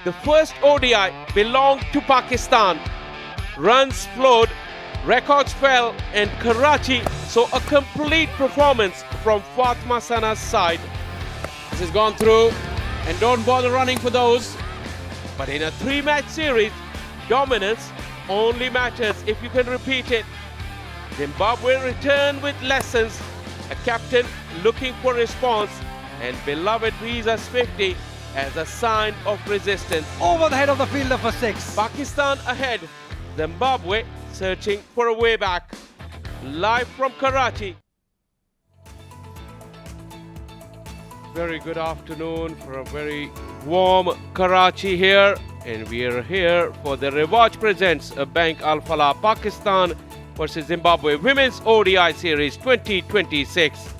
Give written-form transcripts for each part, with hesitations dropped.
The first ODI belonged to Pakistan. Runs flowed, records fell, and Karachi saw a complete performance from Fatma Sana's side. This has gone through, and don't bother running for those. But in a three-match series, dominance only matters if you can repeat it. Zimbabwe returned with lessons, a captain looking for response, and beloved Visa's 50 as a sign of resistance. Over the head of the fielder for 6. Pakistan ahead, Zimbabwe searching for a way back. Live from Karachi. Very good afternoon for a very warm Karachi here, and we are here for the Rewatch presents a Bank Al Falah Pakistan versus Zimbabwe Women's ODI Series 2026,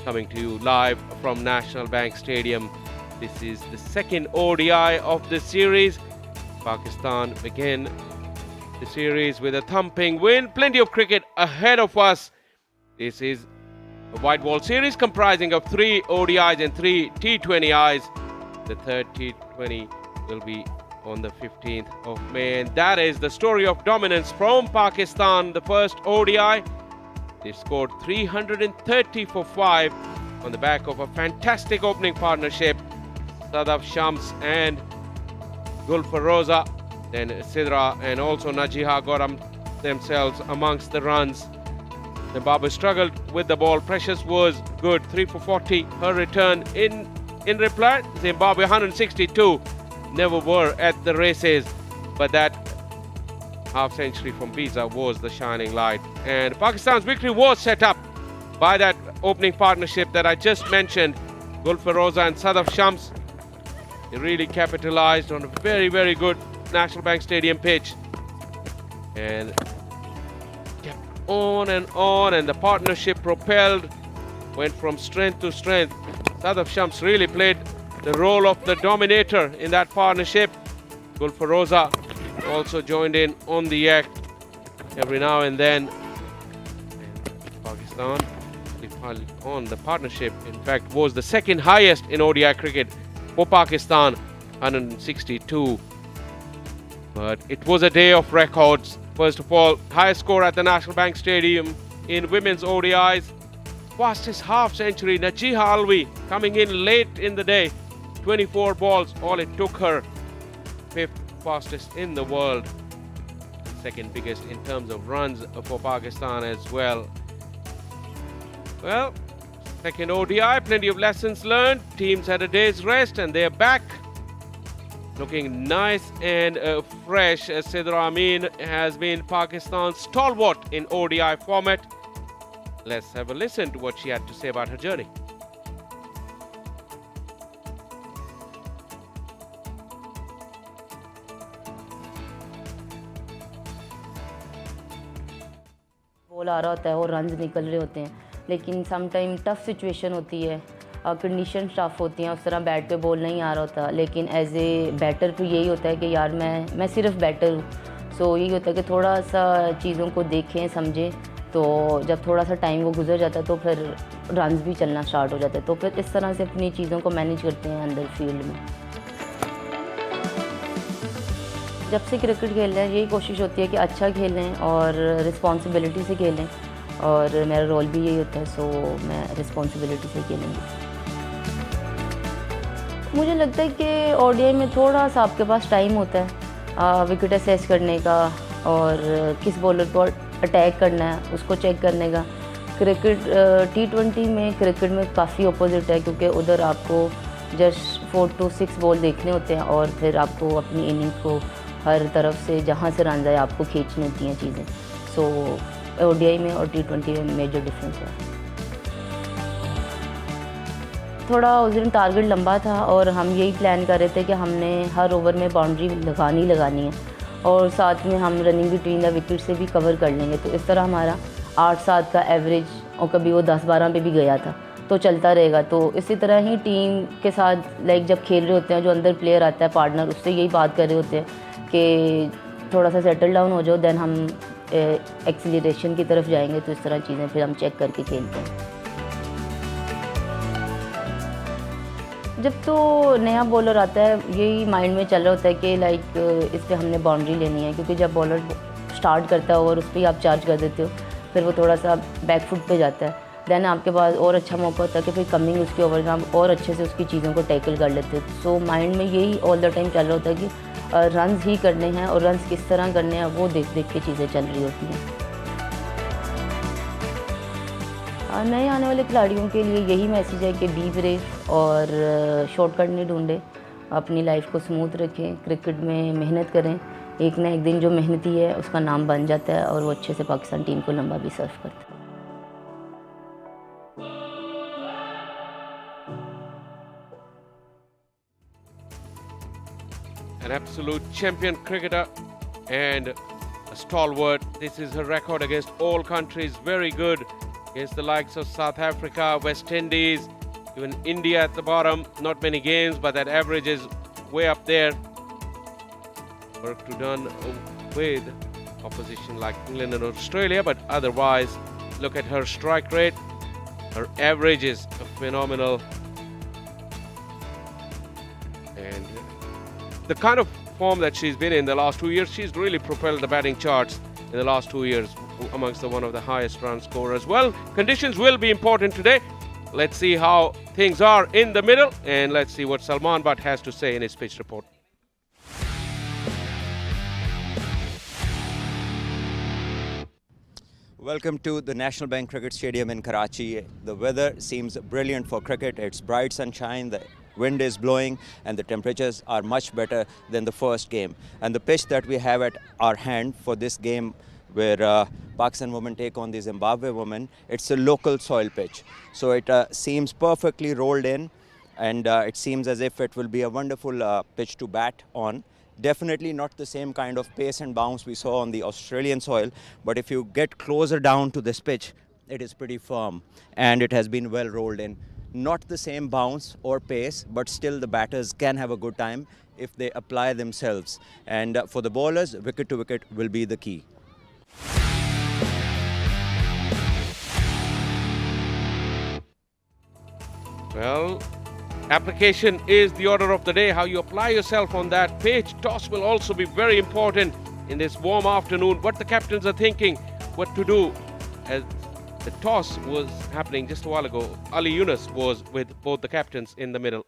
coming to you live from National Bank Stadium. This is the second ODI of the series. Pakistan began the series with a thumping win. Plenty of cricket ahead of us. This is a white ball series comprising of 3 ODIs and 3 T20Is. The third T20 will be on the 15th of May, and that is the story of dominance from Pakistan. The first ODI, they scored 330 for 5 on the back of a fantastic opening partnership. Sadaf Shams and Gulfaroza, then Sidra and also Najiha got themselves amongst the runs. Zimbabwe struggled with the ball. Precious was good, 3 for 40. Her return in reply, Zimbabwe 162. Never were at the races, but that half century from Visa was the shining light. And Pakistan's victory was set up by that opening partnership that I just mentioned. Gulfaroza and Sadaf Shams, they really capitalized on a very, very good National Bank Stadium pitch. And on, and the partnership propelled, went from strength to strength. Sadaf Shams really played the role of the dominator in that partnership. Gulfaroza also joined in on the act every now and then. And Pakistan on the partnership, in fact, was the second highest in ODI cricket for Pakistan, 162. But it was a day of records. First of all, highest score at the National Bank Stadium in women's ODIs. Fastest half century, Najiha Alvi, coming in late in the day. 24 balls, all it took her. 5th fastest in the world. Second biggest in terms of runs for Pakistan as well. Well, second ODI, plenty of lessons learned. Teams had a day's rest and they're back. Looking nice and fresh. Sidra Amin has been Pakistan's stalwart in ODI format. Let's have a listen to what she had to say about her journey. Ball आ रहा होता है और runs निकल रहे होते हैं, लेकिन सम टाइम टफ सिचुएशन होती है, कंडीशन टफ होती हैं, उस तरह बैट पे बॉल नहीं आ रहा होता. लेकिन एज ए बैटर तो यही होता है कि यार मैं सिर्फ बैटर हूँ. सो यही होता है कि थोड़ा सा चीज़ों को देखें समझें, तो जब थोड़ा सा टाइम वो गुजर जाता है तो फिर रन्स भी चलना स्टार्ट हो जाता है. तो फिर इस तरह से अपनी चीज़ों को मैनेज करते हैं अंदर फील्ड में. जब से क्रिकेट खेल रहे हैं यही कोशिश होती है कि अच्छा खेलें और रिस्पॉन्सिबिलिटी से खेलें, और मेरा रोल भी यही होता है. सो मैं रिस्पॉन्सिबिलिटी से खेलूँगी. मुझे लगता है कि ओडीआई में थोड़ा सा आपके पास टाइम होता है विकेट असेस करने का और किस बॉलर को अटैक करना है उसको चेक करने का. क्रिकेट T20 में क्रिकेट में काफ़ी अपोजिट है, क्योंकि उधर आपको जस्ट 4 to 6 बॉल देखने होते हैं और फिर आपको अपनी इनिंग्स को हर तरफ से जहाँ से रन आए आपको खींचनी होती हैं चीज़ें. सो ओडीआई में और T20 में मेजर डिफरेंस है. थोड़ा उस दिन टारगेट लंबा था और हम यही प्लान कर रहे थे कि हमने हर ओवर में बाउंड्री लगानी है और साथ में हम रनिंग बिटवीन द विकेट से भी कवर कर लेंगे. तो इस तरह हमारा 8-7 का एवरेज, और कभी वो 10-12 पे भी गया था, तो चलता रहेगा. तो इसी तरह ही टीम के साथ जब खेल रहे होते हैं, जो अंदर प्लेयर आता है पार्टनर, उससे यही बात कर रहे होते हैं कि थोड़ा सा सेटल डाउन हो जाओ, देन हम एक्सीलरेशन की तरफ जाएंगे. तो इस तरह चीज़ें फिर हम चेक करके खेलते हैं. जब तो नया बॉलर आता है यही माइंड में चल रहा होता है कि लाइक इस पे हमने बाउंड्री लेनी है, क्योंकि जब बॉलर स्टार्ट करता है और उस पर ही आप चार्ज कर देते हो फिर वो थोड़ा सा बैक फुट पे जाता है, देन आपके पास और अच्छा मौका होता है कि फिर कमिंग उसके ओवर में आप और अच्छे से उसकी चीज़ों को टैकल कर लेते हो। सो माइंड में यही ऑल द टाइम चल रहा होता है कि रन्स ही करने हैं और रन्स किस तरह करने हैं वो देख देख के चीज़ें चल रही होती हैं। नए आने वाले खिलाड़ियों के लिए यही मैसेज है कि बी ब्रेव और शॉर्टकट नहीं ढूंढें, अपनी लाइफ को स्मूथ रखें, क्रिकेट में मेहनत करें, एक ना एक दिन जो मेहनती है उसका नाम बन जाता है और वो अच्छे से पाकिस्तान टीम को लंबा भी सर्व करता है। An absolute champion cricketer and a stalwart. This is her record against all countries. Very good against the likes of South Africa, West Indies, even India at the bottom. Not many games, but that average is way up there. Work to done with opposition like England and Australia, but otherwise, look at her strike rate. Her average is phenomenal. And the kind of form that she's been in the last 2 years, she's really propelled the batting charts in the last 2 years amongst one of the highest run scorers. Well, conditions will be important today. Let's see how things are in the middle, and let's see what Salman Butt has to say in his pitch report. Welcome to the National Bank Cricket Stadium in Karachi. The weather seems brilliant for cricket. It's bright sunshine, the wind is blowing, and the temperatures are much better than the first game. And the pitch that we have at our hand for this game, where Pakistan women take on the Zimbabwe women, it's a local soil pitch. So it seems perfectly rolled in, and it seems as if it will be a wonderful pitch to bat on. Definitely not the same kind of pace and bounce we saw on the Australian soil, but if you get closer down to this pitch, it is pretty firm and it has been well rolled in. Not the same bounce or pace, but still the batters can have a good time if they apply themselves. And for the bowlers, wicket to wicket will be the key. Well, application is the order of the day. How you apply yourself on that pitch. Toss will also be very important in this warm afternoon. What the captains are thinking, what to do. As the toss was happening just a while ago, Ali Yunus was with both the captains in the middle.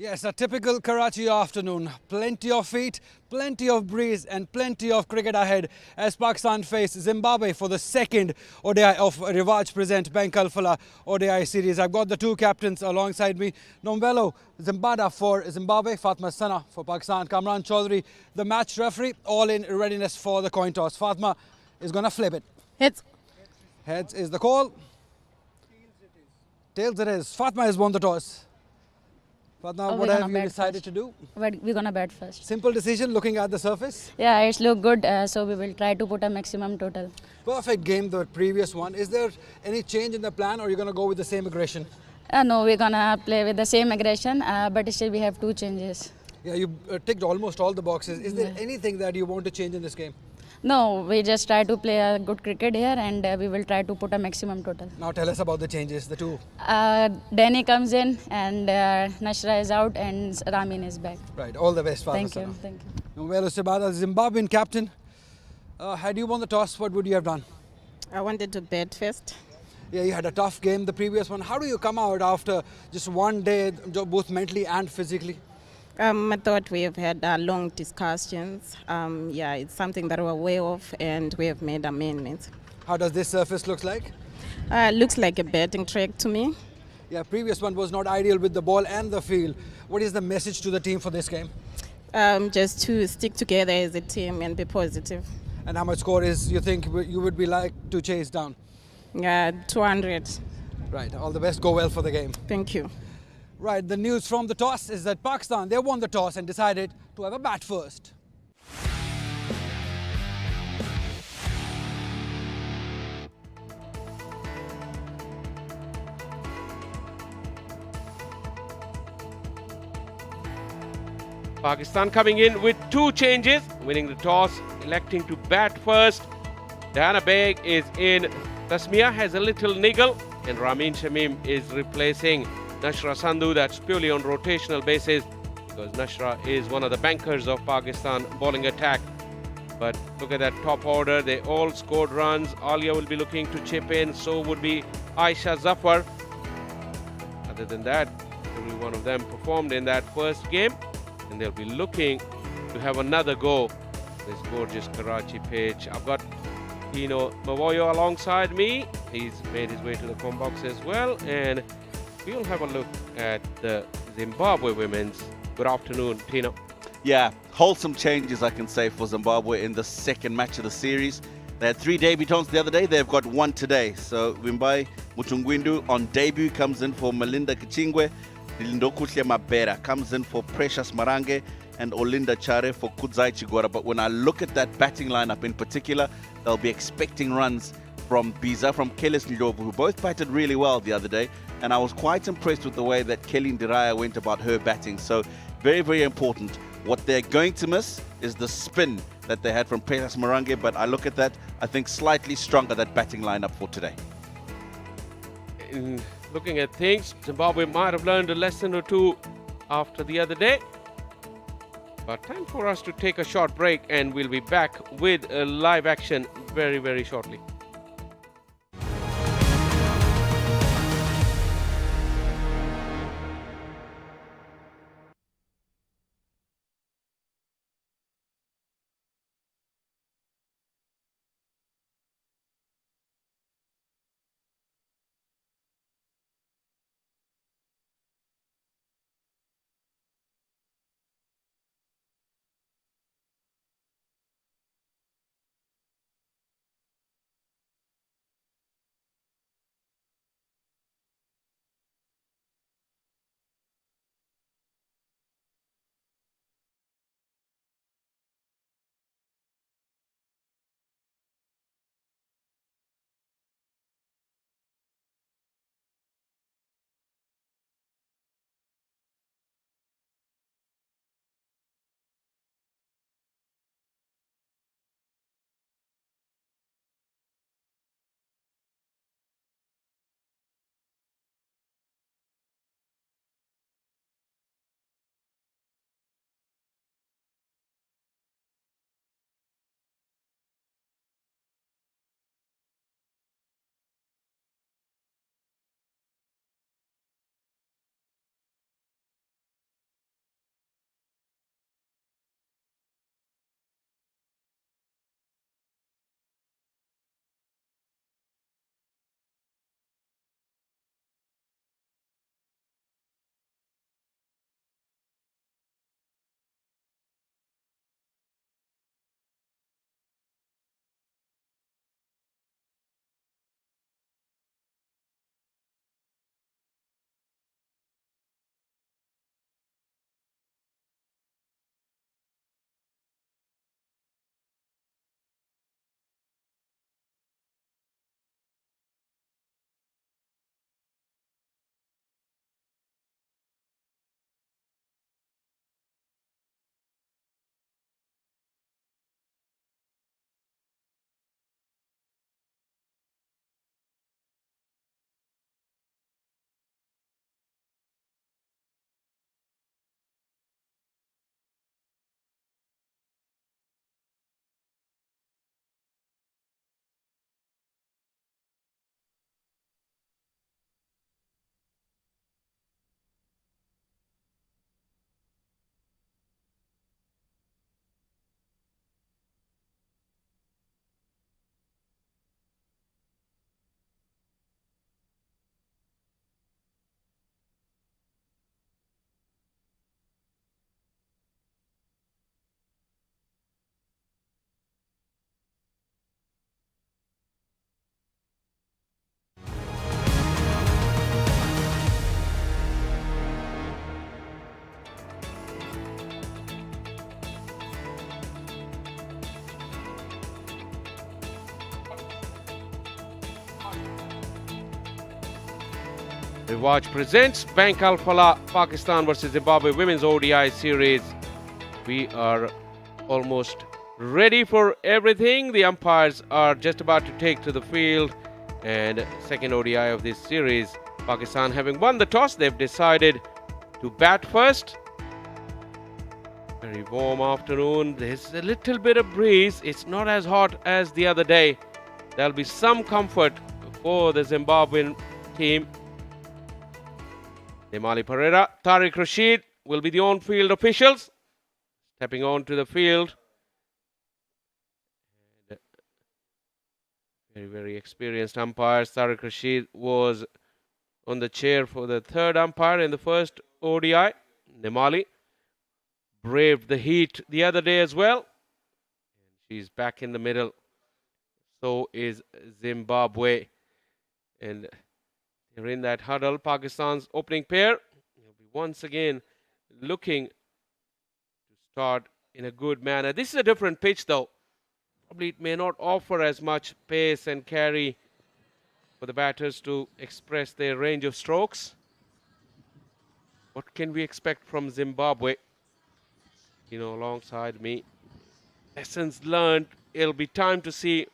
Yes, a typical Karachi afternoon. Plenty of heat, plenty of breeze and plenty of cricket ahead as Pakistan face Zimbabwe for the second ODI of Rivaj Present Bank Alfala ODI series. I've got the two captains alongside me. Nombelo Zimbada for Zimbabwe, Fatma Sana for Pakistan, Kamran Chaudhary, the match referee, all in readiness for the coin toss. Fatma is going to flip it. Heads. Heads is the call. Tails it is. Fatma has won the toss. Fatma, what have you decided to do? We're gonna bat first. Simple decision looking at the surface. Yeah, it's look good, so we will try to put a maximum total. Perfect game, the previous one. Is there any change in the plan or are you going to go with the same aggression? No, we're gonna play with the same aggression, but still we have two changes. Yeah, you ticked almost all the boxes. Is there anything that you want to change in this game? No, we just try to play a good cricket here and we will try to put a maximum total. Now tell us about the changes, the two. Danny comes in and Nashra is out and Ramin is back. Right, all the best, Fatma. Thank you, thank you. Well, Sibada, Zimbabwean captain. Had you won the toss, what would you have done? I wanted to bat first. Yeah, you had a tough game, the previous one. How do you come out after just one day, both mentally and physically? I thought we have had long discussions. Yeah, it's something that we're aware of and we have made amendments. How does this surface look like? Looks like a batting track to me. Yeah, previous one was not ideal with the ball and the field. What is the message to the team for this game? Just to stick together as a team and be positive. And how much score is you think you would be like to chase down? 200. Right, all the best, go well for the game. Thank you. Right, the news from the toss is that Pakistan, they won the toss and decided to have a bat first. Pakistan coming in with two changes, winning the toss, electing to bat first. Diana Baig is in Tasmia has a little niggle, and Ramin Shamim is replacing Nashra Sandhu. That's purely on rotational basis because Nashra is one of the bankers of Pakistan bowling attack. But look at that top order. They all scored runs. Alia will be looking to chip in. So would be Aisha Zafar. Other than that, every one of them performed in that first game. And they'll be looking to have another go. This gorgeous Karachi pitch. I've got Tino Mavoyo alongside me. He's made his way to the com box as well. And we'll have a look at the Zimbabwe women's. Good afternoon, Tino. Yeah, wholesome changes, I can say, for Zimbabwe in the second match of the series. They had 3 debutants the other day. They've got 1 today. So Wimbai Mutungwindu on debut comes in for Melinda Kichingwe. Lindokuhle Mabera comes in for Precious Marange, and Olinda Chare for Kudzai Chigora. But when I look at that batting lineup in particular, they'll be expecting runs from Biza, from Kelis Ndlovu, who both batted really well the other day. And I was quite impressed with the way that Kelly Ndiraya went about her batting. So very, very important. What they're going to miss is the spin that they had from Precious Marange. But I look at that, I think slightly stronger, that batting lineup for today. In looking at things, Zimbabwe might have learned a lesson or two after the other day. But time for us to take a short break, and we'll be back with a live action very, very shortly. Rewatch presents Bank Al Falah Pakistan versus Zimbabwe Women's ODI series. We are almost ready for everything. The umpires are just about to take to the field, and second ODI of this series. Pakistan having won the toss, they've decided to bat first. Very warm afternoon. There's a little bit of breeze. It's not as hot as the other day. There'll be some comfort for the Zimbabwean team. Nemali Pereira, Tariq Rashid will be the on-field officials. Stepping onto the field. Very, very experienced umpires. Tariq Rashid was on the chair for the third umpire in the first ODI. Nemali braved the heat the other day as well. She's back in the middle. So is Zimbabwe. And they're in that huddle. Pakistan's opening pair will be once again looking to start in a good manner. This is a different pitch though. Probably it may not offer as much pace and carry for the batters to express their range of strokes. What can we expect from Zimbabwe? You know, alongside me. Lessons learned. It'll be time to see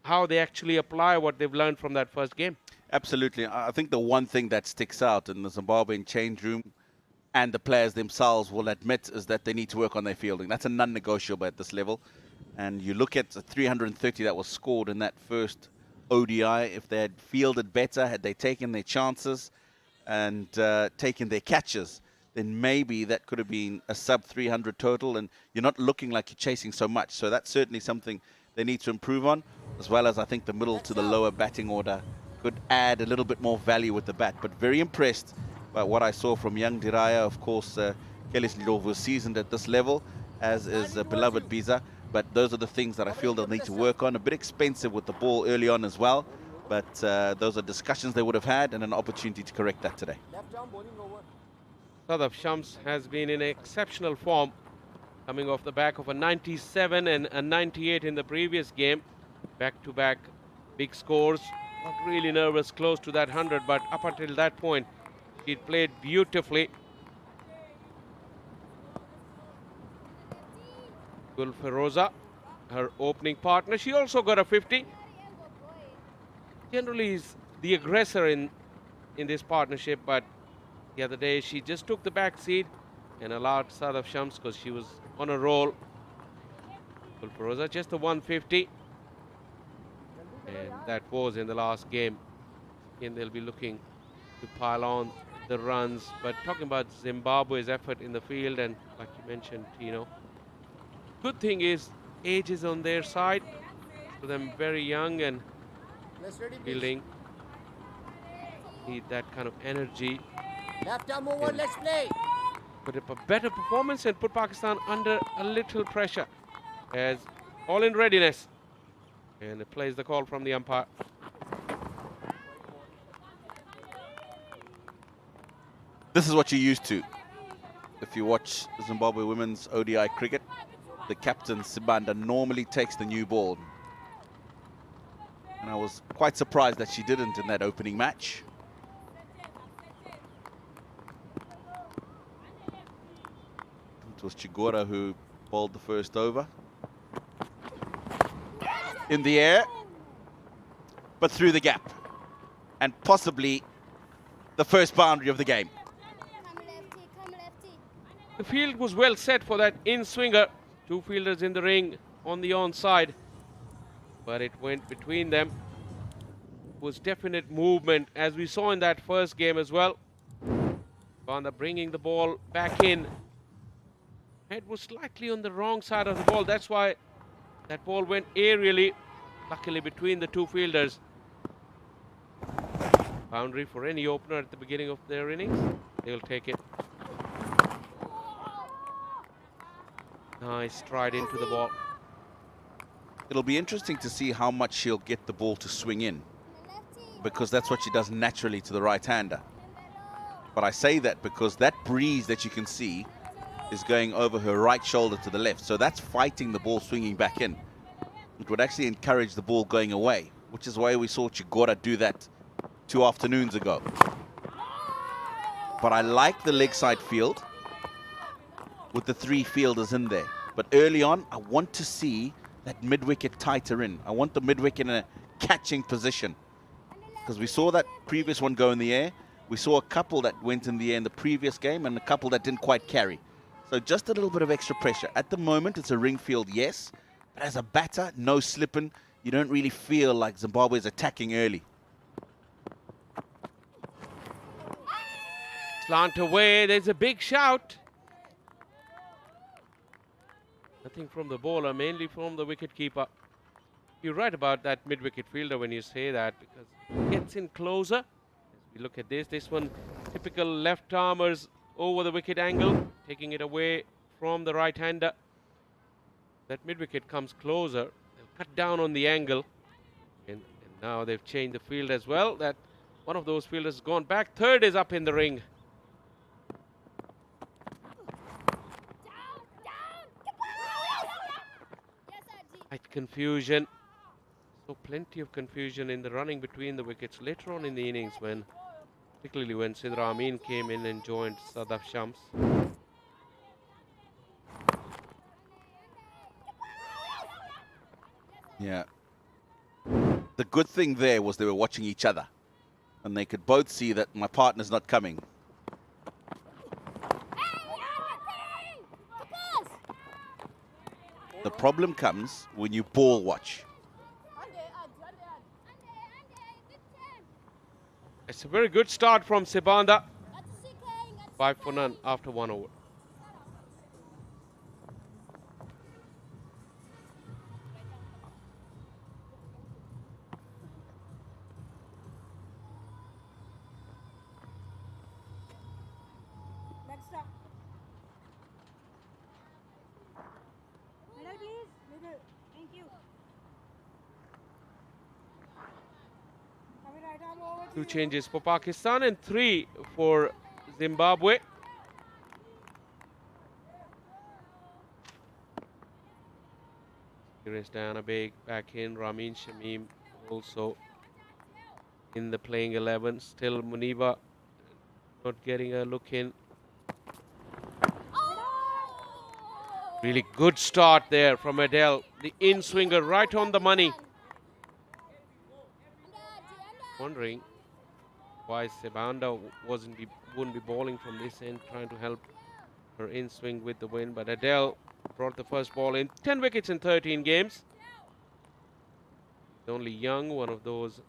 how they actually apply what they've learned from that first game. Absolutely. I think the one thing that sticks out in the Zimbabwean change room, and the players themselves will admit, is that they need to work on their fielding. That's a non-negotiable at this level. And you look at the 330 that was scored in that first ODI. If they had fielded better, had they taken their chances and taken their catches, then maybe that could have been a sub 300 total, and you're not looking like you're chasing so much. So that's certainly something they need to improve on, as well as I think the middle to the lower batting order could add a little bit more value with the bat. But very impressed by what I saw from young Diraya. Of course, Kelly Slidov was seasoned at this level, as is beloved Biza. But those are the things that I feel they'll need to work on. A bit expensive with the ball early on as well. But those are discussions they would have had and an opportunity to correct that today. Sadaf Shams has been in exceptional form, coming off the back of a 97 and a 98 in the previous game. Back-to-back big scores. Not really nervous, close to that 100, but up until that point, she'd played beautifully. Gul Feroza, her opening partner. She also got a 50. Generally is the aggressor in this partnership, but the other day she just took the back seat and allowed Sadaf Shams because she was on a roll. Gul Feroza just a 150. And that was in the last game. And they'll be looking to pile on the runs. But talking about Zimbabwe's effort in the field, and like you mentioned, Tino, good thing is age is on their side. For them very young and fielding, need that kind of energy. Left arm over, let's play. Put up a better performance and put Pakistan under a little pressure. As all in readiness. And it plays the call from the umpire. This is what you're used to. If you watch Zimbabwe women's ODI cricket, the captain, Sibanda, normally takes the new ball. And I was quite surprised that she didn't in that opening match. It was Chigora who bowled the first over. In the air, but through the gap. And possibly the first boundary of the game. The field was well set for that in-swinger. Two fielders in the ring on the onside. But it went between them. It was definite movement, as we saw in that first game as well. Banda bringing the ball back in. Head was slightly on the wrong side of the ball. That's why that ball went aerially, luckily between the two fielders. Boundary for any opener at the beginning of their innings. They'll take it. Nice stride into the ball. It'll be interesting to see how much she'll get the ball to swing in, because that's what she does naturally to the right-hander. But I say that because that breeze that you can see is going over her right shoulder to the left. So that's fighting the ball swinging back in. It would actually encourage the ball going away, which is why we saw Chigora do that 2 afternoons ago. But I like the leg side field with the 3 fielders in there. But early on, I want to see that mid-wicket tighter in. I want the mid-wicket in a catching position. because we saw that previous one go in the air. We saw a couple that went in the air in the previous game and a couple that didn't quite carry. So just a little bit of extra pressure. At the moment, it's a ring field, yes. But as a batter, no slipping. You don't really feel like Zimbabwe is attacking early. Slant away, there's a big shout. Nothing from the bowler, mainly from the wicket-keeper. You're right about that mid-wicket fielder when you say that, because he gets in closer. As we look at this one, typical left-armers over the wicket angle, taking it away from the right-hander. That mid-wicket comes closer. They'll cut down on the angle. And now they've changed the field as well. That one of those fielders has gone back. Third is up in the ring. Confusion. So plenty of confusion in the running between the wickets later on in the innings, when particularly when Sidra Amin came in and joined Sadaf Shams. Yeah. The good thing there was they were watching each other and they could both see that my partner's not coming. The problem comes when you ball watch. It's a very good start from Sibanda. 5 for none after 1 over. Two changes for Pakistan and 3 for Zimbabwe. Here is Diana Baig back in. Ramin Shamim also in the playing 11. Still Muniba not getting a look in. Really good start there from Adele. The in-swinger right on the money. Wondering why Sibanda wouldn't be bowling from this end, trying to help her in-swing with the win. But Adele brought the first ball in. 10 wickets in 13 games. The only young, one of those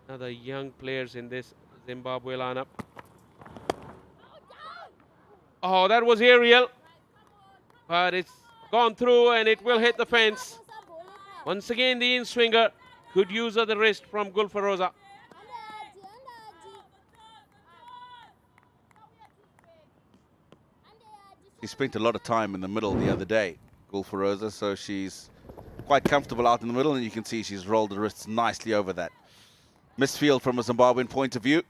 other young players in this Zimbabwe lineup. Oh, that was aerial. But it's gone through and it will hit the fence. Once again, the in-swinger. Good use of the wrist from Gulfaroza. She spent a lot of time in the middle the other day, Gulfaroza, so she's quite comfortable out in the middle, and you can see she's rolled the wrists nicely over that. Misfield from a Zimbabwean point of view.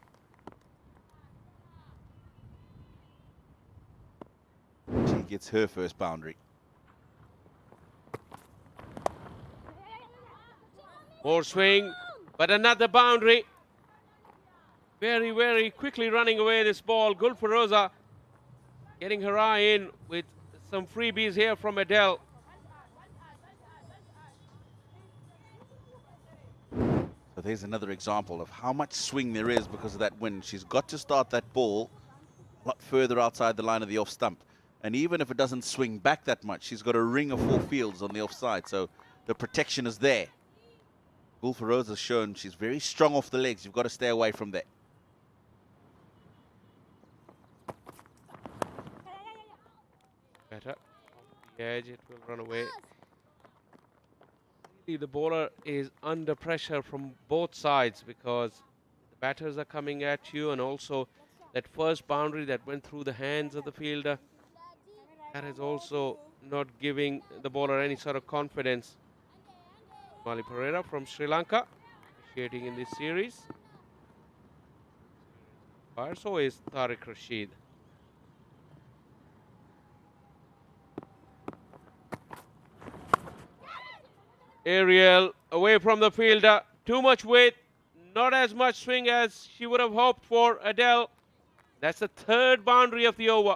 She gets her first boundary. More swing, but another boundary. Very, very quickly running away this ball. Gulfaroza getting her eye in with some freebies here from Adele. So there's another example of how much swing there is because of that wind. She's got to start that ball a lot further outside the line of the off stump. And even if it doesn't swing back that much, she's got a ring of 4 fields on the offside. So the protection is there. Gulfaroza has shown she's very strong off the legs. You've got to stay away from that. Better. Off the edge, it will run away. The bowler is under pressure from both sides because the batters are coming at you, and also that first boundary that went through the hands of the fielder, that is also not giving the bowler any sort of confidence. Mali Pereira from Sri Lanka officiating in this series. So is Tariq Rashid. Aerial away from the fielder. Too much weight. Not as much swing as she would have hoped for, Adele. That's the third boundary of the over.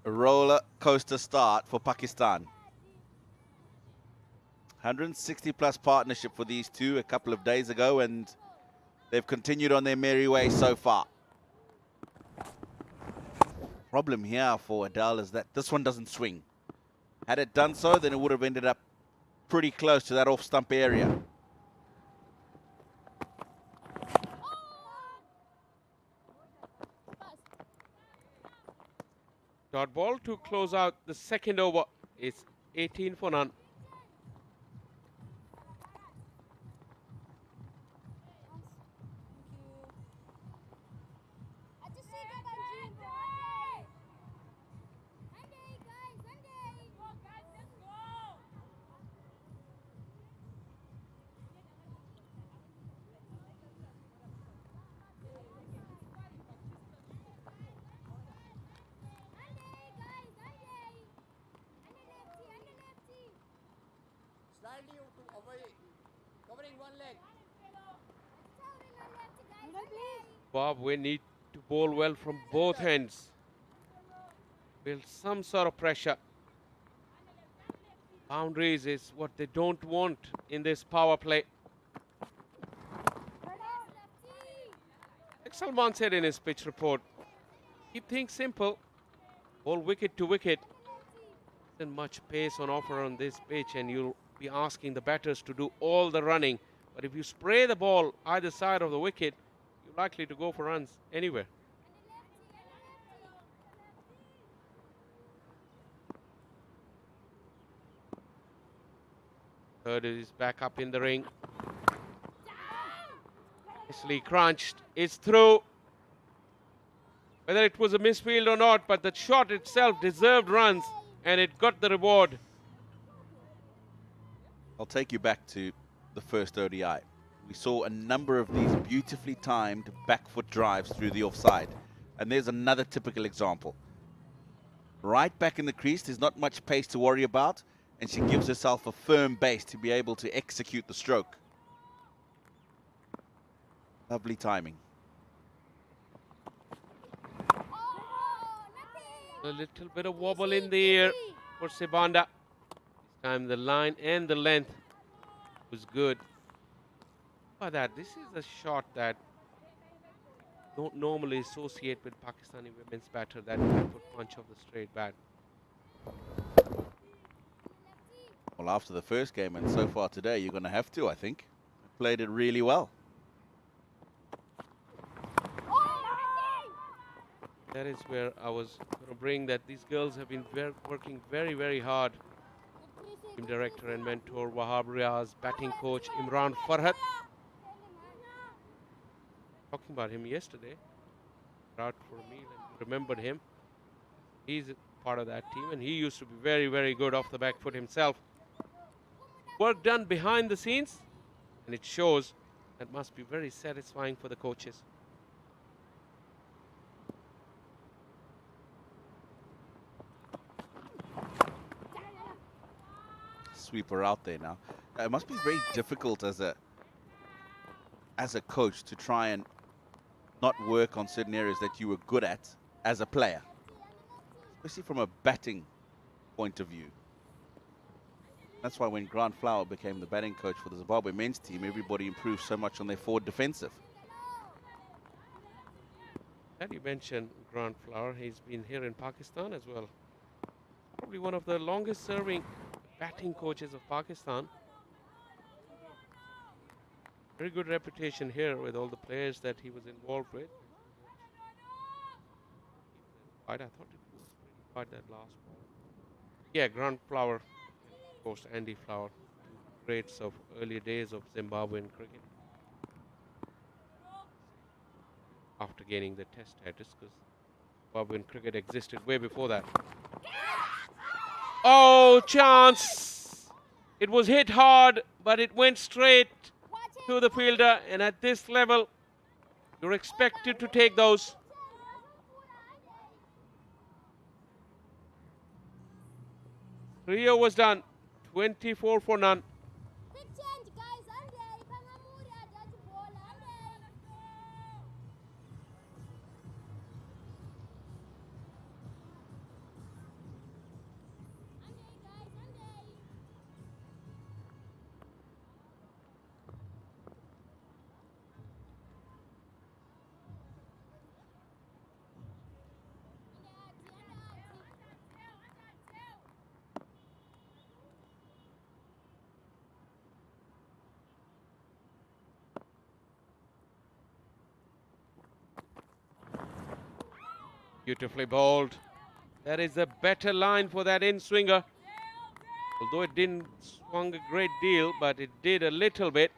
A roller coaster start for Pakistan. 160 plus partnership for these two a couple of days ago, and they've continued on their merry way so far. Problem here for Adele is that this one doesn't swing. Had it done so, then it would have ended up pretty close to that off-stump area. Dot ball to close out the second over. It's 18 for none. Slightly to away. Covering one leg. Bob, we need to bowl well from both ends. Build some sort of pressure. Boundaries is what they don't want in this power play. Like Salman said in his pitch report, keep things simple. Bowl wicket to wicket. Isn't much pace on offer on this pitch, and you'll be asking the batters to do all the running. But if you spray the ball either side of the wicket, you're likely to go for runs anywhere. Third is back up in the ring. Nicely crunched. It's through. Whether it was a misfield or not, but the shot itself deserved runs, and it got the reward. I'll take you back to the first ODI. We saw a number of these beautifully timed back foot drives through the offside. And there's another typical example. Right back in the crease, there's not much pace to worry about, and she gives herself a firm base to be able to execute the stroke. Lovely timing. A little bit of wobble in the air for Sibanda. This time the line and the length was good. By that, this is a shot that don't normally associate with Pakistani women's batter, that back-foot punch of the straight bat. Well, after the first game and so far today, you're going to have to, I think. Played it really well. That is where I was going to bring that these girls have been working very, very hard. Team director and mentor Wahab Riaz, batting coach Imran Farhat. Talking about him yesterday. Out for a meal and remembered him. He's a part of that team, and he used to be very, very good off the back foot himself. Work done behind the scenes, and it shows. That must be very satisfying for the coaches. Sweeper out there now. It must be very difficult as a coach to try and not work on certain areas that you were good at as a player, especially from a batting point of view. That's why when Grant Flower became the batting coach for the Zimbabwe men's team, everybody improved so much on their forward defensive. And you mentioned Grant Flower. He's been here in Pakistan as well. Probably one of the longest serving batting coaches of Pakistan. Very good reputation here with all the players that he was involved with. I thought it was pretty hard that last ball. Yeah, Grant Flower, and of course Andy Flower, two greats of early days of Zimbabwean cricket. After gaining the test status, because Zimbabwean cricket existed way before that. Oh, chance! It was hit hard, but it went straight to the fielder, and at this level, you're expected to take those. Rio was done, 24 for none. Beautifully bowled. That is a better line for that in-swinger. Although it didn't swung a great deal, but it did a little bit.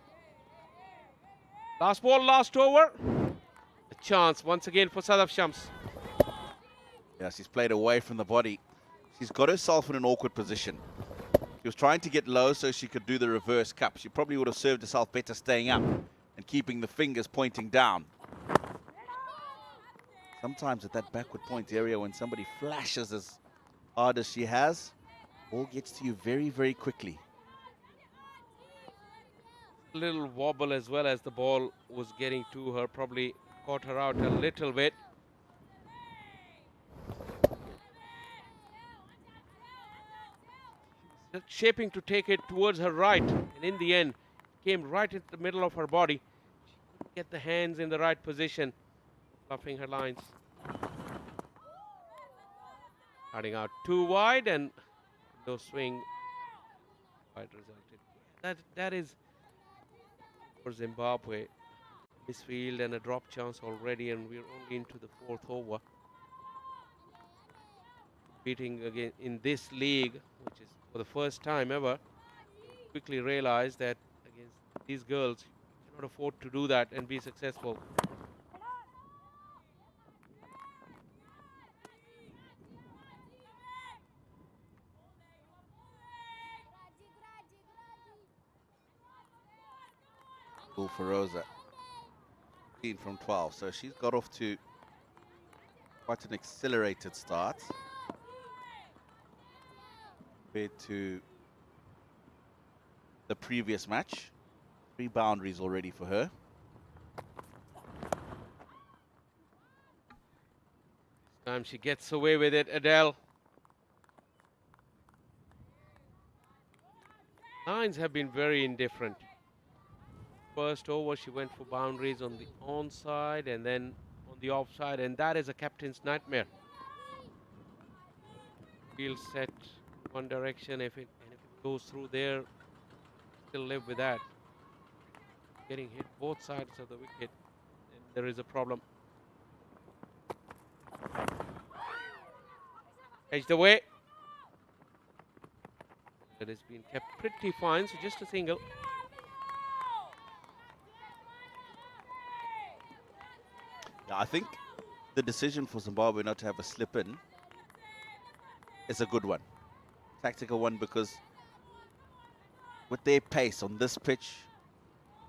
Last ball, last over. A chance once again for Sadaf Shams. Yeah, she's played away from the body. She's got herself in an awkward position. She was trying to get low so she could do the reverse cup. She probably would have served herself better staying up and keeping the fingers pointing down. Sometimes at that backward point area, when somebody flashes as hard as she has, ball gets to you very, very quickly. A little wobble as well as the ball was getting to her. Probably caught her out a little bit. Just shaping to take it towards her right, and in the end came right into the middle of her body. She couldn't get the hands in the right position, fluffing her lines. Cutting out too wide, and no swing. Wide resulted. That is for Zimbabwe. Misfield and a drop chance already, and we're only into the fourth over. Beating again in this league, which is for the first time ever. Quickly realized that against these girls, you cannot afford to do that and be successful. Goal for Rosa. 15 from 12, so she's got off to quite an accelerated start compared to the previous match. 3 boundaries already for her. This time she gets away with it, Adele. Lines have been very indifferent. First over, she went for boundaries on the onside and then on the offside, and that is a captain's nightmare. Field set one direction, if it goes through there, still live with that. Getting hit both sides of the wicket, and there is a problem. Edged away. That has been kept pretty fine, so just a single. Yeah, I think the decision for Zimbabwe not to have a slip in is a good one. Tactical one, because with their pace on this pitch,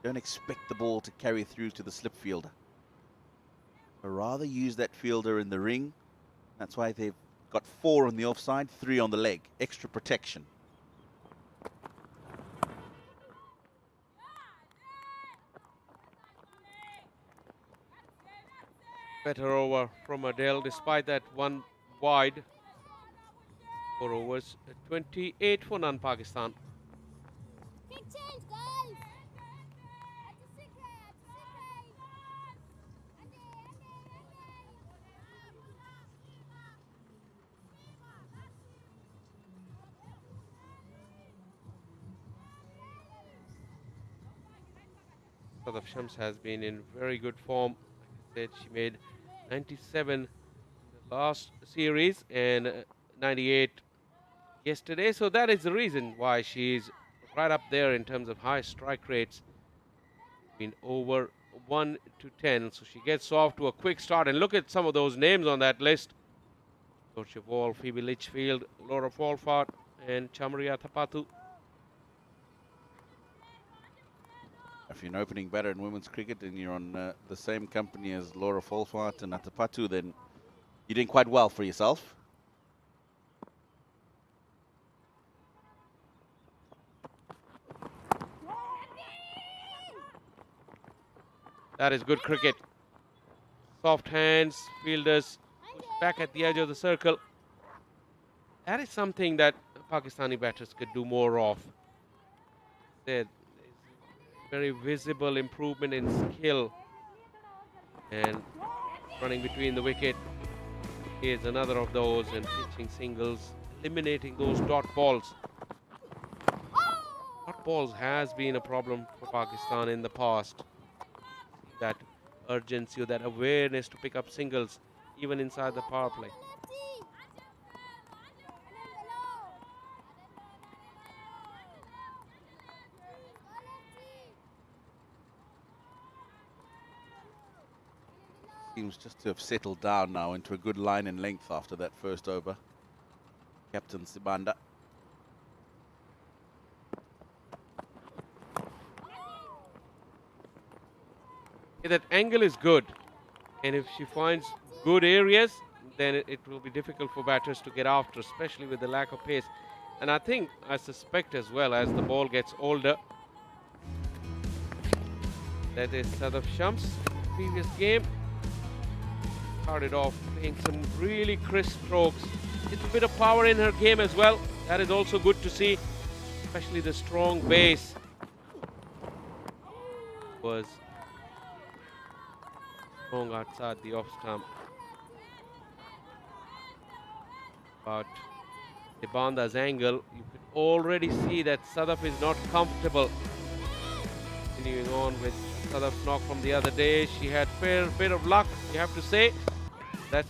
don't expect the ball to carry through to the slip fielder. But rather use that fielder in the ring. That's why they've got 4 on the offside, 3 on the leg. Extra protection. Better over from Adele, despite that one wide. 4 overs, 28 for non-Pakistan. Sadaf Shams has been in very good form. Like I said, she made 97 in the last series and 98 yesterday. So that is the reason why she's right up there in terms of high strike rates. Been over 1 to 10. So she gets off to a quick start. And look at some of those names on that list. Georgia Wall, Phoebe Litchfield, Laura Folfart, and Chamaria Thapatu. If you're an opening batter in women's cricket and you're on the same company as Laura Folfart and Atapatu, then you're doing quite well for yourself. That is good cricket. Soft hands, fielders push back at the edge of the circle. That is something that Pakistani batters could do more of. There's very visible improvement in skill and running between the wicket. Here's another of those, and pitching singles, eliminating those dot balls. Dot balls has been a problem for Pakistan in the past. That urgency or that awareness to pick up singles, even inside the power play. Seems just to have settled down now into a good line and length after that first over. Captain Sibanda. That angle is good, and if she finds good areas, then it will be difficult for batters to get after, especially with the lack of pace. And I suspect as well, as the ball gets older, that is Sadaf Shams. Previous game started off playing some really crisp strokes. It's a bit of power in her game as well. That is also good to see, especially the strong base was strong outside the off stump. But Sibanda's angle, you could already see that Sadaf is not comfortable. Continuing on with Sadaf's knock from the other day, she had fair bit of luck, you have to say. That's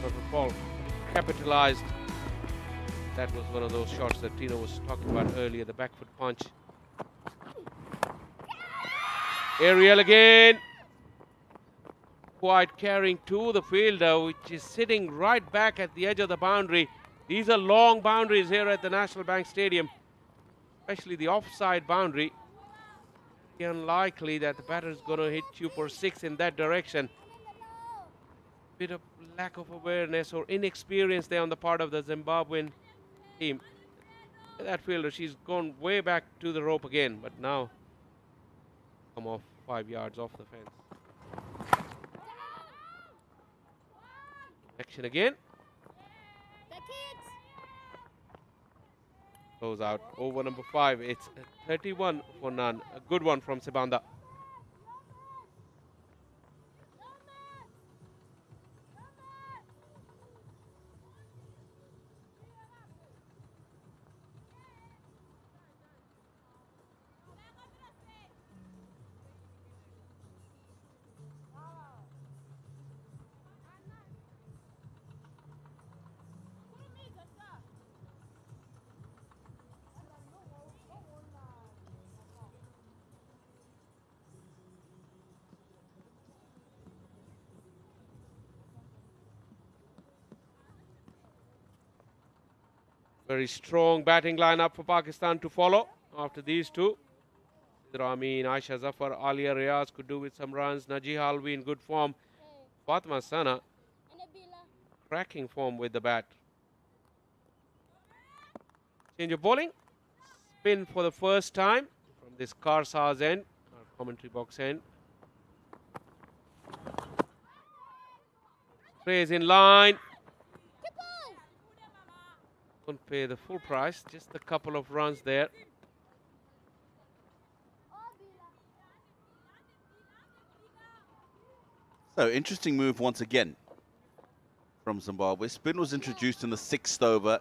not her fault. Capitalized. That was one of those shots that Tino was talking about earlier, the back foot punch. Aerial again. Quite carrying to the fielder, which is sitting right back at the edge of the boundary. These are long boundaries here at the National Bank Stadium, especially the offside boundary. Very unlikely that the batter is going to hit you for 6 in that direction. Bit of lack of awareness or inexperience there on the part of the Zimbabwean team. That fielder, she's gone way back to the rope again, but now come off 5 yards off the fence. Action again. Goes out. Over number 5. It's 31 for none. A good one from Sibanda. Very strong batting lineup for Pakistan to follow after these two. Sidra Amin, Aisha Zafar, Alia Riaz could do with some runs. Najiha Alvi in good form. Fatma Sana cracking form with the bat. Change of bowling. Spin for the first time from this Karsaz end, our commentary box end. Sprays in line. Couldn't pay the full price, just a couple of runs there. So, interesting move once again from Zimbabwe. Spin was introduced in the 6th over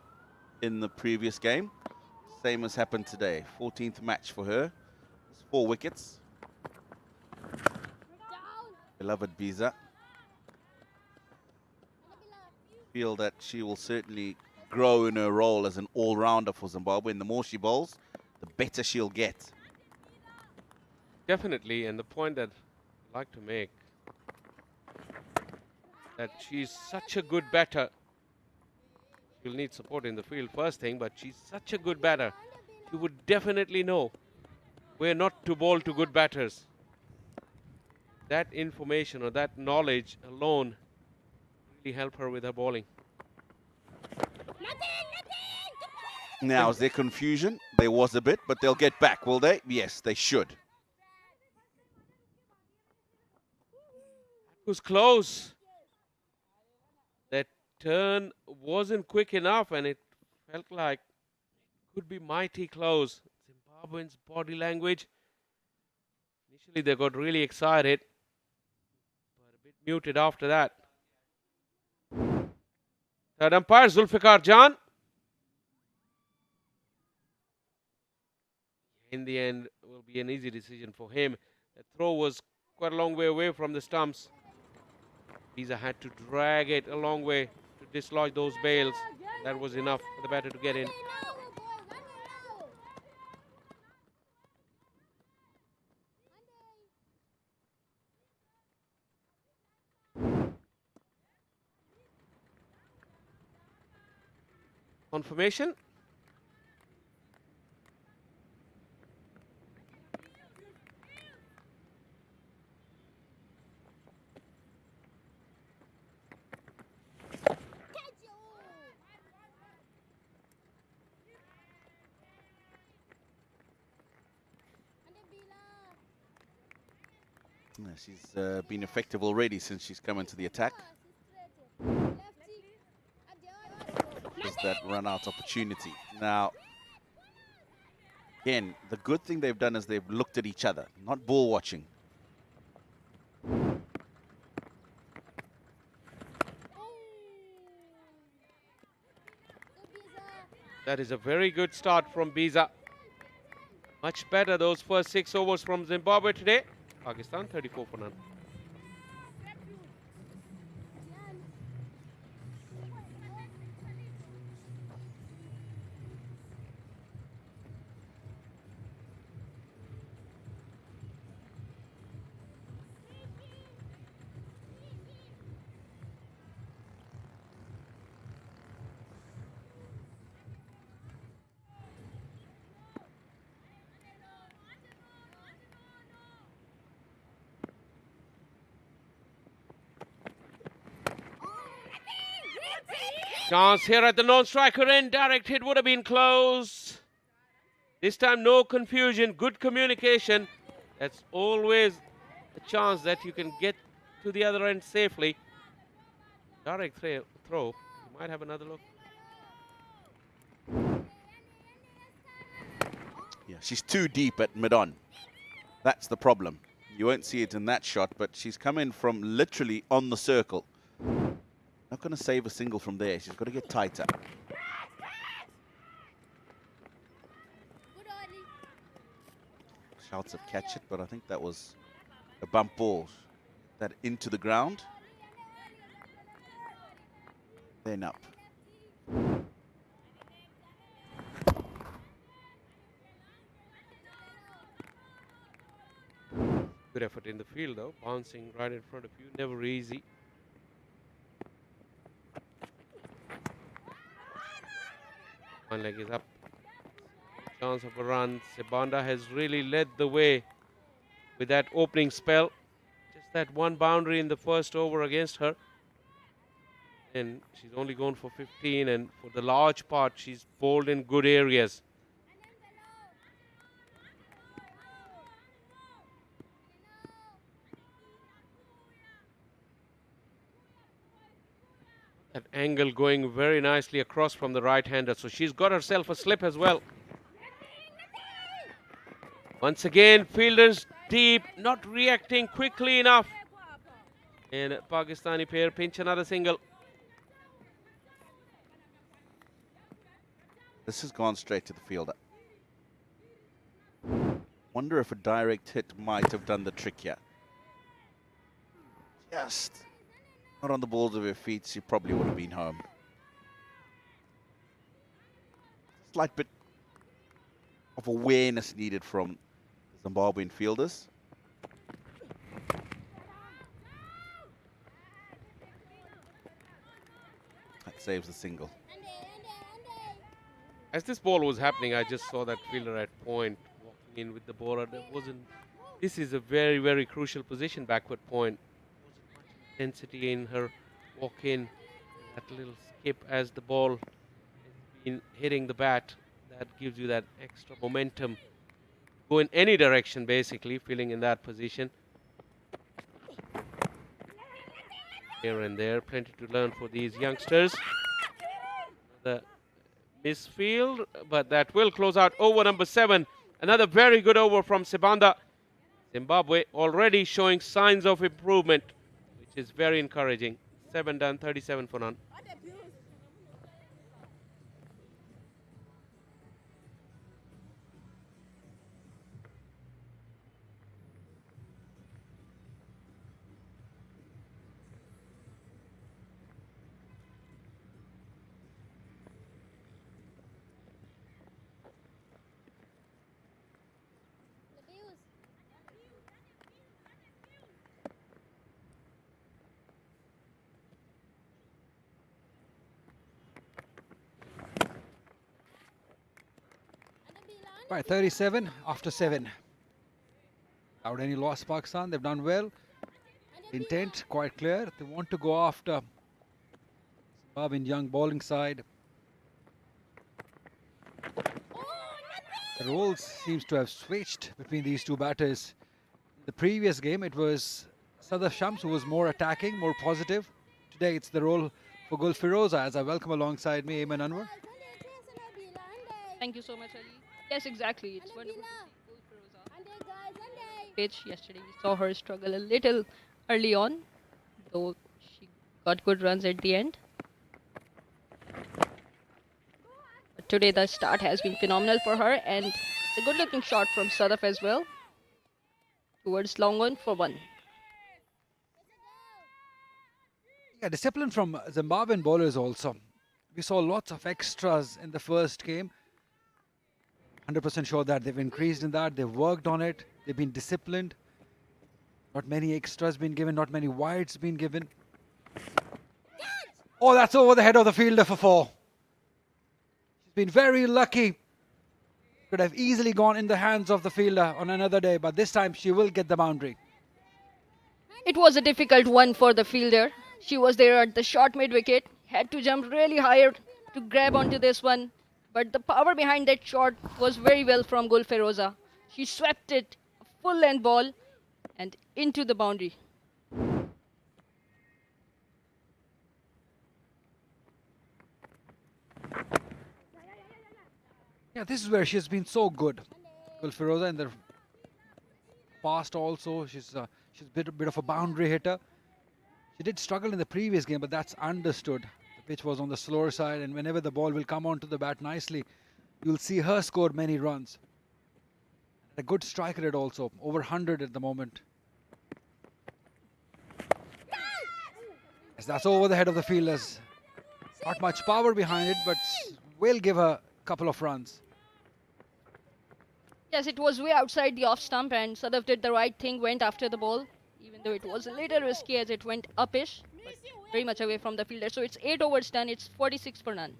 in the previous game. Same as happened today. 14th match for her. 4 wickets. Beloved Biza. Feel that she will certainly grow in her role as an all-rounder for Zimbabwe. And the more she bowls, the better she'll get. Definitely, and the point that I'd like to make, that she's such a good batter. She'll need support in the field first thing, but she's such a good batter. You would definitely know where not to bowl to good batters. That information or that knowledge alone really help her with her bowling. Now, is there confusion? There was a bit, but they'll get back, will they? Yes, they should. It was close. That turn wasn't quick enough, and it felt like it could be mighty close. Zimbabweans' body language. Initially, they got really excited, but a bit muted after that. Third umpire, Zulfikar Jan. In the end, it will be an easy decision for him. The throw was quite a long way away from the stumps. Biza had to drag it a long way to dislodge those bails. That was enough for the batter to get in. Confirmation. Yeah, she's been effective already since she's come into the attack. There's that run-out opportunity. Now, again, the good thing they've done is they've looked at each other, not ball watching. That is a very good start from Biza. Much better those first 6 overs from Zimbabwe today. Pakistan 34 for none. Chance here at the non-striker end. Direct hit would have been close. This time no confusion, good communication. That's always a chance that you can get to the other end safely. Direct throw. You might have another look. Yeah, she's too deep at mid-on. That's the problem. You won't see it in that shot, but she's come in from literally on the circle. Not going to save a single from there. She's got to get tighter. Shouts of catch it, but I think that was a bump ball. That into the ground. Then up. Good effort in the field though, bouncing right in front of you, never easy. One leg is up. Chance of a run. Sebanda has really led the way with that opening spell. Just that one boundary in the first over against her. And she's only gone for 15, and for the large part, she's bowled in good areas. That angle going very nicely across from the right-hander. So she's got herself a slip as well. Once again, fielders deep, not reacting quickly enough. And Pakistani pair pinch another single. This has gone straight to the fielder. Wonder if a direct hit might have done the trick here. Just not on the balls of her feet, she probably would have been home. Slight bit of awareness needed from the Zimbabwean fielders. That saves the single. As this ball was happening, I just saw that fielder at point walking in with the bowler. There wasn't. This is a very, very crucial position, backward point. Wasn't much intensity in her walk in. That little skip as the ball has been hitting the bat, that gives you that extra momentum. Go in any direction, basically, feeling in that position. Here and there, plenty to learn for these youngsters. The misfield, but that will close out over number 7. Another very good over from Sebanda. Zimbabwe already showing signs of improvement, which is very encouraging. 7 done, 37 for none. Right, 37 after 7. Without any loss, Pakistan. They've done well. Intent quite clear. They want to go after Zimbabwean young bowling side. The roles seems to have switched between these two batters. The previous game, it was Sadaf Shams who was more attacking, more positive. Today, it's the role for Gul Firoza, as I welcome alongside me, Ayman Anwar. Thank you so much, Ali. Yes, exactly. It's wonderful to see Gul Firoza pitch. Yesterday, we saw her struggle a little early on, though she got good runs at the end. But today, the start has been phenomenal for her, and it's a good-looking shot from Sadaf as well. Towards long on for 1. Yeah, discipline from Zimbabwean bowlers also. We saw lots of extras in the first game. 100% sure that they've increased in that. They've worked on it. They've been disciplined. Not many extras been given. Not many wides been given. Oh, that's over the head of the fielder for 4. She's been very lucky. Could have easily gone in the hands of the fielder on another day, but this time she will get the boundary. It was a difficult one for the fielder. She was there at the short mid-wicket, had to jump really higher to grab onto this one. But the power behind that shot was very well from Gul Firoza. She swept it, a full-length ball, and into the boundary. Yeah, this is where she's been so good. Gul Firoza in the past also, she's a bit of a boundary hitter. She did struggle in the previous game, but that's understood. The pitch was on the slower side, and whenever the ball will come onto the bat nicely, you'll see her score many runs. A good striker rate also, over 100 at the moment. Yes, that's over the head of the fielders. Not much power behind it, but will give her a couple of runs. Yes, it was way outside the off stump, and Sadaf did the right thing, went after the ball, even though it was a little risky as it went upish, but very much away from the fielder. So it's 8 overs done, it's 46 for none.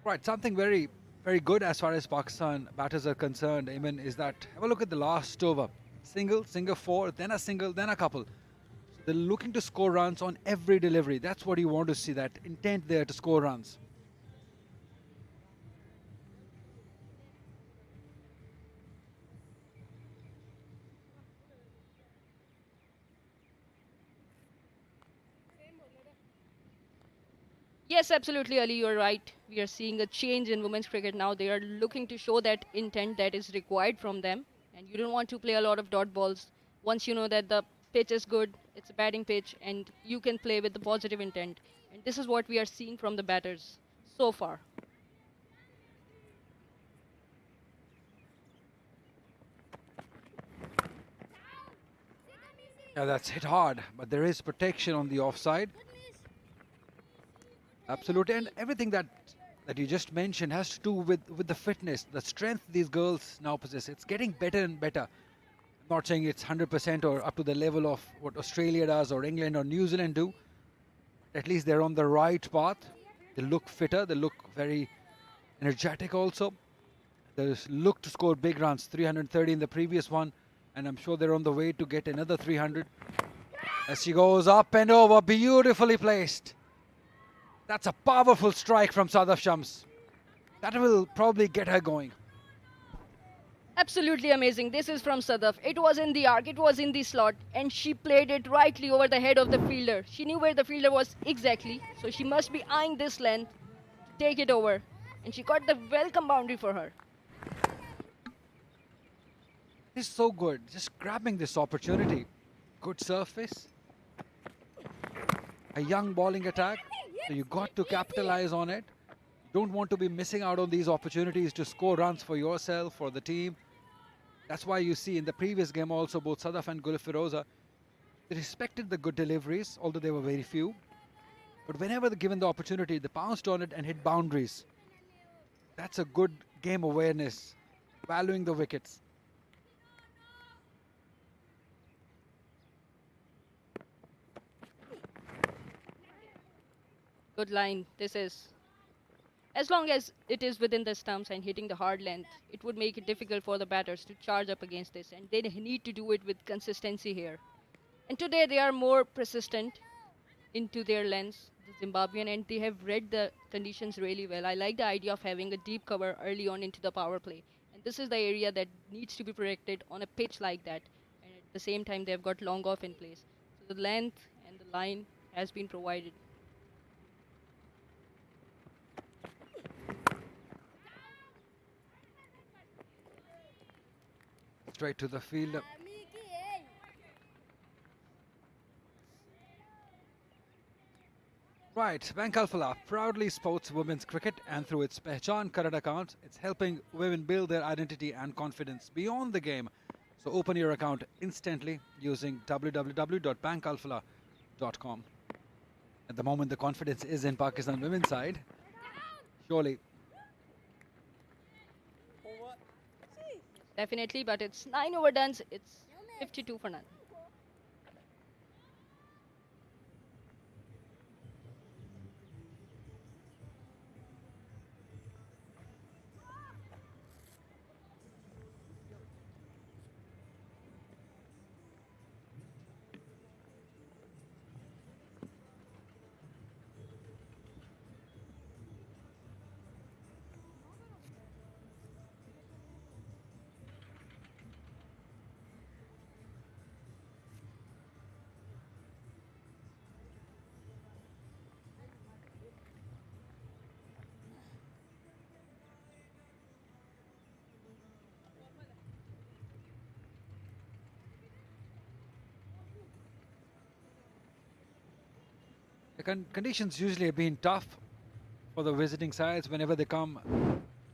Right, something very, very good as far as Pakistan batters are concerned, Ayman, is that have a look at the last over. Single, 4, then a single, then a couple. So they're looking to score runs on every delivery. That's what you want to see, that intent there to score runs. Yes, absolutely, Ali, you're right. We are seeing a change in women's cricket now. They are looking to show that intent that is required from them. And you don't want to play a lot of dot balls. Once you know that the pitch is good, it's a batting pitch, and you can play with the positive intent. And this is what we are seeing from the batters so far. Yeah, that's hit hard, but there is protection on the offside. Absolutely, and everything that you just mentioned has to do with the fitness, the strength these girls now possess. It's getting better and better. I'm not saying it's 100% or up to the level of what Australia does or England or New Zealand do. At least they're on the right path. They look fitter. They look very energetic also. They look to score big runs, 330 in the previous one, and I'm sure they're on the way to get another 300. As she goes up and over, beautifully placed. That's a powerful strike from Sadaf Shams. That will probably get her going. Absolutely amazing. This is from Sadaf. It was in the arc, it was in the slot, and she played it rightly over the head of the fielder. She knew where the fielder was exactly, so she must be eyeing this length to take it over. And she got the welcome boundary for her. This is so good. Just grabbing this opportunity. Good surface. a young bowling attack, so you got to capitalize on it. Don't want to be missing out on these opportunities to score runs for yourself, for the team. That's why you see in the previous game also both Sadaf and Gul Firoza, they respected the good deliveries, although they were very few. But whenever they're given the opportunity, they pounced on it and hit boundaries. That's a good game awareness, valuing the wickets. Good line. This is. As long as it is within the stumps and hitting the hard length, it would make it difficult for the batters to charge up against this. And they need to do it with consistency here. And today they are more persistent into their lengths, the Zimbabwean, and they have read the conditions really well. I like the idea of having a deep cover early on into the power play. And this is the area that needs to be protected on a pitch like that. And at the same time, they've got long off in place. So the length and the line has been provided. Straight to the field. Right, Bank Alphala proudly sports women's cricket, and through its Pehchan current account, it's helping women build their identity and confidence beyond the game. So open your account instantly using www.bankalphala.com. At the moment, the confidence is in Pakistan women's side. Surely. Definitely, but it's 9 overdones. It's 52 for none. The conditions usually have been tough for the visiting sides whenever they come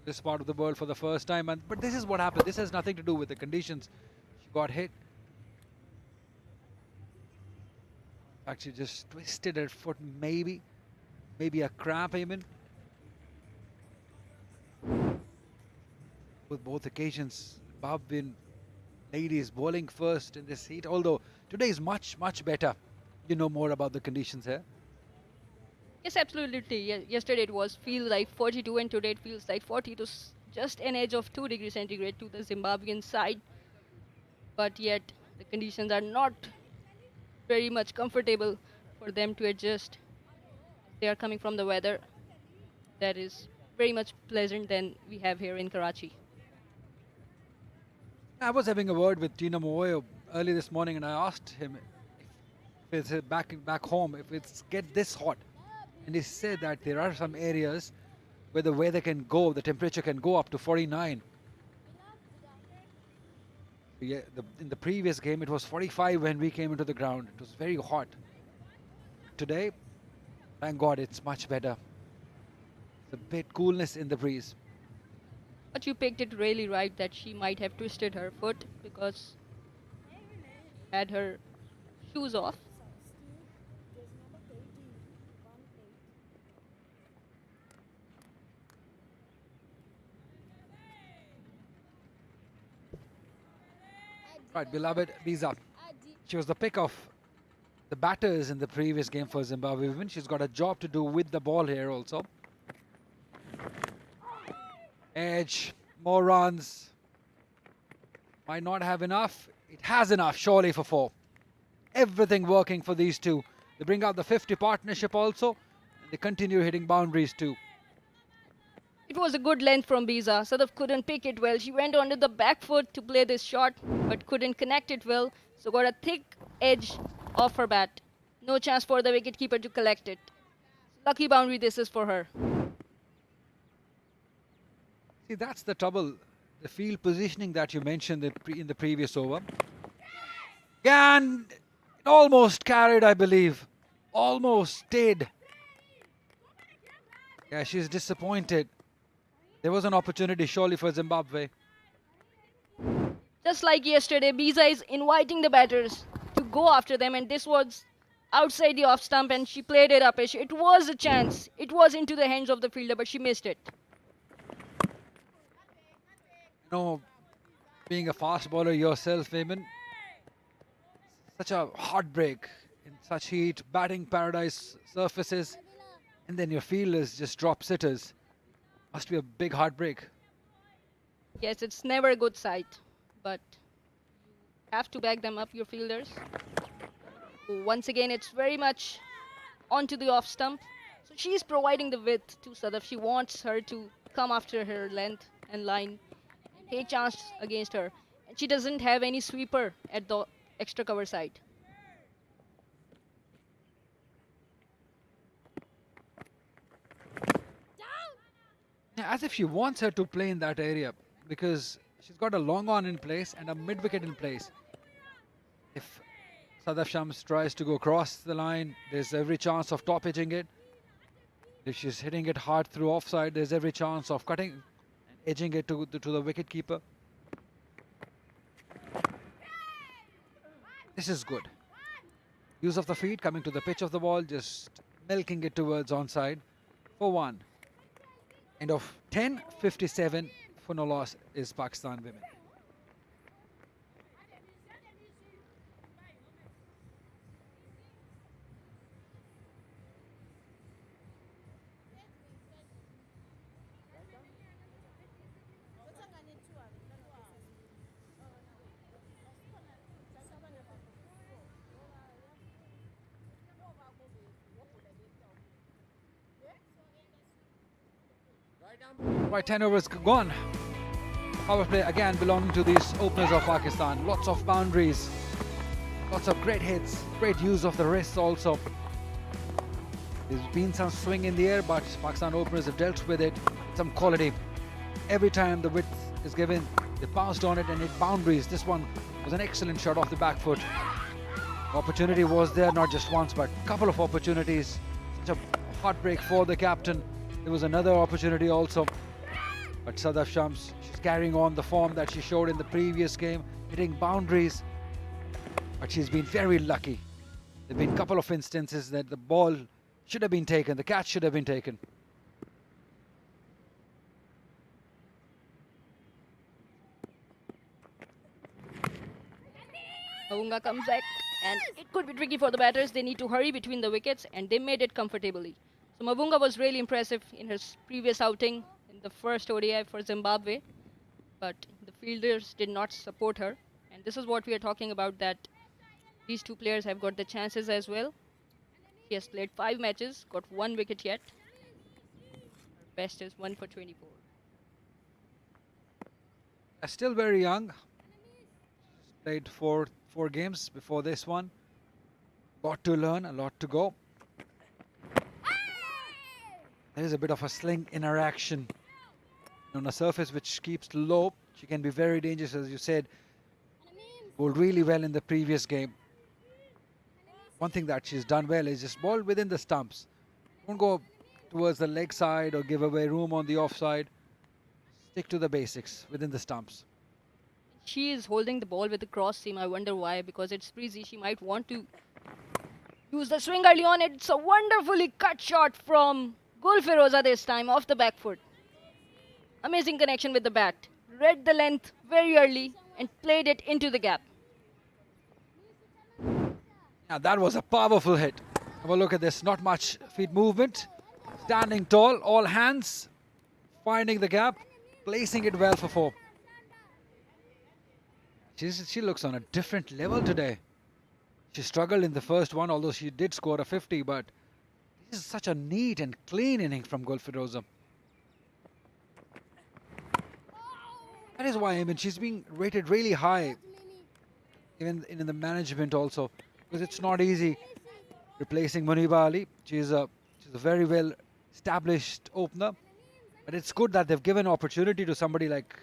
this part of the world for the first time. But this is what happened. This has nothing to do with the conditions. She got hit. Actually just twisted her foot, maybe a cramp even. With both occasions, Zimbabwean ladies bowling first in this heat, although today is much better. You know more about the conditions here. Yes, absolutely. Yesterday it was feels like 42 and today it feels like 40, to just an edge of 2 degrees centigrade to the Zimbabwean side. But yet the conditions are not very much comfortable for them to adjust. They are coming from the weather that is very much pleasant than we have here in Karachi. I was having a word with Tina Moyo early this morning and I asked him if it's back home, if it's get this hot. And he said that there are some areas where the weather can go, the temperature can go up to 49. Yeah, in the previous game it was 45 when we came into the ground. It was very hot. Today, thank God, it's much better. It's a bit coolness in the breeze. But you picked it really right that she might have twisted her foot because she had her shoes off. Right, beloved Biza. She was the pick of the batters in the previous game for Zimbabwe women. She's got a job to do with the ball here also. Edge, more runs. Might not have enough. It has enough, surely, for 4. Everything working for these two. They bring out the 50 partnership also. And they continue hitting boundaries too. It was a good length from Biza. Sadaf couldn't pick it well. She went onto the back foot to play this shot, but couldn't connect it well. So got a thick edge off her bat. No chance for the wicketkeeper to collect it. Lucky boundary this is for her. See, that's the trouble. The field positioning that you mentioned in the previous over. And it almost carried, I believe. almost stayed. Yeah, she's disappointed. There was an opportunity surely for Zimbabwe. Just like yesterday, Biza is inviting the batters to go after them, and this was outside the off stump, and she played it up. It was a chance. It was into the hands of the fielder, but she missed it. You know, being a fast bowler yourself, Eamon, such a heartbreak in such heat, batting paradise surfaces, and then your fielders just drop sitters. Must be a big heartbreak. Yes, it's never a good sight, but you have to back them up, your fielders. Once again, it's very much onto the off stump. So she's providing the width to Sadaf. She wants her to come after her length and line and take chance against her. And she doesn't have any sweeper at the extra cover side. Yeah, as if she wants her to play in that area because she's got a long on in place and a mid wicket in place. If Sadaf Shams tries to go across the line, there's every chance of top edging it. If she's hitting it hard through offside, there's every chance of cutting and edging it to the wicket keeper. This is good. Use of the feet, coming to the pitch of the ball, just milking it towards onside for one. End of 10:57 for no loss is Pakistan women. Right, 10 overs gone. Power play again belonging to these openers of Pakistan. Lots of boundaries, lots of great hits, great use of the wrists also. There's been some swing in the air, but Pakistan openers have dealt with it with some quality. Every time the width is given, they pounced on it and hit boundaries. This one was an excellent shot off the back foot. Opportunity was there, not just once, but a couple of opportunities. Such a heartbreak for the captain. There was another opportunity also. But Sadaf Shams, she's carrying on the form that she showed in the previous game, hitting boundaries. But she's been very lucky. There have been a couple of instances that the ball should have been taken, the catch should have been taken. Mavunga comes back, and it could be tricky for the batters. They need to hurry between the wickets, and they made it comfortably. So Mavunga was really impressive in her previous outing in the first ODI for Zimbabwe, but the fielders did not support her. And this is what we are talking about, that these two players have got the chances as well. She has played 5 matches, got 1 wicket yet. Her best is 1 for 24. Still very young. Played four games before this one. Lot to learn, a lot to go. There is a bit of a sling interaction on a surface which keeps low. She can be very dangerous, as you said. Bowled really well in the previous game. One thing that she's done well is just bowl within the stumps. Don't go towards the leg side or give away room on the offside. Stick to the basics within the stumps. She is holding the ball with the cross seam. I wonder why, because it's breezy. She might want to use the swing early on. It's a wonderfully cut shot from Gul Firoza this time, off the back foot. Amazing connection with the bat. Read the length very early and played it into the gap. Now that was a powerful hit. Have a look at this. Not much feet movement. Standing tall, all hands. Finding the gap. Placing it well for 4. She looks on a different level today. She struggled in the first one, although she did score a 50, but this is such a neat and clean inning from Gul Firoza. That is why, I mean, she's being rated really high, even in the management also, because it's not easy replacing Muniba Ali. She's a very well established opener, but it's good that they've given opportunity to somebody like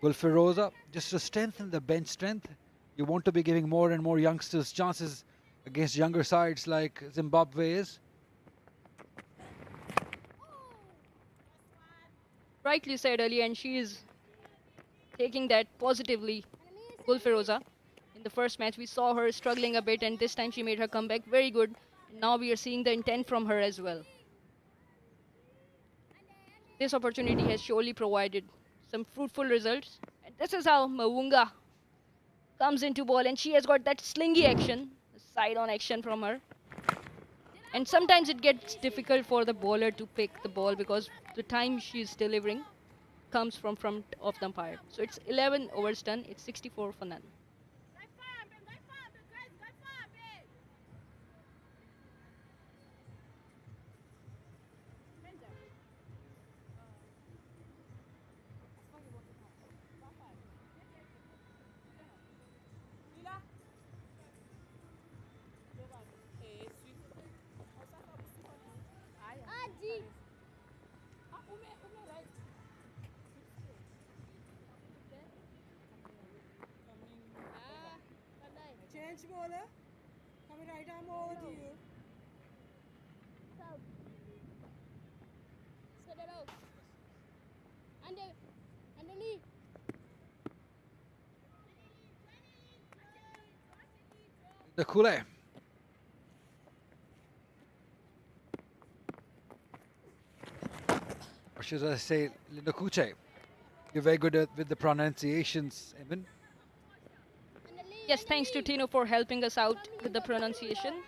Gul Firoza just to strengthen the bench strength. You want to be giving more and more youngsters chances against younger sides like Zimbabwe is. Rightly said earlier, and she is taking that positively. Gulfiroza. In the first match, we saw her struggling a bit, and this time she made her comeback very good. Now we are seeing the intent from her as well. This opportunity has surely provided some fruitful results. And this is how Mawunga comes into ball, and she has got that slingy action, side-on action from her. And sometimes it gets difficult for the bowler to pick the ball because the time she's delivering comes from front of the umpire. So it's 11 overs done. It's 64 for none. Change bowler. Come right arm over to you. Underneath. The Kule. Or should I say Linda Kuche? You're very good with the pronunciations, Evan. Yes, thanks to Tino for helping us out with the pronunciation.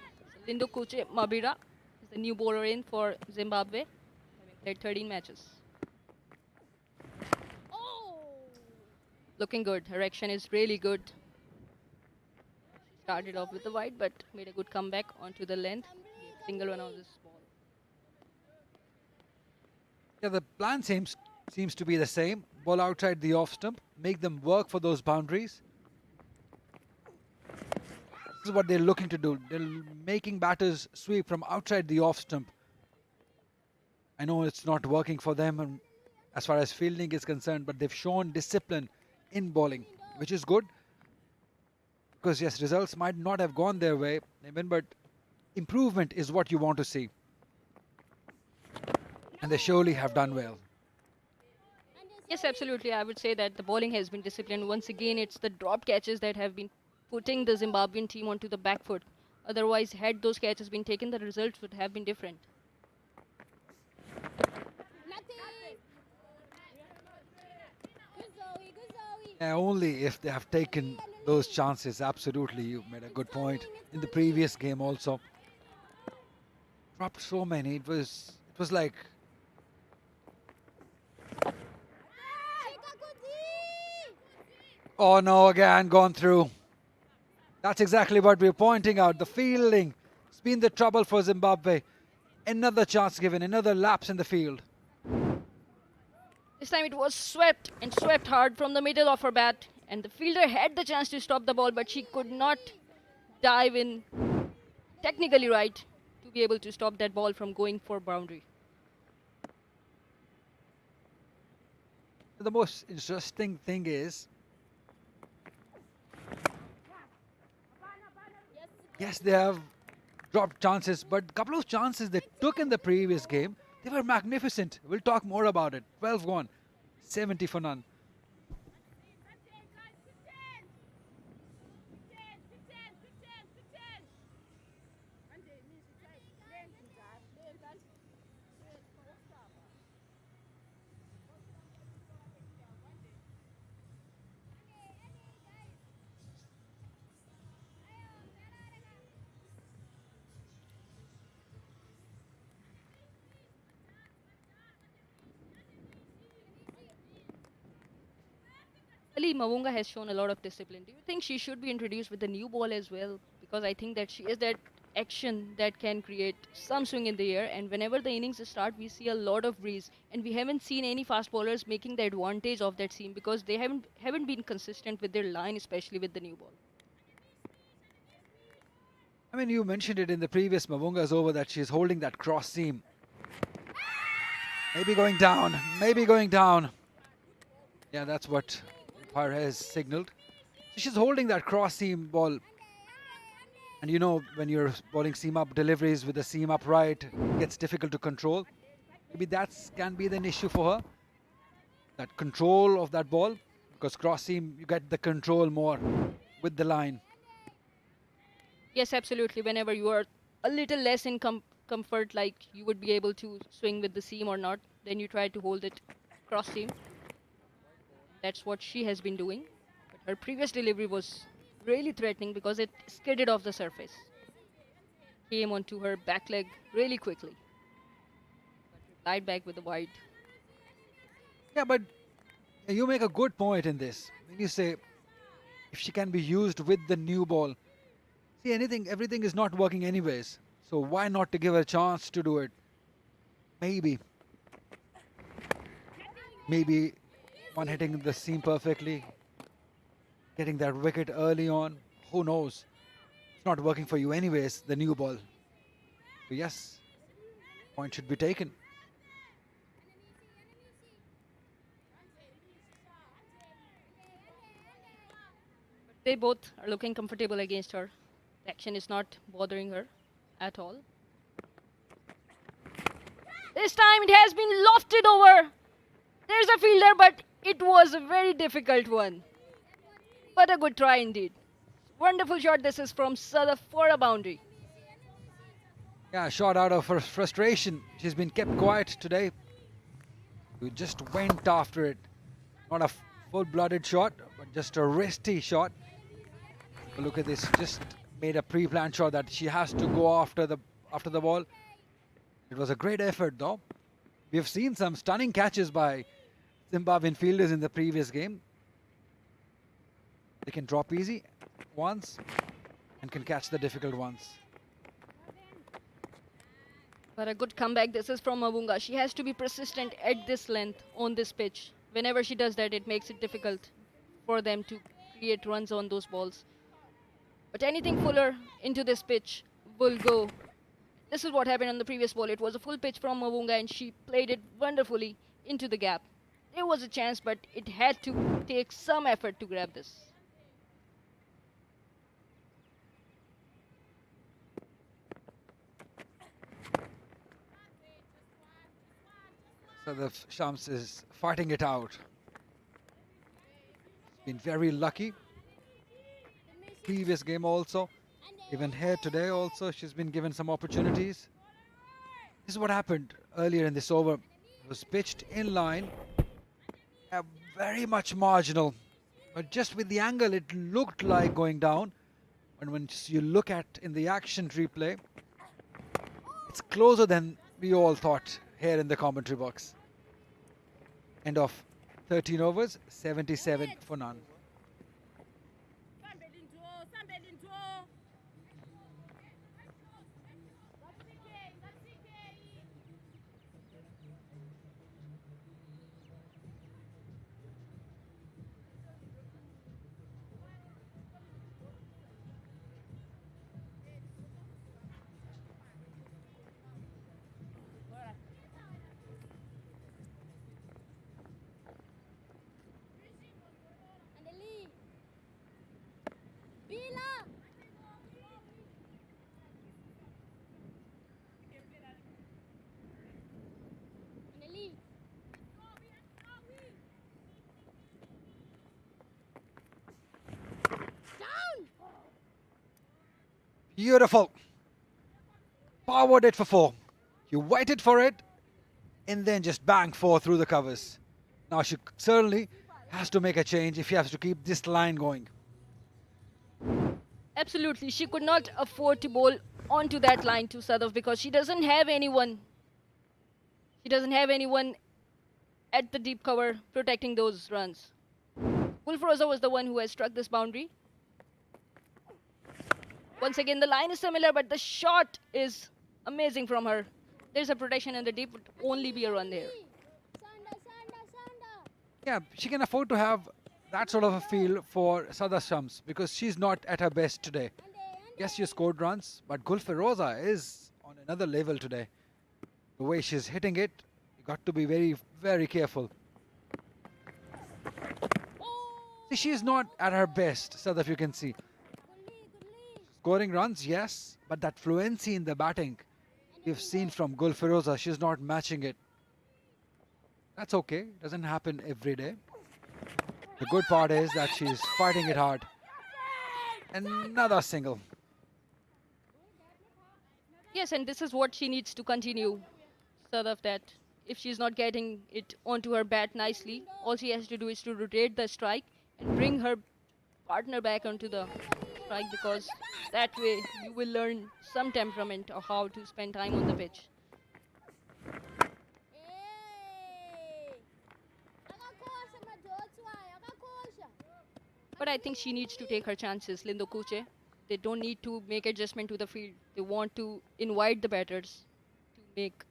Lindo Kuche Mabira is the new bowler in for Zimbabwe, having played 13 matches. Looking good. Her action is really good. She started off with the wide, but made a good comeback onto the length. Single run of this ball. Yeah, the plan seems to be the same. Ball outside the off stump, make them work for those boundaries. This is what they're looking to do. They're making batters sweep from outside the off stump. I know it's not working for them as far as fielding is concerned, but they've shown discipline in bowling, which is good. Because yes, results might not have gone their way, but improvement is what you want to see. And they surely have done well. Yes, absolutely. I would say that the bowling has been disciplined. Once again, it's the drop catches that have been putting the Zimbabwean team onto the back foot. Otherwise, had those catches been taken, the results would have been different. Yeah, only if they have taken those chances. Absolutely, you made a good point. In the previous game also. Dropped so many. It was like... Oh no, again gone through. That's exactly what we're pointing out. The fielding. It's been the trouble for Zimbabwe. Another chance given, another lapse in the field. This time it was swept and swept hard from the middle of her bat. And the fielder had the chance to stop the ball, but she could not dive in technically right to be able to stop that ball from going for boundary. The most interesting thing is, yes, they have dropped chances, but a couple of chances they took in the previous game, they were magnificent. We'll talk more about it. 12 gone, 70 for none. Ali Mawunga has shown a lot of discipline. Do you think she should be introduced with the new ball as well? Because I think that she is that action that can create some swing in the air, and whenever the innings start, we see a lot of breeze, and we haven't seen any fast bowlers making the advantage of that seam because they haven't been consistent with their line, especially with the new ball. I mean, you mentioned it in the previous Mawunga's over that she's holding that cross seam. Maybe going down, maybe going down. Yeah, that's what umpire has signaled. She's holding that cross seam ball. And you know, when you're bowling seam up deliveries with the seam up right, it gets difficult to control. Maybe that can be an issue for her. That control of that ball, because cross seam, you get the control more with the line. Yes, absolutely. Whenever you are a little less in comfort, like you would be able to swing with the seam or not, then you try to hold it cross seam. That's what she has been doing. But her previous delivery was really threatening because it skidded off the surface. Came onto her back leg really quickly. But replied back with the wide. Yeah, but you make a good point in this. When you say if she can be used with the new ball. See, everything is not working anyways. So why not to give her a chance to do it? Maybe one hitting the seam perfectly, getting that wicket early on. Who knows? It's not working for you anyways, the new ball. So yes, point should be taken. They both are looking comfortable against her. The action is not bothering her at all. This time it has been lofted over. There's a fielder, but it was a very difficult one. But a good try indeed. Wonderful shot. This is from Sadaf for a boundary. Yeah, shot out of her frustration. She's been kept quiet today. We just went after it. Not a full-blooded shot, but just a wristy shot. But look at this, just made a pre-planned shot that she has to go after the ball. It was a great effort though. We have seen some stunning catches by Zimbabwean fielders in the previous game. They can drop easy once and can catch the difficult ones. But a good comeback. This is from Mavunga. She has to be persistent at this length on this pitch. Whenever she does that, it makes it difficult for them to create runs on those balls. But anything fuller into this pitch will go. This is what happened on the previous ball. It was a full pitch from Mavunga and she played it wonderfully into the gap. There was a chance, but it had to take some effort to grab this. So the Shams is fighting it out. Been very lucky. Previous game also. Even here today also, she's been given some opportunities. This is what happened earlier in this over. It was pitched in line. Very much marginal. But just with the angle, it looked like going down. And when you look at in the action replay, it's closer than we all thought here in the commentary box. End of 13 overs, 77 for none. Beautiful. Powered it for 4. You waited for it and then just bang 4 through the covers. Now she certainly has to make a change if she has to keep this line going. Absolutely. She could not afford to bowl onto that line to Sadaf because she doesn't have anyone. She doesn't have anyone at the deep cover protecting those runs. Gulfaroza was the one who has struck this boundary. Once again, the line is similar, but the shot is amazing from her. There's a protection in the deep, would only be a run there. Yeah, she can afford to have that sort of a feel for Sadaf Shams because she's not at her best today. Yes, she scored runs, but Gulfaroza is on another level today. The way she's hitting it, you got to be very, very careful. See, she's not at her best, Sadaf, you can see. Scoring runs, yes, but that fluency in the batting we've seen from Gul Firoza, she's not matching it. That's okay, doesn't happen every day. The good part is that she's fighting it hard. Another single. Yes, and this is what she needs to continue. Sort of that. If she's not getting it onto her bat nicely, all she has to do is to rotate the strike and bring her partner back onto the strike, because that way you will learn some temperament of how to spend time on the pitch. But I think she needs to take her chances, Lindo Kuche. They don't need to make adjustment to the field. They want to invite the batters to make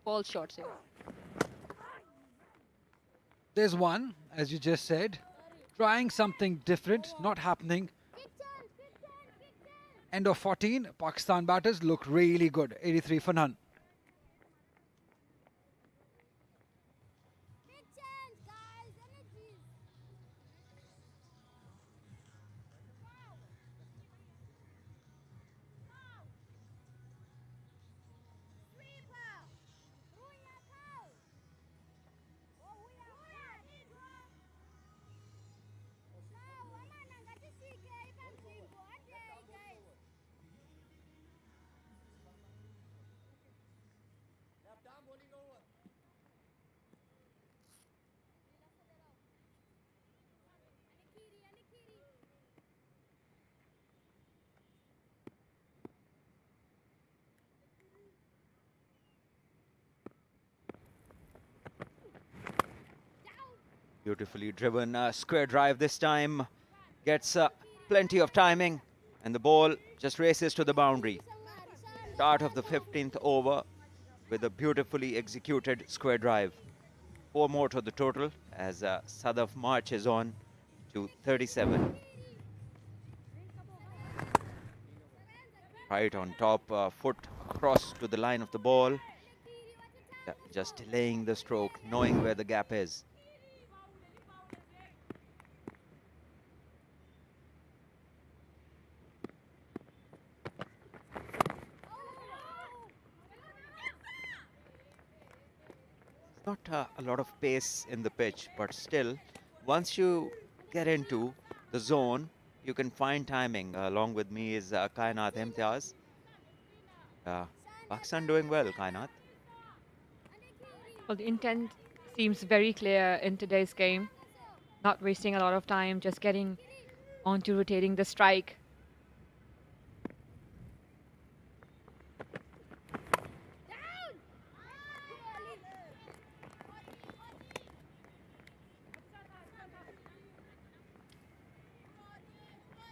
ball shots here. There's one, as you just said, trying something different, not happening. End of 14, Pakistan batters look really good, 83 for none. Beautifully driven square drive this time. Gets plenty of timing, and the ball just races to the boundary. Start of the 15th over with a beautifully executed square drive. 4 more to the total as Sadaf marches on to 37. Right on top, foot across to the line of the ball. Just delaying the stroke, knowing where the gap is. Not a lot of pace in the pitch, but still, once you get into the zone, you can find timing. Along with me is Kainat Imtiaz. Pakistan doing well, Kainat. Well, the intent seems very clear in today's game. Not wasting a lot of time, just getting onto rotating the strike.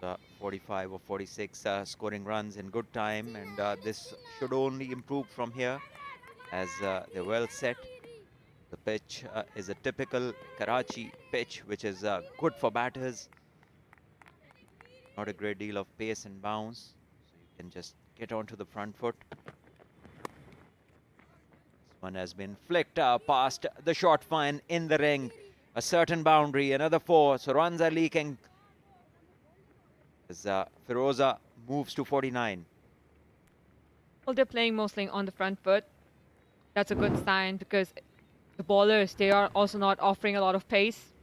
Uh, 45 or 46 scoring runs in good time, and this should only improve from here as they're well set. The pitch is a typical Karachi pitch, which is good for batters. Not a great deal of pace and bounce, so you can just get onto the front foot. This one has been flicked past the short fine in the ring. A certain boundary, another 4, so runs are leaking as Firoza moves to 49. Well, they're playing mostly on the front foot. That's a good sign because the bowlers, they are also not offering a lot of pace.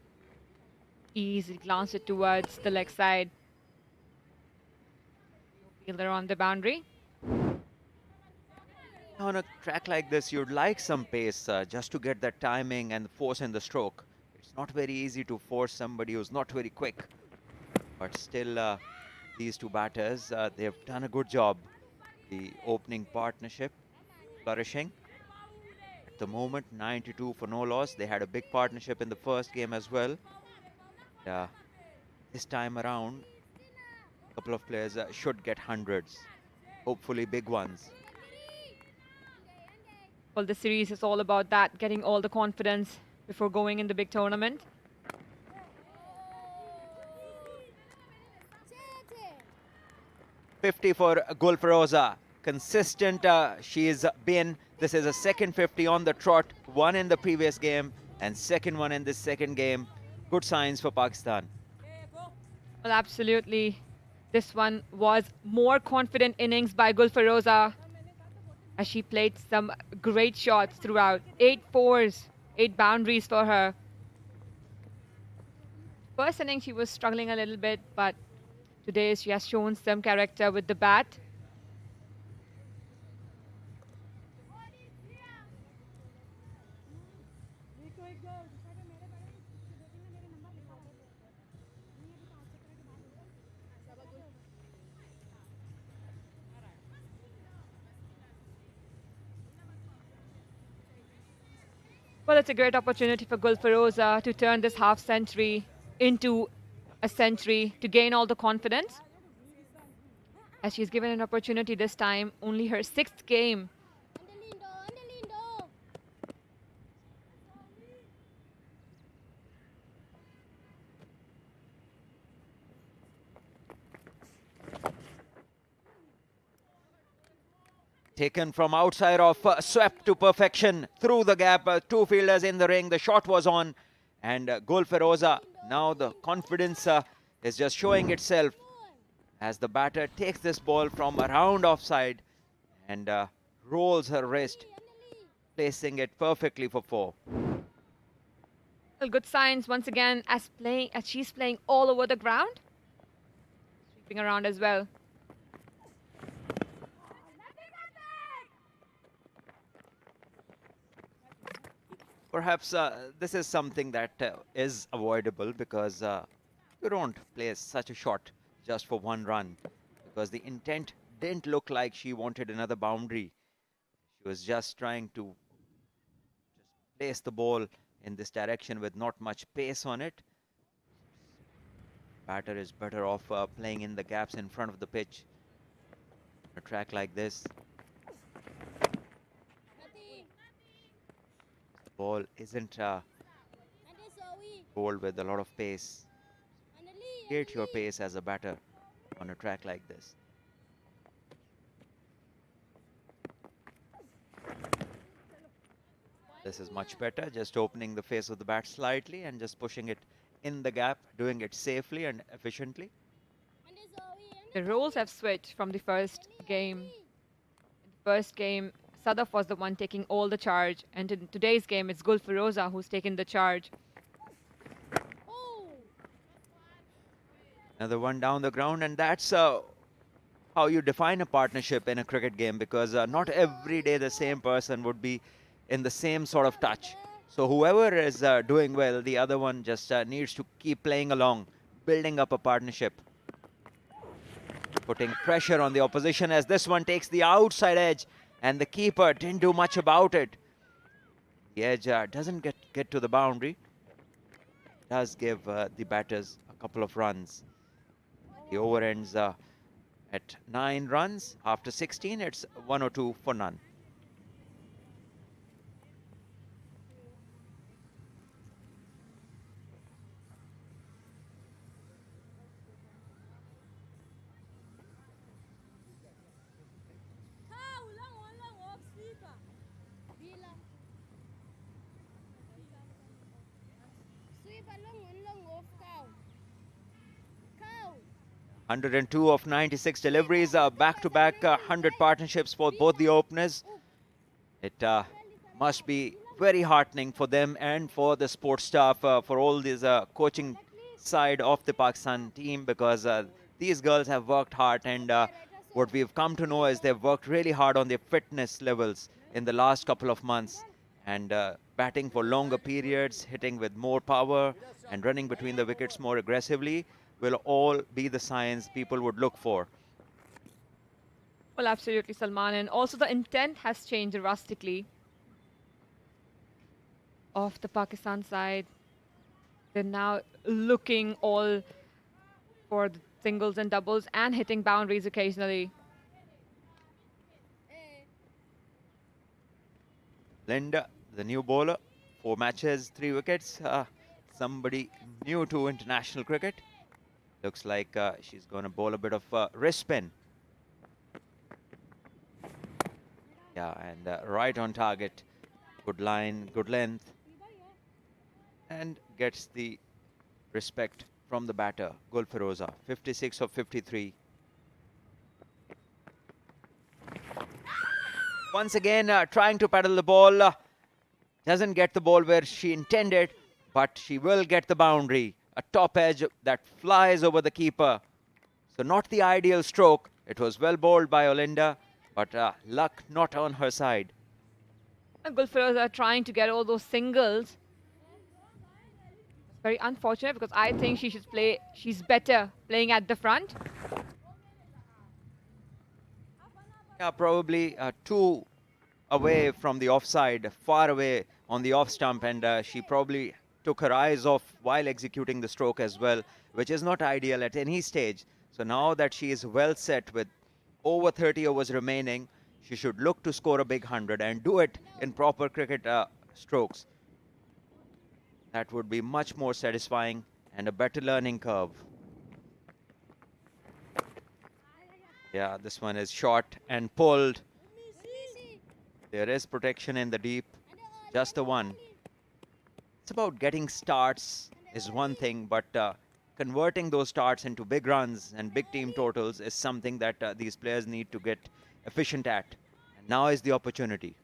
Easy glance it towards the leg side. Fielder on the boundary. On a track like this, you'd like some pace just to get that timing and force in the stroke. It's not very easy to force somebody who's not very quick. But still, these two batters, they've done a good job. The opening partnership flourishing. At the moment, 92 for no loss. They had a big partnership in the first game as well. This time around, a couple of players should get hundreds. Hopefully big ones. Well, the series is all about that, getting all the confidence before going in the big tournament. .50 for Gul Firoza. Consistent she's been. This is a second 50 on the trot. One in the previous game and second one in this second game. Good signs for Pakistan. Well, absolutely. This one was more confident innings by Gulfaroza as she played some great shots throughout. 8 fours, 8 boundaries for her. First inning she was struggling a little bit, but today she has shown some character with the bat. Well, it's a great opportunity for Gulfaroza to turn this half century into a century to gain all the confidence. As she's given an opportunity this time, only her 6th game. Taken from outside off, swept to perfection through the gap. 2 fielders in the ring. The shot was on. And Gulfaroza, now the confidence is just showing itself as the batter takes this ball from around offside and rolls her wrist, placing it perfectly for 4. Well, good signs once again as she's playing all over the ground. Sweeping around as well. Perhaps this is something that is avoidable because you don't play such a shot just for 1 run, because the intent didn't look like she wanted another boundary. She was just trying to just place the ball in this direction with not much pace on it. Batter is better off playing in the gaps in front of the pitch. A track like this, ball isn't bowled with a lot of pace. Create your pace as a batter on a track like this. This is much better, just opening the face of the bat slightly and just pushing it in the gap, doing it safely and efficiently. The roles have switched from the first game. In the first game, Sadaf was the one taking all the charge, and in today's game, it's Gulfaroza who's taken the charge. Another one down the ground, and that's how you define a partnership in a cricket game, because not every day the same person would be in the same sort of touch. So whoever is doing well, the other one just needs to keep playing along, building up a partnership. Putting pressure on the opposition as this one takes the outside edge, and the keeper didn't do much about it. The edge doesn't get to the boundary. Does give the batters a couple of runs. The over ends at 9 runs. After 16, it's 102 for none. Bila. 102 of 96 deliveries, back-to-back 100 partnerships for both the openers. It must be very heartening for them and for the sports staff, for all this coaching side of the Pakistan team, because these girls have worked hard, and what we've come to know is they've worked really hard on their fitness levels in the last couple of months, and batting for longer periods, hitting with more power and running between the wickets more aggressively will all be the signs people would look for. Well, absolutely, Salman. And also the intent has changed drastically of the Pakistan side. They're now looking all for the singles and doubles and hitting boundaries occasionally. Linda, the new bowler, 4 matches, 3 wickets. Somebody new to international cricket. Looks like she's going to bowl a bit of wrist spin. Yeah, and right on target. Good line, good length. And gets the respect from the batter, Gulfaroza. 56 of 53. Once again, trying to paddle the ball. Doesn't get the ball where she intended, but she will get the boundary. A top edge that flies over the keeper. So not the ideal stroke. It was well bowled by Olinda, but luck not on her side. Gulfiroz are trying to get all those singles. It's very unfortunate because I think she's better playing at the front. Yeah, probably two away from the offside, far away on the off stump, and she probably took her eyes off while executing the stroke as well, which is not ideal at any stage. So now that she is well set with over 30 overs remaining, she should look to score a big 100 and do it in proper cricket strokes. That would be much more satisfying and a better learning curve. Yeah, this one is shot and pulled. There is protection in the deep, just the one. It's about getting starts is one thing, but converting those starts into big runs and big team totals is something that these players need to get efficient at. And now is the opportunity.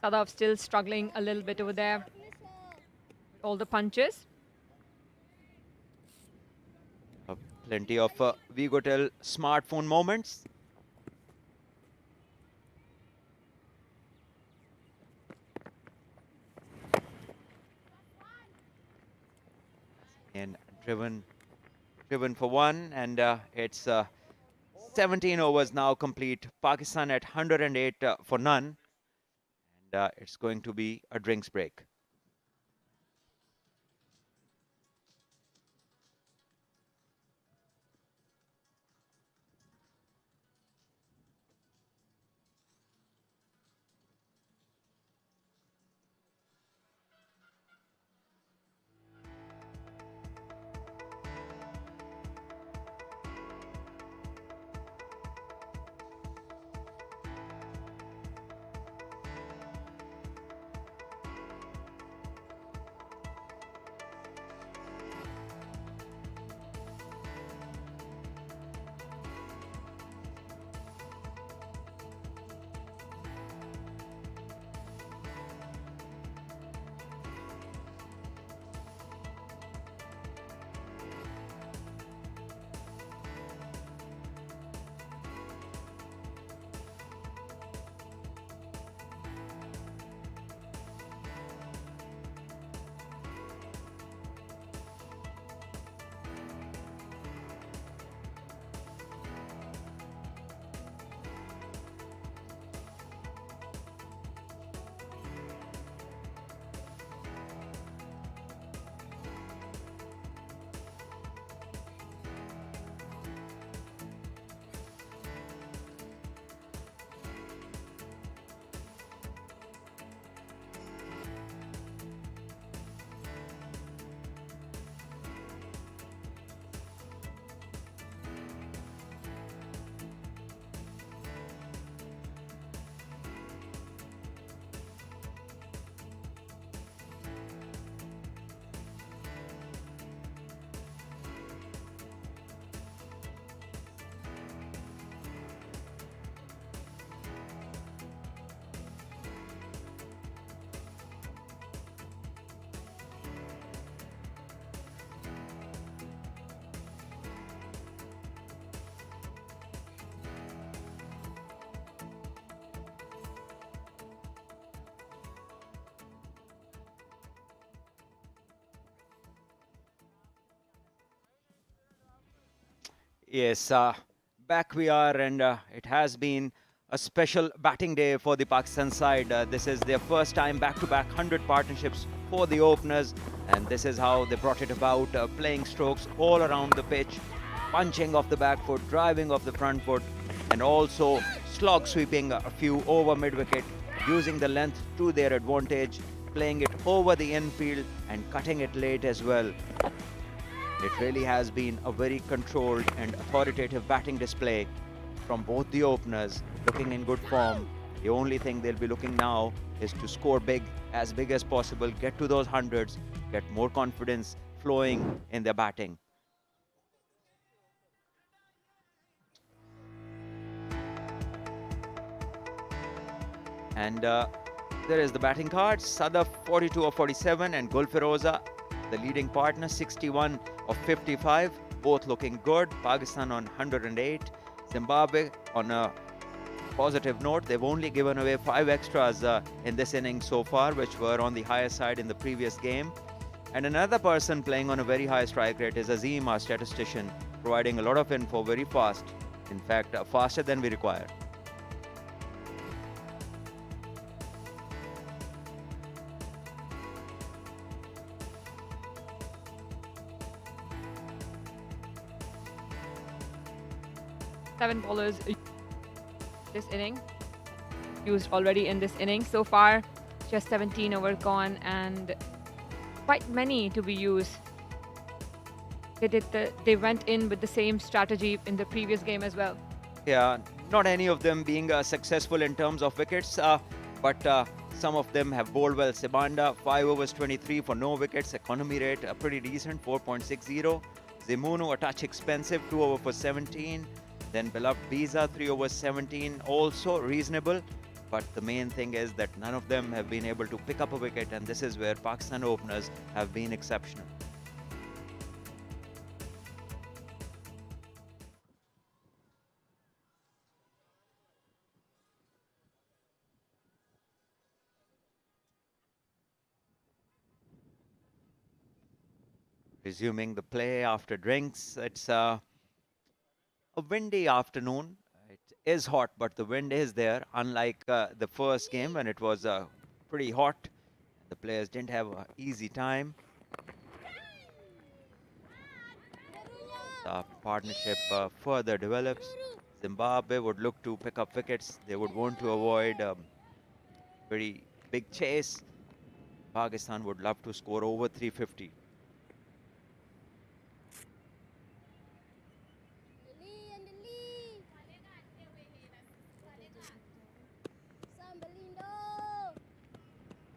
Sadaf still struggling a little bit over there with all the punches. Plenty of Vigotel smartphone moments. And driven for one, and it's 17 overs now complete. Pakistan at 108 for none. It's going to be a drinks break. Yes, back we are, and it has been a special batting day for the Pakistan side. This is their first time back-to-back 100 partnerships for the openers, and this is how they brought it about, playing strokes all around the pitch, punching off the back foot, driving off the front foot, and also slog sweeping a few over mid-wicket, using the length to their advantage, playing it over the infield and cutting it late as well. It really has been a very controlled and authoritative batting display from both the openers, looking in good form. The only thing they'll be looking now is to score big as possible, get to those hundreds, get more confidence flowing in their batting. And there is the batting cards. Sadaf 42 of 47 and Gulfiroza, the leading partner, 61 of 55. Both looking good. Pakistan on 108. Zimbabwe on a positive note. They've only given away 5 extras in this inning so far, which were on the higher side in the previous game. And another person playing on a very high strike rate is Azim, our statistician, providing a lot of info very fast. In fact, faster than we require. Seven bowlers this inning, used already in this inning. So far, just 17 over gone and quite many to be used. They went in with the same strategy in the previous game as well. Yeah, not any of them being successful in terms of wickets, but some of them have bowled well. Sibanda, 5 overs 23 for no wickets, economy rate pretty decent, 4.60. Zimunu, a touch expensive, 2 over for 17. Then beloved Biza, 3 overs 17, also reasonable. But the main thing is that none of them have been able to pick up a wicket, and this is where Pakistan openers have been exceptional. Resuming the play after drinks. It's a windy afternoon. It is hot, but the wind is there, unlike the first game when it was pretty hot. The players didn't have an easy time. The partnership further develops. Zimbabwe would look to pick up wickets. They would want to avoid a very big chase. Pakistan would love to score over 350.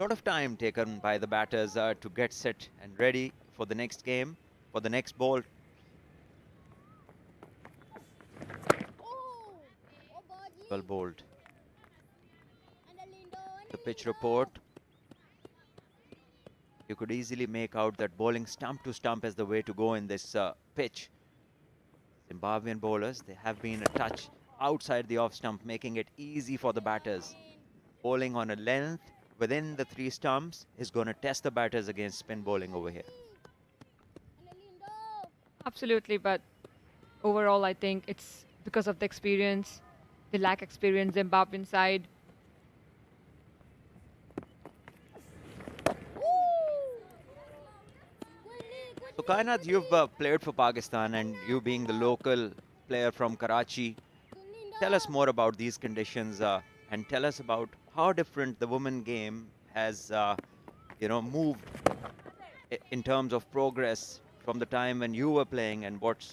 Lot of time taken by the batters to get set and ready for the next game, for the next ball. Well bowled. The pitch report. You could easily make out that bowling stump to stump is the way to go in this pitch. Zimbabwean bowlers, they have been a touch outside the off stump, making it easy for the batters. Bowling on a length within the 3 stumps is going to test the batters against spin bowling over here. Absolutely, but overall I think it's because of the experience, the lack experience Zimbabwean side. So Kainat, you've played for Pakistan, and you being the local player from Karachi, tell us more about these conditions and tell us about how different the women game has moved in terms of progress from the time when you were playing and what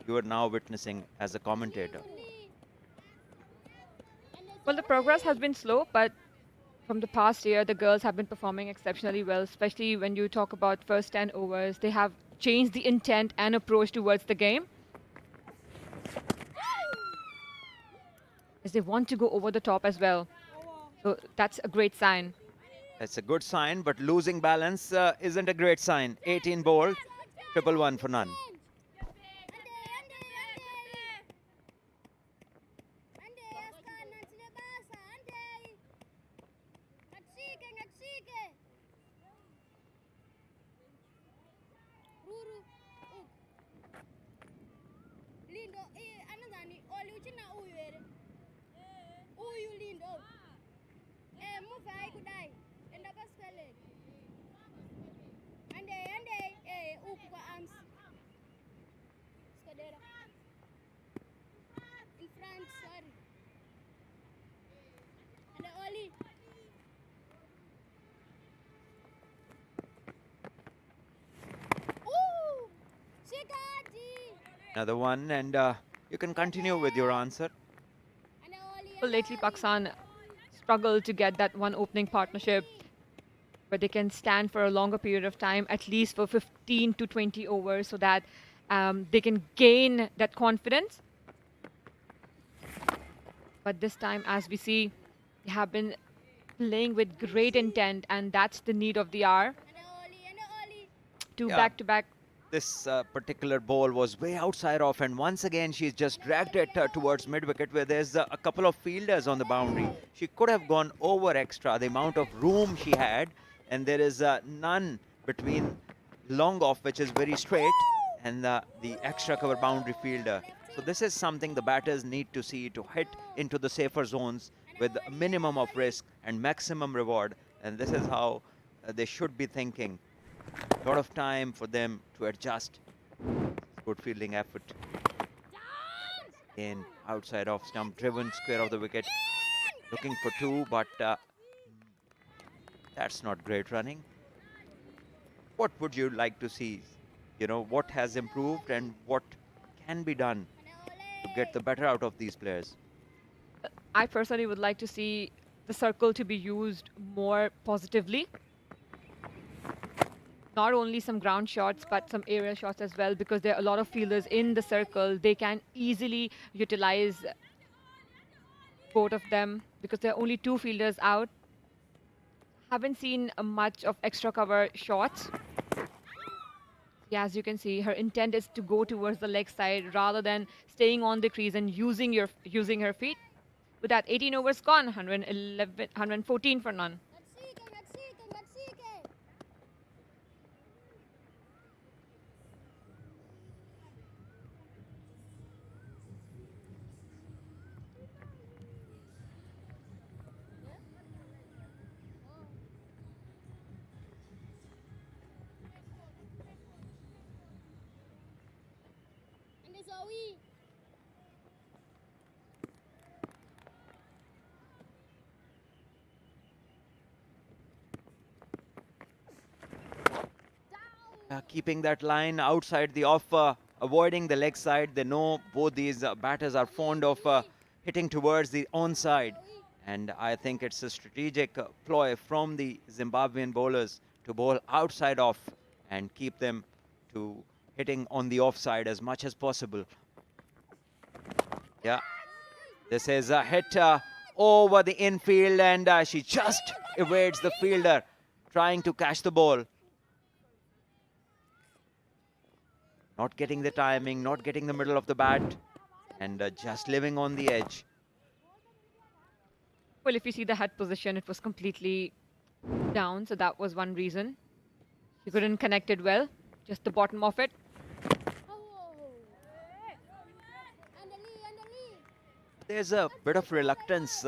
you are now witnessing as a commentator. Well, the progress has been slow, but from the past year, the girls have been performing exceptionally well, especially when you talk about first 10 overs. They have changed the intent and approach towards the game, as they want to go over the top as well. So that's a great sign. That's a good sign, but losing balance isn't a great sign. 18 bowled, 111 for none. Another one, and you can continue with your answer. Well, lately, Pakistan struggled to get that one opening partnership where they can stand for a longer period of time, at least for 15 to 20 overs, so that they can gain that confidence. But this time, as we see, they have been playing with great intent, and that's the need of the hour. Two Yeah. back-to-back. This particular ball was way outside off, and once again she's just dragged it towards mid-wicket where there's a couple of fielders on the boundary. She could have gone over extra, the amount of room she had, and there is none between long off, which is very straight, and the extra cover boundary fielder. So this is something the batters need to see to hit into the safer zones with a minimum of risk and maximum reward, and this is how they should be thinking. A lot of time for them to adjust. Good fielding effort. In outside off stump, driven square of the wicket. Looking for two, but that's not great running. What would you like to see? You know, what has improved and what can be done to get the better out of these players? I personally would like to see the circle to be used more positively. Not only some ground shots, but some aerial shots as well, because there are a lot of fielders in the circle. They can easily utilize both of them because there are only two fielders out. Haven't seen much of extra cover shots. Yeah, as you can see, her intent is to go towards the leg side rather than staying on the crease and using her feet. With that, 18 overs gone, 114 for none. Keeping that line outside the off, avoiding the leg side. They know both these batters are fond of hitting towards the onside. And I think it's a strategic ploy from the Zimbabwean bowlers to bowl outside off and keep them to hitting on the offside as much as possible. Yeah, this is a hit over the infield, and she just evades the fielder trying to catch the ball. Not getting the timing, not getting the middle of the bat, and just living on the edge. Well, if you see the head position, it was completely down, so that was one reason. She couldn't connect it well, just the bottom of it. There's a bit of reluctance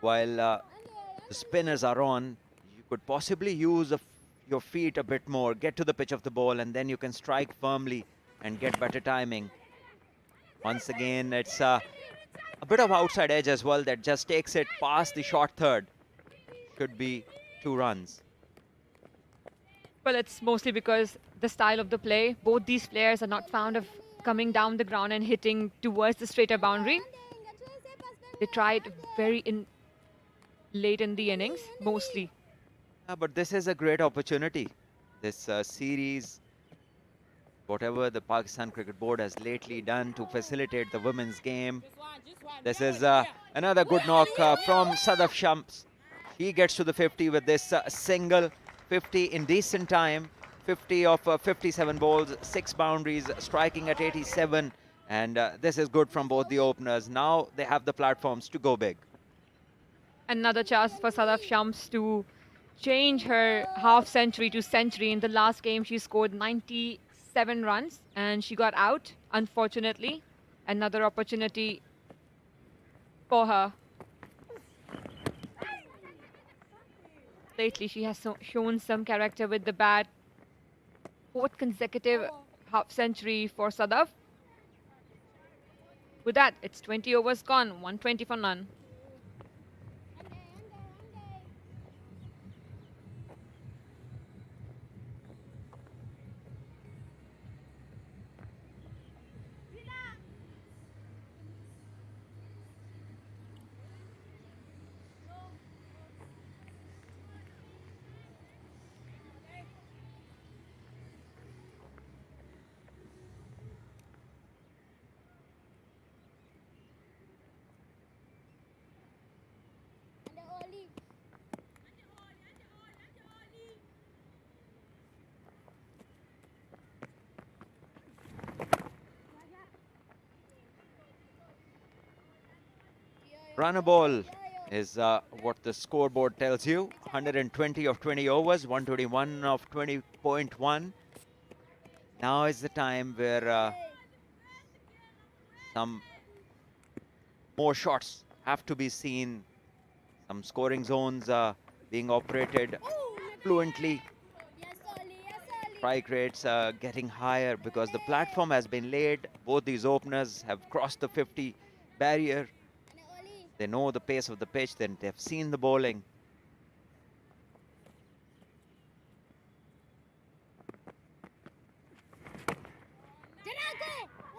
while the spinners are on. You could possibly use your feet a bit more, get to the pitch of the ball, and then you can strike firmly and get better timing. Once again, it's a bit of outside edge as well that just takes it past the short third. Should be 2 runs. Well, it's mostly because the style of the play. Both these players are not fond of coming down the ground and hitting towards the straighter boundary. They tried very late in the innings, mostly. But this is a great opportunity. This series, whatever the Pakistan Cricket Board has lately done to facilitate the women's game. This is another good knock from Sidra Shams. He gets to the 50 with this single 50 in decent time. 50 of 57 balls, 6 boundaries, striking at 87. And this is good from both the openers. Now they have the platforms to go big. Another chance for Sidra Shams to change her half century to century. In the last game, she scored 97 runs and she got out, unfortunately. Another opportunity for her. Lately, she has shown some character with the bat. 4th consecutive half century for Sadaf. With that, it's 20 overs gone, 120 for none. Run a ball is what the scoreboard tells you. 120 of 20 overs, 121 of 20.1. Now is the time where some more shots have to be seen. Some scoring zones being operated fluently. Strike rates getting higher because the platform has been laid. Both these openers have crossed the 50 barrier. They know the pace of the pitch, then they've seen the bowling.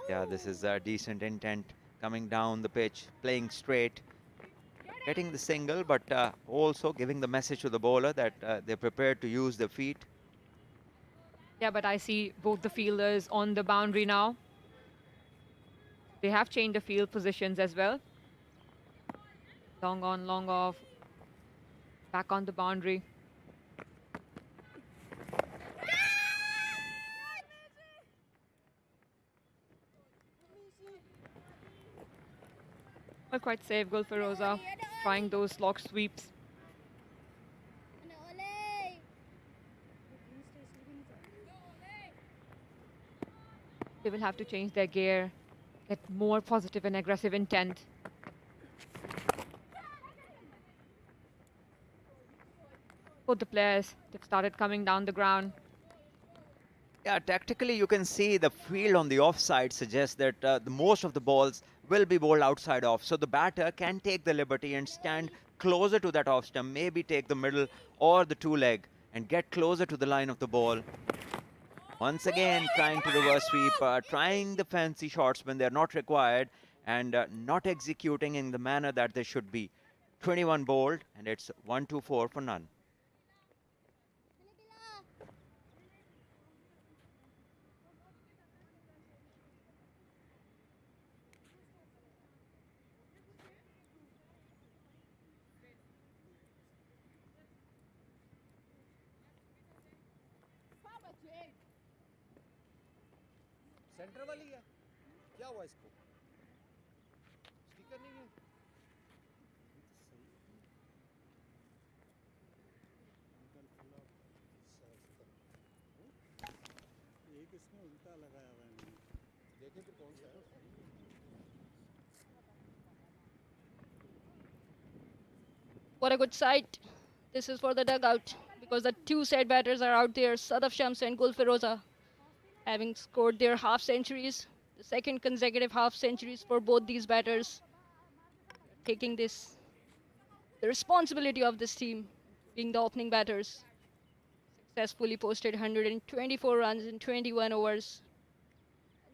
Yeah, this is a decent intent coming down the pitch, playing straight, getting the single, but also giving the message to the bowler that they're prepared to use their feet. Yeah, but I see both the fielders on the boundary now. They have changed the field positions as well. Long on, long off. Back on the boundary. Well, quite safe, Gulfiroza, trying those lock sweeps. They will have to change their gear, get more positive and aggressive intent. Both the players, they've started coming down the ground. Yeah, tactically you can see the field on the offside suggests that the most of the balls will be bowled outside off. So the batter can take the liberty and stand closer to that off stump, maybe take the middle or the two leg and get closer to the line of the ball. Once again, trying to reverse sweep, trying the fancy shots when they're not required and not executing in the manner that they should be. 21 bowled and it's 1-2-4 for none. Centre वाली है क्या हुआ इसको speaker नहीं है एक इसमें उल्टा लगाया हुआ है देखें तो कौन सा है What a good sight. This is for the dugout because the two set batters are out there, Sadaf Shams and Gulfiroza, having scored their half centuries, the second consecutive half centuries for both these batters, taking this, the responsibility of this team, being the opening batters. Successfully posted 124 runs in 21 overs.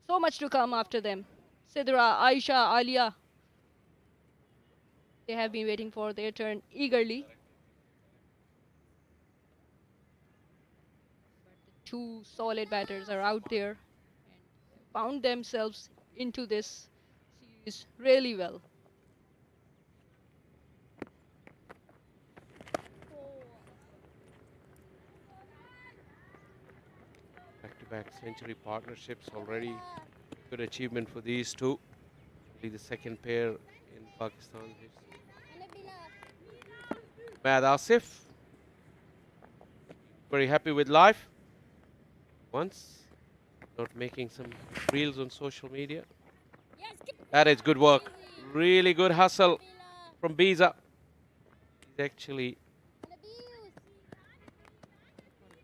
So much to come after them. Sidra, Aisha, Alia, they have been waiting for their turn eagerly. But the two solid batters are out there and found themselves into this series really well. Back-to-back century partnerships already. Good achievement for these two. Only the second pair in Pakistan history. Mad Asif, very happy with life. Once, not making some reels on social media. That is good work. Really good hustle from Biza. He's actually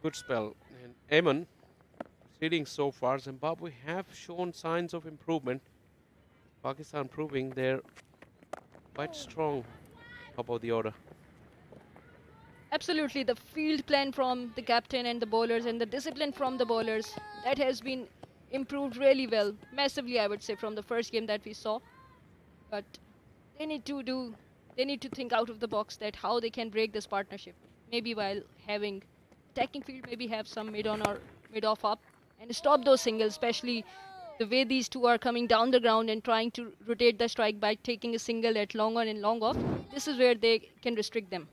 good spell. And Eamon, proceeding so far, Zimbabwe have shown signs of improvement. Pakistan proving they're quite strong top of the order. Absolutely, the field plan from the captain and the bowlers and the discipline from the bowlers, that has been improved really well, massively I would say, from the first game that we saw. But they need to think out of the box that how they can break this partnership. Maybe while having attacking field, maybe have some mid-on or mid-off up and stop those singles, especially the way these two are coming down the ground and trying to rotate the strike by taking a single at long on and long off. This is where they can restrict them.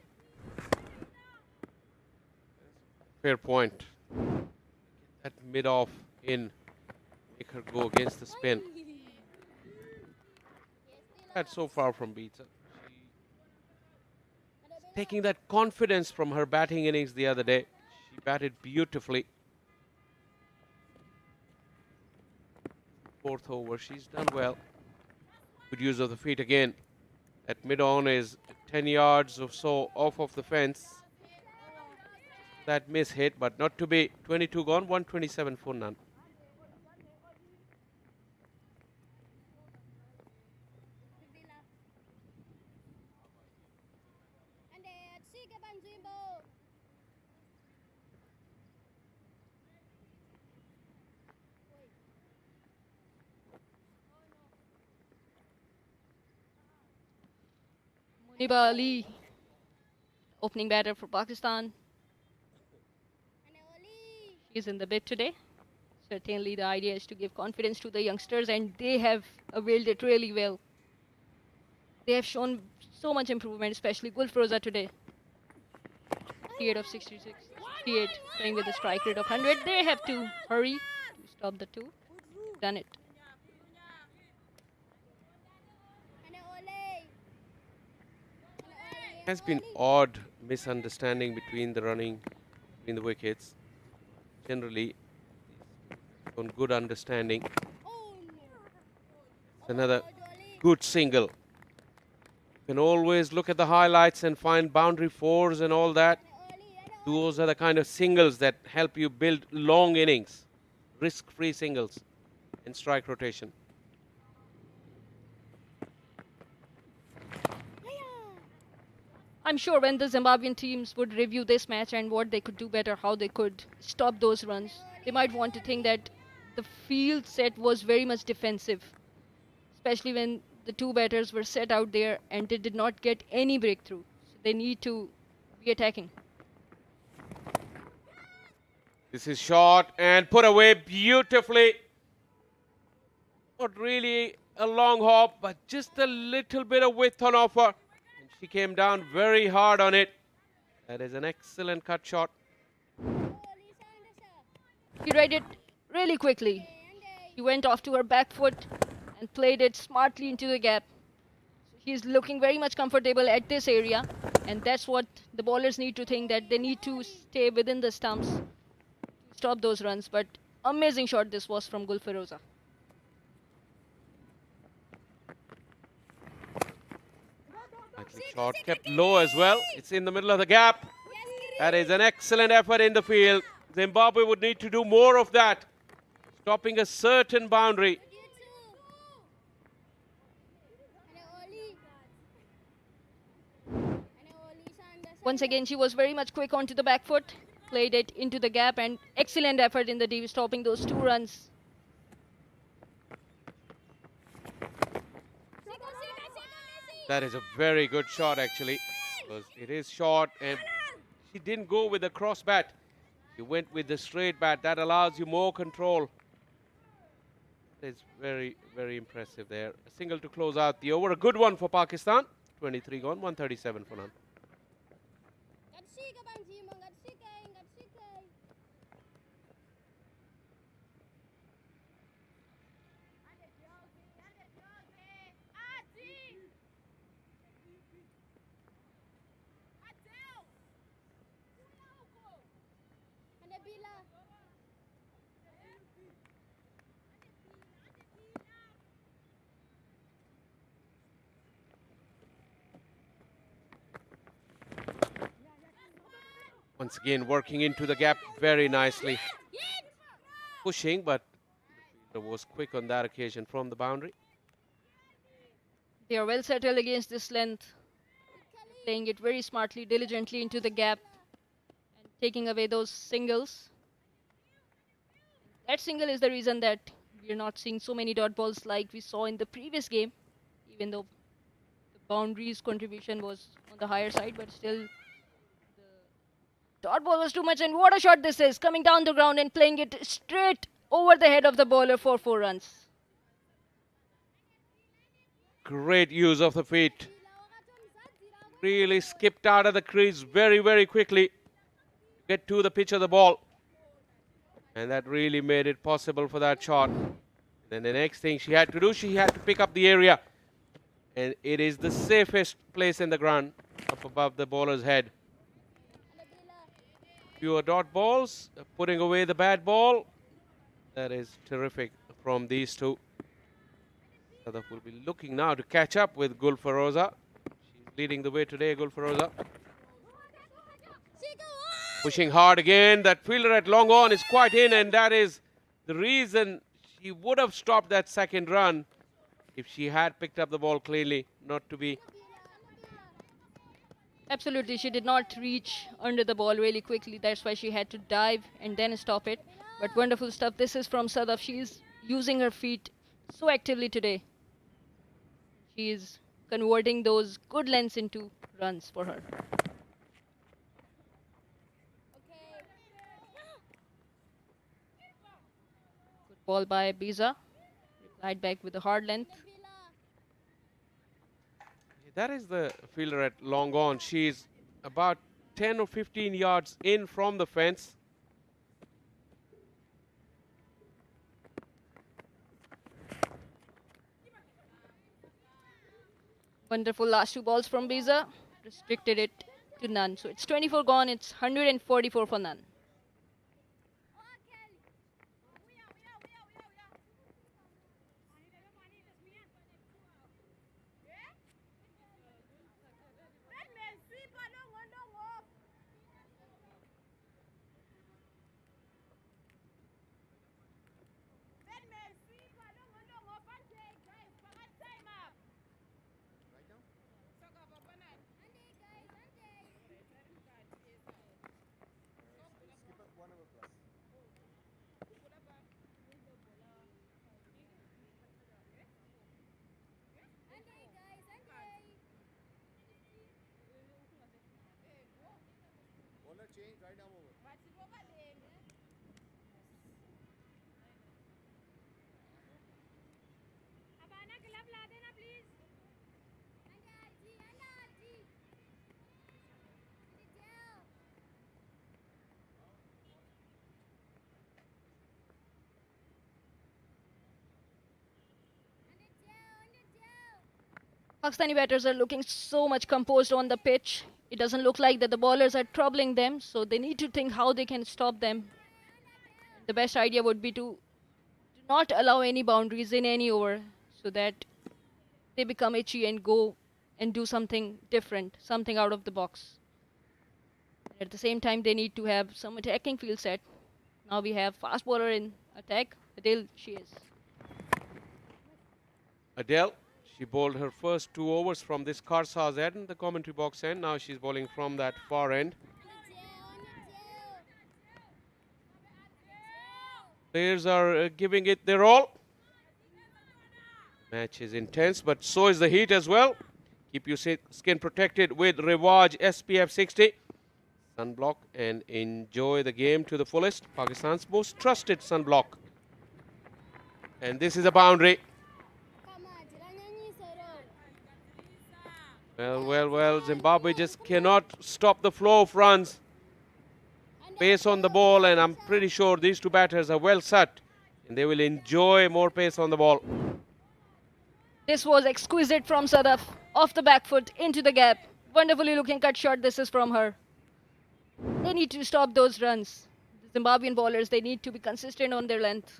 Fair point. That mid-off in, make her go against the spin. That's so far from Biza. taking that confidence from her batting innings the other day. She batted beautifully. Fourth over, she's done well. Good use of the feet again. That mid-on is 10 yards or so off of the fence. That miss hit, but not to be. 22 gone, 127 for none. Muniba Ali, opening batter for Pakistan. She's in the bid today. Certainly the idea is to give confidence to the youngsters, and they have availed it really well. They have shown so much improvement, especially Gulfroza today. 68 of 66, 68, playing with a strike rate of 100. They have to hurry to stop the two. Done it. Has been odd misunderstanding between the running, between the wickets. Generally, on good understanding. It's another good single. You can always look at the highlights and find boundary fours and all that. Those are the kind of singles that help you build long innings, risk-free singles in strike rotation. I'm sure when the Zimbabwean teams would review this match and what they could do better, how they could stop those runs, they might want to think that the field set was very much defensive, especially when the two batters were set out there and they did not get any breakthrough. So they need to be attacking. This is shot and put away beautifully. Not really a long hop, but just a little bit of width on offer. And she came down very hard on it. That is an excellent cut shot. He read it really quickly. He went off to her back foot and played it smartly into the gap. So he's looking very much comfortable at this area, and that's what the bowlers need to think, that they need to stay within the stumps to stop those runs. But amazing shot this was from Gulfroza. Shot kept low as well. It's in the middle of the gap. That is an excellent effort in the field. Zimbabwe would need to do more of that, stopping a certain boundary. Once again, she was very much quick onto the back foot, played it into the gap, and excellent effort in the deep, stopping those two runs. That is a very good shot, actually, because it is short, and she didn't go with the cross bat. She went with the straight bat. That allows you more control. It's very, very impressive there. A single to close out the over. A good one for Pakistan. 23 gone, 137 for none. Once again, working into the gap very nicely. Pushing, but the fielder was quick on that occasion from the boundary. They are well settled against this length, playing it very smartly, diligently into the gap, and taking away those singles. That single is the reason that we are not seeing so many dot balls like we saw in the previous game, even though the boundaries contribution was on the higher side, but still dot ball was too much. And what a shot this is, coming down the ground and playing it straight over the head of the bowler for 4 runs. Great use of the feet. Really skipped out of the crease very, very quickly to get to the pitch of the ball. And that really made it possible for that shot. Then the next thing she had to do, she had to pick up the area. And it is the safest place in the ground. up above the bowler's head. Fewer dot balls, putting away the bad ball. That is terrific from these two. Sadaf will be looking now to catch up with Gulfaroza. She's leading the way today, Gulfaroza. Pushing hard again. That fielder at long on is quite in, and that is the reason she would have stopped that second run if she had picked up the ball cleanly, not to be. Absolutely, she did not reach under the ball really quickly. That's why she had to dive and then stop it. But wonderful stuff. This is from Sadaf. She is using her feet so actively today. She is converting those good lengths into runs for her. Good ball by Biza. Replied back with a hard length. That is the fielder at long on. She's about 10 or 15 yards in from the fence. Wonderful last two balls from Biza. Restricted it to none. So it's 24 gone. It's 144 for none. Pakistani batters are looking so much composed on the pitch. It doesn't look like that the bowlers are troubling them, so they need to think how they can stop them. The best idea would be to not allow any boundaries in any over so that they become itchy and go and do something different, something out of the box. At the same time, they need to have some attacking field set. Now we have fast bowler in attack. Adele, she is. Adele, she bowled her first 2 overs from this Karsaz end in the commentary box end. Now she's bowling from that far end. Players are giving it their all. Match is intense, but so is the heat as well. Keep your skin protected with Rivaj SPF 60. Sunblock and enjoy the game to the fullest. Pakistan's most trusted sunblock. And this is a boundary. Well, Zimbabwe just cannot stop the flow of runs. Pace on the ball, and I'm pretty sure these two batters are well set, and they will enjoy more pace on the ball. This was exquisite from Sadaf. Off the back foot, into the gap. Wonderfully looking cut shot, this is from her. They need to stop those runs. The Zimbabwean bowlers, they need to be consistent on their length.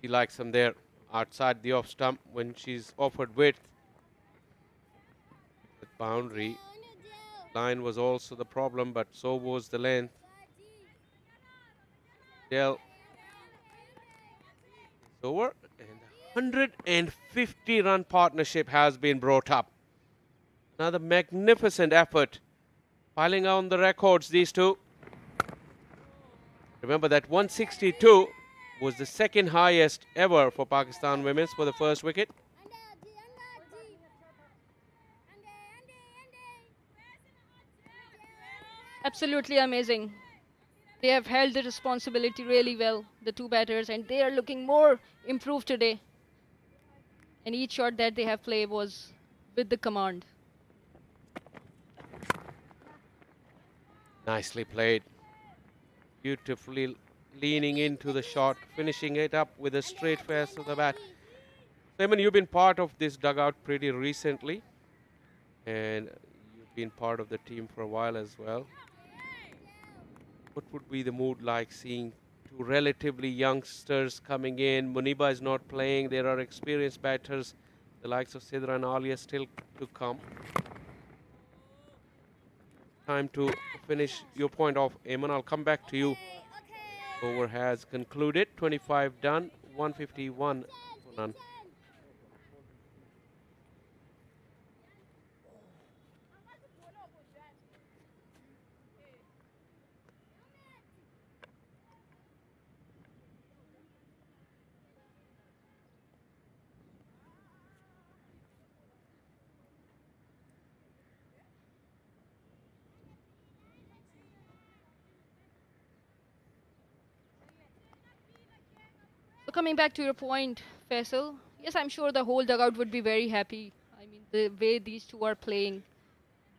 She likes them there outside the off stump when she's offered width. The boundary line was also the problem, but so was the length. Dell is over, and 150 run partnership has been brought up. Another magnificent effort, piling on the records, these two. Remember that 162 was the second highest ever for Pakistan women's for the first wicket. Absolutely amazing. They have held the responsibility really well, the two batters, and they are looking more improved today. And each shot that they have played was with the command. Nicely played. Beautifully leaning into the shot, finishing it up with a straight face to the bat. Simon, you've been part of this dugout pretty recently, and you've been part of the team for a while as well. What would be the mood like seeing two relatively youngsters coming in? Muniba is not playing. There are experienced batters, the likes of Sidra and Alia still to come. Time to finish your point off, Eamon. I'll come back to you. Over has concluded. 25 done, 151 for none. So coming back to your point, Faisal, yes, I'm sure the whole dugout would be very happy. I mean, the way these two are playing,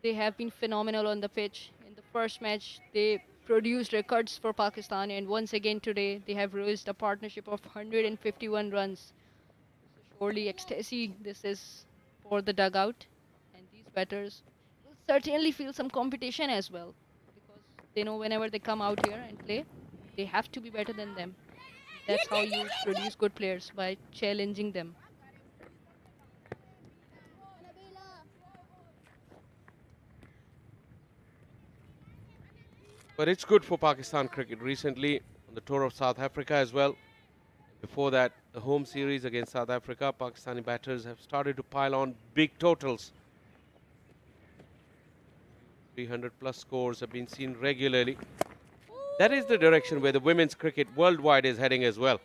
they have been phenomenal on the pitch. In the first match, they produced records for Pakistan, and once again today, they have raised a partnership of 151 runs. So surely ecstasy this is for the dugout, and these batters will certainly feel some competition as well, because they know whenever they come out here and play, they have to be better than them. That's how you produce good players, by challenging them. But it's good for Pakistan cricket. Recently, on the tour of South Africa as well. Before that, the home series against South Africa, Pakistani batters have started to pile on big totals. 300 plus scores have been seen regularly. That is the direction where the women's cricket worldwide is heading as well.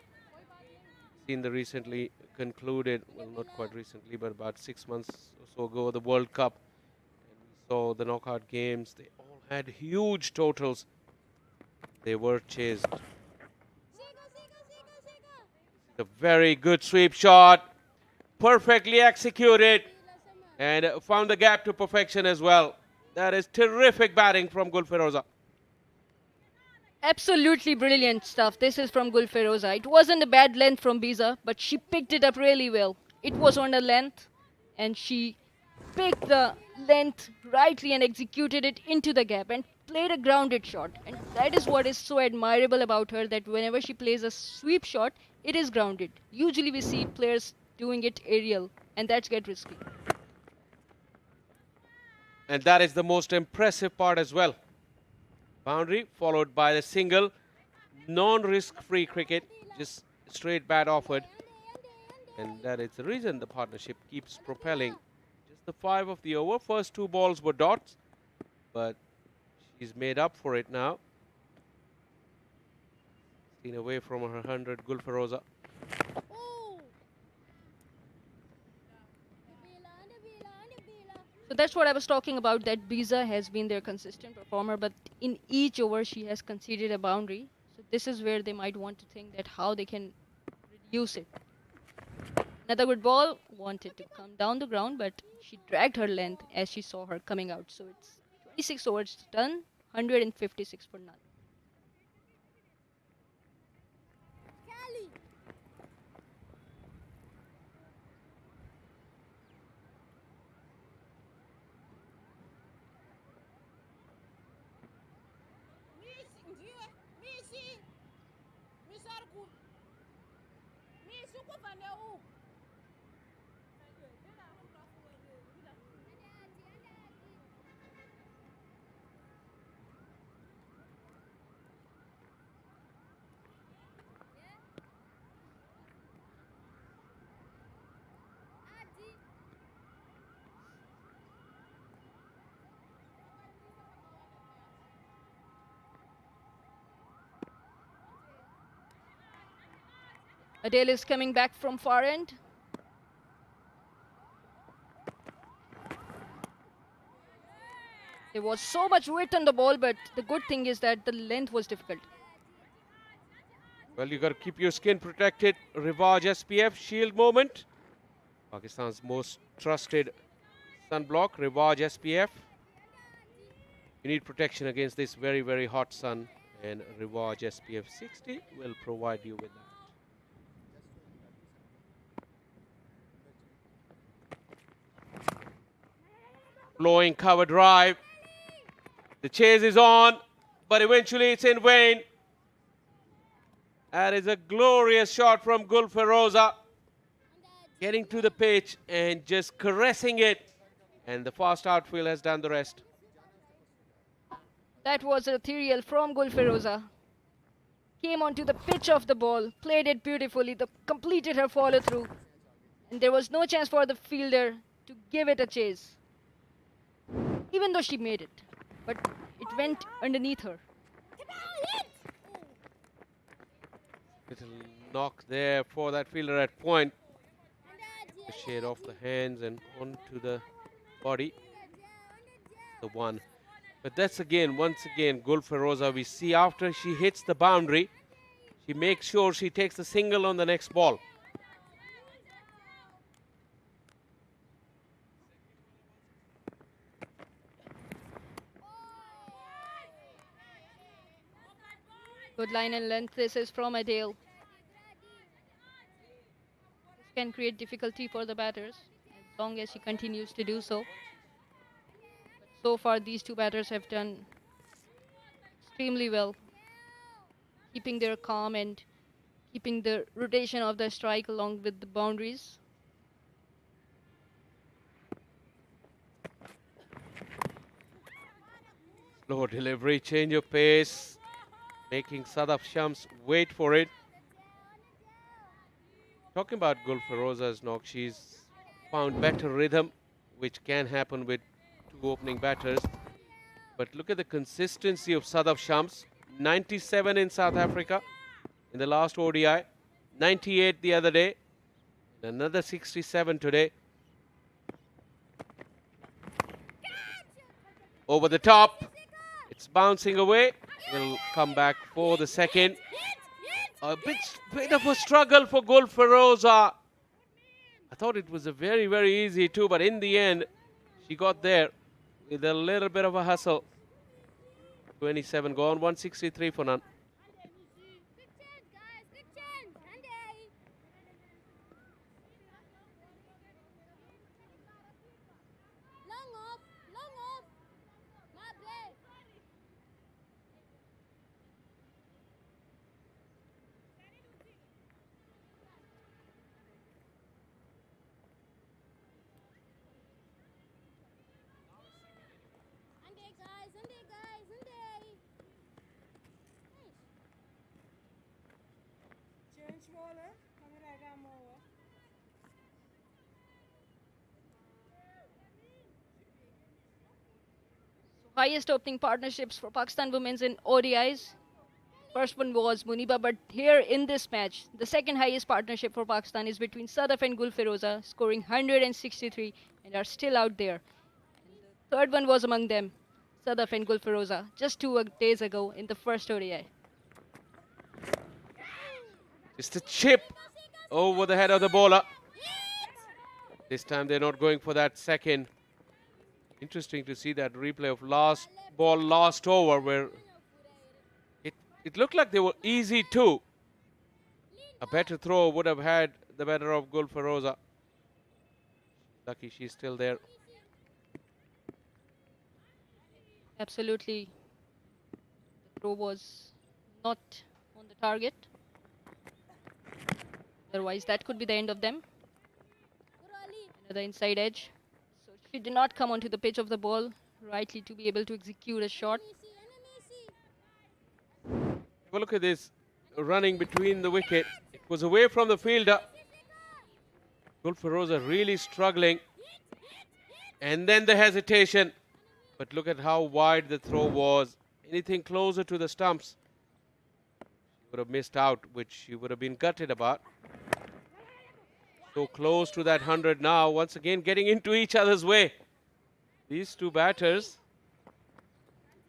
Seen the recently concluded, well, not quite recently, but about 6 months or so ago, the World Cup. And we saw the knockout games. They all had huge totals. They were chased. A very good sweep shot, perfectly executed, and found the gap to perfection as well. That is terrific batting from Gul Feroza. Absolutely brilliant stuff. This is from Gul Feroza. It wasn't a bad length from Biza, but she picked it up really well. It was on a length, and she picked the length rightly and executed it into the gap and played a grounded shot. And that is what is so admirable about her, that whenever she plays a sweep shot, it is grounded. Usually we see players doing it aerial, and that's get risky. And that is the most impressive part as well. Boundary followed by the single, non-risk free cricket, just straight bat offered. And that is the reason the partnership keeps propelling. Just the 5 of the over. First 2 balls were dots, but she's made up for it now. Seen away from her 100, Gul Feroza. So that's what I was talking about, that Biza has been their consistent performer, but in each over she has conceded a boundary. So this is where they might want to think that how they can reduce it. Another good ball, wanted to come down the ground, but she dragged her length as she saw her coming out. So it's 26 overs done, 156 for none. Adele is coming back from far end. There was so much weight on the ball, but the good thing is that the length was difficult. Well, you got to keep your skin protected. Rivaj SPF shield moment. Pakistan's most trusted sunblock, Rivaj SPF. You need protection against this very, very hot sun, and Rivaj SPF 60 will provide you with that. Blowing cover drive. The chase is on, but eventually it's in vain. That is a glorious shot from Gul Feroza. Getting to the pitch and just caressing it. And the fast outfield has done the rest. That was ethereal from Gul Feroza. Came onto the pitch of the ball, played it beautifully, completed her follow through. And there was no chance for the fielder to give it a chase. Even though she made it. But it went underneath her. Little knock there for that fielder at point. The shade off the hands and onto the body. The one. But that's once again, Gul Feroza. We see after she hits the boundary, she makes sure she takes the single on the next ball. Good line and length. This is from Adele. This can create difficulty for the batters as long as she continues to do so. But so far, these two batters have done extremely well, keeping their calm and keeping the rotation of the strike along with the boundaries. Slow delivery, change of pace, making Sadaf Shams wait for it. Talking about Gul Feroza's knock, she's found better rhythm, which can happen with two opening batters. But look at the consistency of Sadaf Shams. 97 in South Africa in the last ODI, 98 the other day, another 67 today. Over the top, it's bouncing away. Will come back for the second. A bit of a struggle for Gul Feroza. I thought it was a very, very easy too, but in the end, she got there with a little bit of a hustle. 27 gone, 163 for none. Change bowler, coming right arm over. Highest opening partnerships for Pakistan women's in ODIs. First one was Muniba, but here in this match, the second highest partnership for Pakistan is between Sadaf and Gul Feroza, scoring 163 and are still out there. And the third one was among them, Sadaf and Gul Feroza, just 2 days ago in the first ODI. Just a chip over the head of the bowler. This time they're not going for that second. Interesting to see that replay of last ball, last over, where it looked like they were easy too. A better throw would have had the better of Gul Feroza. Lucky she's still there. Absolutely. The throw was not on the target. Otherwise, that could be the end of them. Another inside edge. So she did not come onto the pitch of the ball rightly to be able to execute a shot. Have a look at this running between the wicket. It was away from the fielder. Gul Feroza really struggling. And then the hesitation. But look at how wide the throw was. Anything closer to the stumps, she would have missed out, which she would have been gutted about. So close to that 100 now, once again getting into each other's way. These two batters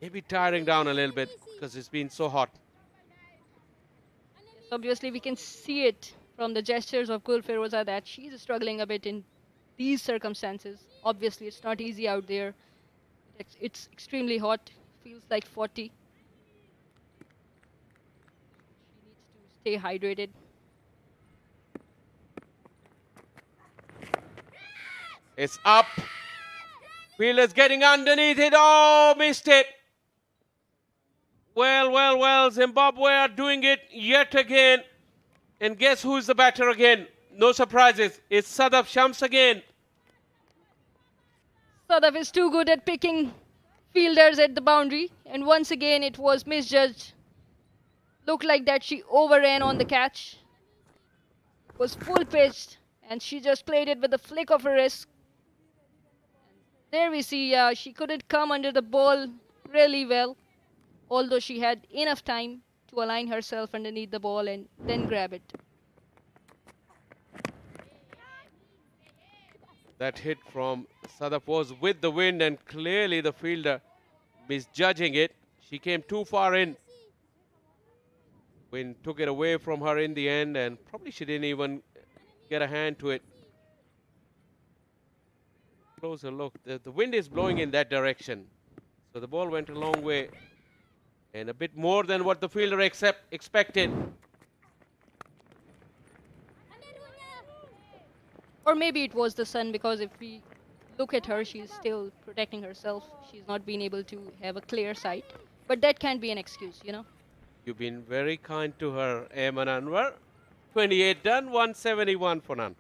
may be tiring down a little bit because it's been so hot. Obviously, we can see it from the gestures of Gul Feroza that she's struggling a bit in these circumstances. Obviously, it's not easy out there. It's extremely hot. Feels like 40. She needs to stay hydrated. It's up. Fielder's getting underneath it. Oh, missed it. Well. Zimbabwe are doing it yet again. And guess who's the batter again? No surprises. It's Sadaf Shams again. Sadaf is too good at picking fielders at the boundary. And once again, it was misjudged. Looked like that she overran on the catch. Was full pitched. And she just played it with a flick of her wrist. There we see she couldn't come under the ball really well. Although she had enough time to align herself underneath the ball and then grab it. That hit from Sadaf was with the wind, and clearly the fielder misjudging it. She came too far in. Wind took it away from her in the end, and probably she didn't even get a hand to it. Closer look. The wind is blowing in that direction. So the ball went a long way. And a bit more than what the fielder expected. Or maybe it was the sun, because if we look at her, she's still protecting herself. She's not been able to have a clear sight. But that can't be an excuse, you know. You've been very kind to her, Ayman Anwar. 28 done, 171 for none.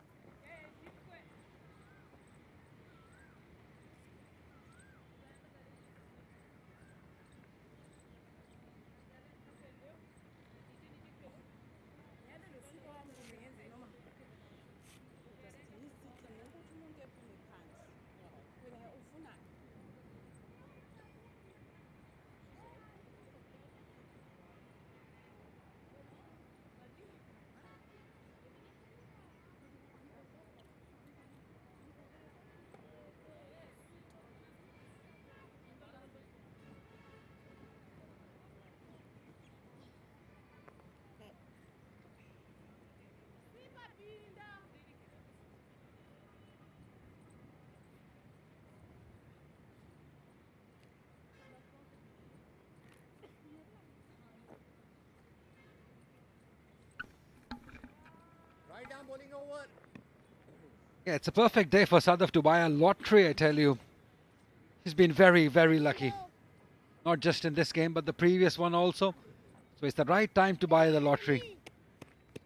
Yeah, it's a perfect day for Sadaf to buy a lottery, I tell you. He's been very lucky. Not just in this game, but the previous one also. So it's the right time to buy the lottery.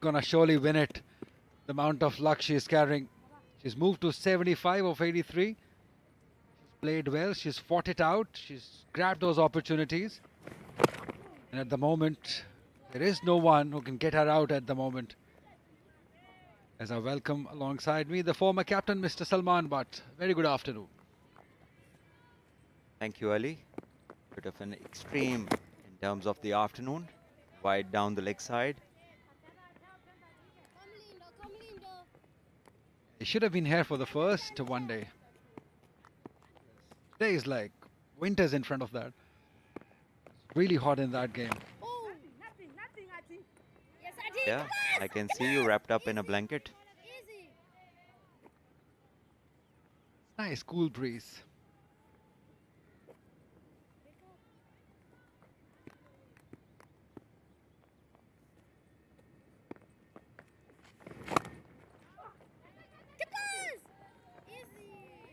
Gonna surely win it. The amount of luck she is carrying. She's moved to 75 of 83. She's played well. She's fought it out. She's grabbed those opportunities. And at the moment, there is no one who can get her out at the moment. As I welcome alongside me the former captain, Mr. Salman Butt. Very good afternoon. Thank you, Ali. Bit of an extreme in terms of the afternoon. Wide down the leg side. He should have been here for the first one day. Today is like winters in front of that. It's really hot in that game. Yeah, I can see you wrapped up in a blanket. Nice cool breeze.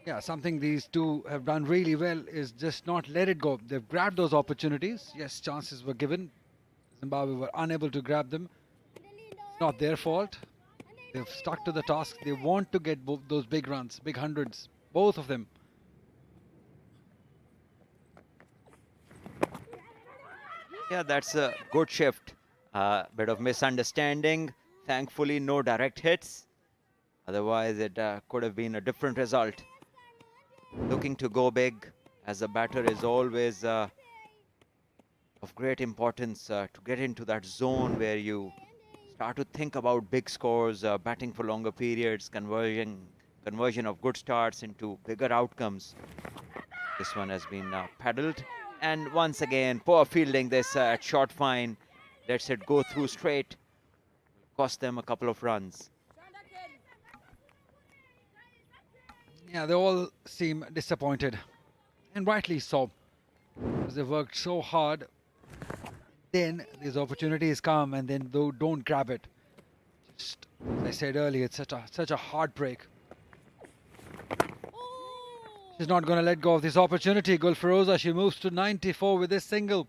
Yeah, something these two have done really well is just not let it go. They've grabbed those opportunities. Yes, chances were given. Zimbabwe were unable to grab them. It's not their fault. They've stuck to the task. They want to get those big runs, big hundreds, both of them. Yeah, that's a good shift. Bit of misunderstanding. Thankfully, no direct hits. Otherwise, it could have been a different result. Looking to go big as a batter is always of great importance to get into that zone where you start to think about big scores, batting for longer periods, conversion of good starts into bigger outcomes. This one has been paddled. And once again, poor fielding this at short fine. Lets it go through straight. Cost them a couple of runs. Yeah, they all seem disappointed. And rightly so. Because they worked so hard. Then these opportunities come and then they don't grab it. Just, as I said earlier, it's such a heartbreak. She's not going to let go of this opportunity. Gulfiroza, she moves to 94 with this single.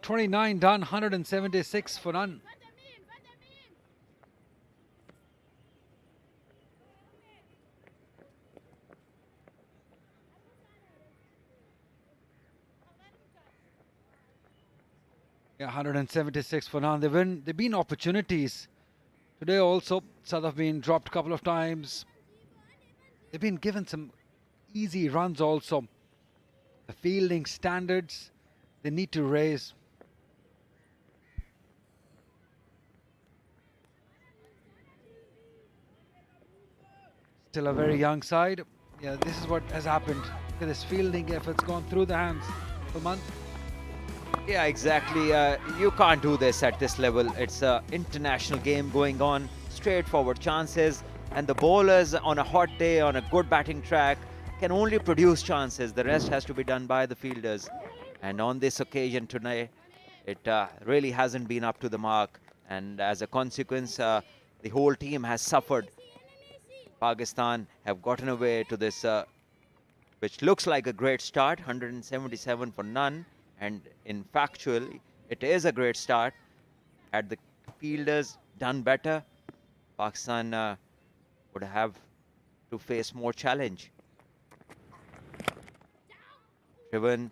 29 done, 176 for none. Yeah, 176 for none. They've been opportunities. Today also, South have been dropped a couple of times. They've been given some easy runs also. The fielding standards, they need to raise. Still a very young side. Yeah, this is what has happened. Look at this fielding efforts gone through the hands for month. Yeah, exactly. You can't do this at this level. It's an international game going on. Straightforward chances. And the bowlers on a hot day, on a good batting track, can only produce chances. The rest has to be done by the fielders. And on this occasion tonight, it really hasn't been up to the mark. And as a consequence, the whole team has suffered. Pakistan have gotten away to this, which looks like a great start, 177 for none. And in factual, it is a great start. Had the fielders done better, Pakistan would have to face more challenge. Driven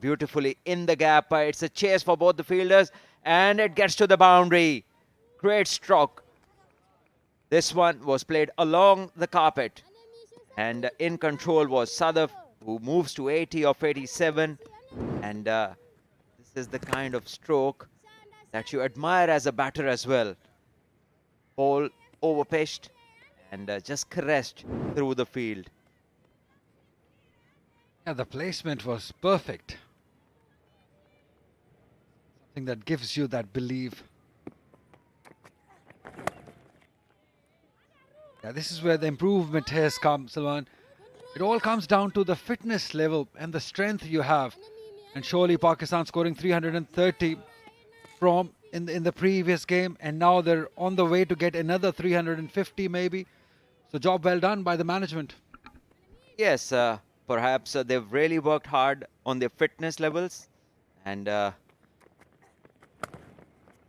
beautifully in the gap. It's a chase for both the fielders, and it gets to the boundary. Great stroke. This one was played along the carpet, and in control was Sadaf, who moves to 80 of 87. And this is the kind of stroke that you admire as a batter as well. Ball overpitched and just caressed through the field. Yeah, the placement was perfect. Something that gives you that belief. Yeah, this is where the improvement has come, Salman. It all comes down to the fitness level and the strength you have. And surely Pakistan scoring 330 from in the previous game, and now they're on the way to get another 350 maybe. So job well done by the management. Yes, perhaps they've really worked hard on their fitness levels. And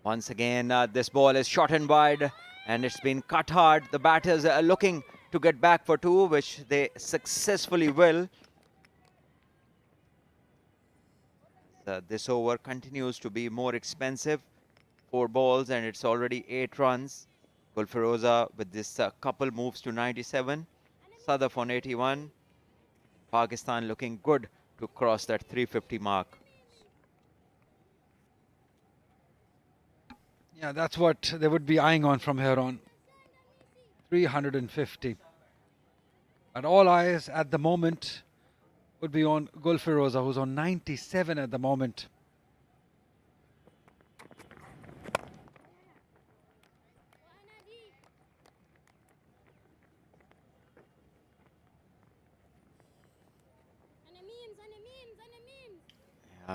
once again, this ball is shot and wide, and it's been cut hard. The batters are looking to get back for two, which they successfully will. This over continues to be more expensive. 4 balls, and it's already 8 runs. Gulfiroza with this couple moves to 97. Sadaf on 81. Pakistan looking good to cross that 350 mark. Yeah, that's what they would be eyeing on from here on. 350. And all eyes at the moment would be on Gulfiroza, who's on 97 at the moment.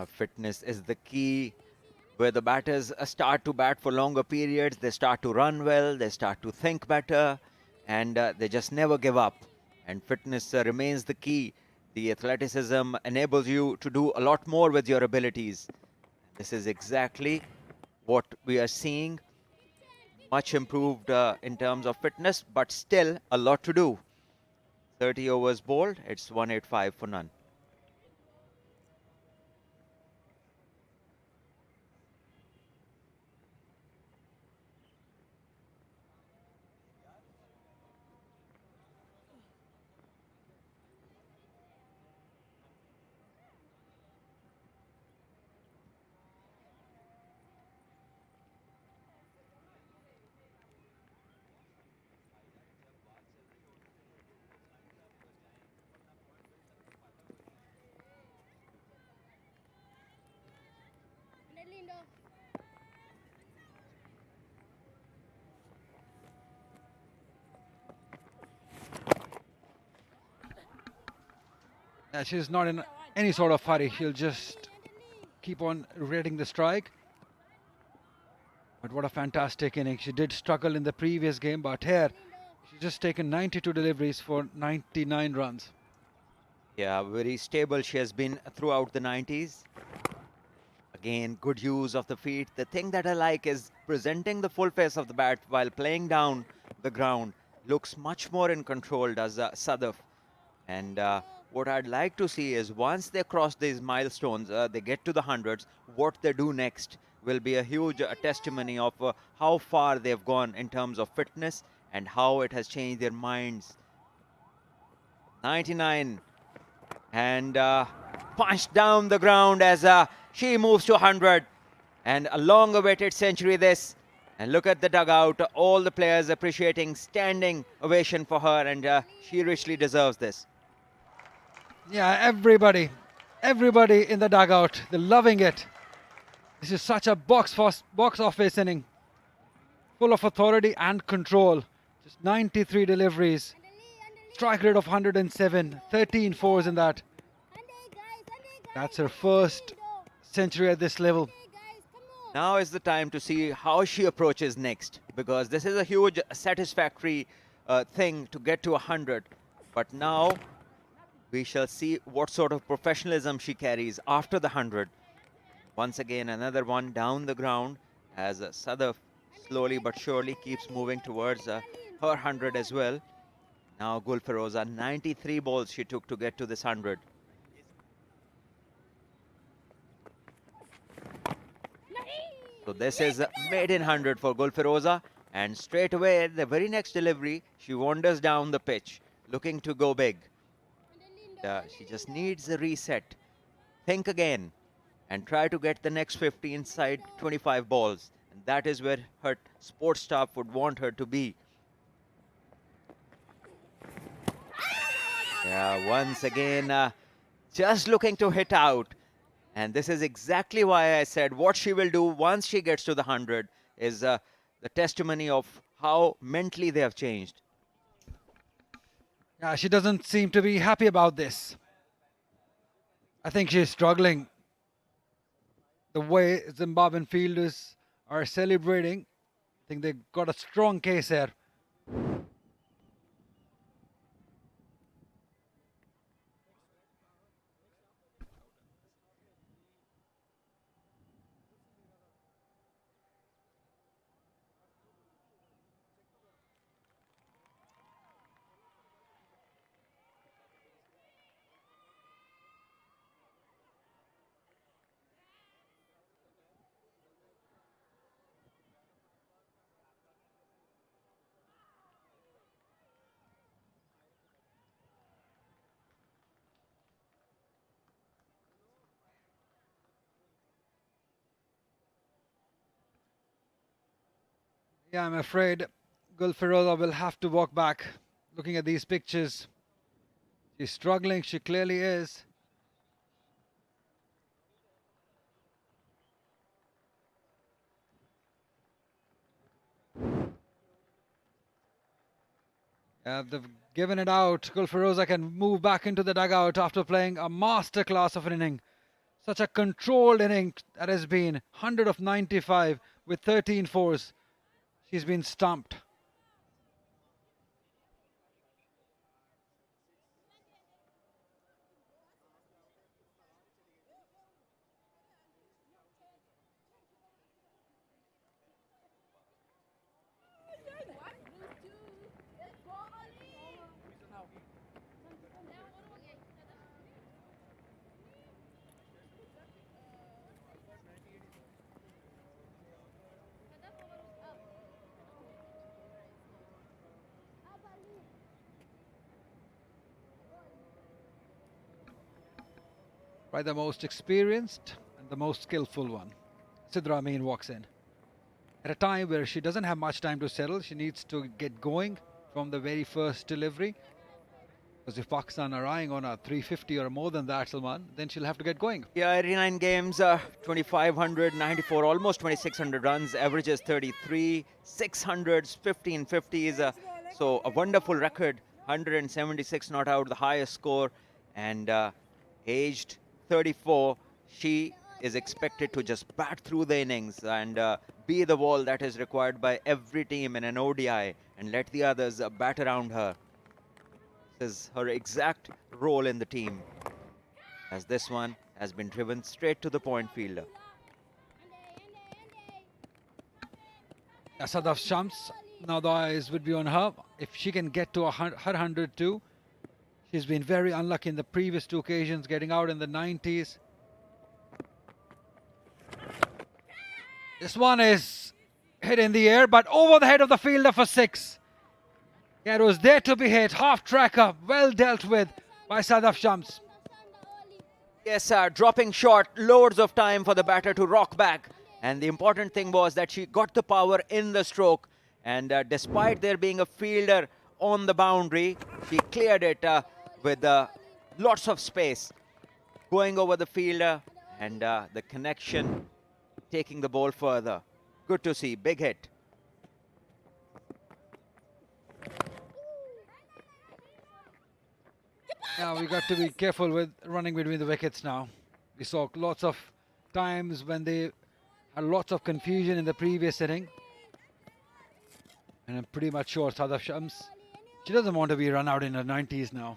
Fitness is the key. Where the batters start to bat for longer periods, they start to run well, they start to think better, and they just never give up. And fitness remains the key. The athleticism enables you to do a lot more with your abilities. This is exactly what we are seeing. Much improved in terms of fitness, but still a lot to do. 30 overs bowled, it's 185 for none. She's not in any sort of hurry. She'll just keep on reading the strike. But what a fantastic inning. She did struggle in the previous game, but here She's just taken 92 deliveries for 99 runs. Yeah, very stable she has been throughout the 90s. Again, good use of the feet. The thing that I like is presenting the full face of the bat while playing down the ground. Looks much more in control, does Sadaf. And what I'd like to see is once they cross these milestones, they get to the hundreds, what they do next will be a huge testimony of how far they've gone in terms of fitness and how it has changed their minds. 99 and punched down the ground as she moves to 100, and a long awaited century this. And look at the dugout, all the players appreciating, standing ovation for her, and she richly deserves this. Yeah, everybody in the dugout, they're loving it. This is such a box office inning, full of authority and control. Just 93 deliveries, strike rate of 107, 13 fours in that. That's her first century at this level. Now is the time to see how she approaches next, because this is a huge satisfactory thing to get to 100. But now we shall see what sort of professionalism she carries after the 100. Once again, another one down the ground as Sadaf slowly but surely keeps moving towards her 100 as well. Now Gulfiroza, 93 balls she took to get to this 100. So this is a maiden 100 for Gulfiroza, and straight away, the very next delivery, she wanders down the pitch, looking to go big. She just needs a reset. Think again, and try to get the next 50 inside 25 balls. And that is where her sports staff would want her to be. Yeah, once again, just looking to hit out. And this is exactly why I said what she will do once she gets to the 100 is the testimony of how mentally they have changed. Yeah, she doesn't seem to be happy about this. I think she's struggling. The way Zimbabwean fielders are celebrating, I think they've got a strong case here. Yeah, I'm afraid Gulfiroza will have to walk back. Looking at these pictures, she's struggling, she clearly is. They've given it out. Gulfiroza can move back into the dugout after playing a masterclass of an inning. Such a controlled inning that has been 100 of 95 with 13 fours. She's been stumped. By the most experienced and the most skillful one. Sidra Amin walks in. At a time where she doesn't have much time to settle, she needs to get going from the very first delivery. Because if Pakistan are eyeing on a 350 or more than that, Salman, then she'll have to get going. Yeah, 89 games, 2,500, 94, almost 2,600 runs, averages 33, 600s, 15 50s. So a wonderful record, 176 not out, the highest score, and aged 34, she is expected to just bat through the innings and be the wall that is required by every team in an ODI and let the others bat around her. This is her exact role in the team, as this one has been driven straight to the point fielder. Sadaf Shams, now the eyes would be on her. If she can get to her 100 too. She's been very unlucky in the previous two occasions, getting out in the 90s. This one is hit in the air, but over the head of the fielder for 6. Yeah, it was there to be hit. Half tracker, well dealt with by Sadaf Shams. Yes, dropping short, loads of time for the batter to rock back. And the important thing was that she got the power in the stroke. And despite there being a fielder on the boundary, she cleared it with lots of space, going over the fielder and the connection, taking the ball further. Good to see, big hit. Yeah, we got to be careful with running between the wickets now. We saw lots of times when they had lots of confusion in the previous inning. And I'm pretty much sure Sadaf Shams, she doesn't want to be run out in the 90s now.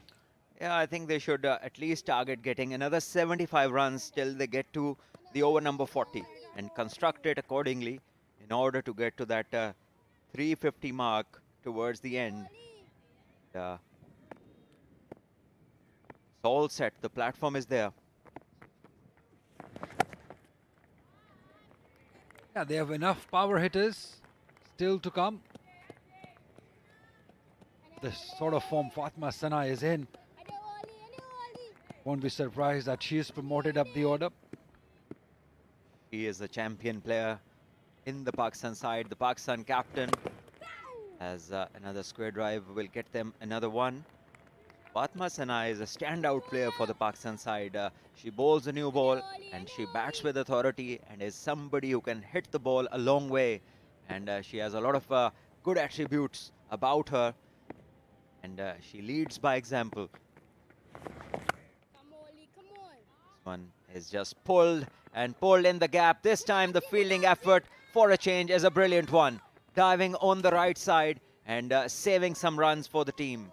Yeah, I think they should at least target getting another 75 runs till they get to the over number 40 and construct it accordingly in order to get to that 350 mark towards the end. It's all set. The platform is there. Yeah, they have enough power hitters still to come. This sort of form Fatma Sana is in. Won't be surprised that she is promoted up the order. He is a champion player in the Pakistan side. The Pakistan captain has another square drive, will get them another one. Fatma Sana is a standout player for the Pakistan side. She bowls a new ball and she bats with authority and is somebody who can hit the ball a long way. And she has a lot of good attributes about her. And she leads by example. This one is just pulled and pulled in the gap. This time the fielding effort for a change is a brilliant one. Diving on the right side and saving some runs for the team.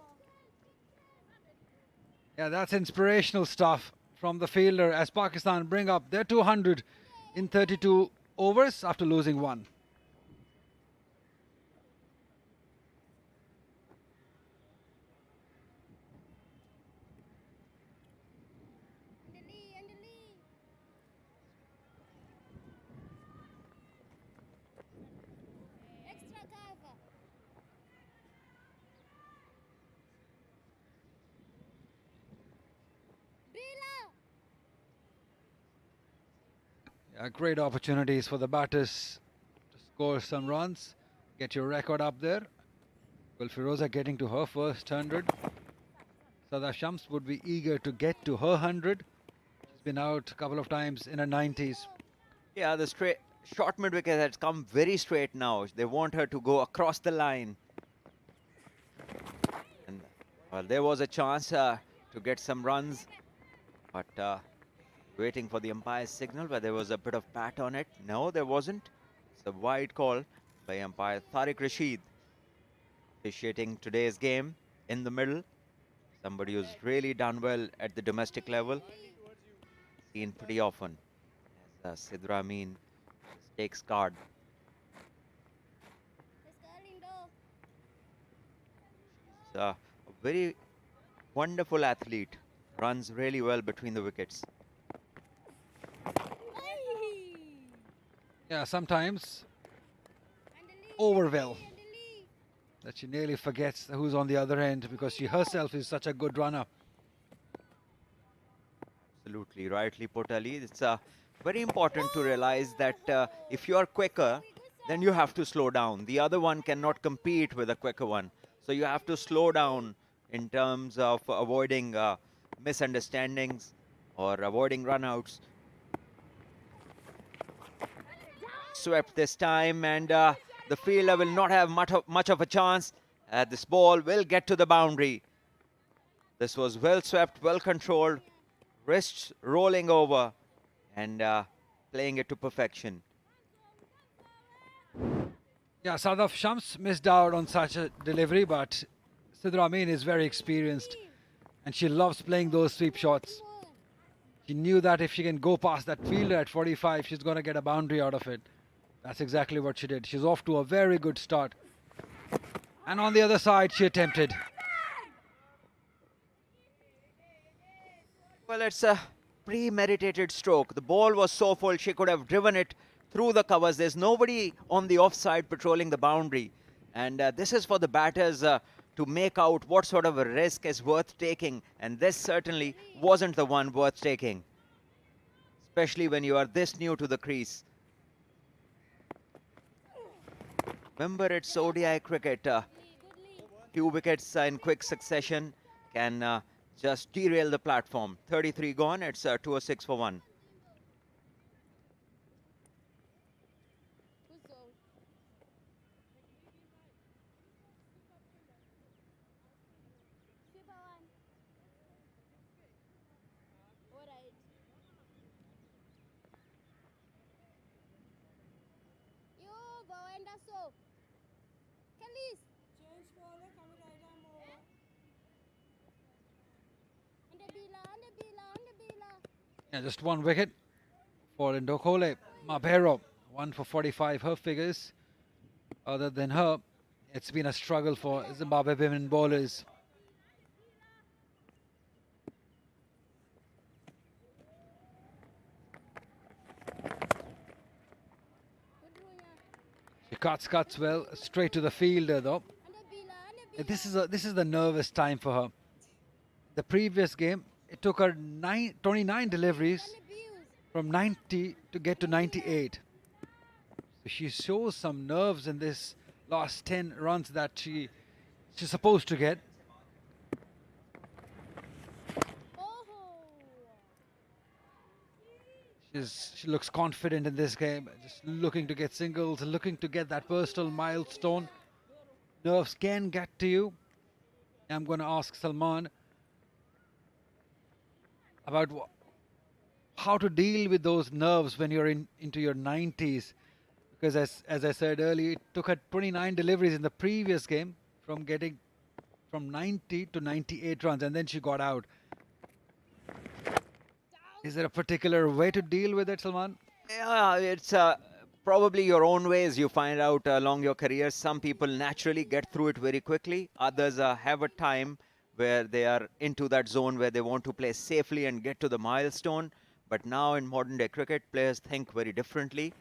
Yeah, that's inspirational stuff from the fielder as Pakistan bring up their 200 in 32 overs after losing 1. Great opportunities for the batters to score some runs, get your record up there. Well, Firoza getting to her first 100. Sadaf Shams would be eager to get to her 100. She's been out a couple of times in her 90s. Yeah, the short mid wicket has come very straight now. They want her to go across the line. And well, there was a chance to get some runs, but waiting for the umpire's signal, but there was a bit of bat on it. No, there wasn't. It's a wide call by umpire Tariq Rashid, officiating today's game in the middle. Somebody who's really done well at the domestic level, seen pretty often as Sidra Amin takes guard. She's a very wonderful athlete, runs really well between the wickets. Yeah, sometimes over well that she nearly forgets who's on the other end because she herself is such a good runner. Absolutely, rightly put, Ali. It's very important to realize that if you are quicker, then you have to slow down. The other one cannot compete with a quicker one. So you have to slow down in terms of avoiding misunderstandings or avoiding runouts. Swept this time, and the fielder will not have much of a chance. This ball will get to the boundary. This was well swept, well controlled, wrists rolling over and playing it to perfection. Yeah, Sadaf Shams missed out on such a delivery, but Sidra Amin is very experienced and she loves playing those sweep shots. She knew that if she can go past that fielder at 45, she's going to get a boundary out of it. That's exactly what she did. She's off to a very good start. And on the other side, she attempted. Well, it's a premeditated stroke. The ball was so full, she could have driven it through the covers. There's nobody on the offside patrolling the boundary. And this is for the batters to make out what sort of a risk is worth taking. And this certainly wasn't the one worth taking, especially when you are this new to the crease. Remember, it's ODI cricket. Few wickets in quick succession can just derail the platform. 33 gone, it's 206 for 1. Change bowler, come right arm over. Yeah, just one wicket for Ndokole. Mabero, 1 for 45, her figures. Other than her, it's been a struggle for Zimbabwe women bowlers. She cuts well, straight to the fielder though. This is the nervous time for her. The previous game, it took her 29 deliveries from 90 to get to 98. So she shows some nerves in this last 10 runs that she's supposed to get. She looks confident in this game, just looking to get singles, looking to get that personal milestone. Nerves can get to you. I'm going to ask Salman about how to deal with those nerves when you're into your 90s. Because as I said earlier, it took her 29 deliveries in the previous game from getting from 90 to 98 runs, and then she got out. Is there a particular way to deal with it, Salman? Yeah, it's probably your own ways you find out along your career. Some people naturally get through it very quickly. Others have a time where they are into that zone where they want to play safely and get to the milestone. But now in modern day cricket, players think very differently.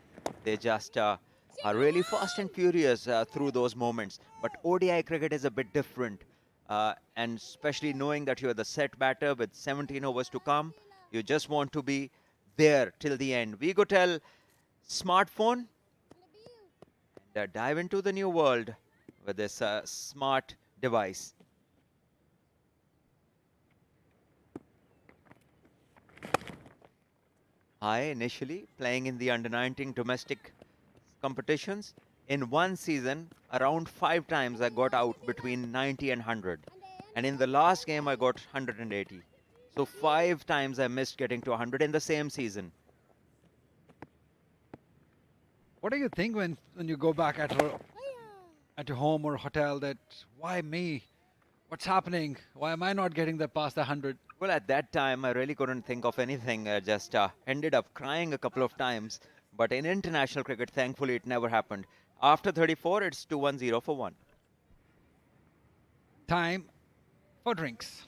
They just are really fast and furious through those moments. But ODI cricket is a bit different. And especially knowing that you are the set batter with 17 overs to come, you just want to be there till the end. We go tell smartphone and dive into the new world with this smart device. I initially playing in the under-19 domestic competitions. In one season, around 5 times I got out between 90 and 100. And in the last game, I got 180. So 5 times I missed getting to 100 in the same season. What do you think when you go back at your home or hotel that why me? What's happening? Why am I not getting that past the 100? Well, at that time, I really couldn't think of anything. I just ended up crying a couple of times. But in international cricket, thankfully, it never happened. After 34, it's 210 for 1. Time for drinks.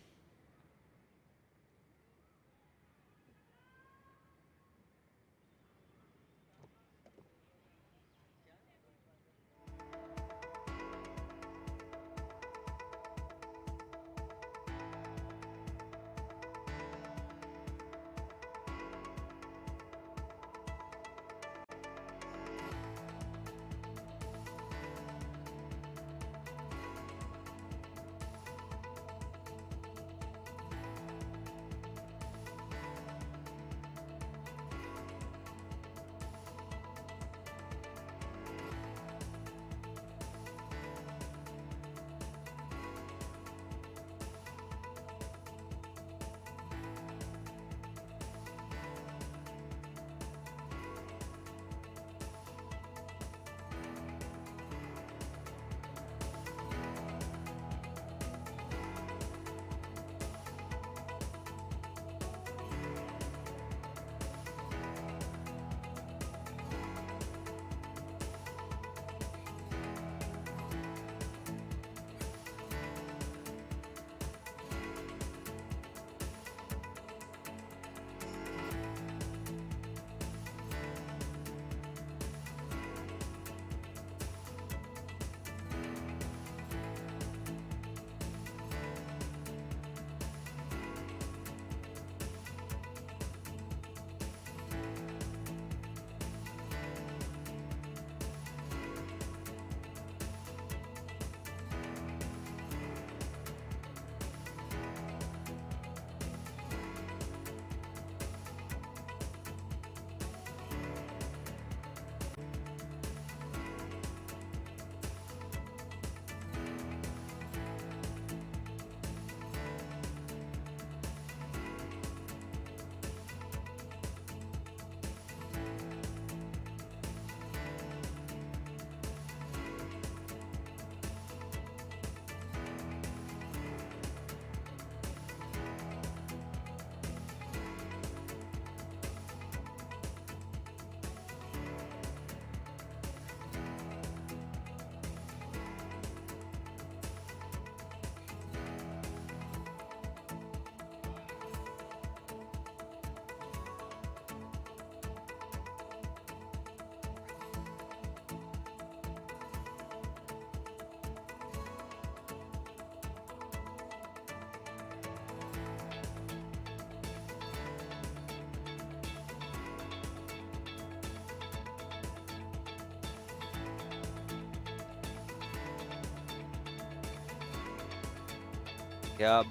Yeah,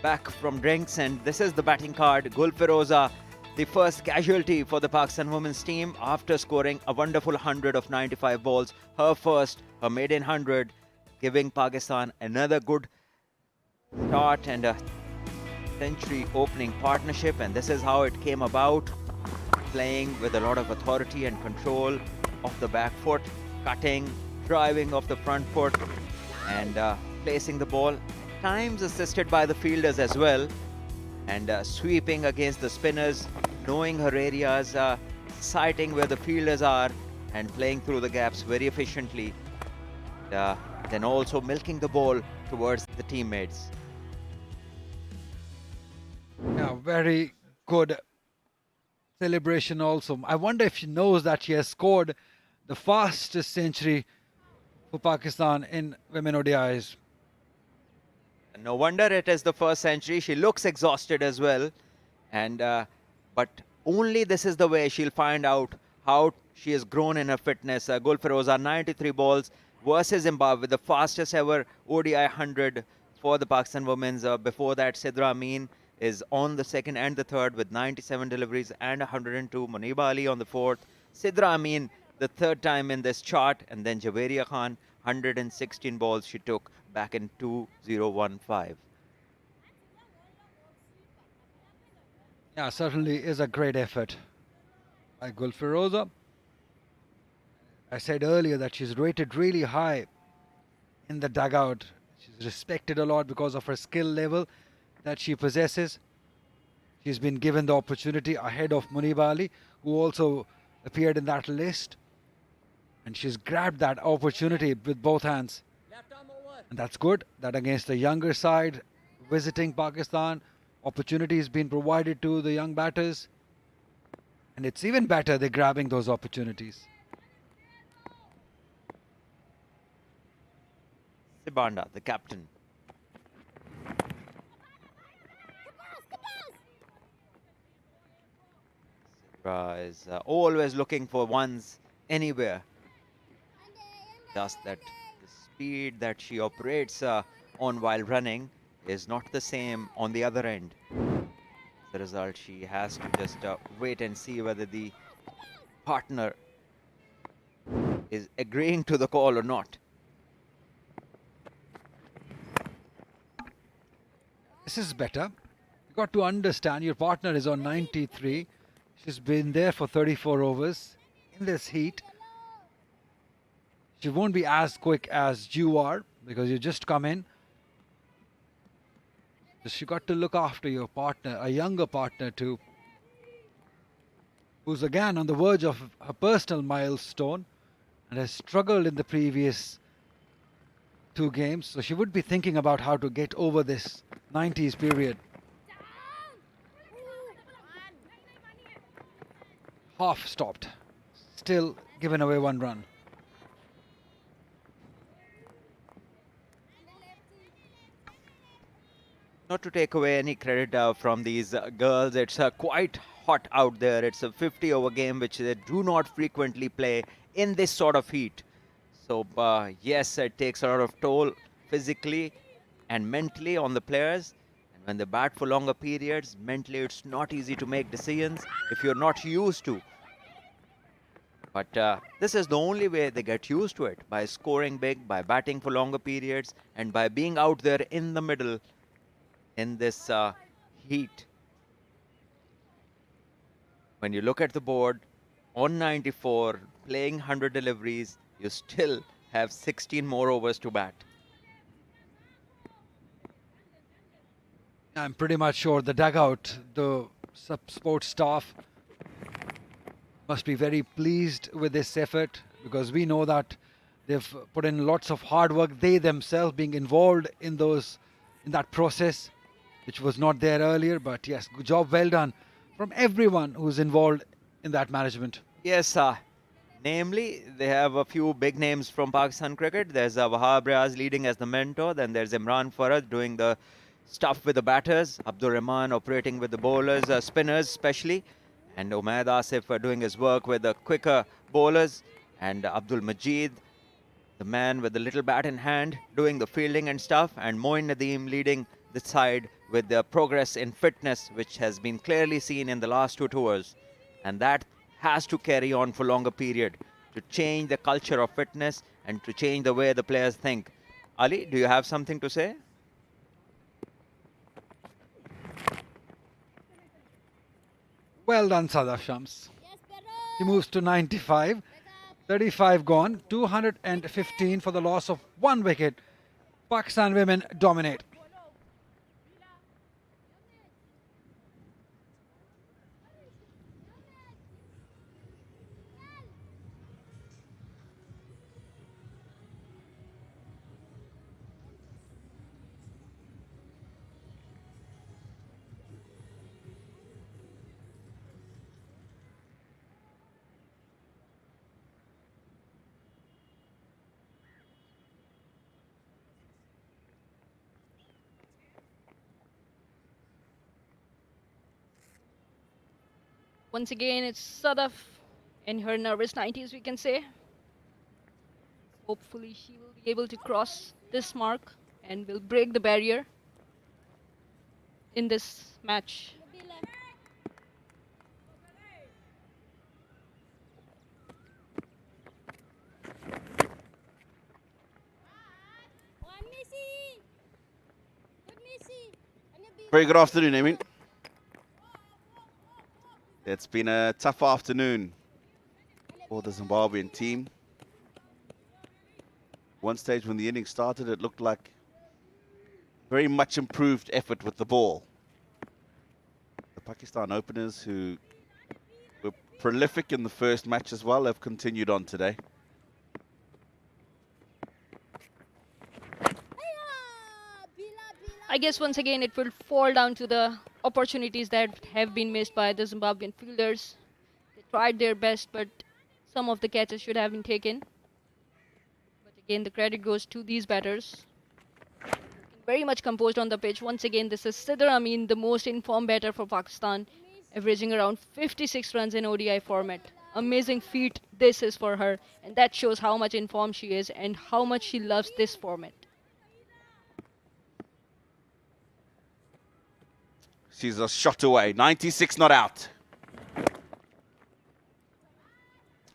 back from drinks, and this is the batting card. Gul Firoza, the first casualty for the Pakistan women's team after scoring a wonderful 100 of 95 balls. Her first, her maiden 100, giving Pakistan another good start and a century opening partnership. And this is how it came about, playing with a lot of authority and control of the back foot, cutting, driving off the front foot, and placing the ball, times assisted by the fielders as well, and sweeping against the spinners, knowing her areas, sighting where the fielders are, and playing through the gaps very efficiently. Then also milking the ball towards the teammates. Yeah, very good celebration also. I wonder if she knows that she has scored the fastest century for Pakistan in women ODIs. No wonder it is the first century. She looks exhausted as well, and but only this is the way she'll find out how she has grown in her fitness. Gul Firoza, 93 balls versus Zimbabwe, the fastest ever ODI 100 for the Pakistan women's. Before that, Sidra Amin is on the second and the third with 97 deliveries and 102. Muniba Ali on the fourth. Sidra Amin, the third time in this chart, and then Javeria Khan, 116 balls she took back in 2015. Yeah, certainly is a great effort by Gul Firoza. I said earlier that she's rated really high in the dugout. She's respected a lot because of her skill level that she possesses. She's been given the opportunity ahead of Muniba Ali, who also appeared in that list. And she's grabbed that opportunity with both hands. And that's good, that against the younger side, visiting Pakistan, opportunity has been provided to the young batters. And it's even better they're grabbing those opportunities. Sibanda, the captain. Sidra is always looking for ones anywhere. Just that the speed that she operates on while running is not the same on the other end. As a result, she has to just wait and see whether the partner is agreeing to the call or not. This is better. You got to understand your partner is on 93. She's been there for 34 overs in this heat. She won't be as quick as you are because you just come in. So you got to look after your partner, a younger partner too, who's again on the verge of a personal milestone and has struggled in the previous 2 games. So she would be thinking about how to get over this 90s period. Half stopped, still given away 1 run. Not to take away any credit from these girls, it's quite hot out there. It's a 50-over game which they do not frequently play in this sort of heat. So yes, it takes a lot of toll physically and mentally on the players. And when they bat for longer periods, mentally it's not easy to make decisions if you're not used to. But this is the only way they get used to it, by scoring big, by batting for longer periods, and by being out there in the middle in this heat. When you look at the board, on 94, playing 100 deliveries, you still have 16 more overs to bat. I'm pretty much sure the dugout, the support staff must be very pleased with this effort, because we know that they've put in lots of hard work. They themselves being involved in that process, which was not there earlier. But yes, good job, well done from everyone who's involved in that management. Yes, namely, they have a few big names from Pakistan cricket. There's Wahab Riaz leading as the mentor. Then there's Imran Farad doing the stuff with the batters. Abdul Rahman operating with the bowlers, spinners especially. And Umaid Asif doing his work with the quicker bowlers. And Abdul Majid, the man with the little bat in hand, doing the fielding and stuff. And Moin Nadeem leading the side with their progress in fitness, which has been clearly seen in the last two tours. And that has to carry on for longer period to change the culture of fitness and to change the way the players think. Ali, do you have something to say? Well done, Sadaf Shams. He moves to 95. 35 gone. 215 for the loss of 1 wicket. Pakistan women dominate. Once again, it's Sadaf in her nervous 90s, we can say. Hopefully, she will be able to cross this mark and will break the barrier in this match. Very good afternoon, Amin. It's been a tough afternoon for the Zimbabwean team. One stage when the innings started, it looked like very much improved effort with the ball. The Pakistan openers, who were prolific in the first match as well, have continued on today. I guess once again it will fall down to the opportunities that have been missed by the Zimbabwean fielders. They tried their best, but some of the catches should have been taken. But again, the credit goes to these batters. Very much composed on the pitch. Once again, this is Sidra Amin, the most informed batter for Pakistan, averaging around 56 runs in ODI format. Amazing feat this is for her, and that shows how much informed she is and how much she loves this format. She's a shot away. 96 not out.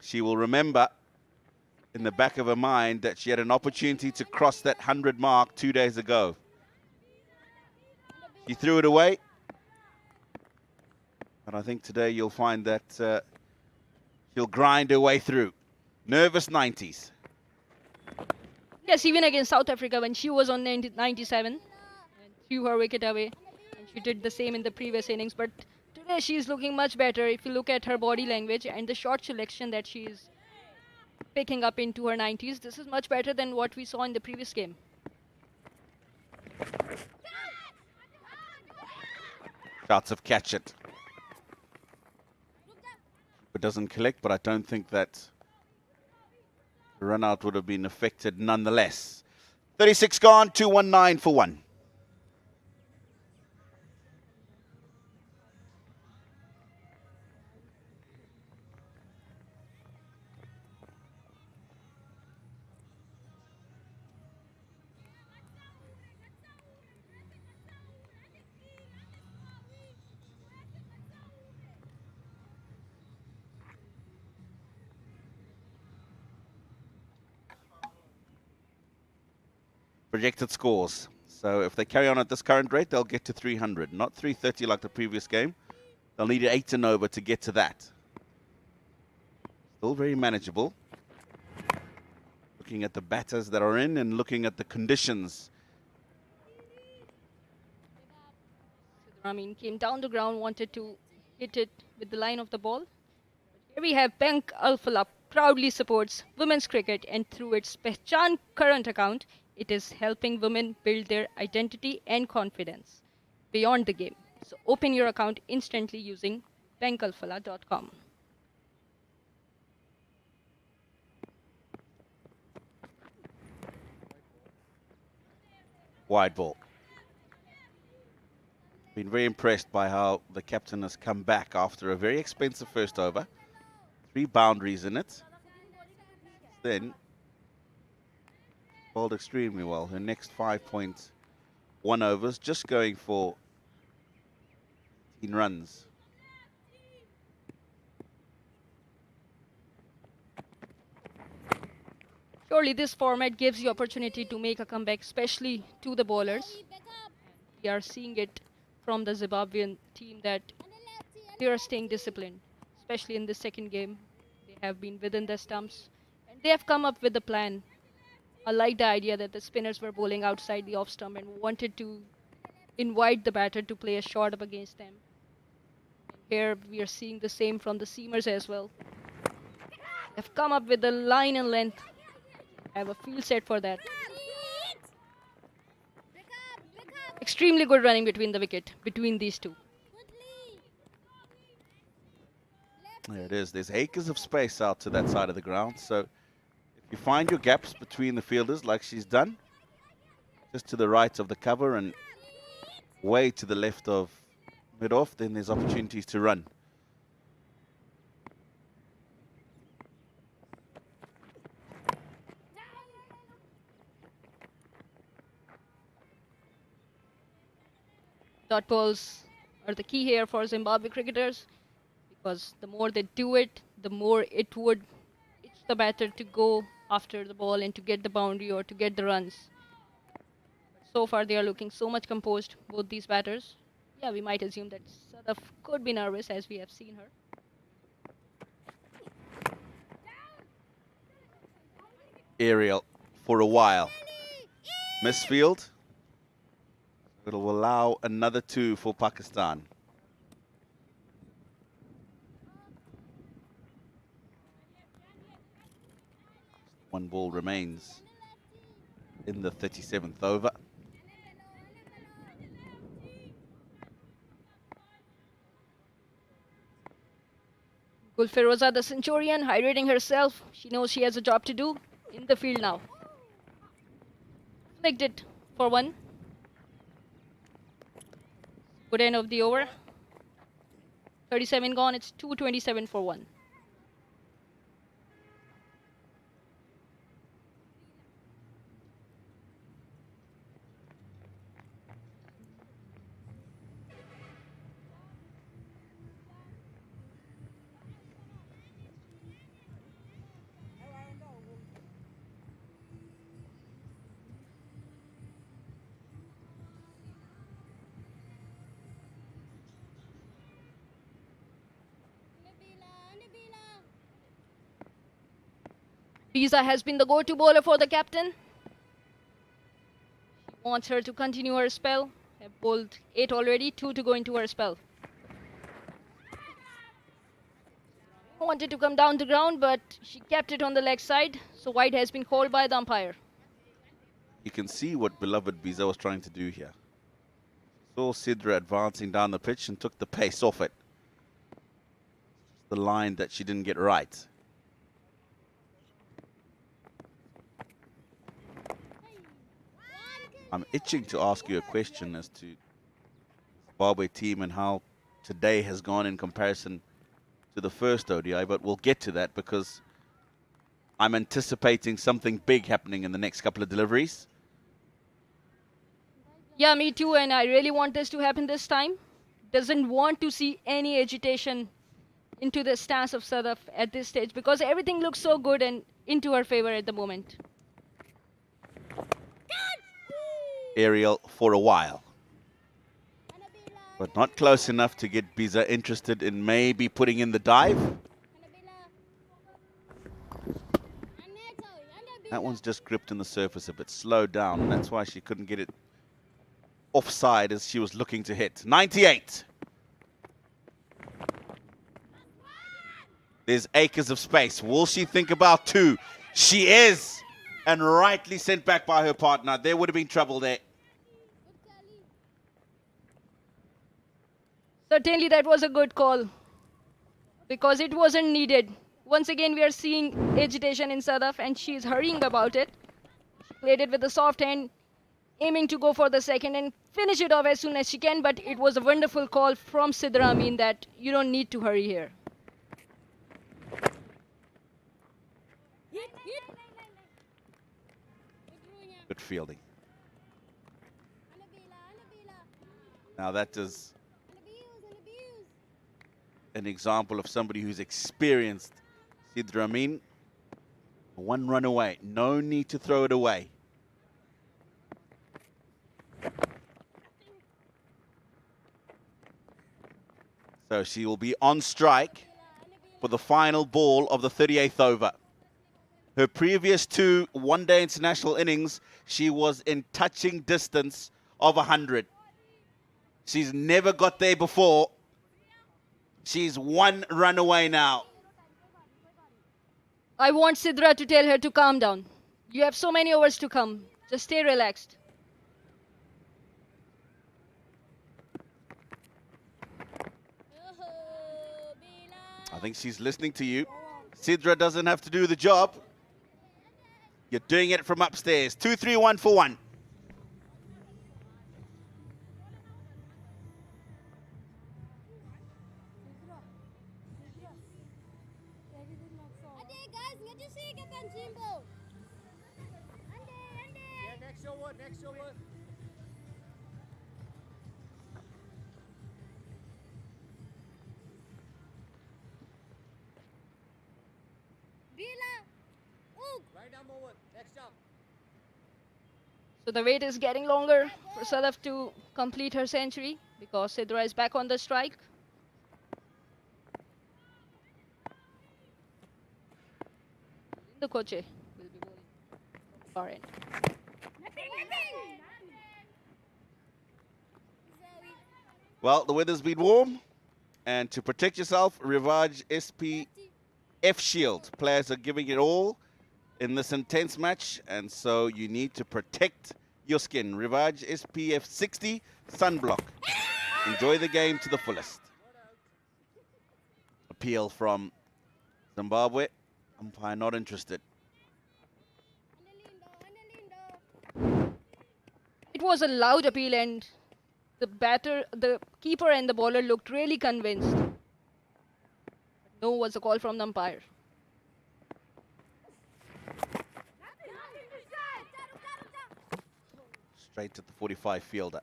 She will remember in the back of her mind that she had an opportunity to cross that 100 mark 2 days ago. She threw it away. And I think today you'll find that she'll grind her way through. Nervous 90s. Yes, even against South Africa when she was on 97 and threw her wicket away. She did the same in the previous innings, but today she is looking much better. If you look at her body language and the shot selection that she is picking up into her 90s, this is much better than what we saw in the previous game. Shots of catch it. It doesn't collect, but I don't think that the run out would have been affected nonetheless. 36 gone, 219 for 1. Projected scores. So if they carry on at this current rate, they'll get to 300, not 330 like the previous game. They'll need 8 and over to get to that. Still very manageable. Looking at the batters that are in and looking at the conditions. I mean, came down the ground, wanted to hit it with the line of the ball. Here we have Bank Al-Fallah proudly supports women's cricket, and through its Pehchan current account, it is helping women build their identity and confidence beyond the game. So open your account instantly using bankalfallah.com. Wide ball. Been very impressed by how the captain has come back after a very expensive first over. 3 boundaries in it. Then bowled extremely well. Her next 5 points 1 overs, just going for 18 runs. Surely this format gives you opportunity to make a comeback, especially to the bowlers. We are seeing it from the Zimbabwean team that they are staying disciplined, especially in the second game. They have been within the stumps and they have come up with a plan. I like the idea that the spinners were bowling outside the off stump and wanted to invite the batter to play a shot up against them. And here we are seeing the same from the seamers as well. They've come up with the line and length. I have a field set for that. Extremely good running between the wicket, between these two. There it is. There's acres of space out to that side of the ground. So if you find your gaps between the fielders like she's done, just to the right of the cover and way to the left of mid-off, then there's opportunities to run. Dot balls are the key here for Zimbabwe cricketers because the more they do it, the more it would itch the batter to go after the ball and to get the boundary or to get the runs. So far, they are looking so much composed, both these batters. Yeah, we might assume that Sadaf could be nervous as we have seen her. Aerial for a while. Misfield. It'll allow another 2 for Pakistan. One ball remains in the 37th over. Gulfiroza, the Centurion, hydrating herself. She knows she has a job to do in the field now. Flicked it for 1. Good end of the over. 37 gone. It's 227 for 1. Riza has been the go-to bowler for the captain. She wants her to continue her spell. Have bowled 8 already, 2 to go into her spell. Wanted to come down the ground, but she kept it on the leg side. So wide has been called by the umpire. You can see what beloved Biza was trying to do here. Saw Sidra advancing down the pitch and took the pace off it. The line that she didn't get right. I'm itching to ask you a question as to Zimbabwe team and how today has gone in comparison to the first ODI, but we'll get to that because I'm anticipating something big happening in the next couple of deliveries. Yeah, me too, and I really want this to happen this time. Doesn't want to see any agitation into the stance of Sadaf at this stage because everything looks so good and into her favor at the moment. Aerial for a while, but not close enough to get Biza interested in maybe putting in the dive. That one's just gripped in the surface a bit, slowed down, and that's why she couldn't get it offside as she was looking to hit. 98. There's acres of space. Will she think about 2? She is, and rightly sent back by her partner. There would have been trouble there. Certainly that was a good call because it wasn't needed. Once again, we are seeing agitation in Sadaf and she is hurrying about it. She played it with a soft hand, aiming to go for the second and finish it off as soon as she can, but it was a wonderful call from Sidra Amin that you don't need to hurry here. Good fielding. Now that is an example of somebody who's experienced. Sidra Amin, one run away. No need to throw it away. So she will be on strike for the final ball of the 38th over. Her previous 2 one-day international innings, she was in touching distance of 100. She's never got there before. She's 1 run away now. I want Sidra to tell her to calm down. You have so many overs to come. Just stay relaxed. I think she's listening to you. Sidra doesn't have to do the job. You're doing it from upstairs. 2, 3, 1 for 1. Next over. Right arm over. Next up. So the wait is getting longer for Sadaf to complete her century because Sidra is back on the strike. The coach will be bowling far end. Well, the weather's been warm, and to protect yourself, Rivage SPF Shield. Players are giving it all in this intense match, and so you need to protect your skin. Rivage SPF 60 Sunblock. Enjoy the game to the fullest. Appeal from Zimbabwe. Umpire not interested. It was a loud appeal and the keeper and the bowler looked really convinced. No was a call from the umpire. Straight to the 45 fielder.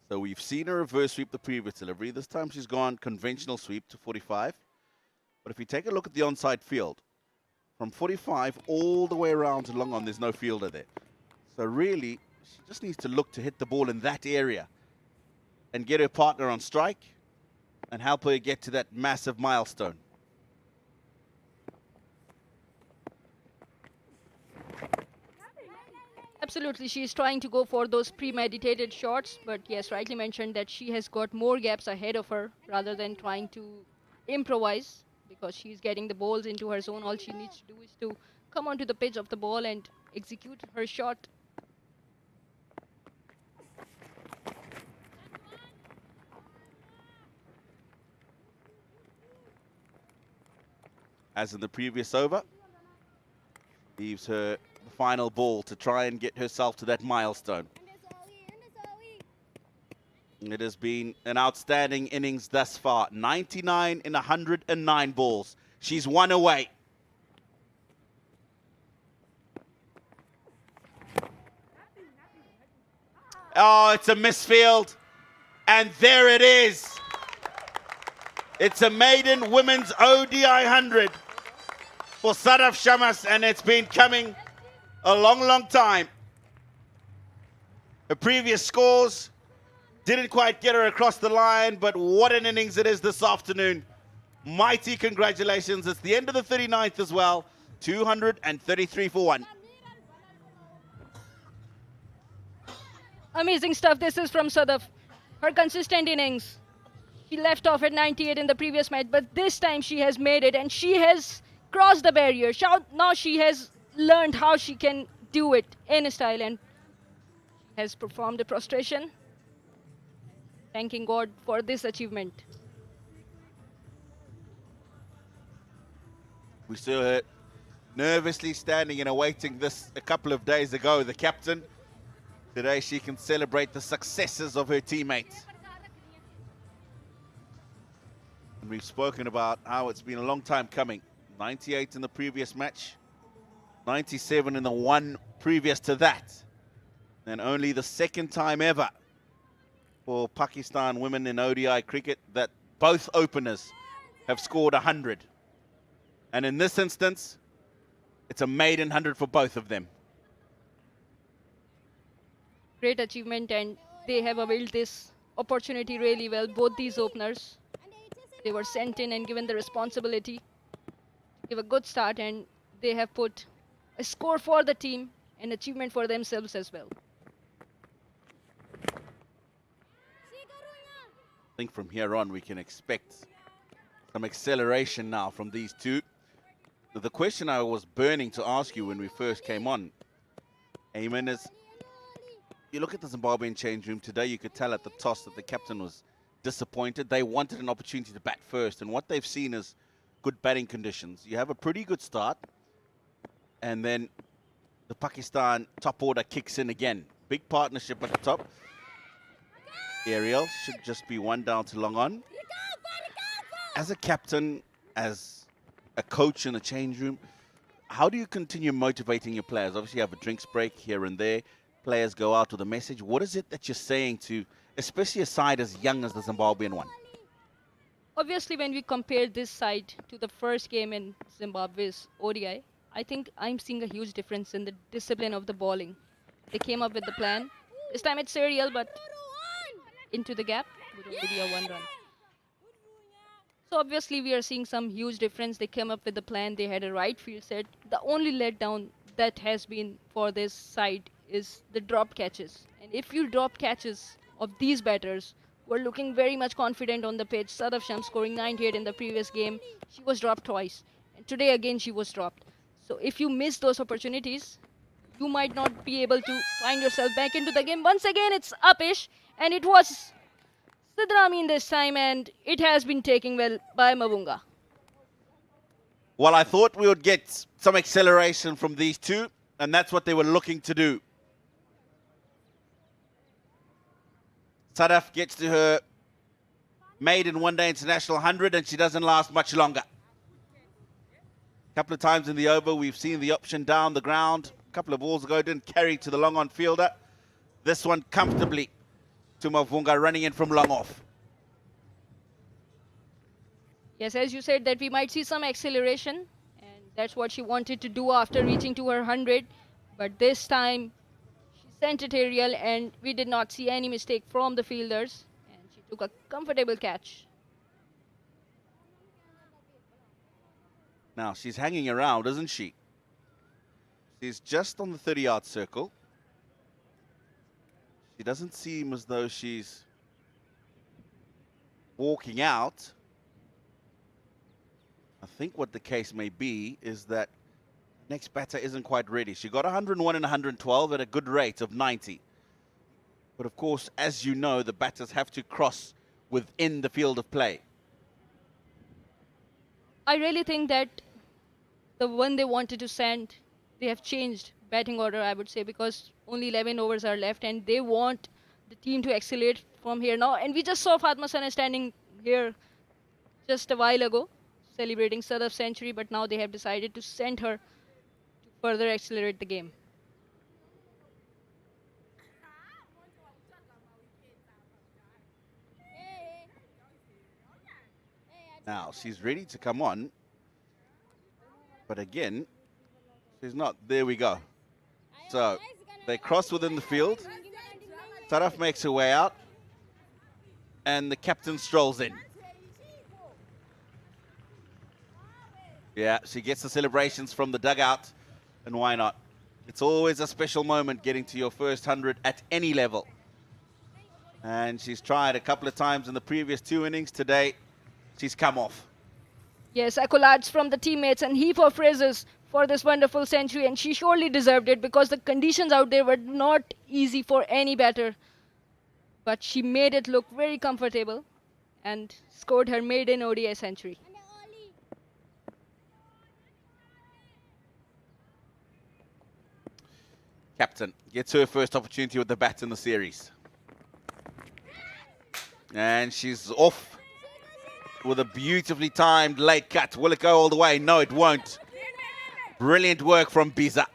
So we've seen a reverse sweep the previous delivery. This time she's gone conventional sweep to 45. But if you take a look at the onside field, from 45 all the way around to long on, there's no fielder there. So really, she just needs to look to hit the ball in that area and get her partner on strike and help her get to that massive milestone. Absolutely, she is trying to go for those premeditated shots, but yes, rightly mentioned that she has got more gaps ahead of her rather than trying to improvise because she's getting the balls into her zone. All she needs to do is to come onto the pitch of the ball and execute her shot. As in the previous over, leaves her the final ball to try and get herself to that milestone. It has been an outstanding innings thus far. 99 in 109 balls. She's 1 away. Oh, it's a misfield. And there it is. It's a maiden women's ODI 100 for Sadaf Shamas, and it's been coming a long, long time. Her previous scores didn't quite get her across the line, but what an innings it is this afternoon. Mighty congratulations. It's the end of the 39th as well. 233 for 1. Amazing stuff. This is from Sadaf. Her consistent innings. She left off at 98 in the previous match, but this time she has made it and she has crossed the barrier. Now she has learned how she can do it in style and has performed a prostration. Thanking God for this achievement. We saw her nervously standing and awaiting this a couple of days ago, the captain. Today she can celebrate the successes of her teammates. And we've spoken about how it's been a long time coming. 98 in the previous match, 97 in the one previous to that. And only the second time ever for Pakistan women in ODI cricket that both openers have scored 100. And in this instance, it's a maiden 100 for both of them. Great achievement, and they have availed this opportunity really well. Both these openers, they were sent in and given the responsibility to give a good start, and they have put a score for the team, an achievement for themselves as well. I think from here on we can expect some acceleration now from these two. The question I was burning to ask you when we first came on, Amin, is you look at the Zimbabwean change room today, you could tell at the toss that the captain was disappointed. They wanted an opportunity to bat first, and what they've seen is good batting conditions. You have a pretty good start, and then the Pakistan top order kicks in again. Big partnership at the top. Ariel should just be one down to long on. As a captain, as a coach in a change room, how do you continue motivating your players? Obviously, you have a drinks break here and there. Players go out with a message. What is it that you're saying to, especially a side as young as the Zimbabwean one? Obviously, when we compare this side to the first game in Zimbabwe's ODI, I think I'm seeing a huge difference in the discipline of the bowling. They came up with the plan. This time it's Ariel, but into the gap with only a 1 run. So obviously we are seeing some huge difference. They came up with the plan. They had a right field set. The only letdown that has been for this side is the drop catches. And if you drop catches of these batters who are looking very much confident on the pitch, Sadaf Shams scoring 98 in the previous game, she was dropped twice. And today again she was dropped. So if you miss those opportunities, you might not be able to find yourself back into the game. Once again, it's Upish, and it was Sidra Amin this time, and it has been taken well by Mavunga. Well, I thought we would get some acceleration from these two, and that's what they were looking to do. Sadaf gets to her maiden one-day international 100, and she doesn't last much longer. A couple of times in the over, we've seen the option down the ground. A couple of balls ago, didn't carry to the long-on fielder. This one comfortably to Mavunga, running in from long off. Yes, as you said, that we might see some acceleration, and that's what she wanted to do after reaching to her 100. But this time, she sent it aerial, and we did not see any mistake from the fielders, and she took a comfortable catch. Now, she's hanging around, isn't she? She's just on the 30-yard circle. She doesn't seem as though she's walking out. I think what the case may be is that next batter isn't quite ready. She got 101 and 112 at a good rate of 90. But of course, as you know, the batters have to cross within the field of play. I really think that the one they wanted to send, they have changed batting order, I would say, because only 11 overs are left, and they want the team to accelerate from here now. And we just saw Fatma Sana standing here just a while ago, celebrating Sadaf's century, but now they have decided to send her to further accelerate the game. Now, she's ready to come on. But again, she's not. There we go. So, they cross within the field. Sadaf makes her way out. And the captain strolls in. Yeah, she gets the celebrations from the dugout. And why not? It's always a special moment getting to your first 100 at any level. And she's tried a couple of times in the previous 2 innings. Today, she's come off. Yes, accolades from the teammates and heap of praises for this wonderful century, and she surely deserved it because the conditions out there were not easy for any batter. But she made it look very comfortable and scored her maiden ODI century. Captain gets her first opportunity with the bat in the series. And she's off with a beautifully timed late cut. Will it go all the way? No, it won't. Brilliant work from Biza.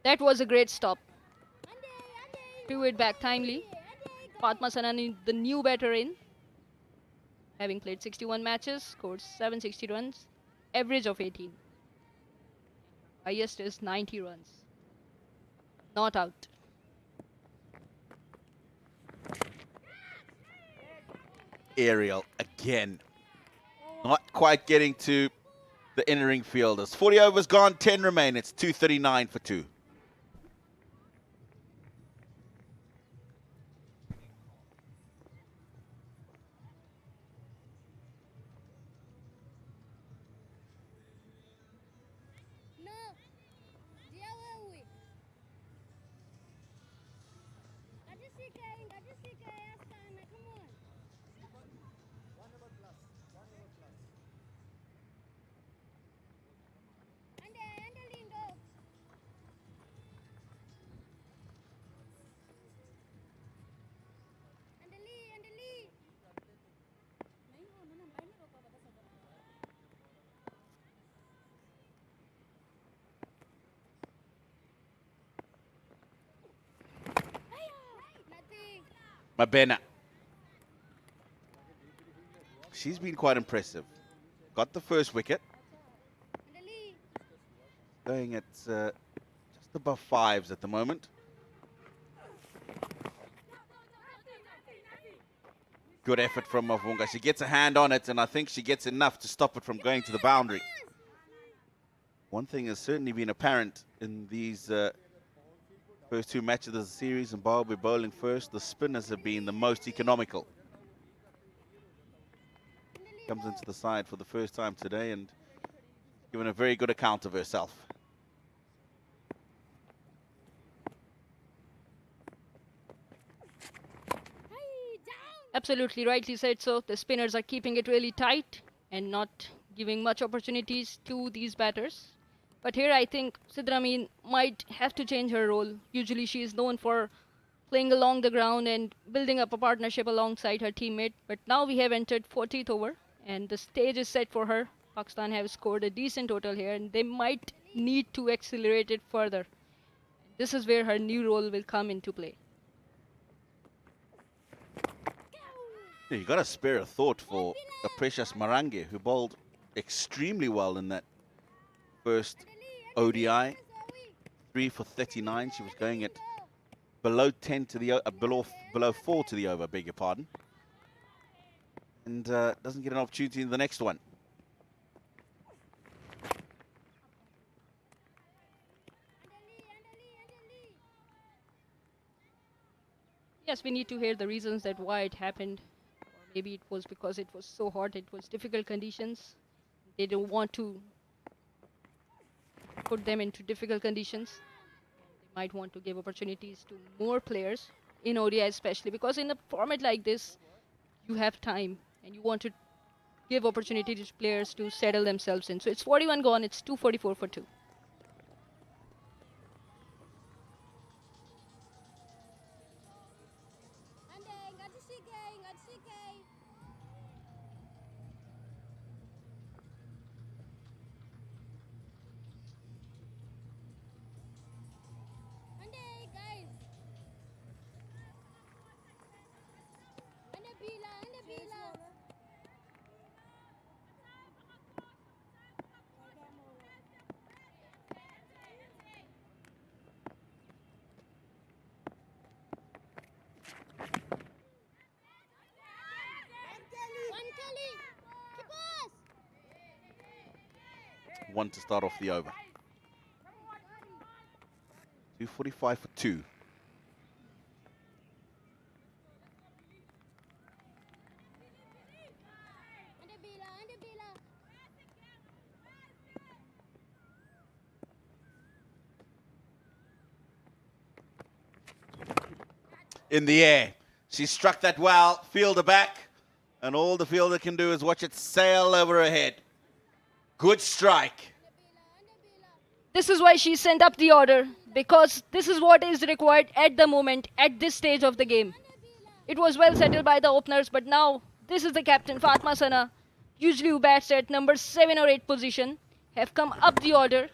That was a great stop. Threw it back timely. Fatma Sana, the new batter in, having played 61 matches, scored 760 runs, average of 18. Highest is 90 runs. Not out. Aerial again. Not quite getting to the inner ring fielders. 40 overs gone, 10 remain. It's 239 for 2. Mabena. She's been quite impressive. Got the first wicket. Going at just above 5s at the moment. Good effort from Mavunga. She gets a hand on it, and I think she gets enough to stop it from going to the boundary. One thing has certainly been apparent in these first 2 matches of the series. Zimbabwe bowling first. The spinners have been the most economical. Comes into the side for the first time today and given a very good account of herself. Absolutely rightly said so. The spinners are keeping it really tight and not giving much opportunities to these batters. But here I think Sidra Amin might have to change her role. Usually she is known for playing along the ground and building up a partnership alongside her teammate. But now we have entered 40th over and the stage is set for her. Pakistan have scored a decent total here and they might need to accelerate it further. This is where her new role will come into play. Yeah, you got to spare a thought for a Precious Marange, who bowled extremely well in that first ODI. 3 for 39. She was going at below 10 to the below 4 to the over, beg your pardon. And doesn't get an opportunity in the next one. Yes, we need to hear the reasons that why it happened. Or maybe it was because it was so hot, it was difficult conditions. They don't want to put them into difficult conditions. They might want to give opportunities to more players in ODI especially, because in a format like this, you have time and you want to give opportunity to players to settle themselves in. So it's 41 gone, it's 244 for 2. One to start off the over. 245 for 2. In the air. She struck that well, fielder back, and all the fielder can do is watch it sail over her head. Good strike. This is why she sent up the order, because this is what is required at the moment, at this stage of the game. It was well settled by the openers, but now this is the captain, Fatma Sana, usually who bats at number 7 or 8 position, have come up the order.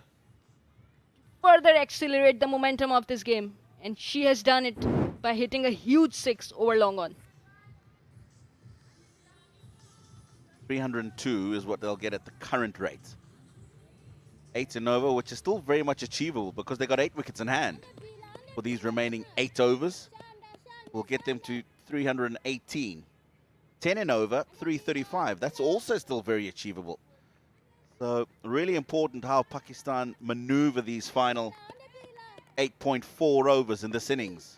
further accelerate the momentum of this game. And she has done it by hitting a huge 6 over long on. 302 is what they'll get at the current rate. 8 in over, which is still very much achievable because they got 8 wickets in hand. For these remaining 8 overs, will get them to 318. 10 in over, 335. That's also still very achievable. So really important how Pakistan maneuver these final 8.4 overs in this innings.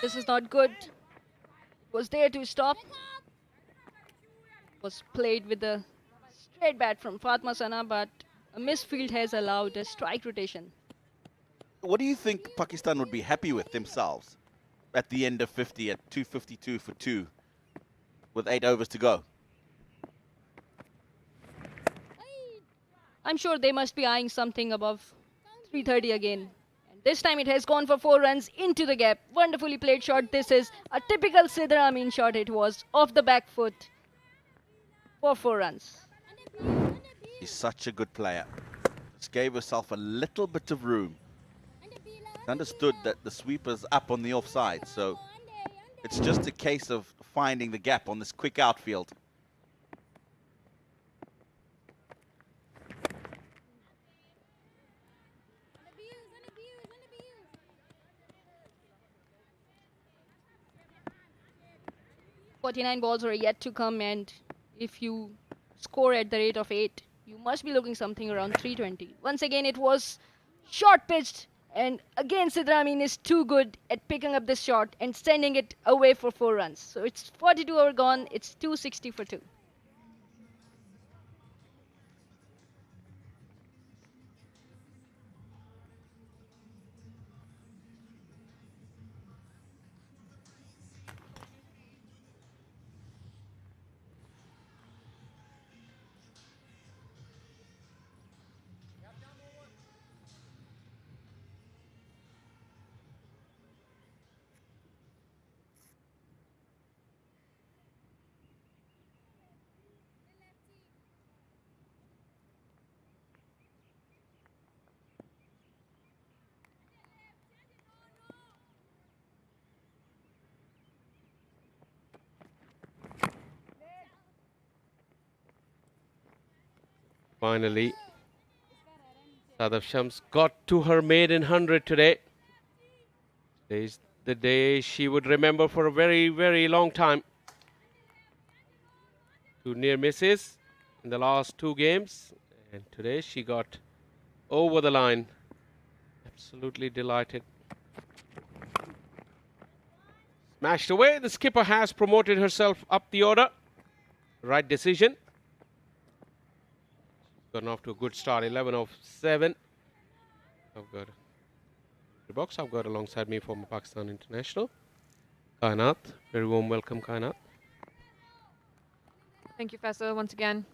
This is not good. Was there to stop. Was played with a straight bat from Fatma Sana, but a misfield has allowed a strike rotation. What do you think Pakistan would be happy with themselves at the end of 50 at 252 for 2 with 8 overs to go? I'm sure they must be eyeing something above 330 again. And this time it has gone for 4 runs into the gap. Wonderfully played shot. This is a typical Sidra Amin shot. It was off the back foot for 4 runs. She's such a good player. Just gave herself a little bit of room. Understood that the sweeper's up on the offside, so it's just a case of finding the gap on this quick outfield. "49 balls are yet to come, and if you score at the rate of 8, you must be looking something around 320. Once again, it was short pitched, and again Sidra Amin is too good at picking up this shot and sending it away for 4 runs. So it's 42 over gone, it's 260 for 2. Finally, Sadaf Shams got to her maiden 100 today. Today's the day she would remember for a very, very long time. 2 near misses in the last 2 games, and today she got over the line. Absolutely delighted. Smashed away. The skipper has promoted herself up the order. Right decision. Gotten off to a good start. 11 of 7. I've got the box. I've got alongside me former Pakistan international Kainat. Very warm welcome, Kainat. Thank you, Faisal, once again.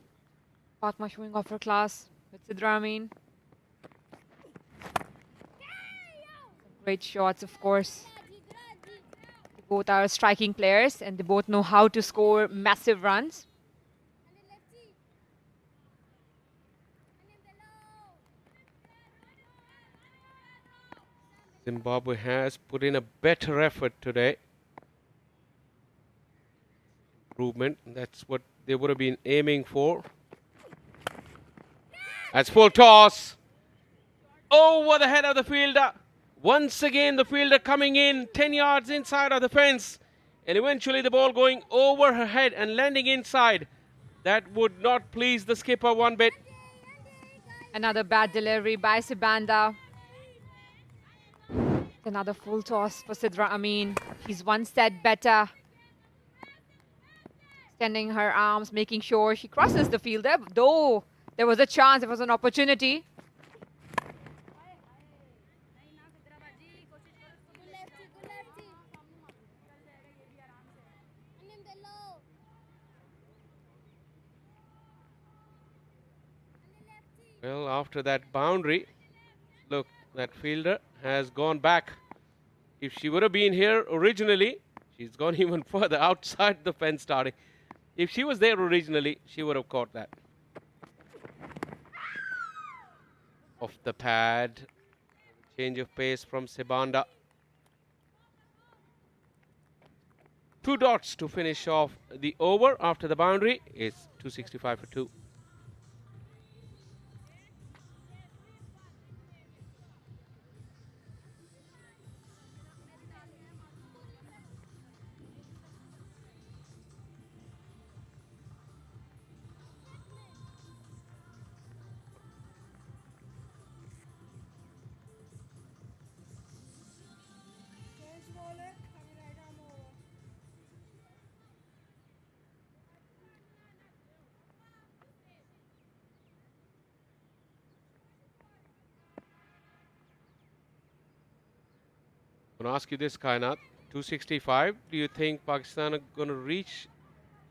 Fatma showing off her class with Sidra Amin. Great shots, of course. They both are striking players, and they both know how to score massive runs. Zimbabwe has put in a better effort today. Improvement. That's what they would have been aiming for. That's full toss. Over the head of the fielder. Once again, the fielder coming in 10 yards inside of the fence. And eventually the ball going over her head and landing inside. That would not please the skipper one bit. Another bad delivery by Sibanda. Another full toss for Sidra Amin. She's one set better. Extending her arms, making sure she crosses the fielder. Though there was a chance, there was an opportunity. Well, after that boundary, look, that fielder has gone back. If she would have been here originally, She's gone even further outside the fence starting. If she was there originally, she would have caught that. Off the pad. Change of pace from Sibanda. 2 dots to finish off the over after the boundary. It's 265 for 2. Change bowler, coming right arm over. I'm going to ask you this, Kainat. 265. Do you think Pakistan are going to reach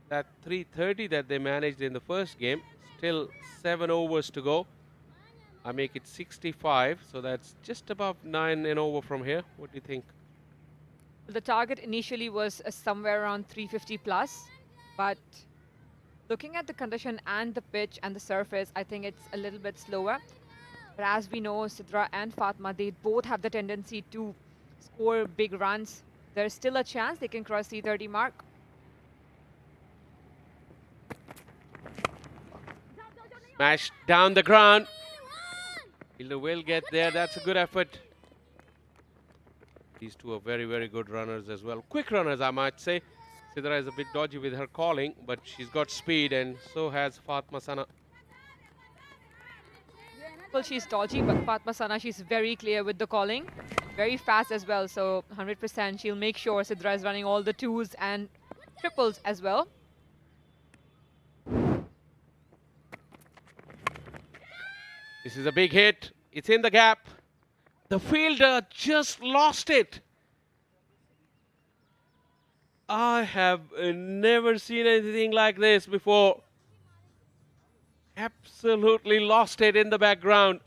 that 330 that they managed in the first game? Still 7 overs to go. I make it 65, so that's just above 9 and over from here. What do you think? The target initially was somewhere around 350 plus, but looking at the condition and the pitch and the surface, I think it's a little bit slower. But as we know, Sidra and Fatma, they both have the tendency to score big runs. There's still a chance they can cross the 30 mark. Smashed down the ground. Fielder will get there. That's a good effort. These two are very, very good runners as well. Quick runners, I might say. Sidra is a bit dodgy with her calling, but she's got speed, and so has Fatma Sana. Well, she's dodgy, but Fatma Sana, she's very clear with the calling. Very fast as well, so 100% she'll make sure Sidra is running all the twos and triples as well. This is a big hit. It's in the gap. The fielder just lost it. I have never seen anything like this before. Absolutely lost it in the background.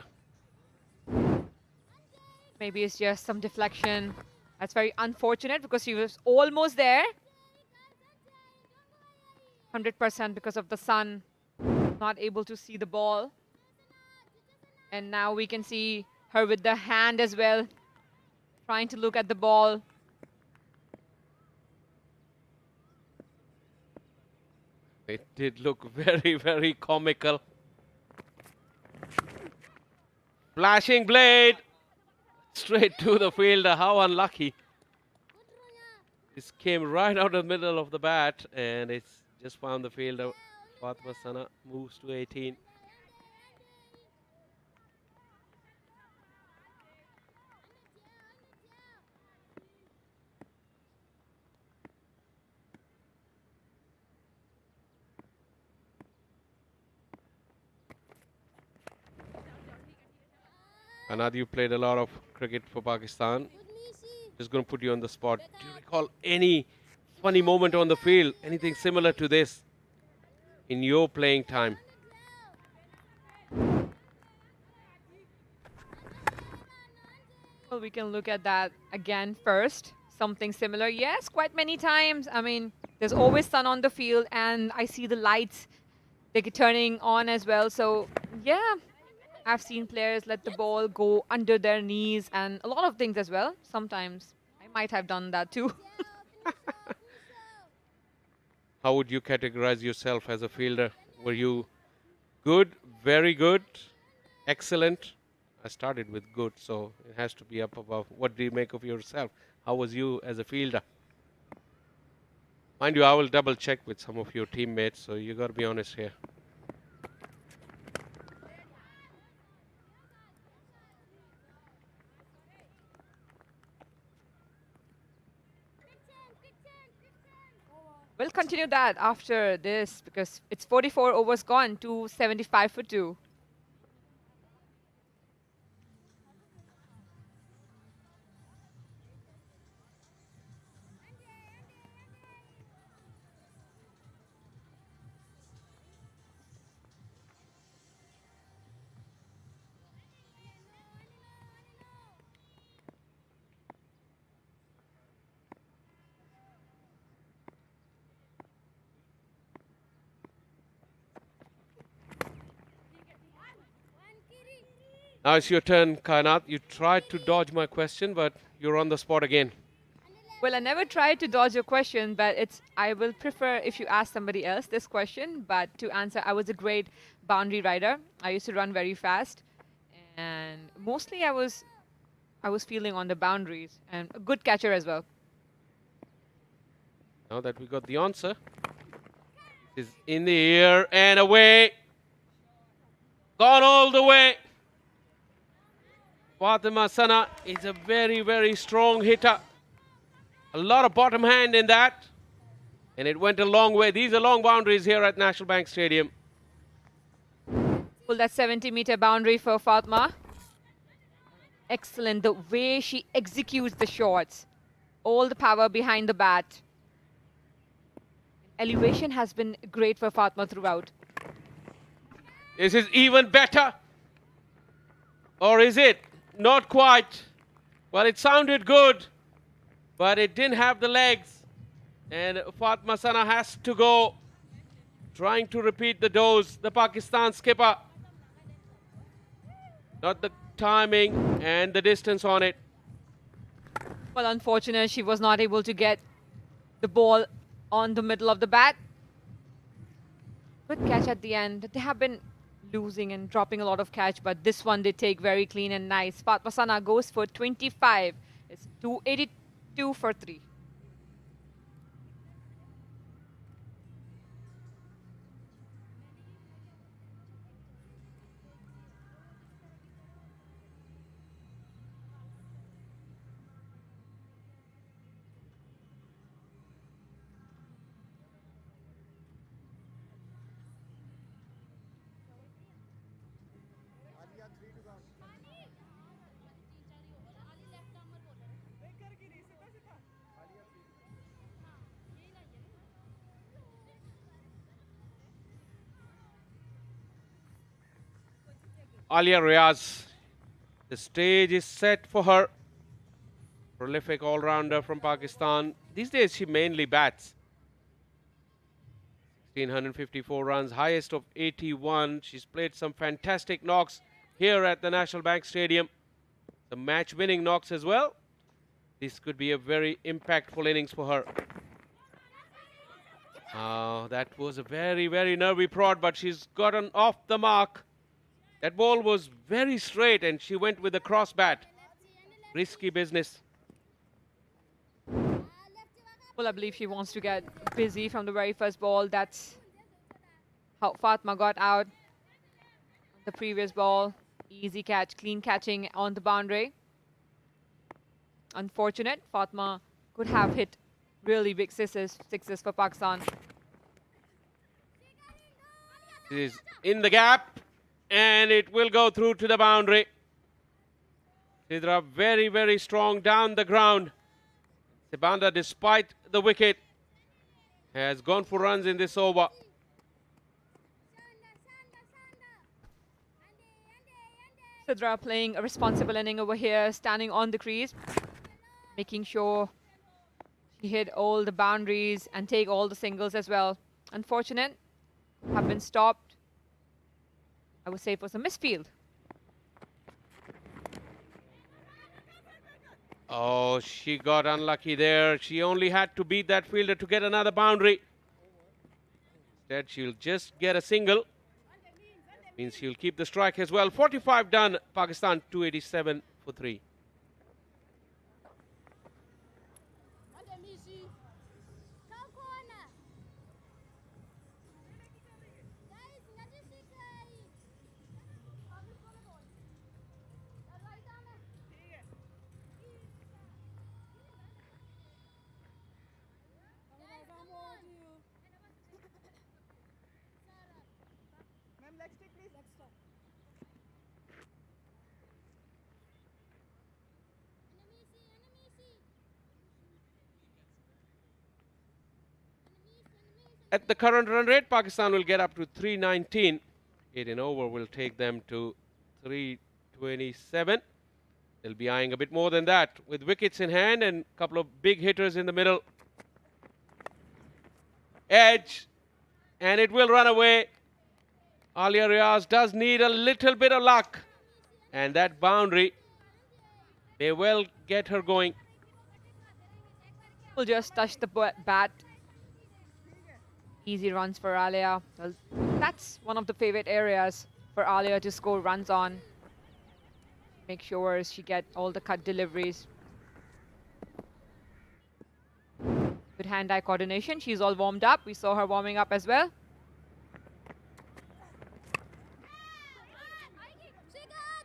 Maybe it's just some deflection. That's very unfortunate because she was almost there. 100% because of the sun. Not able to see the ball. And now we can see her with the hand as well. Trying to look at the ball. It did look very, very comical. Flashing blade. Straight to the fielder. How unlucky. This came right out of the middle of the bat, and it's just found the fielder. Fatma Sana moves to 18. Anad, you played a lot of cricket for Pakistan. Just going to put you on the spot. Do you recall any funny moment on the field? Anything similar to this in your playing time? Well, we can look at that again first. Something similar. Yes, quite many times. I mean, there's always sun on the field, and I see the lights they're turning on as well. So, yeah. I've seen players let the ball go under their knees and a lot of things as well. Sometimes I might have done that too. How would you categorize yourself as a fielder? Were you good, very good, excellent? I started with good, so it has to be up above. What do you make of yourself? How was you as a fielder? Mind you, I will double check with some of your teammates, so you got to be honest here. We'll continue that after this because it's 44 overs gone, 275 for 2. Now it's your turn, Kainat. You tried to dodge my question, but you're on the spot again. Well, I never tried to dodge your question, but I will prefer if you ask somebody else this question. But to answer, I was a great boundary rider. I used to run very fast, and mostly I was fielding on the boundaries, and a good catcher as well. Now that we got the answer, is in the air and away. Gone all the way. Fatima Sana is a very, very strong hitter. A lot of bottom hand in that. And it went a long way. These are long boundaries here at National Bank Stadium. Well, that 70-meter boundary for Fatma. Excellent. The way she executes the shots. All the power behind the bat. Elevation has been great for Fatma throughout. This is even better. Or is it? Not quite. Well, it sounded good, but it didn't have the legs. And Fatma Sana has to go. Trying to repeat the dose. The Pakistan skipper. Not the timing and the distance on it. Well, unfortunate she was not able to get the ball on the middle of the bat. Good catch at the end. They have been losing and dropping a lot of catch, but this one they take very clean and nice. Fatma Sana goes for 25. It's 282 for 3. Alia Riaz. The stage is set for her. Prolific all-rounder from Pakistan. These days she mainly bats. 1,654 runs, highest of 81. She's played some fantastic knocks here at the National Bank Stadium. Some match-winning knocks as well. This could be a very impactful innings for her. That was a very, very nervy prod, but she's gotten off the mark. That ball was very straight and she went with a cross bat. Risky business. Well, I believe she wants to get busy from the very first ball. That's how Fatma got out. The previous ball, easy catch, clean catching on the boundary. Unfortunate, Fatma could have hit really big sixes for Pakistan. It is in the gap. And it will go through to the boundary. Sidra very, very strong down the ground. Sibanda, despite the wicket, has gone for runs in this over. Sidra playing a responsible inning over here, standing on the crease, making sure she hit all the boundaries and take all the singles as well. Unfortunate, have been stopped. I would say it was a misfield. Oh, she got unlucky there. She only had to beat that fielder to get another boundary. Instead, she'll just get a single. Means she'll keep the strike as well. 45 done. Pakistan 287 for 3. At the current run rate, Pakistan will get up to 319. 8 in over will take them to 327. They'll be eyeing a bit more than that with wickets in hand and a couple of big hitters in the middle. Edge, and it will run away. Alia Riaz does need a little bit of luck. And that boundary may well get her going. Will just touch the bat. Easy runs for Alia. Well, that's one of the favorite areas for Alia to score runs on. Make sure she get all the cut deliveries. Good hand-eye coordination. She's all warmed up. We saw her warming up as well.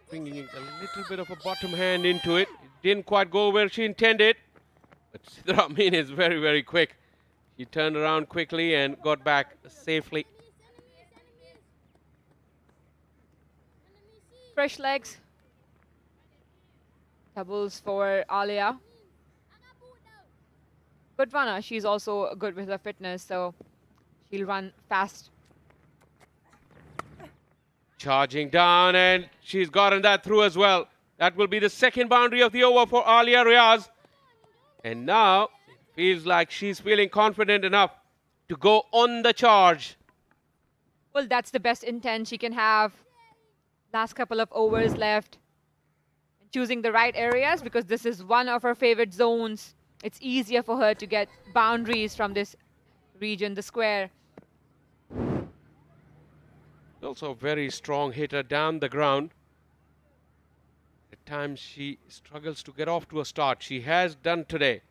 Bringing a little bit of a bottom hand into it. It didn't quite go where she intended. But Sidra Amin is very, very quick. She turned around quickly and got back safely. Fresh legs. Doubles for Alia. Good runner. She's also good with her fitness, so she'll run fast. Charging down, and she's gotten that through as well. That will be the second boundary of the over for Alia Riaz. And now it feels like she's feeling confident enough to go on the charge. Well, that's the best intent she can have. Last couple of overs left. Choosing the right areas because this is one of her favorite zones. It's easier for her to get boundaries from this region, the square. Also a very strong hitter down the ground. At times she struggles to get off to a start. She has done today.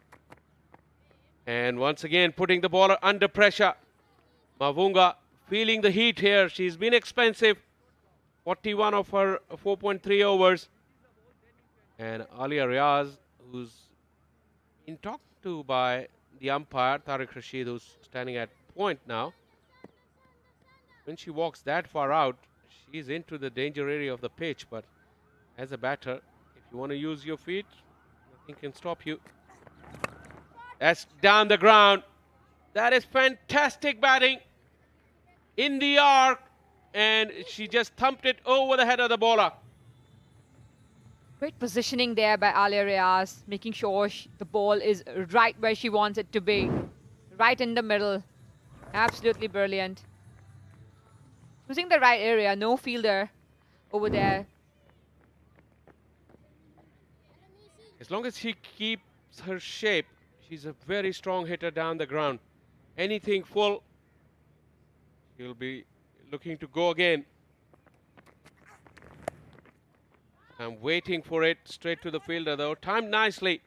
And once again putting the bowler under pressure. Mavunga feeling the heat here. She's been expensive. 41 of her 4.3 overs. And Alia Riaz, who's been talked to by the umpire, Tariq Rashid, who's standing at point now. When she walks that far out, she's into the danger area of the pitch. But as a batter, if you want to use your feet, nothing can stop you. That's down the ground. That is fantastic batting in the arc. And she just thumped it over the head of the bowler. Great positioning there by Alia Riaz, making sure the ball is right where she wants it to be. Right in the middle. Absolutely brilliant. Choosing the right area, no fielder over there. As long as she keeps her shape, she's a very strong hitter down the ground. Anything full, she'll be looking to go again. I'm waiting for it straight to the fielder though. Timed nicely.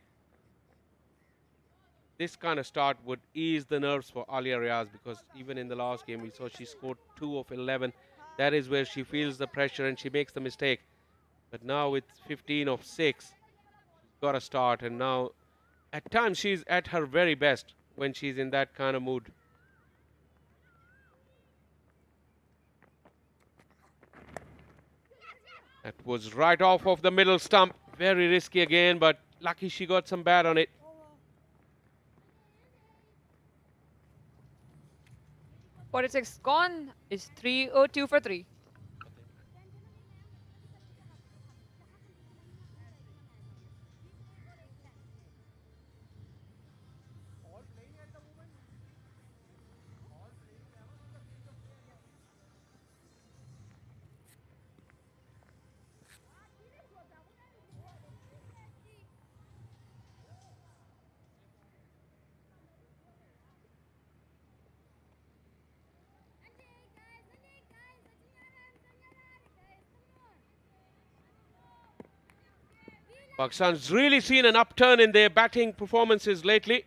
This kind of start would ease the nerves for Alia Riaz because even in the last game we saw she scored 2 of 11. That is where she feels the pressure and she makes the mistake. But now with 15 of 6, she's got a start, and now at times she's at her very best when she's in that kind of mood. That was right off of the middle stump. Very risky again, but lucky she got some bat on it. .46 gone is 302 for 3. Pakistan's really seen an upturn in their batting performances lately.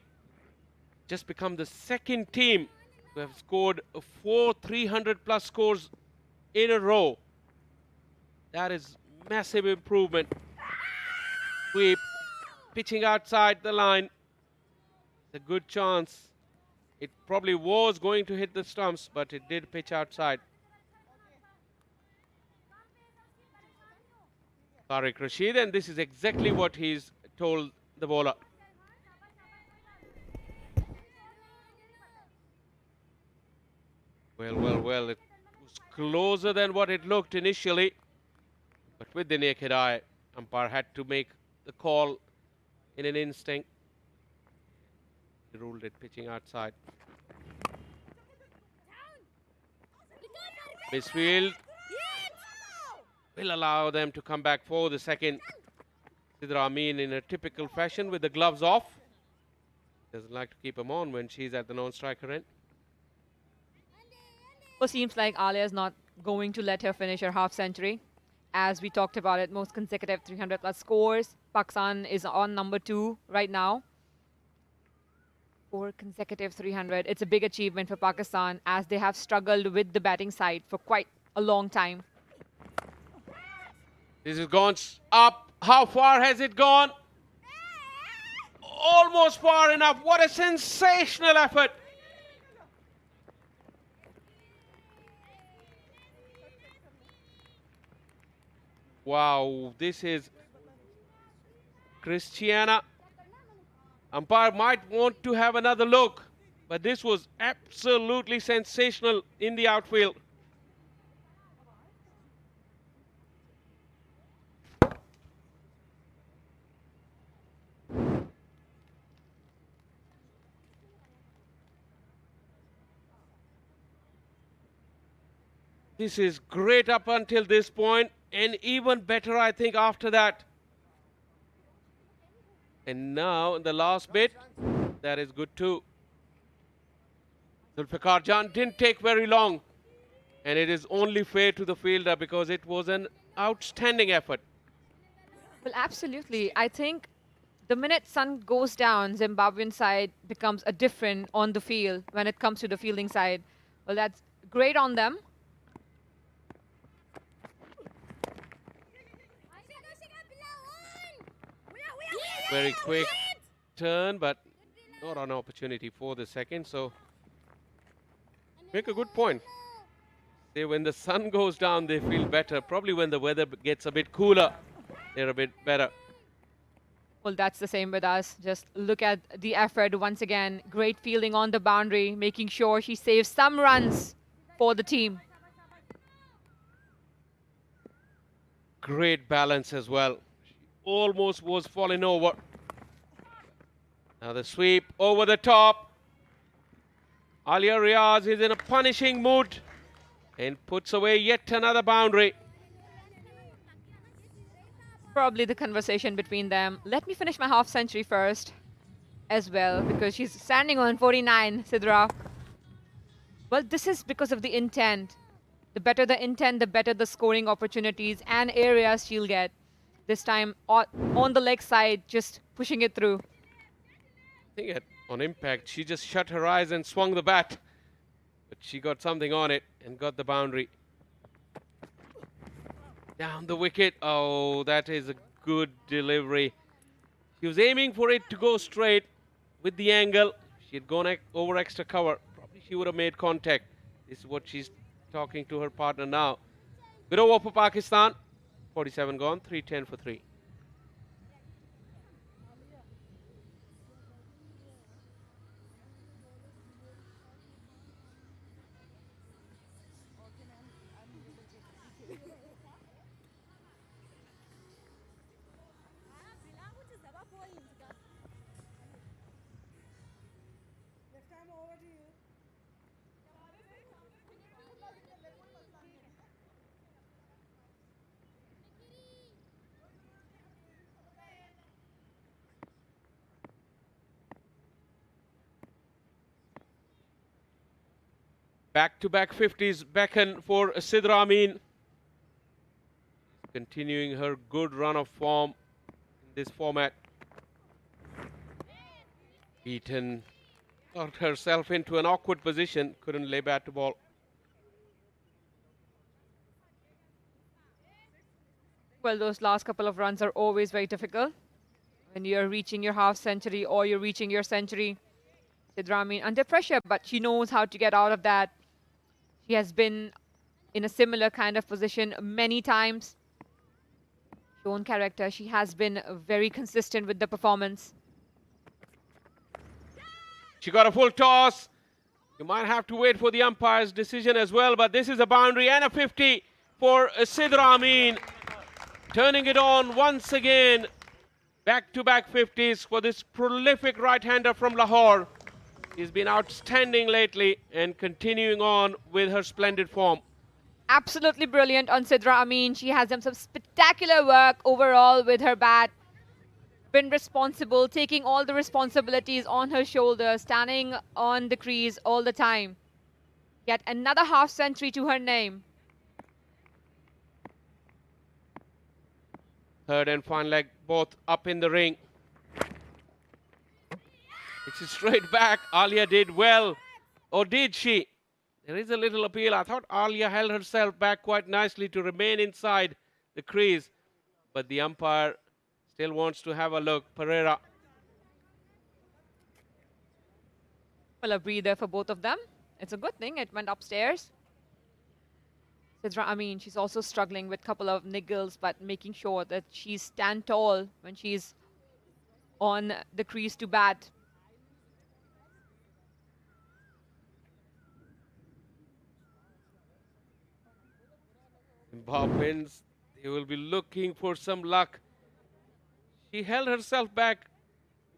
Just become the second team to have scored 4 300-plus scores in a row. That is massive improvement. Sweep, pitching outside the line. A good chance. It probably was going to hit the stumps, but it did pitch outside. Tariq Rashid, and this is exactly what he's told the bowler. Well, it was closer than what it looked initially. But with the naked eye, umpire had to make the call in an instinct. He ruled it pitching outside. Misfield. will allow them to come back for the second. Sidra Amin in a typical fashion with the gloves off. Doesn't like to keep them on when she's at the non-striker end. Well, seems like Alia is not going to let her finish her half century. As we talked about it, most consecutive 300 plus scores. Pakistan is on number 2 right now. 4 consecutive 300. It's a big achievement for Pakistan as they have struggled with the batting side for quite a long time. This has gone up. How far has it gone? Almost far enough. What a sensational effort. Wow, this is Christiana. Umpire might want to have another look, but this was absolutely sensational in the outfield. This is great up until this point, and even better, I think, after that. And now, the last bit, that is good too. Zulfikar Jan didn't take very long, and it is only fair to the fielder because it was an outstanding effort. Well, absolutely. I think the minute sun goes down, Zimbabwean side becomes a different on the field when it comes to the fielding side. Well, that's great on them. Very quick turn, but not an opportunity for the second. So, make a good point. Say when the sun goes down, they feel better. Probably when the weather gets a bit cooler, they're a bit better. Well, that's the same with us. Just look at the effort once again. Great fielding on the boundary, making sure she saves some runs for the team. Great balance as well. She almost was falling over. Now the sweep over the top. Alia Riaz is in a punishing mood and puts away yet another boundary. Probably the conversation between them. Let me finish my half century first as well, because she's standing on 49, Sidra. Well, this is because of the intent. The better the intent, the better the scoring opportunities and areas she'll get. This time on the leg side, just pushing it through. I think on impact, she just shut her eyes and swung the bat. But she got something on it and got the boundary. Down the wicket. Oh, that is a good delivery. She was aiming for it to go straight with the angle. She had gone over extra cover. Probably she would have made contact. This is what she's talking to her partner now. Good over for Pakistan. 47 gone, 310 for 3. Left arm over to you. Back-to-back 50s beckon for Sidra Amin. Continuing her good run of form in this format. Beaten, got herself into an awkward position, couldn't lay bat to ball. Well, those last couple of runs are always very difficult. When you're reaching your half century or you're reaching your century. Sidra Amin under pressure, but she knows how to get out of that. She has been in a similar kind of position many times. Shown character. She has been very consistent with the performance. She got a full toss. You might have to wait for the umpire's decision as well, but this is a boundary and a 50 for Sidra Amin. Turning it on once again. Back-to-back 50s for this prolific right-hander from Lahore. She's been outstanding lately and continuing on with her splendid form. absolutely brilliant on Sidra Amin. She has done some spectacular work overall with her bat. Been responsible, taking all the responsibilities on her shoulders, standing on the crease all the time. Yet another half century to her name. Third and final leg, both up in the ring. It's straight back. Alia did well. Or did she? There is a little appeal. I thought Alia held herself back quite nicely to remain inside the crease. But the umpire still wants to have a look. Pereira. Well, a breather for both of them. It's a good thing it went upstairs. Sidra Amin, she's also struggling with a couple of niggles, but making sure that she's stand tall when she's on the crease to bat. Zimbabweans, they will be looking for some luck. She held herself back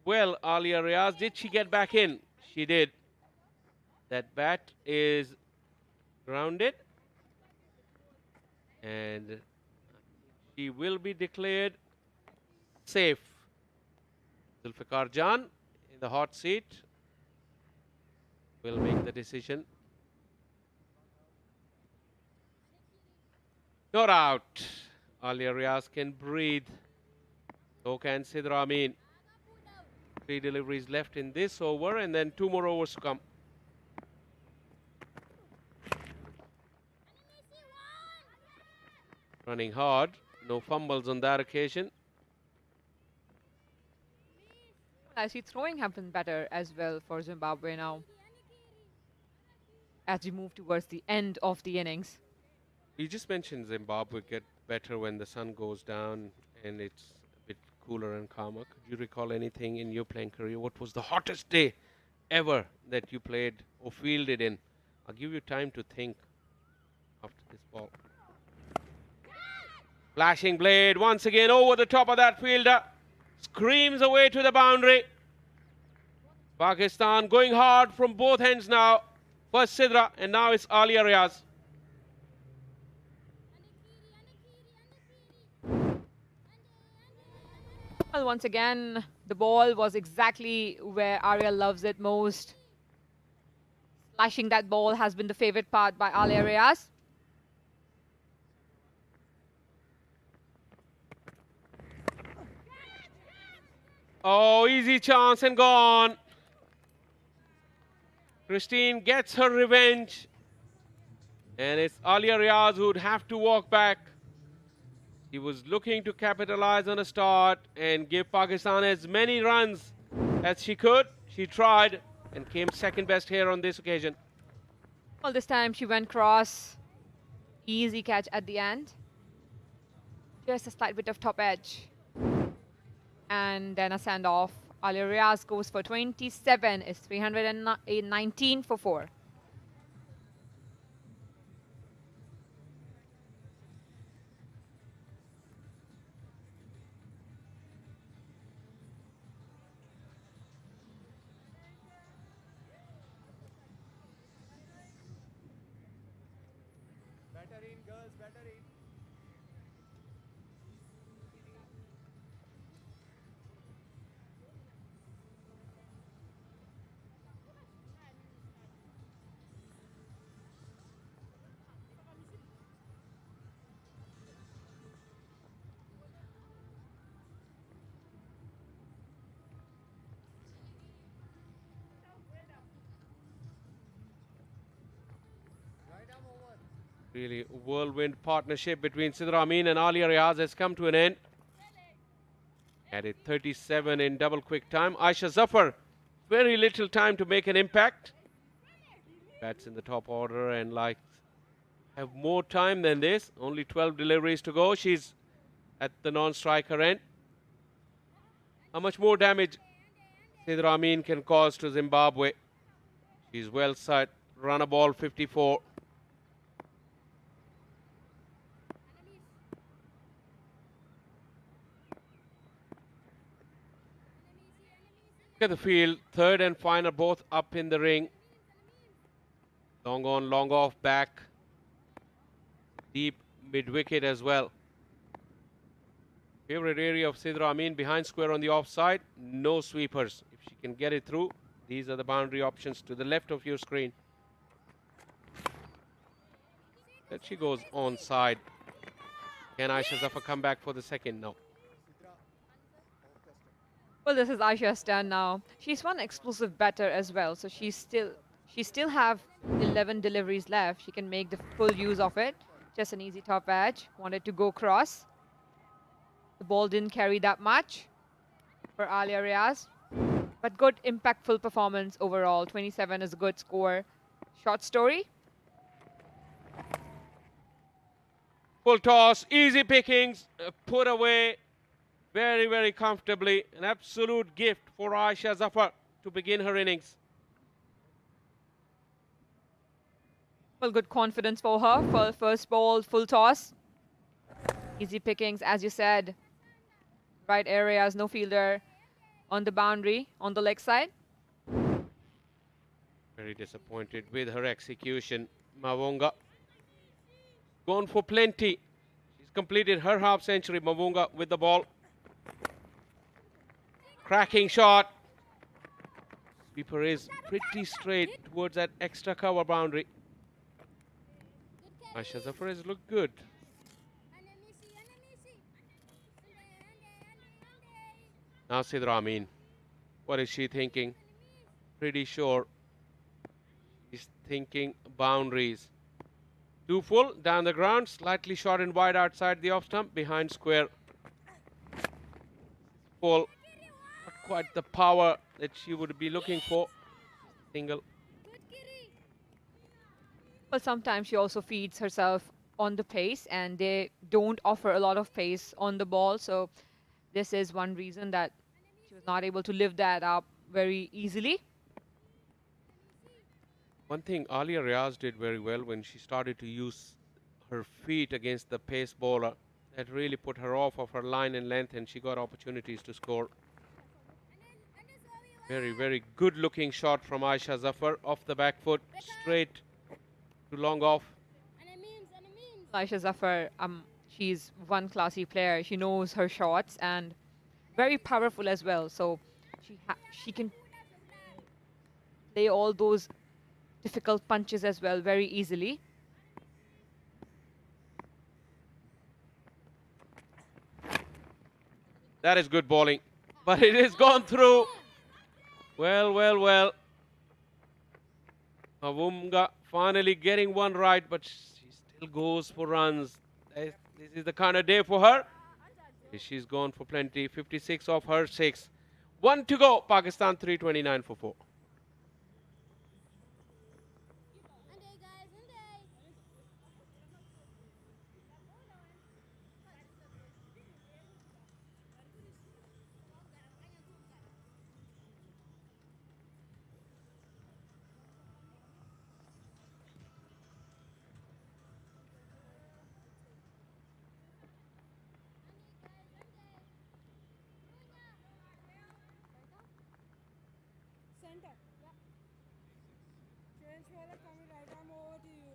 well, Alia Riaz. Did she get back in? She did. That bat is grounded. And she will be declared safe. Zulfikar Jan in the hot seat will make the decision. Not out. Alia Riaz can breathe. So can Sidra Amin. 3 deliveries left in this over and then 2 more overs to come. Running hard. No fumbles on that occasion. I see throwing have been better as well for Zimbabwe now, as we move towards the end of the innings. You just mentioned Zimbabwe get better when the sun goes down and it's a bit cooler and calmer. Could you recall anything in your playing career? What was the hottest day ever that you played or fielded in? I'll give you time to think after this ball. Flashing blade once again over the top of that fielder. Screams away to the boundary. Pakistan going hard from both ends now. First Sidra and now it's Alia Riaz. Well, once again, the ball was exactly where Arya loves it most. Slashing that ball has been the favorite part by Alia Riaz. Oh, easy chance and gone. Christine gets her revenge. And it's Alia Riaz who would have to walk back. He was looking to capitalize on a start and give Pakistan as many runs as she could. She tried and came second best here on this occasion. Well, this time she went cross. Easy catch at the end. Just a slight bit of top edge. And then a send off. Alia Riaz goes for 27. It's 319 for 4. Better in, girls, better in. Really, whirlwind partnership between Sidra Amin and Alia Riaz has come to an end. Added 37 in double quick time. Aisha Zafar, very little time to make an impact. Bats in the top order and like have more time than this. Only 12 deliveries to go. She's at the non-striker end. How much more damage Sidra Amin can cause to Zimbabwe? She's well set. Run a ball 54. Look at the field, third and final, both up in the ring. Long on, long off, back. mid-wicket as well. Favorite area of Sidra Amin, behind square on the offside. No sweepers. If she can get it through, these are the boundary options to the left of your screen. There she goes onside. Can Aisha Zafar come back for the second? No. Well, this is Aisha's turn now. She's one explosive batter as well, so she still have 11 deliveries left. She can make the full use of it. Just an easy top edge. Wanted to go cross. The ball didn't carry that much for Alia Riaz, but good impactful performance overall. 27 is a good score. Short story. Full toss, easy pickings, put away very, very comfortably. An absolute gift for Aisha Zafar to begin her innings. Well, good confidence for her for first ball, full toss. Easy pickings, as you said. Right areas, no fielder on the boundary, on the leg side. Very disappointed with her execution. Mavunga gone for plenty. She's completed her half century. Mavunga with the ball. Cracking shot. Sweeper is pretty straight towards that extra cover boundary. Aisha Zafar has looked good. Now Sidra Amin. What is she thinking? Pretty sure she's thinking boundaries. Two full, down the ground, slightly short and wide outside the off stump, behind square. Full. Not quite the power that she would be looking for. Single. Well, sometimes she also feeds herself on the pace, and they don't offer a lot of pace on the ball. So this is one reason that she was not able to lift that up very easily. One thing Alia Riaz did very well when she started to use her feet against the pace bowler. That really put her off of her line and length, and she got opportunities to score. Very, very good looking shot from Aisha Zafar off the back foot, straight to long off. Aisha Zafar, she's one classy player. She knows her shots and very powerful as well. So she can play all those difficult punches as well very easily. That is good bowling, but it is gone through. Well, well, well. Mavunga finally getting one right, but she still goes for runs. This is the kind of day for her. She's gone for plenty. 56 off her 6. 1 to go. Pakistan 329 for 4. Center. Yeah. Change water coming right arm over to you.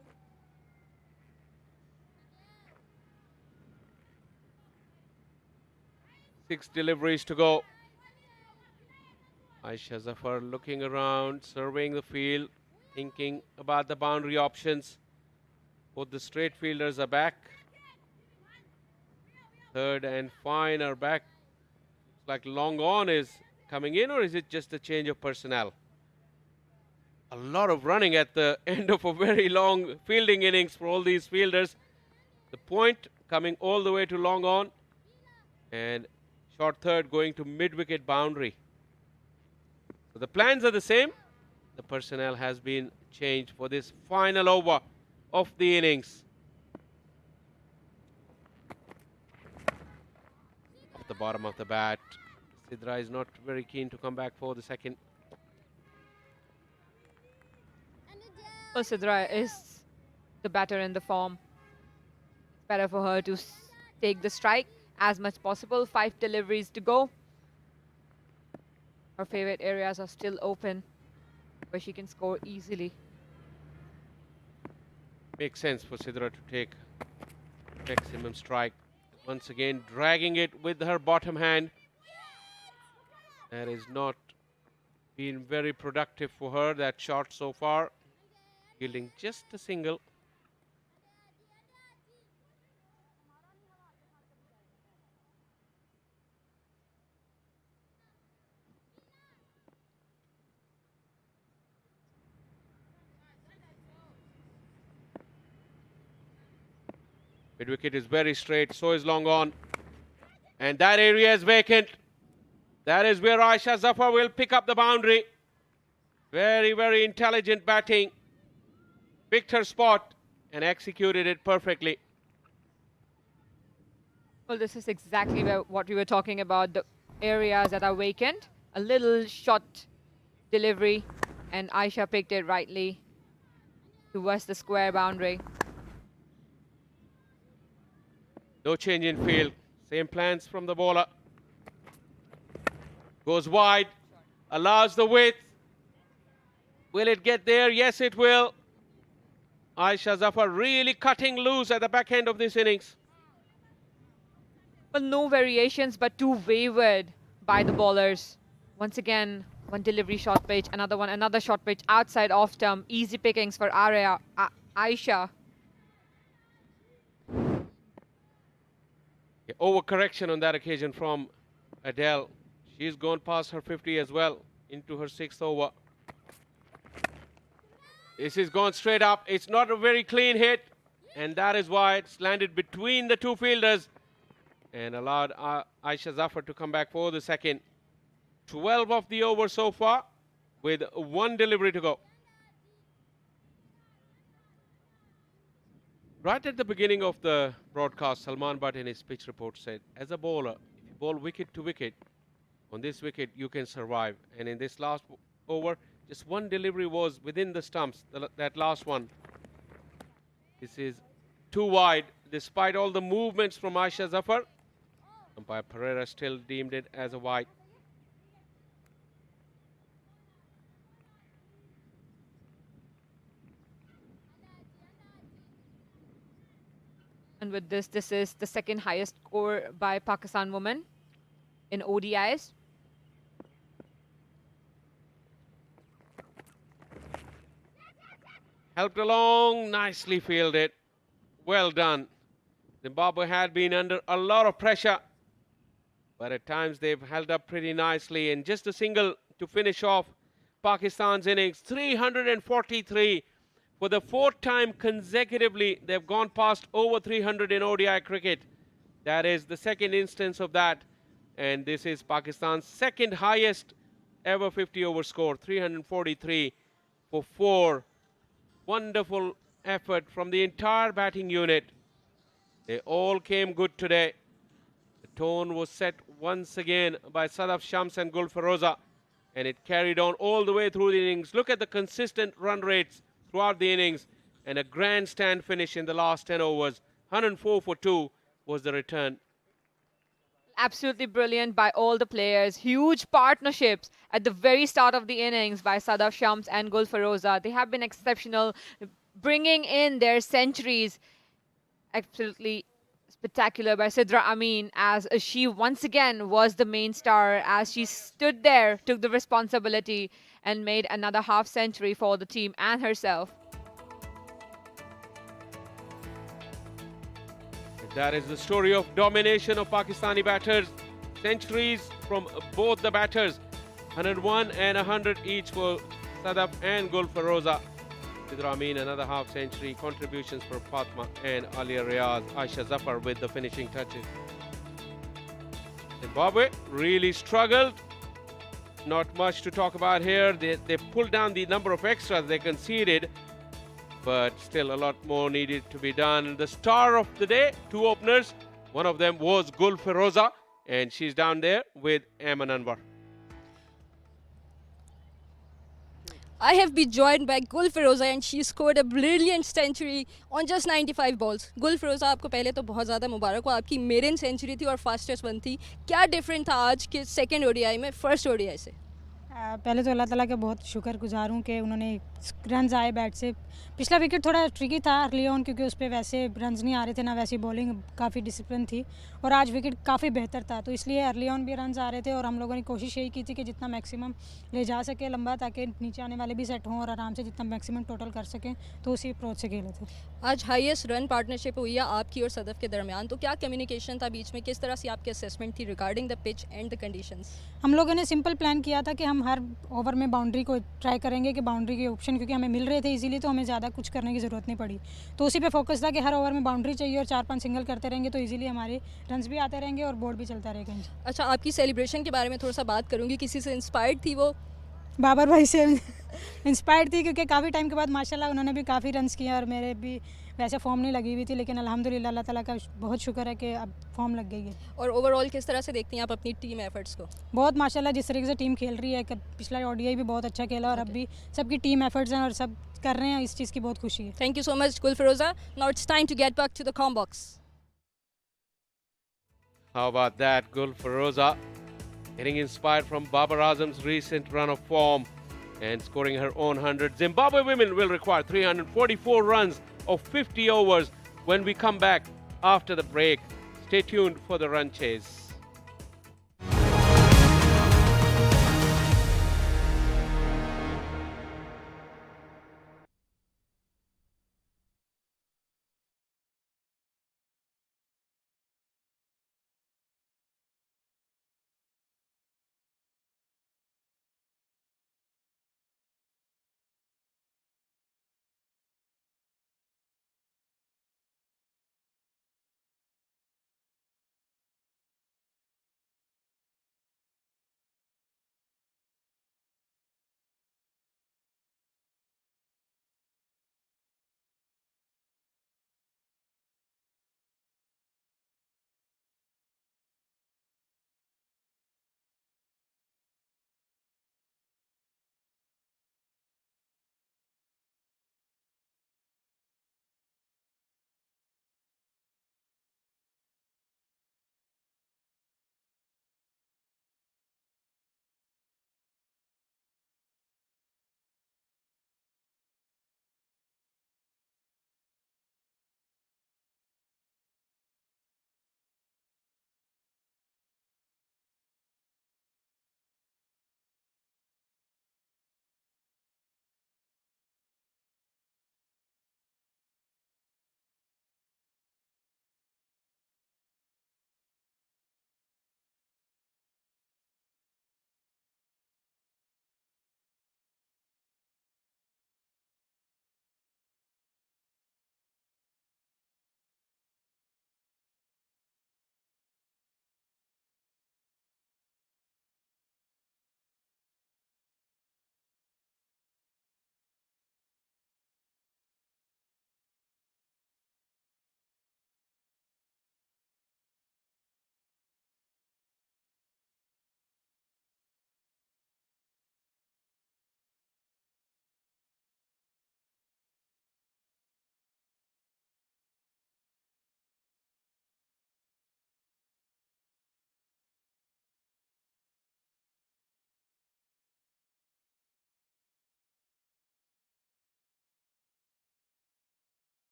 6 deliveries to go. Aisha Zafar looking around, surveying the field, thinking about the boundary options. Both the straight fielders are back. Third and fine are back. Looks like long on is coming in, or is it just a change of personnel? A lot of running at the end of a very long fielding innings for all these fielders. The point coming all the way to long on, and short third going to mid-wicket boundary. So the plans are the same. The personnel has been changed for this final over of the innings. Off the bottom of the bat, Sidra is not very keen to come back for the second. Well, Sidra is the batter in the form. It's better for her to take the strike as much possible. 5 deliveries to go. Her favorite areas are still open, where she can score easily. Makes sense for Sidra to take maximum strike. Once again, dragging it with her bottom hand. That is not been very productive for her, that shot so far. Yielding just a single. Mid wicket is very straight, so is long on. And that area is vacant. That is where Aisha Zafar will pick up the boundary. Very, very intelligent batting. Picked her spot and executed it perfectly. Well, this is exactly what we were talking about, the areas that are vacant. A little short delivery, and Aisha picked it rightly towards the square boundary. No change in field. Same plans from the bowler. Goes wide. Allows the width. Will it get there? Yes, it will. Aisha Zafar really cutting loose at the back end of this innings. Well, no variations, but too wavered by the bowlers. Once again, one delivery short pitch, another short pitch outside off stump. Easy pickings for Aisha. Yeah, overcorrection on that occasion from Adele. She's gone past her 50 as well into her 6th over. This is gone straight up. It's not a very clean hit, and that is why it's landed between the two fielders and allowed Aisha Zafar to come back for the second. 12 of the over so far with one delivery to go. Right at the beginning of the broadcast, Salman Butt in his pitch report said, as a bowler, if you bowl wicket to wicket, on this wicket you can survive. And in this last over, just one delivery was within the stumps, that last one. This is too wide. Despite all the movements from Aisha Zafar, umpire Pereira still deemed it as a wide. And with this is the second highest score by Pakistan women in ODIs. Helped along, nicely fielded. Well done. Zimbabwe had been under a lot of pressure, but at times they've held up pretty nicely. And just a single to finish off Pakistan's innings. 343. For the 4th time consecutively, they've gone past over 300 in ODI cricket. That is the second instance of that. And this is Pakistan's second highest ever 50-over score, 343 for 4. Wonderful effort from the entire batting unit. They all came good today. The tone was set once again by Sadaf Shams and Gul Feroza, and it carried on all the way through the innings. Look at the consistent run rates throughout the innings, and a grandstand finish in the last 10 overs. 104 for 2 was the return. Absolutely brilliant by all the players. Huge partnerships at the very start of the innings by Sadaf Shams and Gul Feroza. They have been exceptional, bringing in their centuries. Absolutely spectacular by Sidra Amin, as she once again was the main star, as she stood there, took the responsibility and made another half century for the team and herself. That is the story of domination of Pakistani batters. Centuries from both the batters. 101 and 100 each for Sadaf and Gul Feroza. Sidra Amin another half century. Contributions for Fatma and Alia Riaz. Aisha Zafar with the finishing touches. Zimbabwe really struggled. Not much to talk about here. They pulled down the number of extras they conceded, but still a lot more needed to be done. The star of the day, 2 openers. One of them was Gul Feroza, and she's down there with Aman Anwar. I have been joined by Gul Feroza and she scored a brilliant century on just 95 balls. Gul Feroza, आपको पहले तो बहुत ज़्यादा मुबारक हो, आपकी marine century थी और fastest one थी. क्या डिफरेंट था आज के सेकंड ओडीआई में फर्स्ट ओडीआई से? पहले तो अल्लाह ताला का बहुत शुक्रगुजार हूँ कि उन्होंने रन्स आए बैट से। पिछला विकेट थोड़ा ट्रिकी था अर्ली ऑन, क्योंकि उस पर वैसे रन्स नहीं आ रहे थे, ना वैसी बॉलिंग काफ़ी डिसिप्लिन थी, और आज विकेट काफ़ी बेहतर था, तो इसलिए अर्ली ऑन भी रन्स आ रहे थे और हम लोगों ने कोशिश यही की थी कि जितना मैक्सिमम ले जा सके लंबा, ताकि नीचे आने वाले भी सेट हों और आराम से जितना मैक्सिमम टोटल कर सकें, तो उसी अप्रोच से खेले थे। आज हाईएस्ट रन पार्टनरशिप हुई है आपकी और सदफ के दरमियान, तो क्या कम्युनिकेशन था बीच में, किस तरह से आपकी असेसमेंट थी regarding the pitch and the conditions? हम लोगों ने सिंपल प्लान किया था कि हम हर ओवर में बाउंड्री को ट्राई करेंगे, कि बाउंड्री के ऑप्शन क्योंकि हमें मिल रहे थे इजीली, तो हमें ज़्यादा कुछ करने की ज़रूरत नहीं पड़ी, तो उसी पे फोकस था कि हर ओवर में बाउंड्री चाहिए और 4-5 सिंगल करते रहेंगे, तो इजीली हमारे रन्स भी आते रहेंगे और बोर्ड भी चलता रहेगा। अच्छा, आपकी सेलिब्रेशन के बारे में थोड़ा सा बात करूँगी, किसी से इंस्पायर्ड थी वो? बाबर भाई से इंस्पायर्ड थी, क्योंकि काफ़ी टाइम के बाद माशाल्लाह उन्होंने भी काफ़ी रन्स किए और मेरे भी वैसे फॉर्म नहीं लगी हुई थी, लेकिन अल्हम्दुलिल्लाह अल्लाह ताला का बहुत शुक्र है कि अब फॉर्म लग गई है। और ओवरऑल किस तरह से देखती हैं आप अपनी टीम एफर्ट्स को? बहुत माशाल्लाह जिस तरीके से टीम खेल रही है, पिछला ODI भी बहुत अच्छा खेला और अब भी सबकी टीम एफर्ट्स हैं और सब कर रहे हैं, इस चीज़ की बहुत खुशी है। Thank you so much, Gulfiroza. Now it's time to get back to the com box. How about that, Gul Feroza getting inspired from Babar Azam's recent run of form and scoring her own 100. Zimbabwe women will require 344 runs of 50 overs when we come back after the break. Stay tuned for the run chase.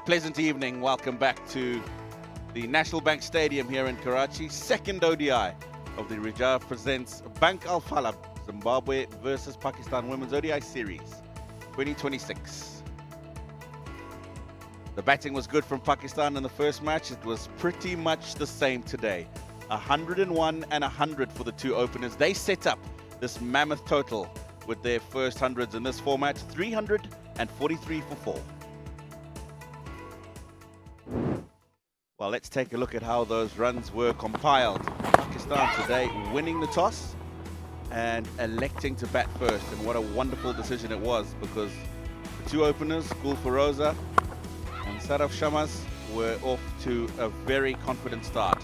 pleasant evening. Welcome back to the National Bank Stadium here in Karachi. Second ODI of the Rijal presents Bank Al Falab, Zimbabwe versus Pakistan Women's ODI Series 2026. The batting was good from Pakistan in the first match. It was pretty much the same today. 101 and 100 for the two openers. They set up this mammoth total with their first hundreds in this format, 343 for 4. Well, let's take a look at how those runs were compiled. Pakistan today winning the toss and electing to bat first. And what a wonderful decision it was, because the two openers, Gul Feroza and Saraf Shamas, were off to a very confident start.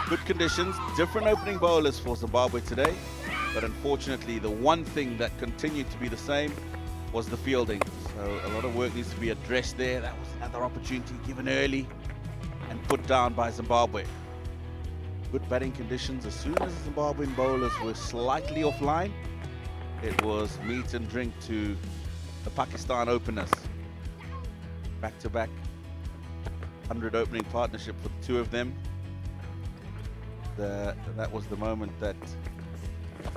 Good conditions, different opening bowlers for Zimbabwe today, but unfortunately the one thing that continued to be the same was the fielding. So a lot of work needs to be addressed there. That was another opportunity given early and put down by Zimbabwe. Good batting conditions. As soon as the Zimbabwean bowlers were slightly offline, it was meat and drink to the Pakistan openers. Back-to-back 100 opening partnership for the two of them. That was the moment that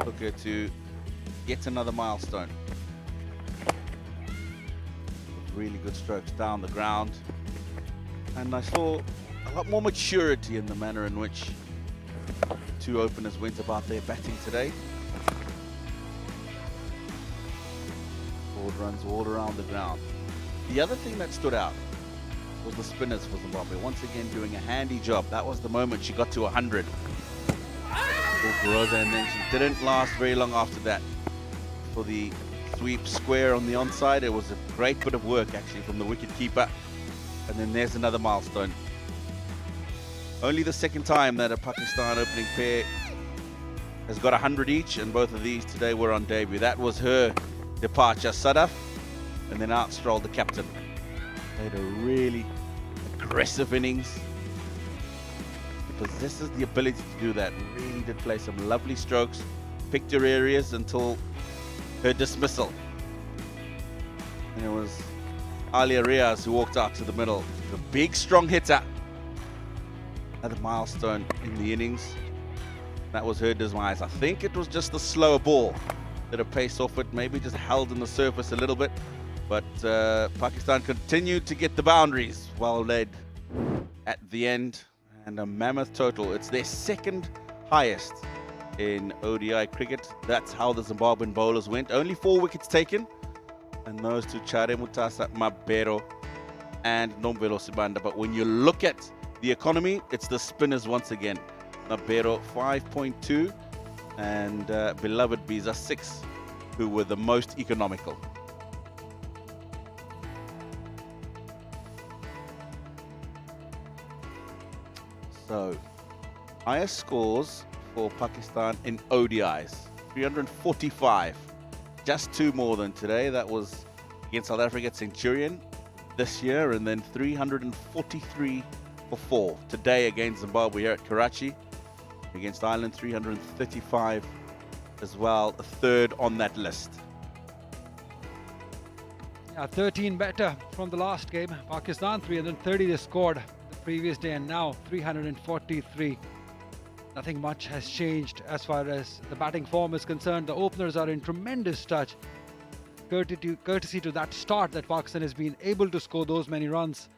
took her to yet another milestone. Really good strokes down the ground. And I saw a lot more maturity in the manner in which the two openers went about their batting today. Forward runs all around the ground. The other thing that stood out was the spinners for Zimbabwe. Once again doing a handy job. That was the moment she got to 100. And then she didn't last very long after that. For the sweep square on the onside, it was a great bit of work actually from the wicket keeper. And then there's another milestone. Only the second time that a Pakistan opening pair has got 100 each, and both of these today were on debut. That was her departure, Sadaf, and then out strolled the captain. Played a really aggressive innings. He possesses the ability to do that. Really did play some lovely strokes, picked her areas until her dismissal. And it was Alia Riaz who walked out to the middle. The big, strong hitter. Another milestone in the innings. That was her demise. I think it was just the slower ball that a pace off it, maybe just held in the surface a little bit. But Pakistan continued to get the boundaries, well led at the end. And a mammoth total. It's their second highest in ODI cricket. That's how the Zimbabwean bowlers went. Only 4 wickets taken. And those two, Chare Mutasa, Mabero and Nombelo Sibanda. But when you look at the economy, it's the spinners once again. Mabero 5.2 and beloved Biza 6, who were the most economical. So, highest scores for Pakistan in ODIs, 345. Just 2 more than today. That was against South Africa at Centurion this year, and then 343 for 4 today against Zimbabwe here at Karachi. Against Ireland, 335 as well, a third on that list. Yeah, 13 better from the last game. Pakistan 330 they scored the previous day, and now 343. Nothing much has changed as far as the batting form is concerned. The openers are in tremendous touch. Courtesy to that start that Pakistan has been able to score those many runs.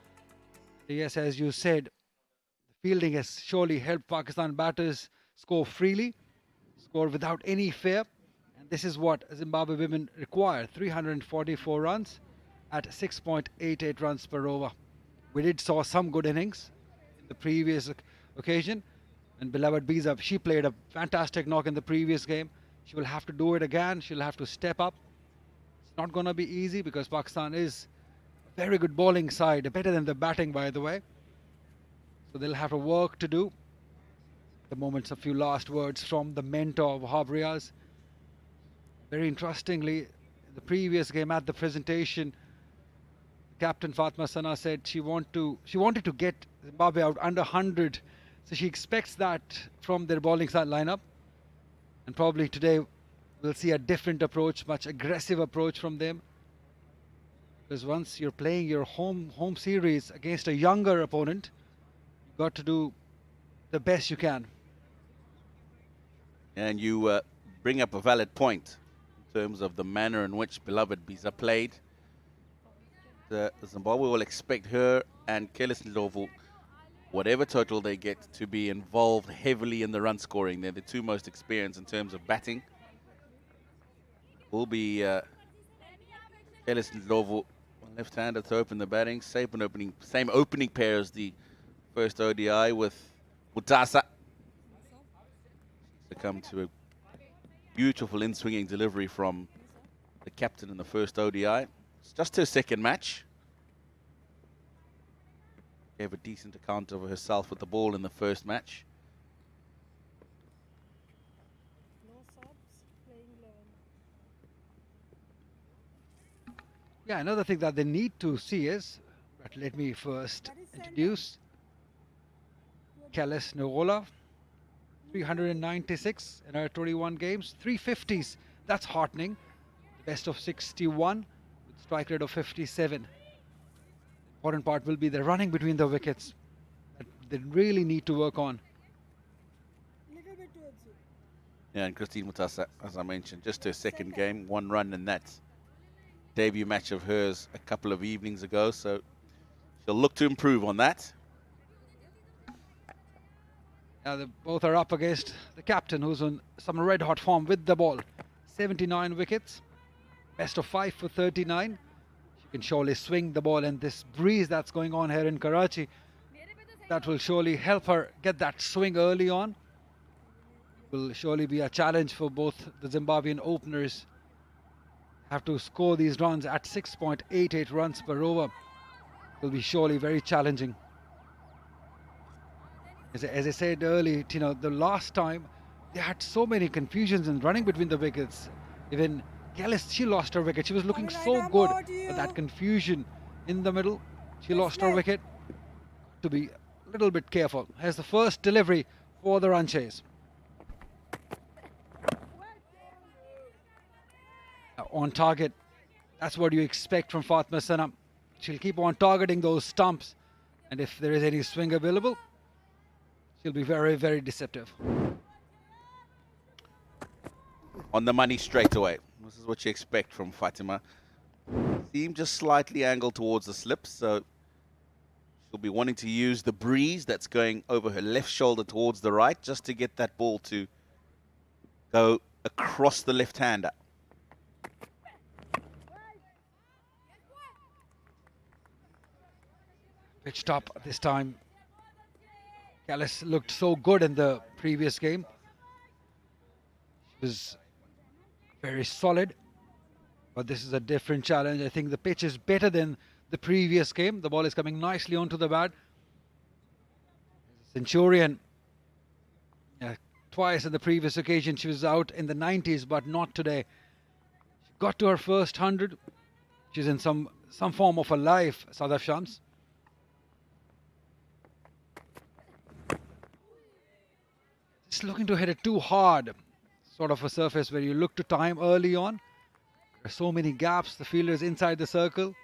Yes, as you said, the fielding has surely helped Pakistan batters score freely, score without any fear. And this is what Zimbabwe women require, 344 runs at 6.88 runs per over. We did saw some good innings in the previous occasion. And beloved Biza, she played a fantastic knock in the previous game. She will have to do it again. She'll have to step up. It's not going to be easy because Pakistan is a very good bowling side, better than the batting, by the way. So they'll have to work to do. The moments, a few last words from the mentor of Wahab Riaz. Very interestingly, in the previous game at the presentation, Captain Fatma Sana said she wanted to get Zimbabwe out under 100. So she expects that from their bowling side lineup. And probably today we'll see a different approach, much aggressive approach from them. Because once you're playing your home series against a younger opponent, you've got to do the best you can. And you bring up a valid point in terms of the manner in which beloved Biza played. Zimbabwe will expect her and Kelis Ndlovu, whatever total they get, to be involved heavily in the run scoring. They're the two most experienced in terms of batting. Will be Kelis Ndlovu, left-hander to open the batting. Same opening pair as the first ODI with Mutasa. To come to a beautiful in-swinging delivery from the captain in the first ODI. It's just her second match. Gave a decent account of herself with the ball in the first match. Yeah, another thing that they need to see is, but let me first introduce Kelis Ndlovu. 396 in her 21 games, 350s. That's heartening. Best of 61 with strike rate of 57. Important part will be the running between the wickets that they really need to work on. Yeah, and Christine Mutasa, as I mentioned, just her second game, 1 run in that debut match of hers a couple of evenings ago, so she'll look to improve on that. They both are up against the captain, who's on some red-hot form with the ball. 79 wickets, best of 5 for 39. She can surely swing the ball, and this breeze that's going on here in Karachi, that will surely help her get that swing early on. Will surely be a challenge for both the Zimbabwean openers. Have to score these runs at 6.88 runs per over. Will be surely very challenging. As I said earlier, the last time they had so many confusions in running between the wickets. Even Kelis, she lost her wicket. She was looking so good, but that confusion in the middle, she lost her wicket. To be a little bit careful. Here's the first delivery for the run chase. On target, that's what you expect from Fatma Sana. She'll keep on targeting those stumps, and if there is any swing available, she'll be very, very deceptive. On the money straight away. This is what you expect from Fatima. Seem just slightly angled towards the slip, so she'll be wanting to use the breeze that's going over her left shoulder towards the right, just to get that ball to go across the left-hander. Pitched up this time. Kelis looked so good in the previous game. She was very solid, but this is a different challenge. I think the pitch is better than the previous game. The ball is coming nicely onto the bat. Centurion, twice on the previous occasion she was out in the 90s, but not today. She got to her first 100. She's in some form of a life, Sadaf Shams. Just looking to hit it too hard. Sort of a surface where you look to time early on. There are so many gaps. The fielder is inside the circle.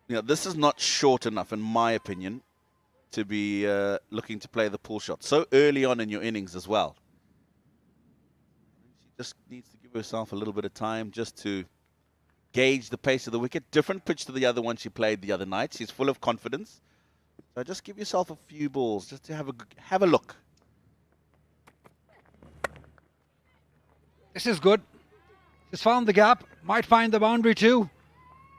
This is not short enough, in my opinion, to be looking to play the pull shot so early on in your innings as well. She just needs to give herself a little bit of time just to gauge the pace of the wicket. Different pitch to the other one she played the other night. She's full of confidence. So just give yourself a few balls just to have a look. This is good. She's found the gap. Might find the boundary too.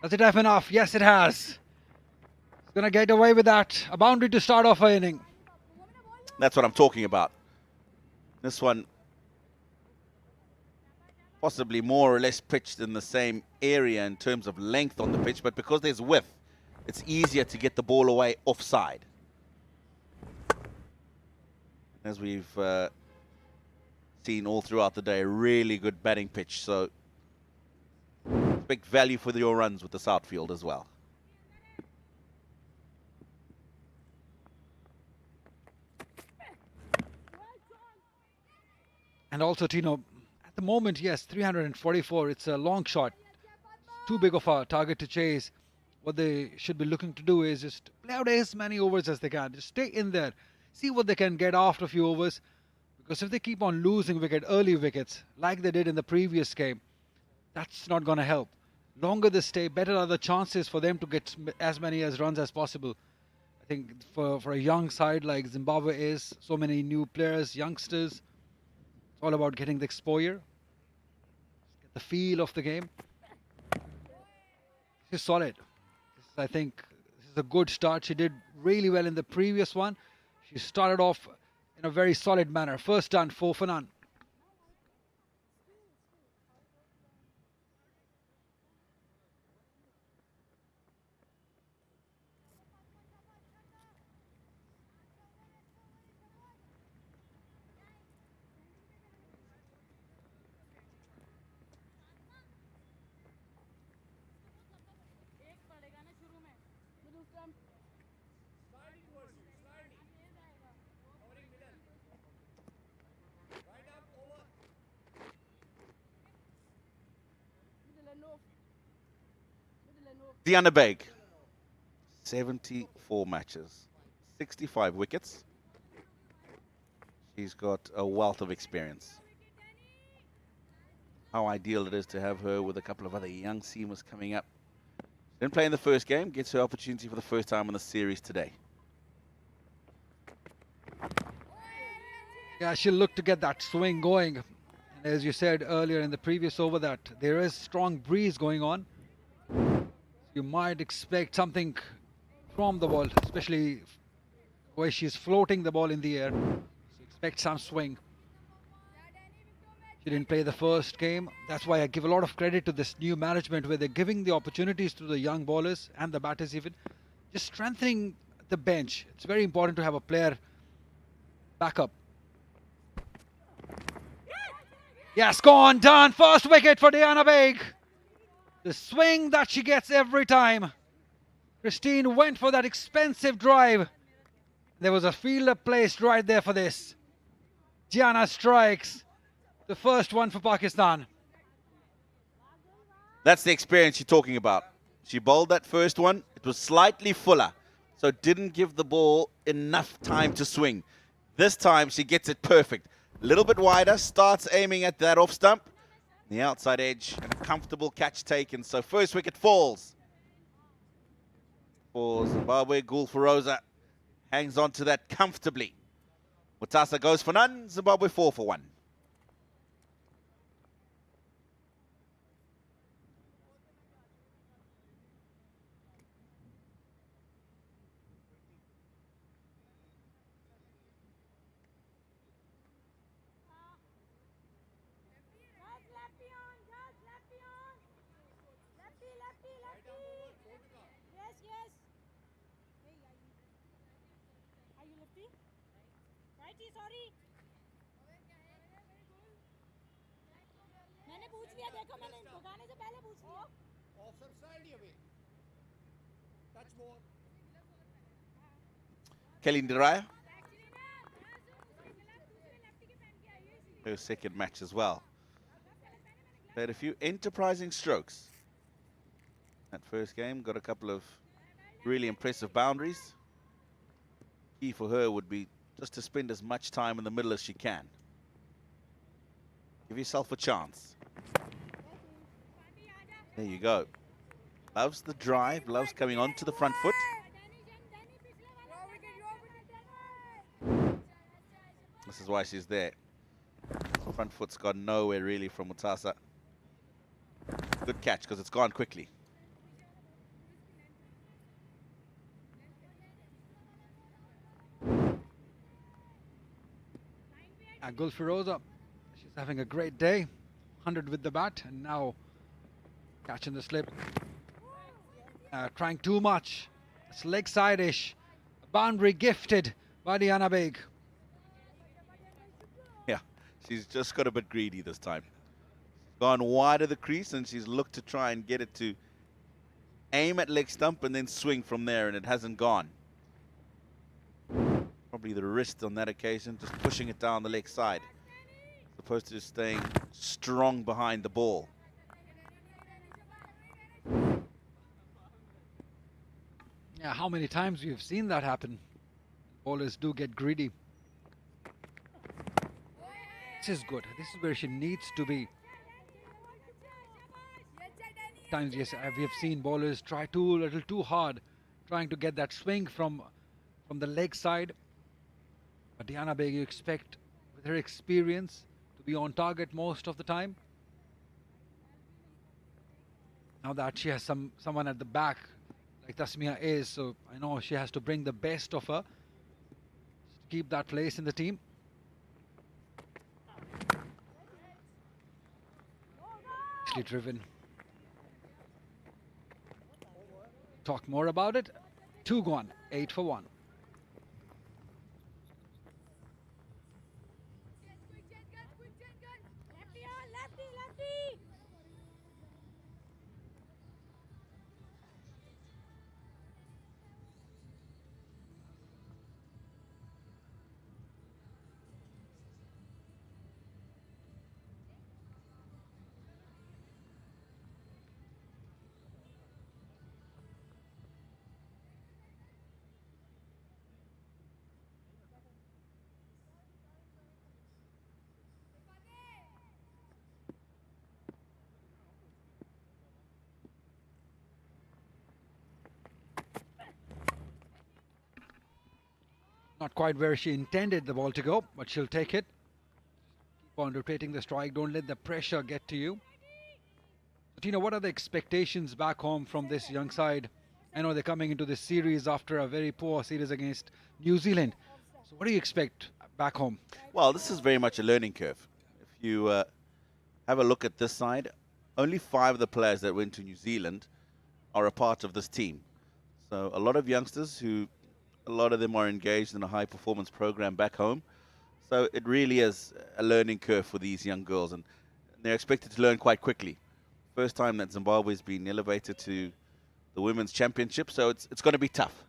Does it have enough? Yes, it has. It's going to get away with that. A boundary to start off her inning. That's what I'm talking about. This one possibly more or less pitched in the same area in terms of length on the pitch, but because there's width, it's easier to get the ball away offside. As we've seen all throughout the day, a really good batting pitch, so expect value for your runs with this outfield as well. And also, Tino, at the moment, yes, 344, it's a long shot. too big of a target to chase. What they should be looking to do is just play out as many overs as they can. Just stay in there, see what they can get after a few overs. Because if they keep on losing early wickets, like they did in the previous game, that's not going to help. Longer they stay, better are the chances for them to get as many runs as possible. I think for a young side like Zimbabwe is, so many new players, youngsters, it's all about getting the exposure, get the feel of the game. She's solid. I think this is a good start. She did really well in the previous one. She started off in a very solid manner. First done, 4 for none. Diana Baig, 74 matches, 65 wickets. She's got a wealth of experience. How ideal it is to have her with a couple of other young seamers coming up. Didn't play in the first game, gets her opportunity for the first time in the series today. Yeah, she'll look to get that swing going. And as you said earlier in the previous over, that there is strong breeze going on. You might expect something from the ball, especially where she's floating the ball in the air. So expect some swing. She didn't play the first game. That's why I give a lot of credit to this new management, where they're giving the opportunities to the young bowlers and the batters even. Just strengthening the bench. It's very important to have a player backup. Yes, gone, done. First wicket for Diana Baig. The swing that she gets every time. Christine went for that expensive drive. There was a fielder placed right there for this. Diana strikes. The first one for Pakistan. That's the experience you're talking about. She bowled that first one. It was slightly fuller, so it didn't give the ball enough time to swing. This time she gets it perfect. A little bit wider, starts aiming at that off stump. The outside edge and a comfortable catch taken. So first wicket falls for Zimbabwe. Gulferosa hangs on to that comfortably. Mutasa goes for none. Zimbabwe 4 for 1. Kelly Ndiraya, her second match as well. Played a few enterprising strokes. That first game, got a couple of really impressive boundaries. Key for her would be just to spend as much time in the middle as she can. Give yourself a chance. There you go. Loves the drive, loves coming onto the front foot. This is why she's there. Front foot's gone nowhere really from Mutasa. Good catch because it's gone quickly. Gulferosa, she's having a great day. 100 with the bat, and now catching the slip. Trying too much. It's leg side-ish. Boundary gifted by Diana Baig. Yeah, she's just got a bit greedy this time. Gone wide of the crease, and she's looked to try and get it to aim at leg stump and then swing from there, and it hasn't gone. Probably the wrist on that occasion, just pushing it down the leg side, as opposed to just staying strong behind the ball. Yeah, how many times we've seen that happen? Bowlers do get greedy. This is good. This is where she needs to be. Times, yes, we have seen bowlers try a little too hard, trying to get that swing from the leg side. But Diana Beg, you expect, with her experience, to be on target most of the time. Now that she has someone at the back, like Tasmia is, so I know she has to bring the best of her to keep that place in the team. Nicely driven. Talk more about it. 2 gone, 8 for 1. Not quite where she intended the ball to go, but she'll take it. Keep on rotating the strike. Don't let the pressure get to you. But you know, what are the expectations back home from this young side? I know they're coming into this series after a very poor series against New Zealand. So what do you expect back home? Well, this is very much a learning curve. If you have a look at this side, only 5 of the players that went to New Zealand are a part of this team. So a lot of youngsters who, a lot of them are engaged in a high performance program back home. So it really is a learning curve for these young girls, and they're expected to learn quite quickly. First time that Zimbabwe's been elevated to the Women's Championship, so it's going to be tough.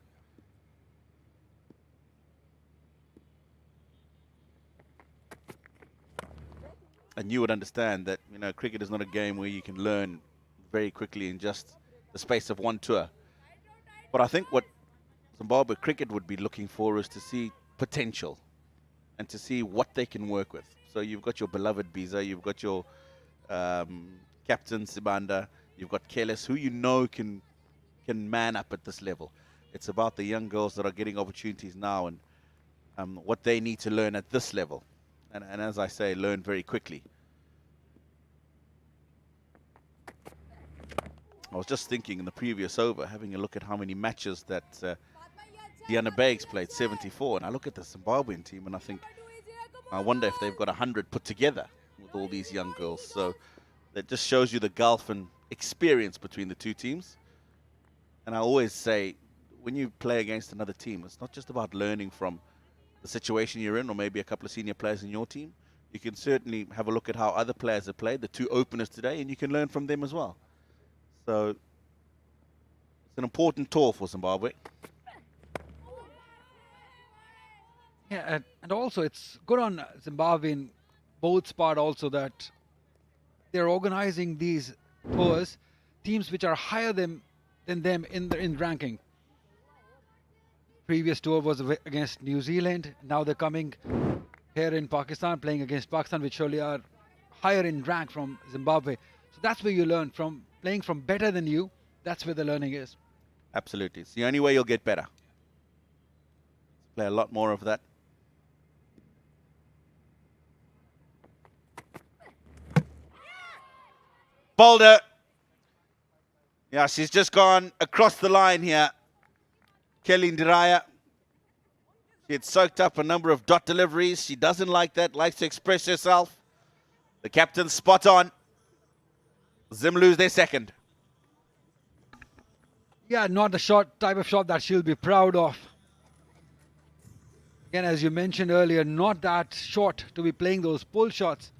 And you would understand that, you know, cricket is not a game where you can learn very quickly in just the space of one tour. But I think what Zimbabwe cricket would be looking for is to see potential and to see what they can work with. So you've got your beloved Biza, you've got your captain Sibanda, you've got Keles, who you know can man up at this level. It's about the young girls that are getting opportunities now and what they need to learn at this level. And as I say, learn very quickly. I was just thinking in the previous over, having a look at how many matches that Diana Beg's played, 74, and I look at the Zimbabwean team and I think, I wonder if they've got 100 put together with all these young girls. So that just shows you the gulf and experience between the two teams. And I always say, when you play against another team, it's not just about learning from the situation you're in or maybe a couple of senior players in your team. You can certainly have a look at how other players have played, the 2 openers today, and you can learn from them as well. So it's an important tour for Zimbabwe. Yeah, and also it's good on Zimbabwean both part also that they're organizing these tours, teams which are higher than them in ranking. Previous tour was against New Zealand. Now they're coming here in Pakistan, playing against Pakistan, which surely are higher in rank from Zimbabwe. So that's where you learn from playing from better than you. That's where the learning is. Absolutely. It's the only way you'll get better. Play a lot more of that. Boulder. Yeah, she's just gone across the line here. Kelly Ndiraya. She had soaked up a number of dot deliveries. She doesn't like that, likes to express herself. The captain's spot on. Zim lose their second. Yeah, not the type of shot that she'll be proud of. Again, as you mentioned earlier, not that short to be playing those pull shots.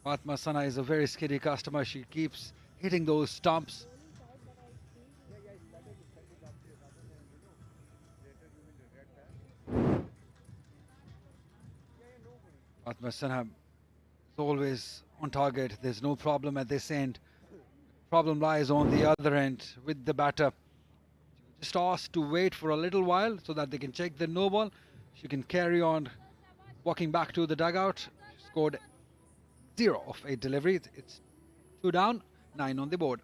Fatma Sana is a very skitty customer. She keeps hitting those stumps. Fatma Sana is always on target. There's no problem at this end. problem lies on the other end with the batter. Just asked to wait for a little while so that they can check the no ball. She can carry on walking back to the dugout. She scored 0 of 8 deliveries. It's 2 down, 9 on the board.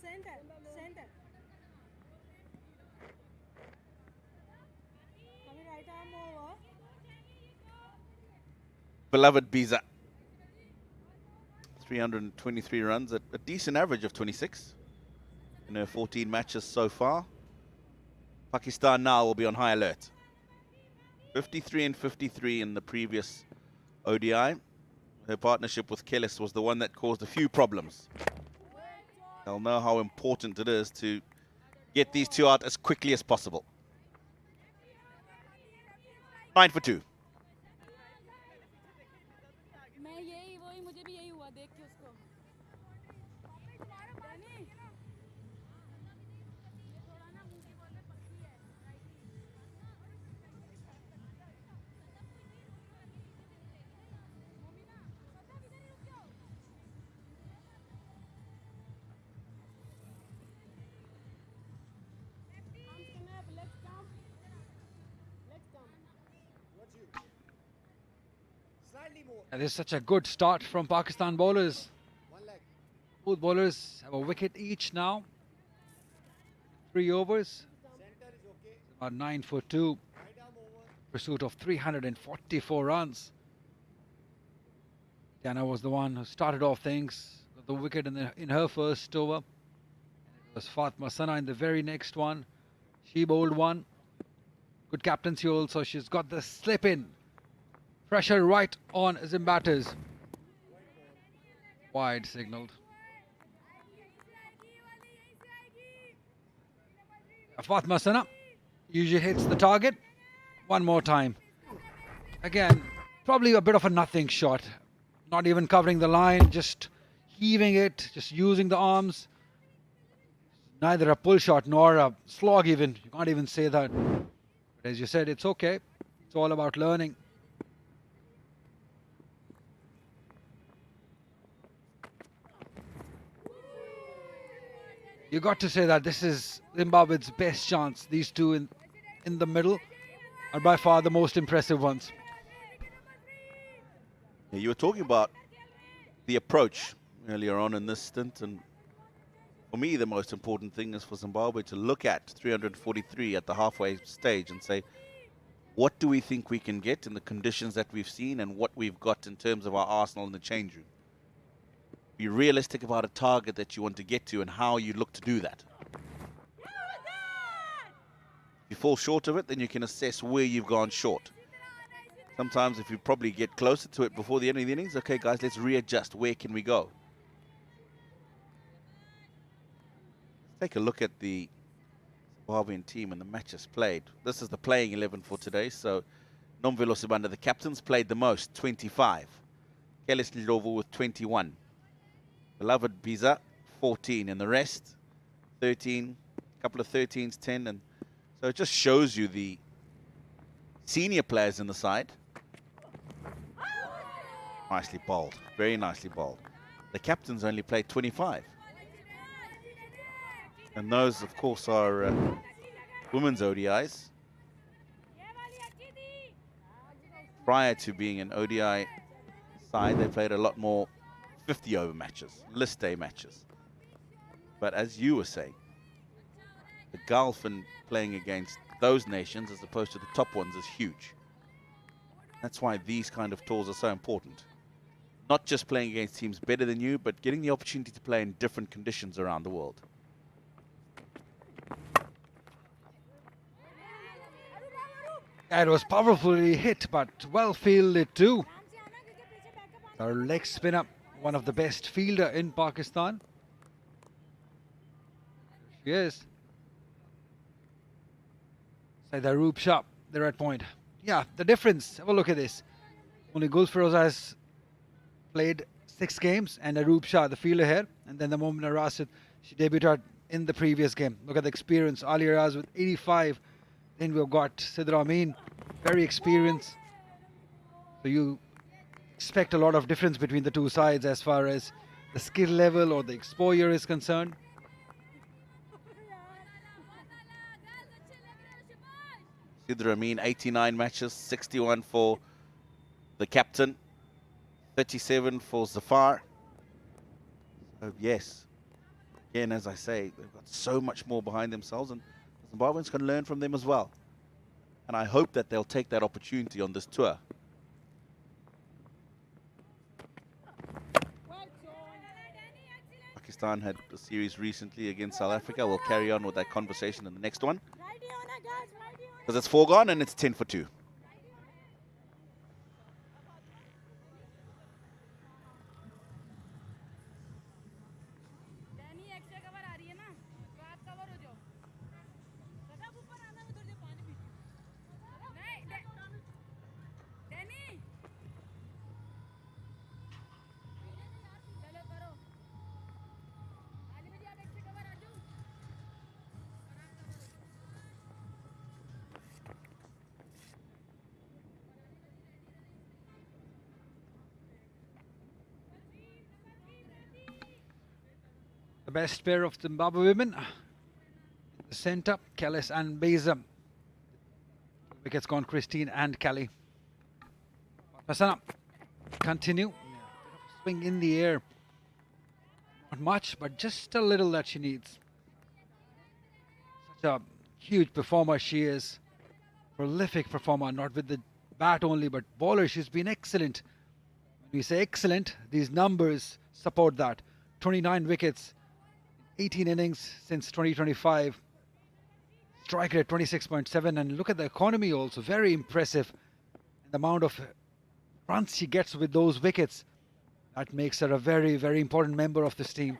Center. Coming right arm over. Beloved Biza. 323 runs at a decent average of 26 in her 14 matches so far. Pakistan now will be on high alert. 53 and 53 in the previous ODI. Her partnership with Kellis was the one that caused a few problems. They'll know how important it is to get these two out as quickly as possible. 9 for 2. And this is such a good start from Pakistan bowlers. Both bowlers have a wicket each now. 3 overs. About 9 for 2. Pursuit of 344 runs. Diana was the one who started off things. Got the wicket in her first over. It was Fatma Sana in the very next one. She bowled one. Good captaincy also. She's got the slip in. Pressure right on Zimbatters. Wide signalled. Fatma Sana usually hits the target. One more time. Again, probably a bit of a nothing shot. Not even covering the line, just heaving it, just using the arms. Neither a pull shot nor a slog even. You can't even say that. But as you said, it's okay. It's all about learning. You got to say that this is Zimbabwe's best chance. These two in the middle are by far the most impressive ones. Yeah, you were talking about the approach earlier on in this stint, and for me the most important thing is for Zimbabwe to look at 343 at the halfway stage and say, what do we think we can get in the conditions that we've seen and what we've got in terms of our arsenal in the change room? Be realistic about a target that you want to get to and how you look to do that. If you fall short of it, then you can assess where you've gone short. Sometimes if you probably get closer to it before the end of the innings, okay guys, let's readjust. Where can we go? Take a look at the Zimbabwean team and the matches played. This is the playing 11 for today. So Nomvelo Sibanda, the captains, played the most, 25. Kellis Lidovo with 21. Beloved Biza, 14, and the rest, 13, a couple of 13s, 10, and so it just shows you the senior players in the side. Nicely bowled, very nicely bowled. The captains only played 25. And those, of course, are women's ODIs. Prior to being an ODI side, they played a lot more 50-over matches, list day matches. But as you were saying, the gulf in playing against those nations as opposed to the top ones is huge. That's why these kind of tours are so important. Not just playing against teams better than you, but getting the opportunity to play in different conditions around the world. It was powerfully hit, but well fielded too. Our leg spinner, one of the best fielder in Pakistan. Yes. Sidra Roop Shah, the red point. Yeah, the difference. Have a look at this. Only Gulfiroza has played 6 games, and Aroop Shah, the fielder here, and then the Momina Rasid, she debuted in the previous game. Look at the experience. Ali Raz with 85. Then we've got Sidra Amin, very experienced. So you expect a lot of difference between the two sides as far as the skill level or the exposure is concerned. Sidra Amin, 89 matches, 61 for the captain, 37 for Zafar. So yes, again, as I say, they've got so much more behind themselves, and Zimbabweans can learn from them as well. And I hope that they'll take that opportunity on this tour. Pakistan had a series recently against South Africa. We'll carry on with that conversation in the next one. Because it's 4 gone and it's 10 for 2. The best pair of Zimbabwe women. The centre, Kellis and Beza. Wickets gone, Christine and Kelly. Pasana, continue. Swing in the air. Not much, but just a little that she needs. Such a huge performer she is. Prolific performer, not with the bat only, but bowler. She's been excellent. When we say excellent, these numbers support that. 29 wickets. 18 innings since 2025. Strike rate 26.7, and look at the economy also, very impressive. And the amount of runs she gets with those wickets, that makes her a very, very important member of this team.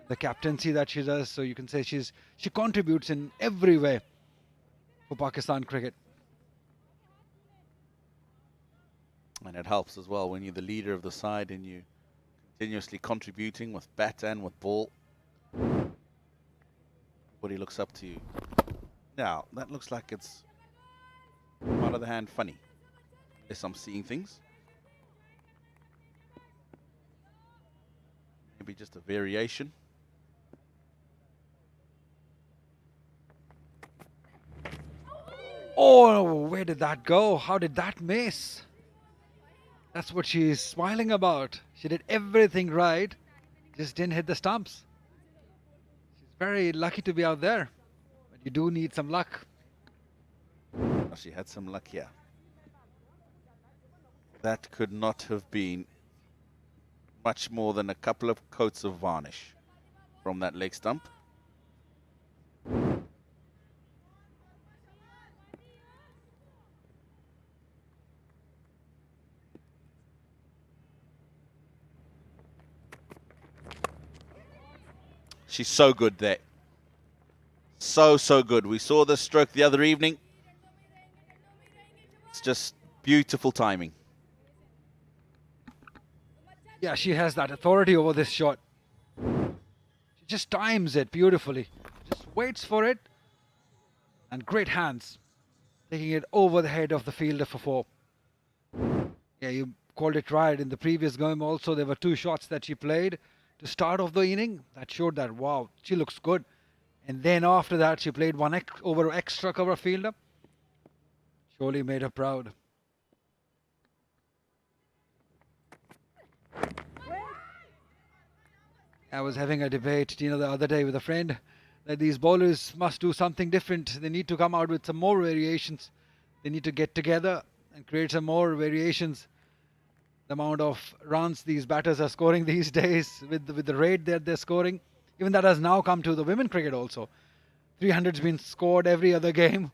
The captaincy that she does, so you can say she contributes in every way for Pakistan cricket. And it helps as well when you're the leader of the side and you continuously contributing with bat and with ball. Everybody looks up to you. Now, that looks like it's out of the hand funny. Unless I'm seeing things. Maybe just a variation. Oh, where did that go? How did that miss? That's what she's smiling about. She did everything right, just didn't hit the stumps. Very lucky to be out there, but you do need some luck. She had some luck here. That could not have been much more than a couple of coats of varnish from that leg stump. She's so good there. So good. We saw this stroke the other evening. It's just beautiful timing. Yeah, she has that authority over this shot. She just times it beautifully. Just waits for it. And great hands. Taking it over the head of the fielder for 4. Yeah, you called it right. In the previous game also, there were 2 shots that she played to start off the inning that showed that, wow, she looks good. And then after that, she played one over extra cover fielder. Surely made her proud. I was having a debate, the other day with a friend that these bowlers must do something different. They need to come out with some more variations. They need to get together and create some more variations. The amount of runs these batters are scoring these days with the rate that they're scoring. Even that has now come to the women cricket also. 300's been scored every other game.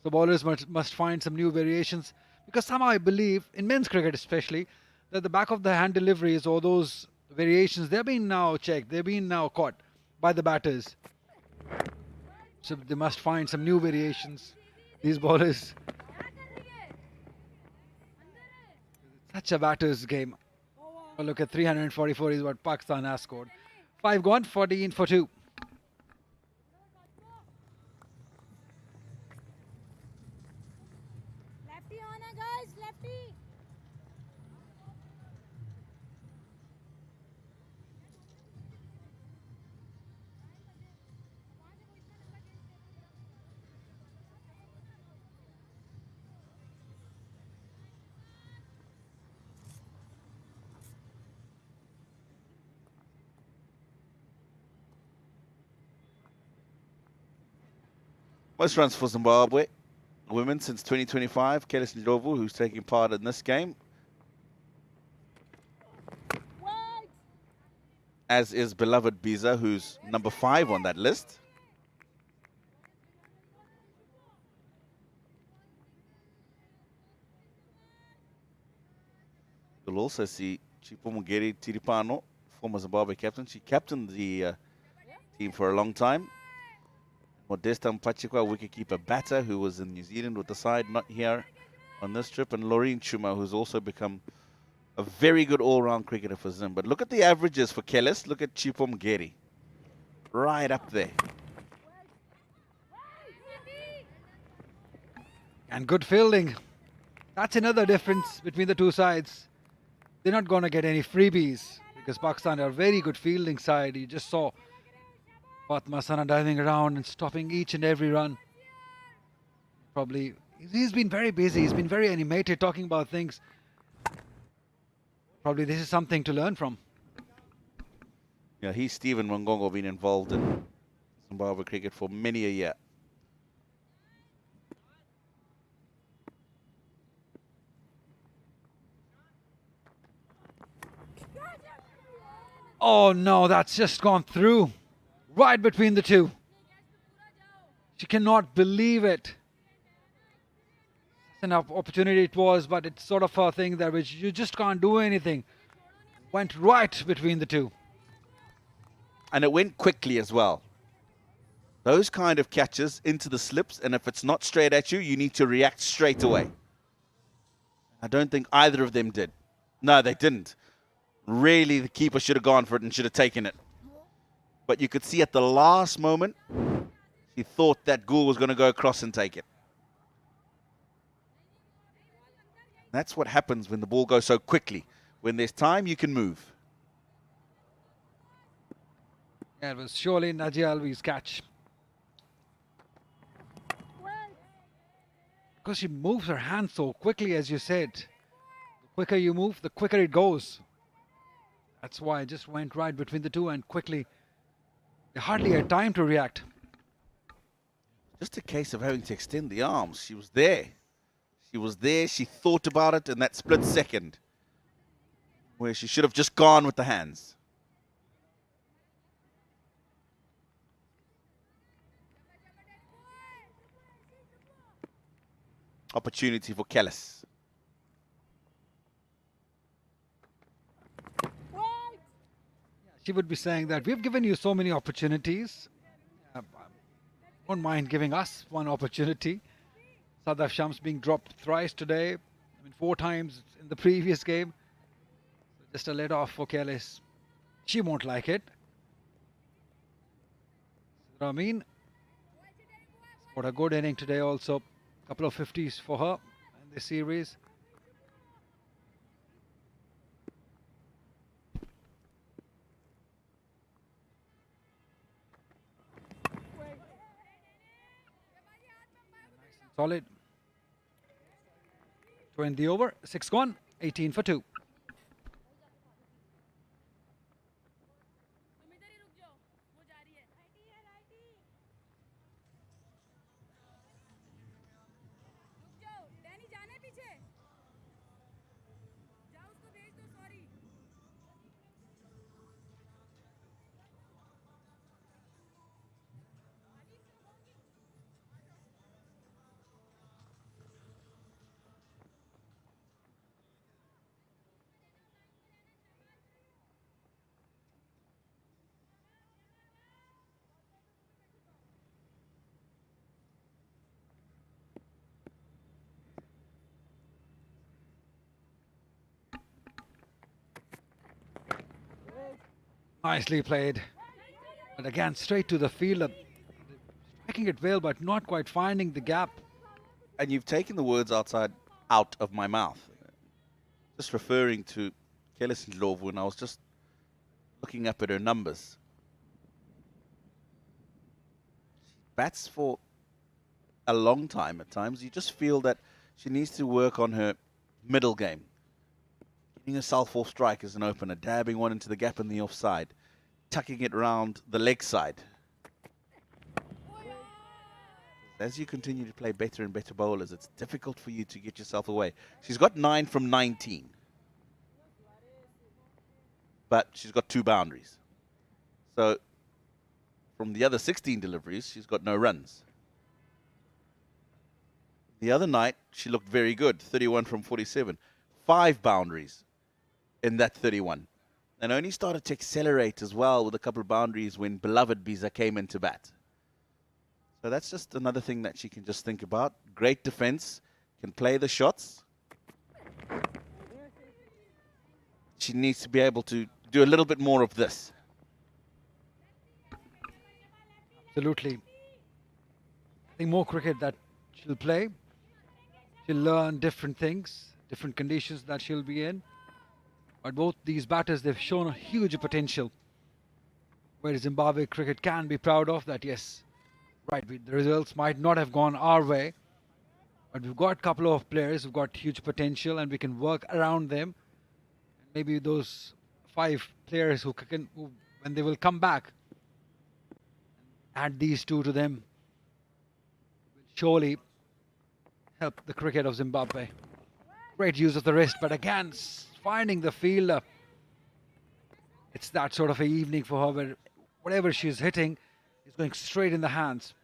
So bowlers must find some new variations. Because somehow I believe, in men's cricket especially, that the back of the hand deliveries or those variations, they're being now checked. They're being now caught by the batters. So they must find some new variations. These bowlers. Such a batter's game. Oh, look at 344 is what Pakistan has scored. 5 gone, 14 for 2. Lefty on guys, lefty. Most runs for Zimbabwe women since 2025. Kelis Ndlovu, who's taking part in this game, as is beloved Biza, who's number 5 on that list. You'll also see Chipomugeri Tiripano, former Zimbabwe captain. She captained the team for a long time. Modesta Mpachikwa, wicketkeeper batter, who was in New Zealand with the side, not here on this trip. And Laureen Chuma, who's also become a very good all-round cricketer for Zim. But look at the averages for Kelis. Look at Chipomugeri. Right up there. And good fielding. That's another difference between the two sides. They're not going to get any freebies because Pakistan are a very good fielding side. You just saw Fatma Sana diving around and stopping each and every run. Probably, he's been very busy. He's been very animated talking about things. Probably this is something to learn from. Yeah, he's Stephen Mongongo, been involved in Zimbabwe cricket for many a year. Oh no, that's just gone through. Right between the two. She cannot believe it. An opportunity it was, but it's sort of a thing that which you just can't do anything. Went right between the two. And it went quickly as well. Those kind of catches into the slips, and if it's not straight at you, you need to react straight away. I don't think either of them did. No, they didn't. Really, the keeper should have gone for it and should have taken it. But you could see at the last moment, he thought that Gould was going to go across and take it. That's what happens when the ball goes so quickly. When there's time, you can move. Yeah, it was surely Najia Alvi's catch. Because she moves her hand so quickly, as you said. The quicker you move, the quicker it goes. That's why it just went right between the two and quickly. They hardly had time to react. Just a case of having to extend the arms. She was there. She was there. She thought about it in that split second where she should have just gone with the hands. Opportunity for Kelis. She would be saying that we've given you so many opportunities. Won't mind giving us one opportunity. Sadaf Shams being dropped thrice today. 4 times in the previous game. Just a let off for Kelis. She won't like it. Sidra Amin scored a good inning today also. Couple of 50s for her in this series. Solid. 20 over, 6 gone, 18 for 2. Nicely played. But again, straight to the fielder. Striking it well, but not quite finding the gap. And you've taken the words out of my mouth. Just referring to Kelly Sidlov when I was just looking up at her numbers. She bats for a long time at times. You just feel that she needs to work on her middle game. Getting herself off strike as an opener, dabbing one into the gap in the offside, tucking it round the leg side. As you continue to play better and better bowlers, it's difficult for you to get yourself away. She's got 9 from 19. But she's got 2 boundaries. So from the other 16 deliveries, she's got no runs. The other night, she looked very good, 31 from 47. 5 boundaries in that 31. And only started to accelerate as well with a couple of boundaries when beloved Biza came into bat. So that's just another thing that she can just think about. Great defense, can play the shots. She needs to be able to do a little bit more of this. Absolutely. I think more cricket that she'll play. She'll learn different things, different conditions that she'll be in. But both these batters, they've shown a huge potential. Where Zimbabwe cricket can be proud of that, yes. Right, the results might not have gone our way, but we've got a couple of players who've got huge potential and we can work around them. Maybe those 5 players who when they will come back, add these 2 to them, will surely help the cricket of Zimbabwe. Great use of the wrist, but again, finding the fielder. It's that sort of an evening for her where whatever she's hitting is going straight in the hands.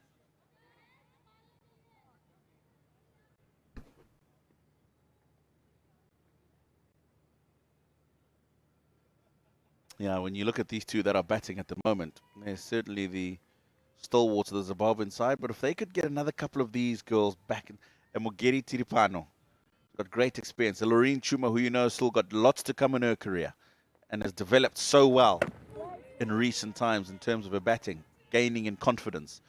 Yeah, when you look at these 2 that are batting at the moment, they're certainly the stalwarts of the Zimbabwean side. But if they could get another couple of these girls back, and Mugeri Tiripano, got great experience. Loreen Chuma, who you know, still got lots to come in her career and has developed so well in recent times in terms of her batting, gaining in confidence.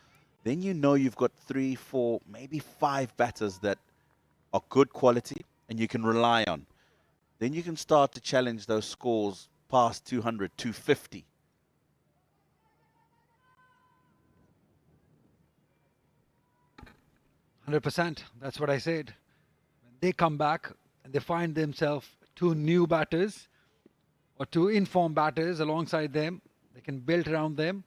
Then you know you've got 3, 4, maybe 5 batters that are good quality and you can rely on. Then you can start to challenge those scores past 200, 250. %. That's what I said. When they come back and they find themselves 2 new batters or 2 informed batters alongside them, they can build around them.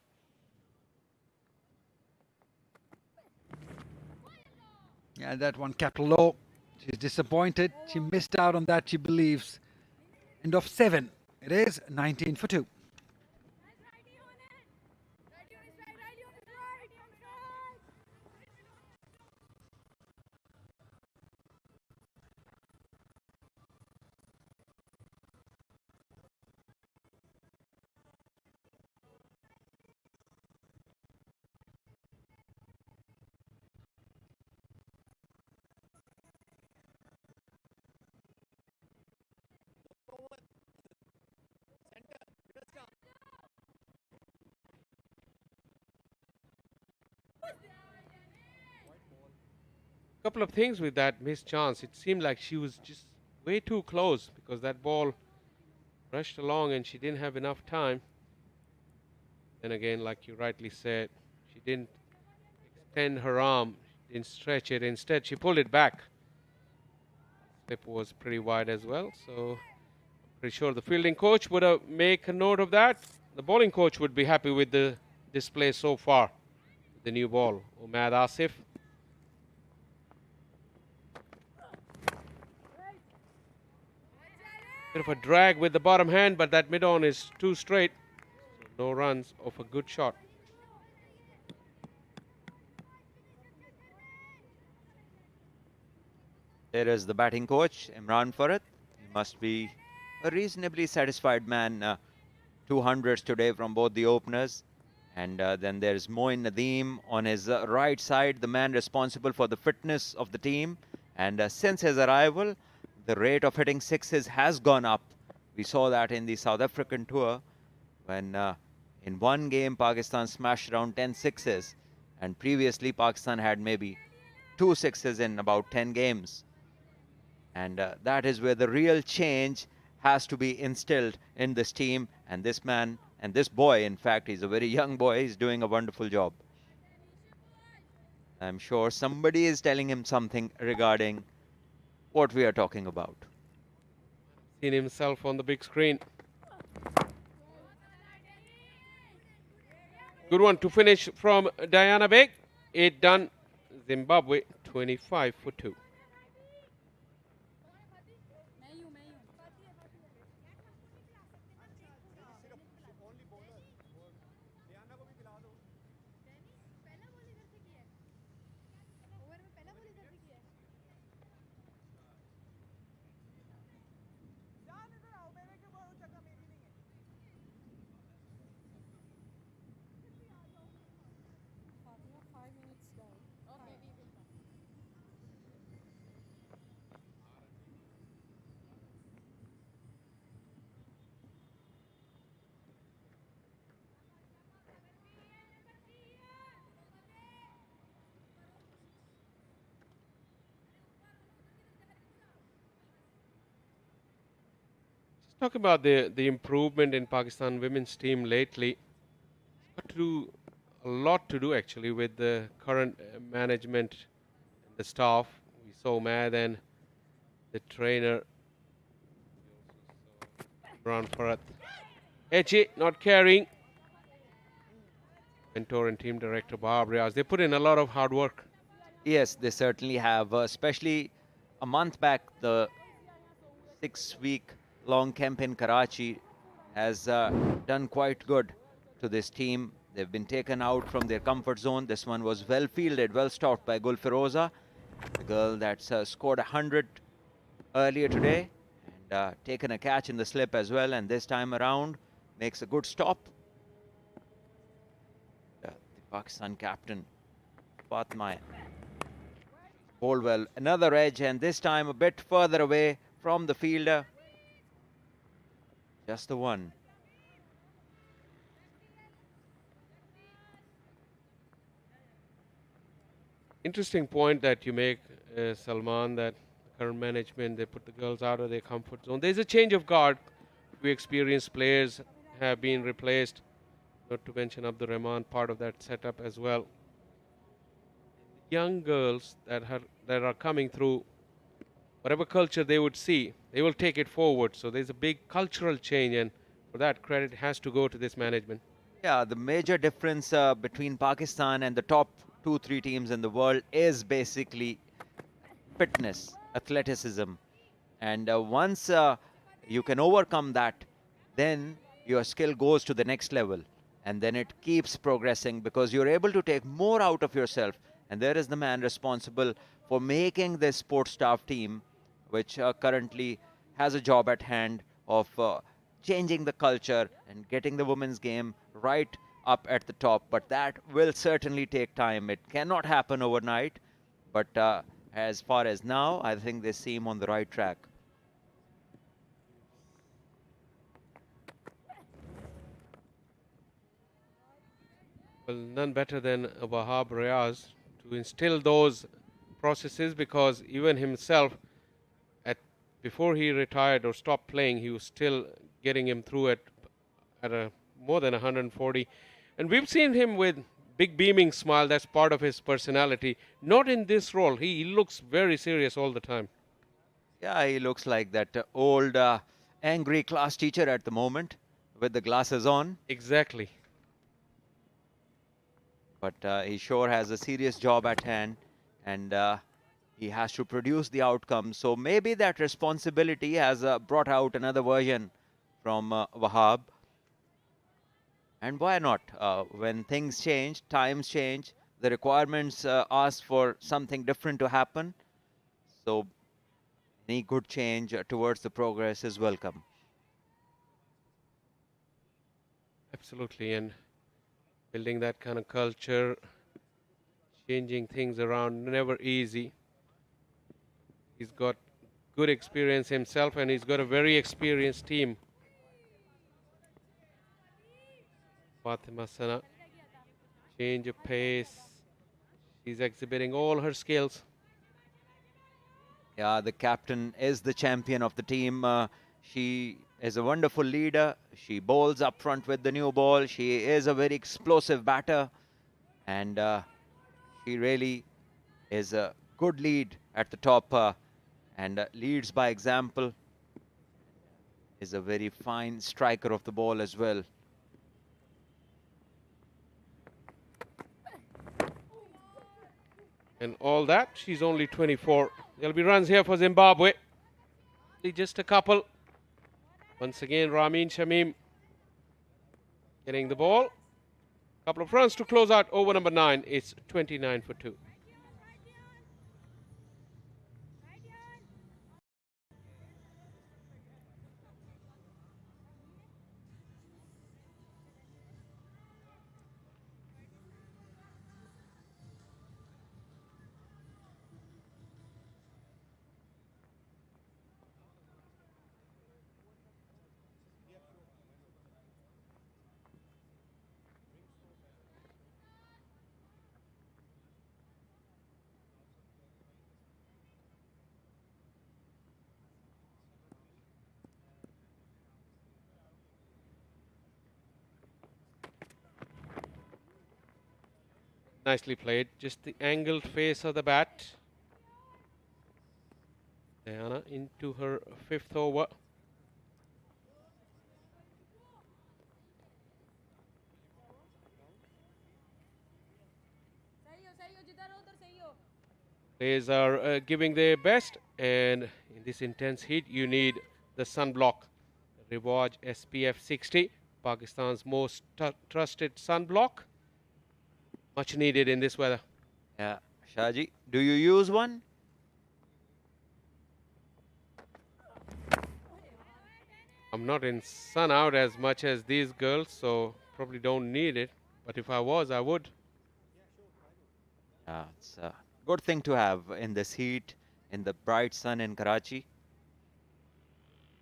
Yeah, that one kept low. She's disappointed. She missed out on that, she believes. End of 7. It is 19 for 2. Couple of things with that missed chance. It seemed like she was just way too close because that ball rushed along and she didn't have enough time. Then again, like you rightly said, she didn't extend her arm, didn't stretch it. Instead, she pulled it back. Slip was pretty wide as well, so I'm pretty sure the fielding coach would make a note of that. The bowling coach would be happy with the display so far. The new ball, Umad Asif. Bit of a drag with the bottom hand, but that mid-on is too straight. So no runs off a good shot. There is the batting coach, Imran Farhat. He must be a reasonably satisfied man. 200s today from both the openers. And then there's Moin Nadeem on his right side, the man responsible for the fitness of the team. And since his arrival, the rate of hitting 6s has gone up. We saw that in the South African tour. when in one game Pakistan smashed around 10 sixes, and previously Pakistan had maybe 2 sixes in about 10 games. And that is where the real change has to be instilled in this team. And this man, and this boy, in fact, he's a very young boy, he's doing a wonderful job. I'm sure somebody is telling him something regarding what we are talking about. Seen himself on the big screen. Good one to finish from Diana Beg. 8 done. Zimbabwe 25 for 2. Talk about the improvement in Pakistan women's team lately. A lot to do actually with the current management, the staff. We saw Mad and the trainer Imran Farhat. Echi not carrying. Mentor and team director Bahab Riaz. They put in a lot of hard work. Yes, they certainly have, especially a month back, the 6-week long camp in Karachi has done quite good to this team. They've been taken out from their comfort zone. This one was well fielded, well stopped by Gul Firoza, the girl that's scored 100 earlier today and taken a catch in the slip as well, and this time around makes a good stop. The Pakistan captain Fatma bowled well, another edge, and this time a bit further away from the fielder. Just the one. Interesting point that you make, Salman, that the current management, they put the girls out of their comfort zone. There's a change of guard. We experienced players have been replaced, not to mention Abdur Rahman, part of that setup as well. Young girls that are coming through, whatever culture they would see, they will take it forward. So there's a big cultural change, and for that, credit has to go to this management. Yeah, the major difference between Pakistan and the top 2-3 teams in the world is basically fitness, athleticism. And once you can overcome that, then your skill goes to the next level. And then it keeps progressing because you're able to take more out of yourself. And there is the man responsible for making this sports staff team, which currently has a job at hand of changing the culture and getting the women's game right up at the top. But that will certainly take time. It cannot happen overnight. But as far as now, I think they seem on the right track. Well, none better than Wahab Riaz to instill those processes, because even himself, before he retired or stopped playing, he was still getting him through at a more than 140. And we've seen him with big beaming smile. That's part of his personality. Not in this role. He looks very serious all the time. Yeah, he looks like that old angry class teacher at the moment with the glasses on. Exactly. But he sure has a serious job at hand, and he has to produce the outcome. So maybe that responsibility has brought out another version from Wahab. And why not? When things change, times change, the requirements ask for something different to happen. So any good change towards the progress is welcome. Absolutely. And building that kind of culture, changing things around, never easy. He's got good experience himself, and he's got a very experienced team. Fatima Sana. Change of pace. She's exhibiting all her skills. Yeah, the captain is the champion of the team. She is a wonderful leader. She bowls up front with the new ball. She is a very explosive batter. And she really is a good lead at the top and leads by example. Is a very fine striker of the ball as well. And all that, she's only 24. There'll be runs here for Zimbabwe. Just a couple. Once again, Ramin Shamim getting the ball. Couple of runs to close out over number 9. It's 29 for 2. Nicely played. Just the angled face of the bat. Diana into her 5th over. Players are giving their best, and in this intense heat, you need the sunblock. Rivaj SPF 60, Pakistan's most trusted sunblock. Much needed in this weather. Yeah, Shaji, do you use one? I'm not in sun out as much as these girls, so probably don't need it. But if I was, I would. Yeah, it's a good thing to have in this heat, in the bright sun in Karachi.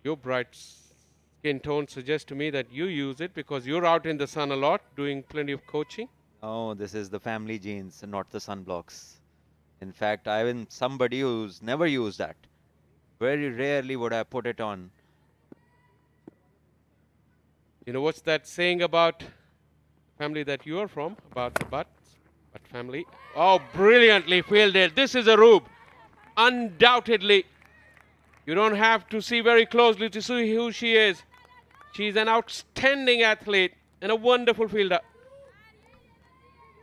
Your bright skin tone suggests to me that you use it because you're out in the sun a lot, doing plenty of coaching. Oh, this is the family genes, not the sunblocks. In fact, I'm somebody who's never used that. Very rarely would I put it on. You know what's that saying about family that you are from, about the butt family? Oh, brilliantly fielded. This is a Rube. Undoubtedly. You don't have to see very closely to see who she is. She's an outstanding athlete and a wonderful fielder.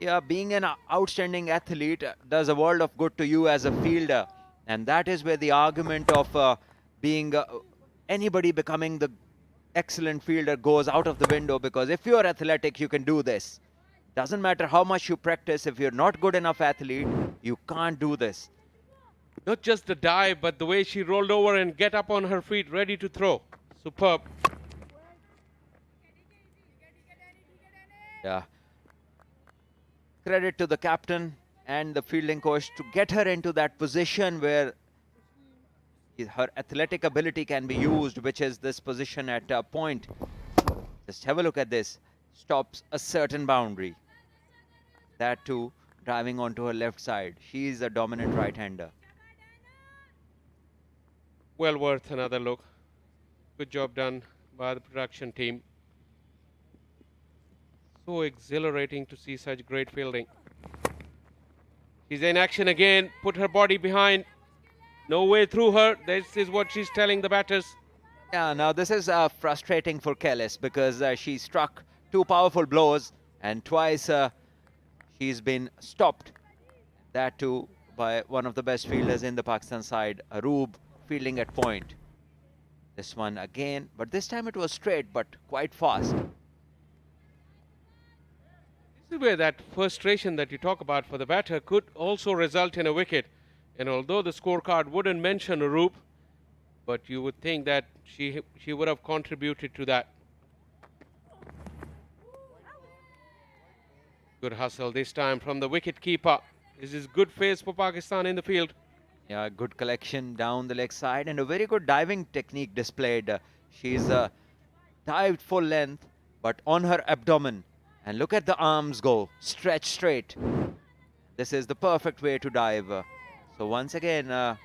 Yeah, being an outstanding athlete does a world of good to you as a fielder. And that is where the argument of being anybody becoming the excellent fielder goes out of the window, because if you're athletic, you can do this. Doesn't matter how much you practice, if you're not good enough athlete, you can't do this. Not just the dive, but the way she rolled over and get up on her feet, ready to throw. Superb. Yeah. Credit to the captain and the fielding coach to get her into that position where her athletic ability can be used, which is this position at a point. Just have a look at this. Stops a certain boundary. That too, driving onto her left side. She is a dominant right-hander. Well worth another look. Good job done by the production team. So exhilarating to see such great fielding. She's in action again. Put her body behind. No way through her. This is what she's telling the batters. Yeah, now this is frustrating for Kellis, because she struck 2 powerful blows and twice she's been stopped. That too by one of the best fielders in the Pakistan side, Aroob, fielding at point. This one again, but this time it was straight but quite fast. This is where that frustration that you talk about for the batter could also result in a wicket. And although the scorecard wouldn't mention Aroob, but you would think that she would have contributed to that. Good hustle this time from the wicket keeper. This is good phase for Pakistan in the field. Yeah, good collection down the leg side and a very good diving technique displayed. She's dived full length, but on her abdomen And look at the arms go, stretch straight. This is the perfect way to dive. So once again,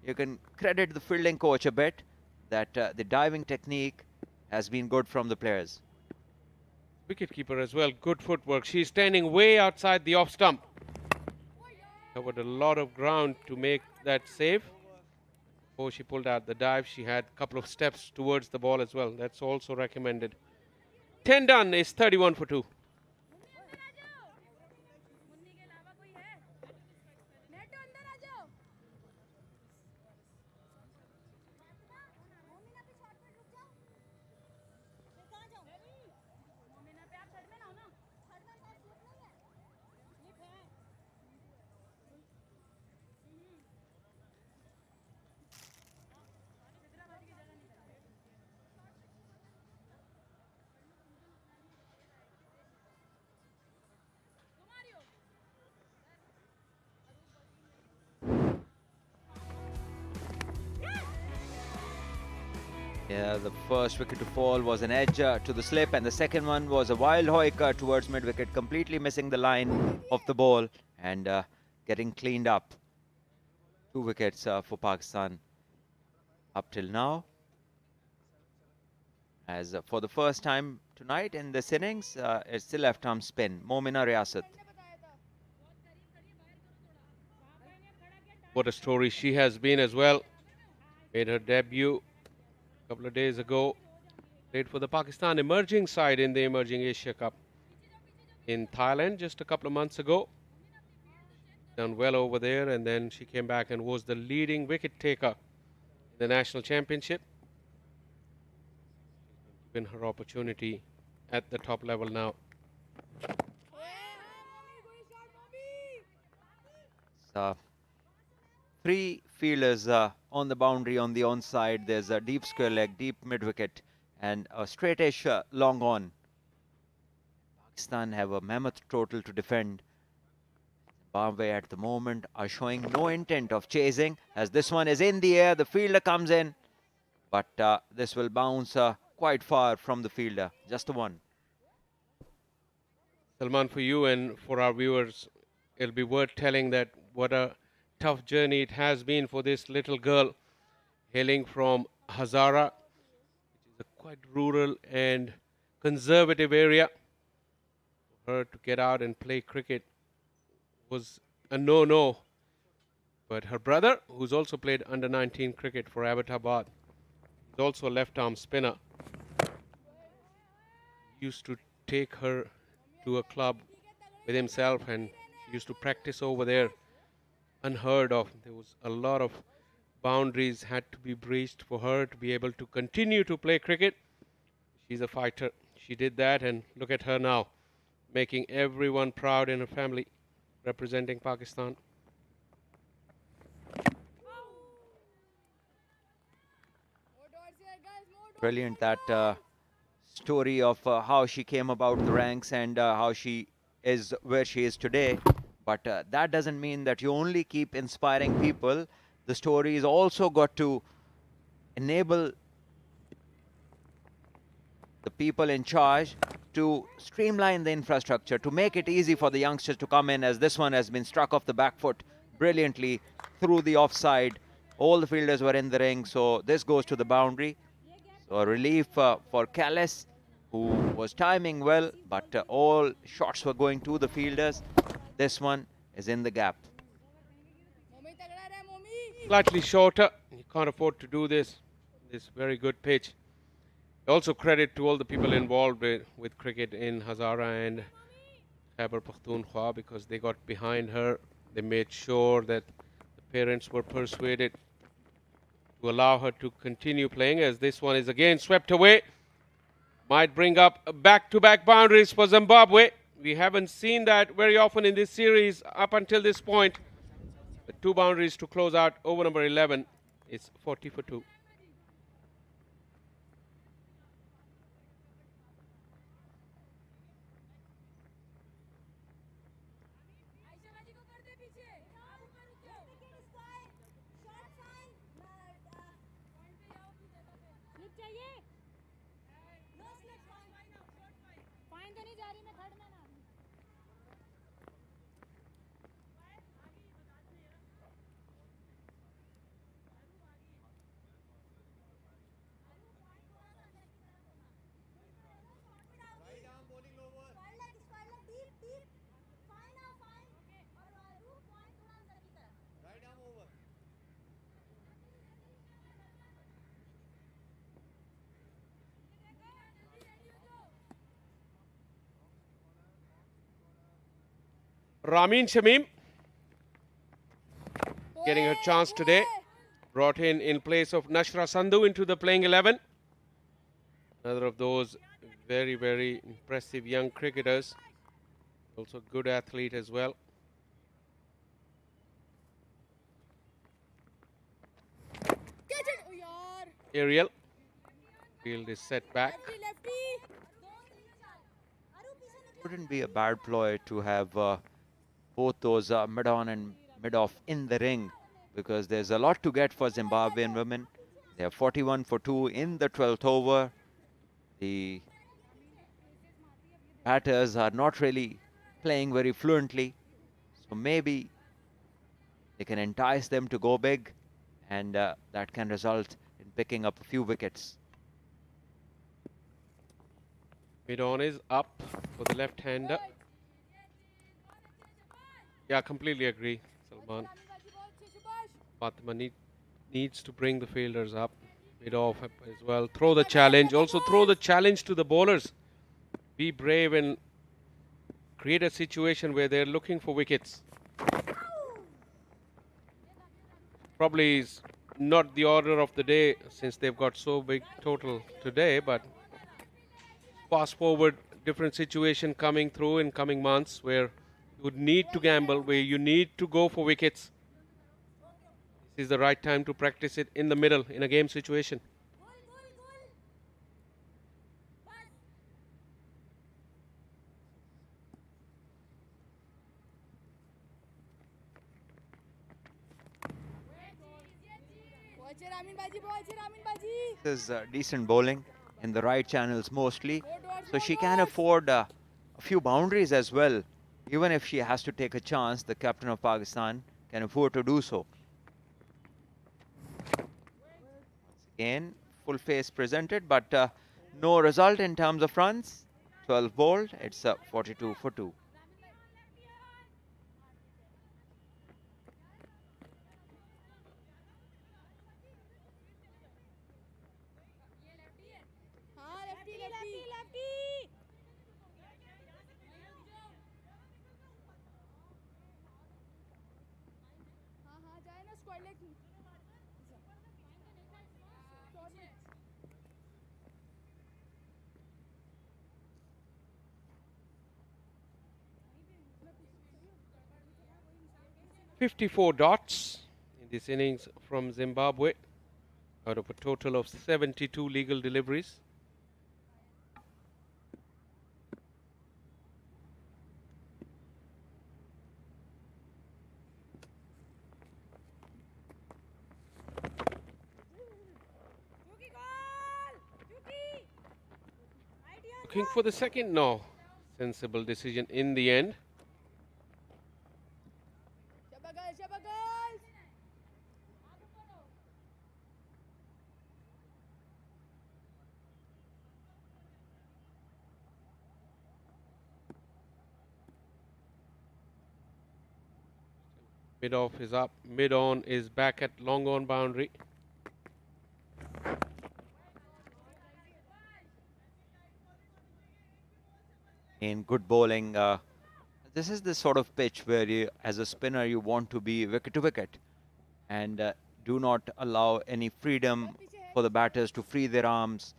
you can credit the fielding coach a bit that the diving technique has been good from the players. Wicketkeeper as well, good footwork. She's standing way outside the off stump. Covered a lot of ground to make that save. Before she pulled out the dive, she had a couple of steps towards the ball as well. That's also recommended. 10 done is 31 for 2. Yeah, the first wicket to fall was an edge to the slip, and the second one was a wild hoik towards mid-wicket, completely missing the line of the ball and getting cleaned up. 2 wickets for Pakistan up till now. As for the first time tonight in this innings, it's the left-arm spin. Momina Riyasat. What a story she has been as well. Made her debut a couple of days ago. Played for the Pakistan emerging side in the Emerging Asia Cup in Thailand just a couple of months ago. Done well over there, and then she came back and was the leading wicket taker in the national championship. Given her opportunity at the top level now. So, 3 fielders on the boundary on the onside. There's a deep square leg, deep mid-wicket, and a straightish long on. Pakistan have a mammoth total to defend. Zimbabwe at the moment are showing no intent of chasing, as this one is in the air. The fielder comes in, but this will bounce quite far from the fielder. Just a one. Salman, for you and for our viewers, it'll be worth telling that what a tough journey it has been for this little girl hailing from Hazara, which is a quite rural and conservative area. For her to get out and play cricket was a no-no. But her brother, who's also played under-19 cricket for Abbottabad, is also a left-arm spinner. He used to take her to a club with himself, and she used to practice over there. Unheard of. There was a lot of boundaries had to be breached for her to be able to continue to play cricket. She's a fighter. She did that, and look at her now, making everyone proud in her family, representing Pakistan. Brilliant, that story of how she came about the ranks and how she is where she is today. But that doesn't mean that you only keep inspiring people. The story is also got to enable the people in charge to streamline the infrastructure, to make it easy for the youngsters to come in, as this one has been struck off the back foot brilliantly through the offside. All the fielders were in the ring, so this goes to the boundary. So a relief for Callis, who was timing well, but all shots were going to the fielders. This one is in the gap. Slightly shorter. You can't afford to do this. This very good pitch. Also credit to all the people involved with cricket in Hazara and Khyber Pakhtunkhwa, because they got behind her. They made sure that the parents were persuaded to allow her to continue playing, as this one is again swept away. Might bring up back-to-back boundaries for Zimbabwe. We haven't seen that very often in this series up until this point. But 2 boundaries to close out over number 11. It's 40 for 2. Ramin Shamim getting her chance today. Brought in place of Nashra Sandhu into the playing 11. Another of those very, very impressive young cricketers. Also good athlete as well. Aerial. Field is set back. Wouldn't be a bad ploy to have both those mid-on and mid-off in the ring, because there's a lot to get for Zimbabwean women. They are 41 for 2 in the 12th over. The batters are not really playing very fluently, so maybe they can entice them to go big, and that can result in picking up a few wickets. Mid-on is up for the left-hander. Yeah, completely agree, Salman. Fatima needs to bring the fielders up. Mid-off as well. Throw the challenge. Also throw the challenge to the bowlers. Be brave and create a situation where they're looking for wickets. Probably is not the order of the day since they've got so big total today, but fast forward, different situation coming through in coming months where you would need to gamble, where you need to go for wickets. This is the right time to practice it in the middle in a game situation. This is decent bowling in the right channels mostly, so she can afford a few boundaries as well. Even if she has to take a chance, the captain of Pakistan can afford to do so. Once again, full face presented, but no result in terms of runs. 12 bowled, it's 42 for 2. .54 dots in this innings from Zimbabwe out of a total of 72 legal deliveries. Looking for the second? No. Sensible decision in the end. Mid-off is up, mid-on is back at long-on boundary. In good bowling, this is the sort of pitch where you, as a spinner, you want to be wicket to wicket, and do not allow any freedom for the batters to free their arms.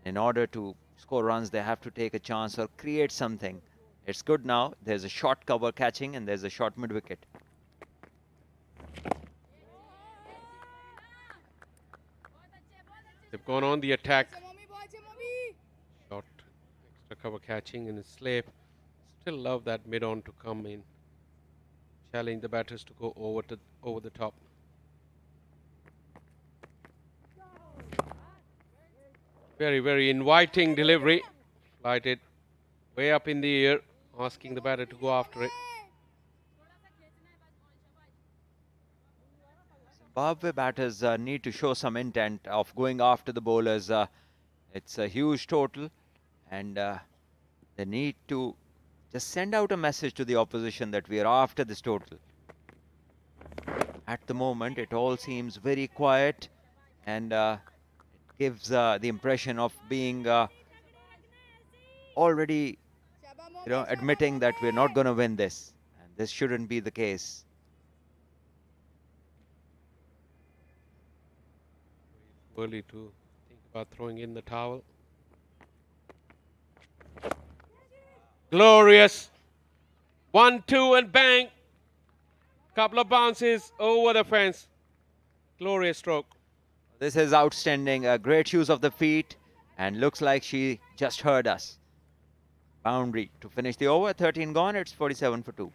In order to score runs, they have to take a chance or create something. It's good now. There's a short cover catching and there's a short mid-wicket. They've gone on the attack. Short extra cover catching in his slip. Still love that mid-on to come in. Challenge the batters to go over the top. Very, very inviting delivery. Flighted way up in the air, asking the batter to go after it. Zimbabwe batters need to show some intent of going after the bowlers. It's a huge total, and they need to just send out a message to the opposition that we are after this total. At the moment, it all seems very quiet, and it gives the impression of being already, admitting that we're not going to win this. this shouldn't be the case. Early to think about throwing in the towel. Glorious. 1-2 and bang. Couple of bounces over the fence. Glorious stroke. This is outstanding. Great use of the feet, and looks like she just heard us. Boundary to finish the over. 13 gone. It's 47 for 2.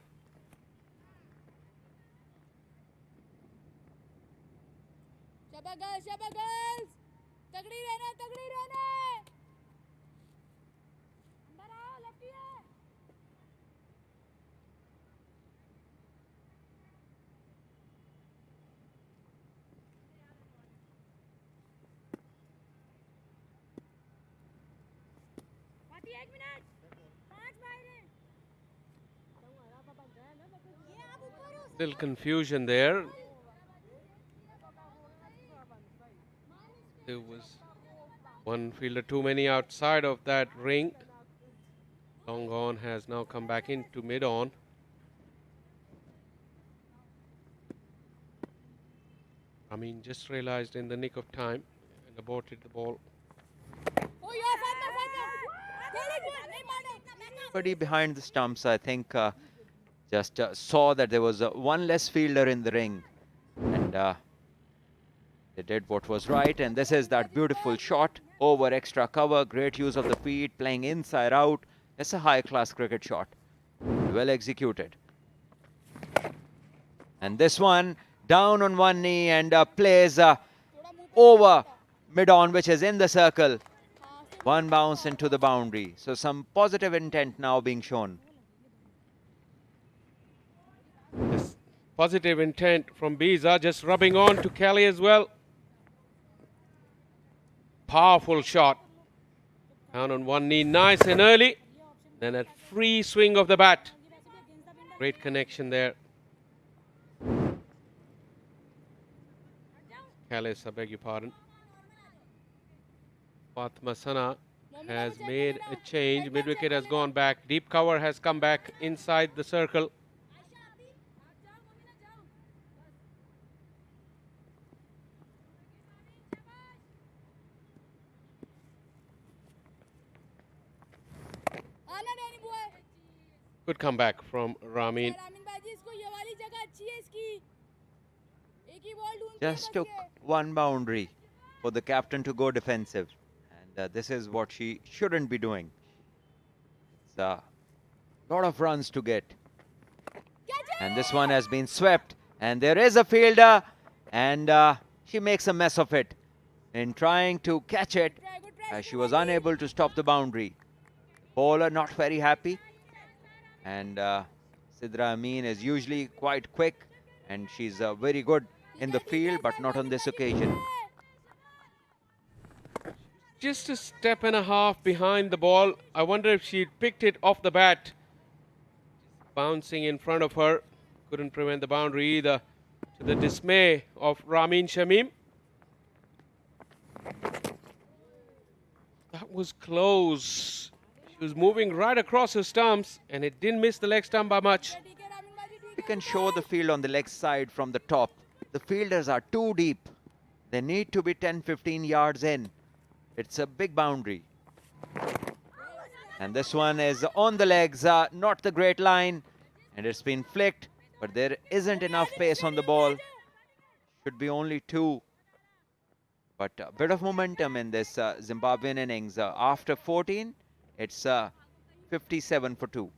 Little confusion there. There was one fielder too many outside of that ring. Long on has now come back into mid-on. Amin just realized in the nick of time and aborted the ball. Somebody behind the stumps, I think, just saw that there was one less fielder in the ring, and they did what was right. And this is that beautiful shot over extra cover. Great use of the feet, playing inside out. It's a high-class cricket shot, well executed. And this one down on one knee and plays over mid-on, which is in the circle. One bounce into the boundary. So some positive intent now being shown. This positive intent from Biza, just rubbing on to Kelly as well. Powerful shot. Down on one knee, nice and early. Then a free swing of the bat. Great connection there. Callis, I beg your pardon. Fatma Sana has made a change. Mid-wicket has gone back. Deep cover has come back inside the circle. Good comeback from Ramin. Just took one boundary for the captain to go defensive. And this is what she shouldn't be doing. It's a lot of runs to get. And this one has been swept. And there is a fielder. And she makes a mess of it. In trying to catch it, she was unable to stop the boundary. Bowler not very happy. And Sidra Amin is usually quite quick. And she's very good in the field, but not on this occasion. Just a step and a half behind the ball. I wonder if she picked it off the bat. Bouncing in front of her. Couldn't prevent the boundary either, to the dismay of Ramin Shamim. That was close. She was moving right across her stumps, and it didn't miss the leg stump by much. We can show the field on the leg side from the top. The fielders are too deep. They need to be 10-15 yards in. It's a big boundary. And this one is on the legs, not the great line. And it's been flicked, but there isn't enough pace on the ball. Should be only 2. But a bit of momentum in this Zimbabwean innings. After 14, it's 57 for 2.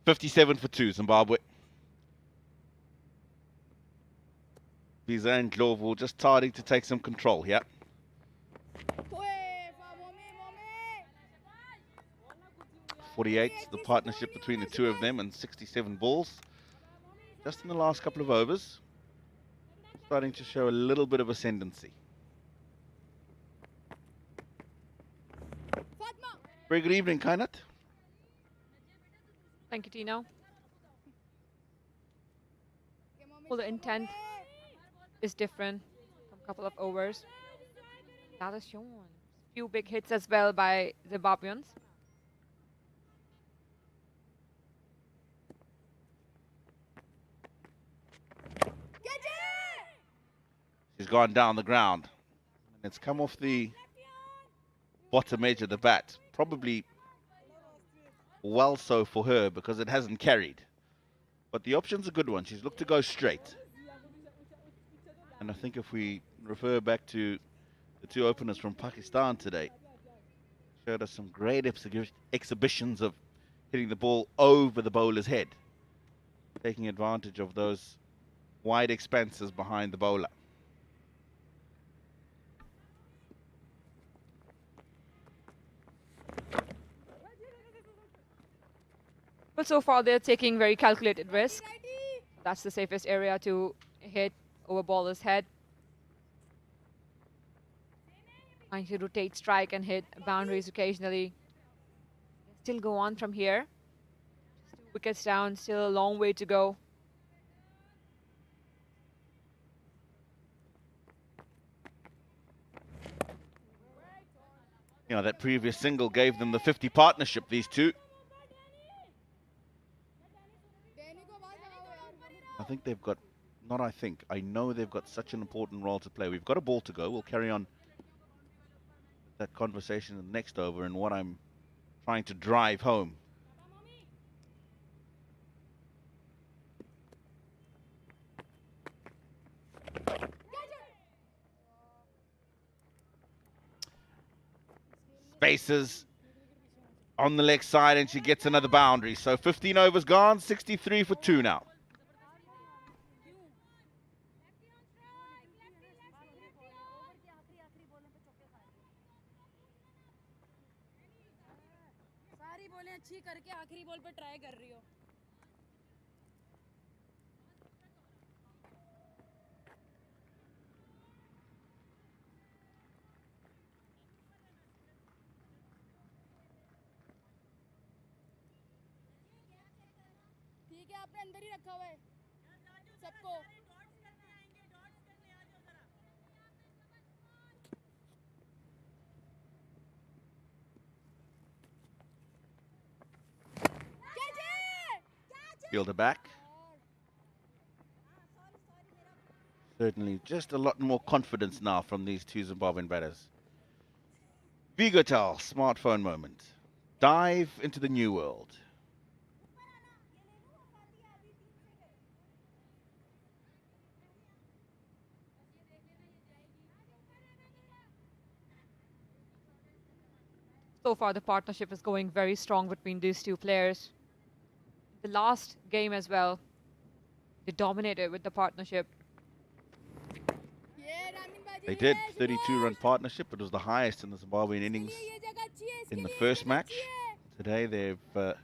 $57 for 2, Zimbabwe. Biza and Glovo just starting to take some control here. .48, the partnership between the two of them, and 67 balls. Just in the last couple of overs, starting to show a little bit of ascendancy. Very good evening, Kainat. Thank you, Tino. Well, the intent is different from a couple of overs. That is shown. Few big hits as well by Zimbabweans. She's gone down the ground. And it's come off the bottom edge of the bat. Probably well so for her because it hasn't carried. But the option's a good one. She's looked to go straight. And I think if we refer back to the two openers from Pakistan today, showed us some great exhibitions of hitting the ball over the bowler's head, taking advantage of those wide expanses behind the bowler. But so far they're taking very calculated risk. That's the safest area to hit over bowler's head. Trying to rotate, strike and hit boundaries occasionally. Still go on from here. Just 2 wickets down, still a long way to go. You know, that previous single gave them the 50 partnership, these two. I know they've got such an important role to play. We've got a ball to go. We'll carry on that conversation in the next over and what I'm trying to drive home. Spaces on the leg side and she gets another boundary. So 15 overs gone, 63 for 2 now. अच्छी करके आखिरी ball पे try कर रही हो ठीक है आपने अंदर ही रखा हुआ है सबको Fielder back. Certainly just a lot more confidence now from these two Zimbabwean batters. Vigotel, smartphone moment. Dive into the new world. So far the partnership is going very strong between these two players. The last game as well, they dominated with the partnership. They did, 32-run partnership. It was the highest in the Zimbabwean innings in the first match. Today they've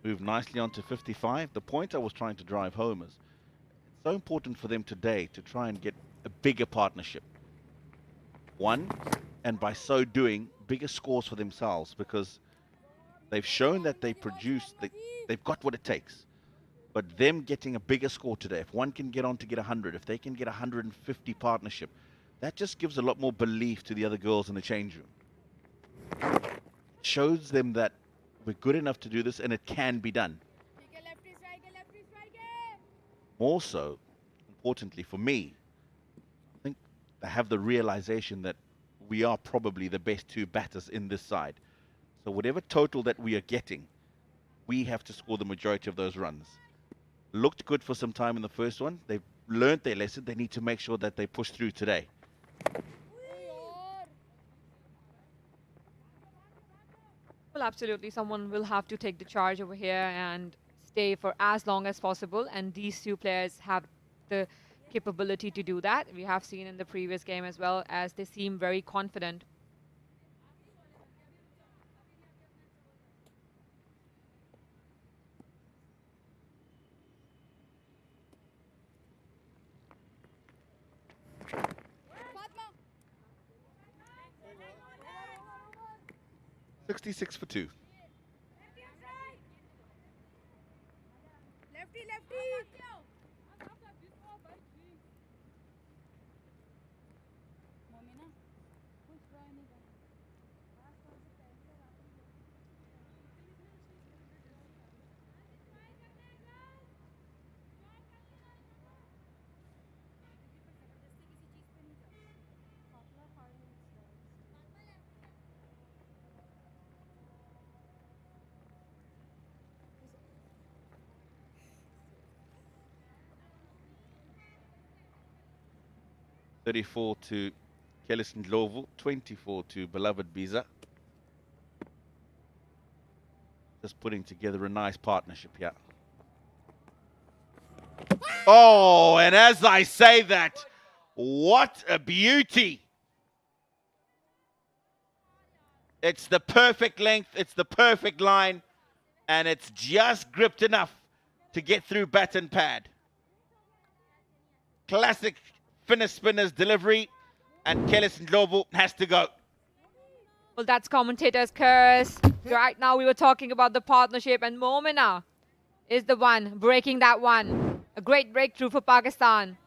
moved nicely on to 55. The point I was trying to drive home is it's so important for them today to try and get a bigger partnership. One, and by so doing, bigger scores for themselves because they've shown that they produce, they've got what it takes. But them getting a bigger score today, if one can get on to get 100, if they can get 150 partnership, that just gives a lot more belief to the other girls in the change room. Shows them that we're good enough to do this and it can be done. More so, importantly for me, I think they have the realization that we are probably the best two batters in this side. So whatever total that we are getting, we have to score the majority of those runs. Looked good for some time in the first one. They've learned their lesson. They need to make sure that they push through today. Well, absolutely. Someone will have to take the charge over here and stay for as long as possible. And these two players have the capability to do that. We have seen in the previous game as well, as they seem very confident. Fatma. 66 for 2. Lefty, lefty. Momina, कुछ try नहीं करना. $34 to Kelis Ndlovu, 24 to Beloved Biza. Just putting together a nice partnership here. Oh, and as I say that, what a beauty. It's the perfect length, it's the perfect line, and it's just gripped enough to get through bat and pad. Classic finish spinner's delivery, and Kelis Ndlovu has to go. Well, that's commentator's curse. Right now we were talking about the partnership, and Momina is the one breaking that one. A great breakthrough for Pakistan.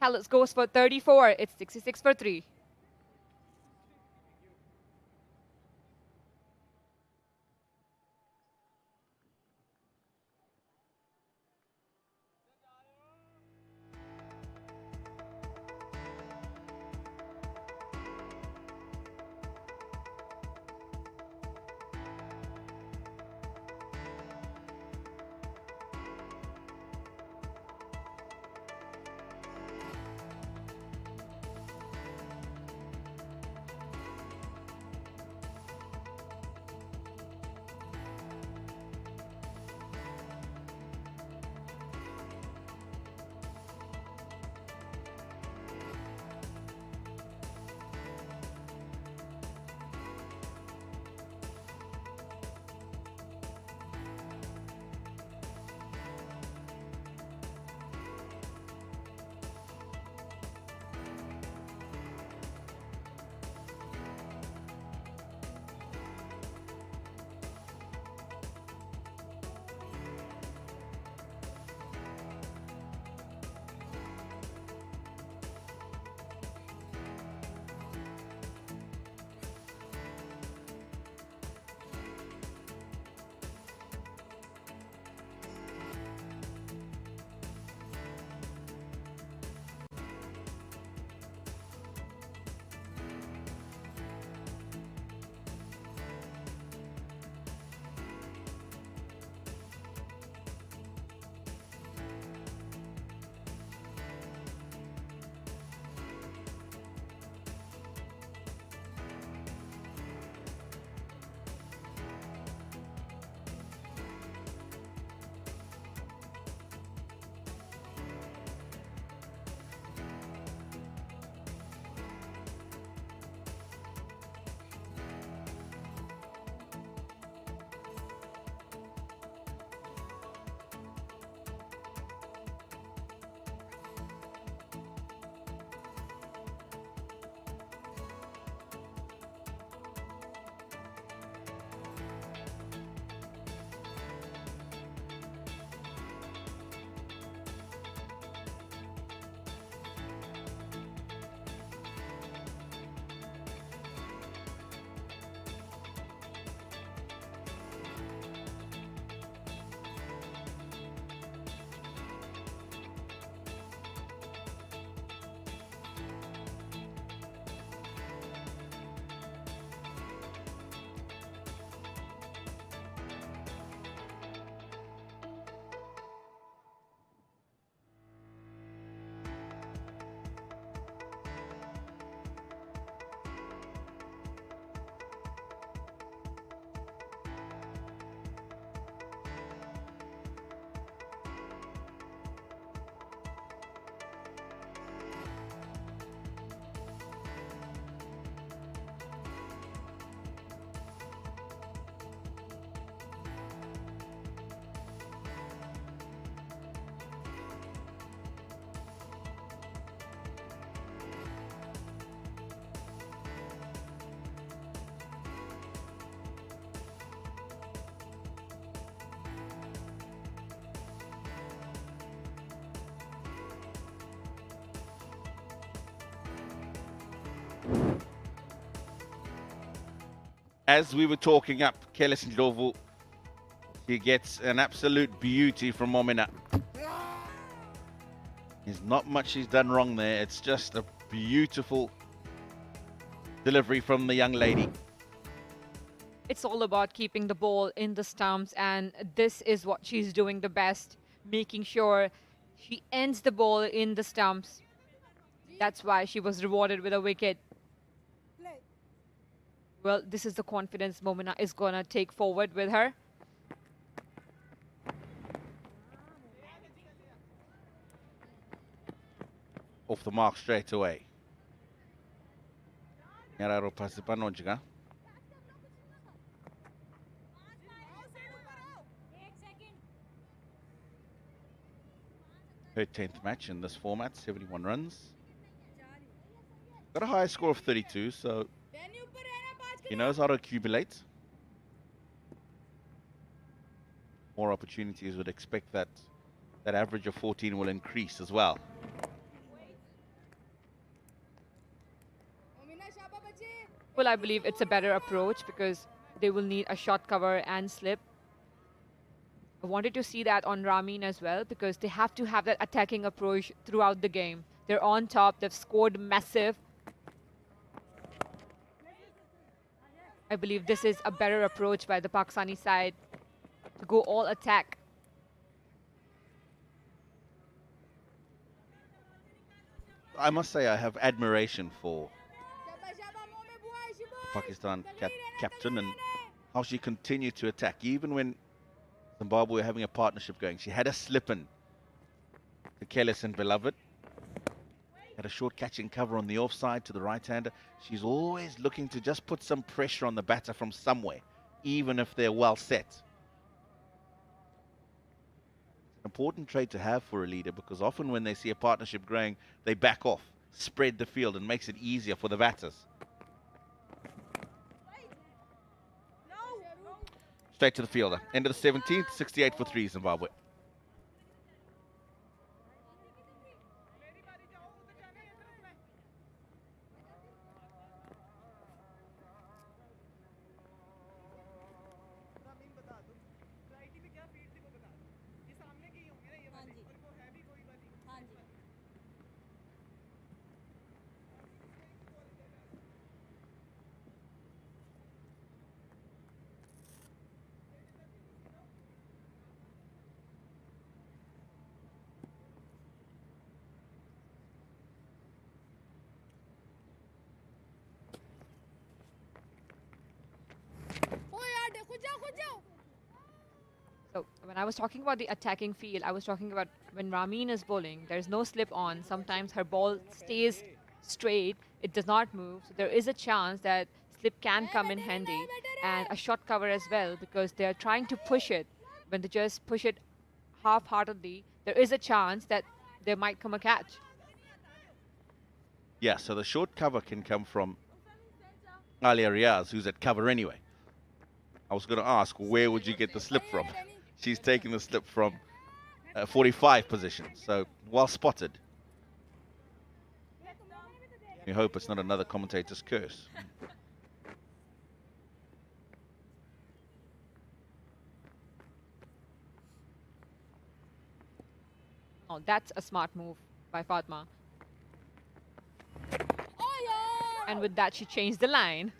Khalid goes for 34. It's 66 for 3. as we were talking up, Keles Ndlovu, he gets an absolute beauty from Momina. There's not much he's done wrong there. It's just a beautiful delivery from the young lady. It's all about keeping the ball in the stumps, and this is what she's doing the best, making sure she ends the ball in the stumps. That's why she was rewarded with a wicket. Well, this is the confidence Momina is going to take forward with her. Off the mark straight away. Nyararo Pasipanojga. Her 10th match in this format, 71 runs. Got a high score of 32, so he knows how to accumulate. More opportunities, would expect that that average of 14 will increase as well. Well, I believe it's a better approach because they will need a shot cover and slip. I wanted to see that on Ramin as well because they have to have that attacking approach throughout the game. They're on top, they've scored massive. I believe this is a better approach by the Pakistani side to go all attack. I must say I have admiration for Pakistan captain and how she continued to attack even when Zimbabwe were having a partnership going. She had a slip-in to Keles and Beloved. Had a short catching cover on the offside to the right-hander. She's always looking to just put some pressure on the batter from somewhere, even if they're well set. It's an important trait to have for a leader because often when they see a partnership growing, they back off, spread the field, and makes it easier for the batters. Straight to the fielder. End of the 17th, 68 for 3, Zimbabwe. So when I was talking about the attacking field, I was talking about when Ramin is bowling, there's no slip on. Sometimes her ball stays straight. It does not move. So there is a chance that slip can come in handy and a shot cover as well because they're trying to push it. When they just push it half-heartedly, there is a chance that there might come a catch. Yeah, so the short cover can come from Alia Riaz, who's at cover anyway. I was going to ask, where would you get the slip from? She's taking the slip from 45 position, so well spotted. We hope it's not another commentator's curse. Oh, that's a smart move by Fatma. And with that, she changed the line.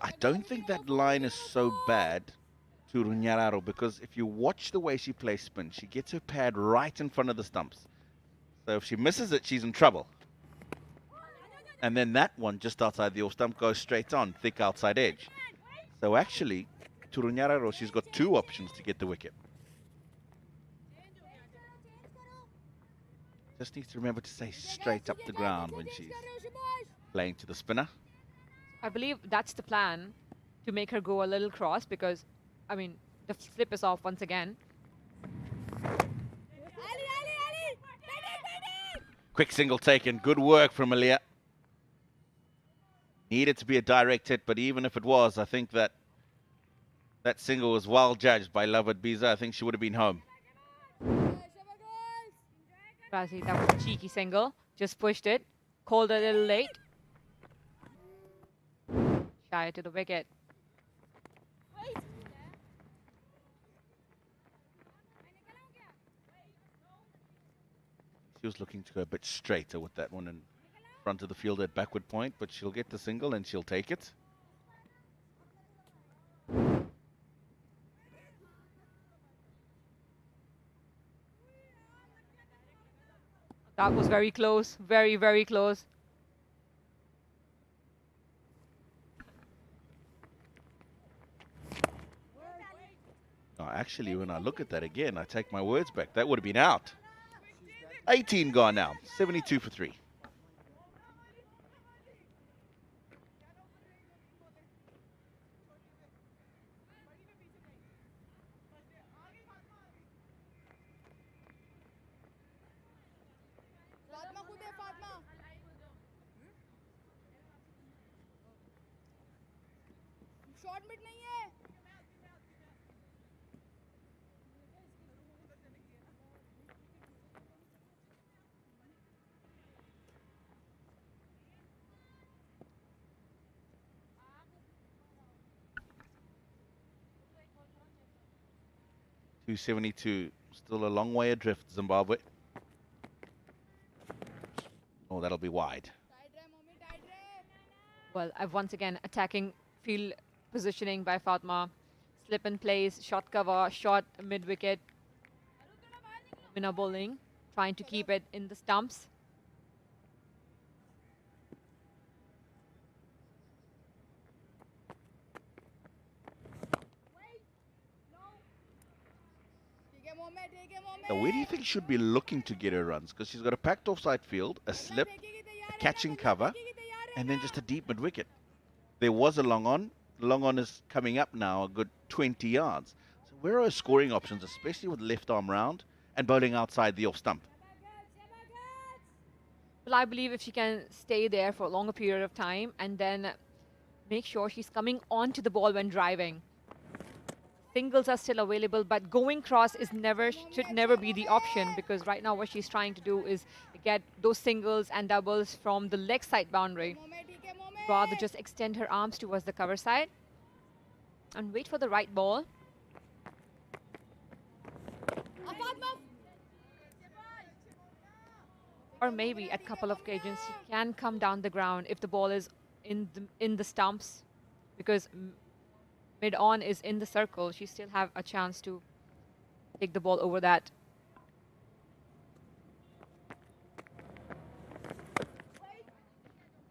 I don't think that line is so bad to Runyararo because if you watch the way she plays spin, she gets her pad right in front of the stumps. So if she misses it, she's in trouble. And then that one just outside the off stump goes straight on, thick outside edge. So actually, to Runyararo, she's got two options to get the wicket. Just needs to remember to stay straight up the ground when she's playing to the spinner. I believe that's the plan, to make her go a little cross because, I mean, the slip is off once again. Quick single taken. Good work from Alia. Needed to be a direct hit, but even if it was, I think that that single was well judged by Lovett Biza. I think she would have been home. That was a cheeky single. Just pushed it. Called a little late. shy to the wicket. She was looking to go a bit straighter with that one in front of the field at backward point, but she'll get the single and she'll take it. That was very close, very, very close. Oh, actually, when I look at that again, I take my words back. That would have been out. 18 gone now, 72 for 3. Short मिट नहीं है 272, still a long way adrift, Zimbabwe. Oh, that'll be wide. Well, once again, attacking field positioning by Fatma. Slip in place, shot cover, shot mid-wicket. Winner bowling, trying to keep it in the stumps. Now, where do you think she should be looking to get her runs? Because she's got a packed offside field, a slip, a catching cover, and then just a deep mid-wicket. There was a long on. The long on is coming up now, a good 20 yards. So where are her scoring options, especially with left arm round and bowling outside the off stump? Well, I believe if she can stay there for a longer period of time and then make sure she's coming onto the ball when driving. Singles are still available, but going cross should never be the option, because right now what she's trying to do is get those singles and doubles from the leg side boundary. Rather just extend her arms towards the cover side and wait for the right ball. Or maybe at a couple of occasions she can come down the ground if the ball is in the stumps, because mid-on is in the circle. She still have a chance to take the ball over that.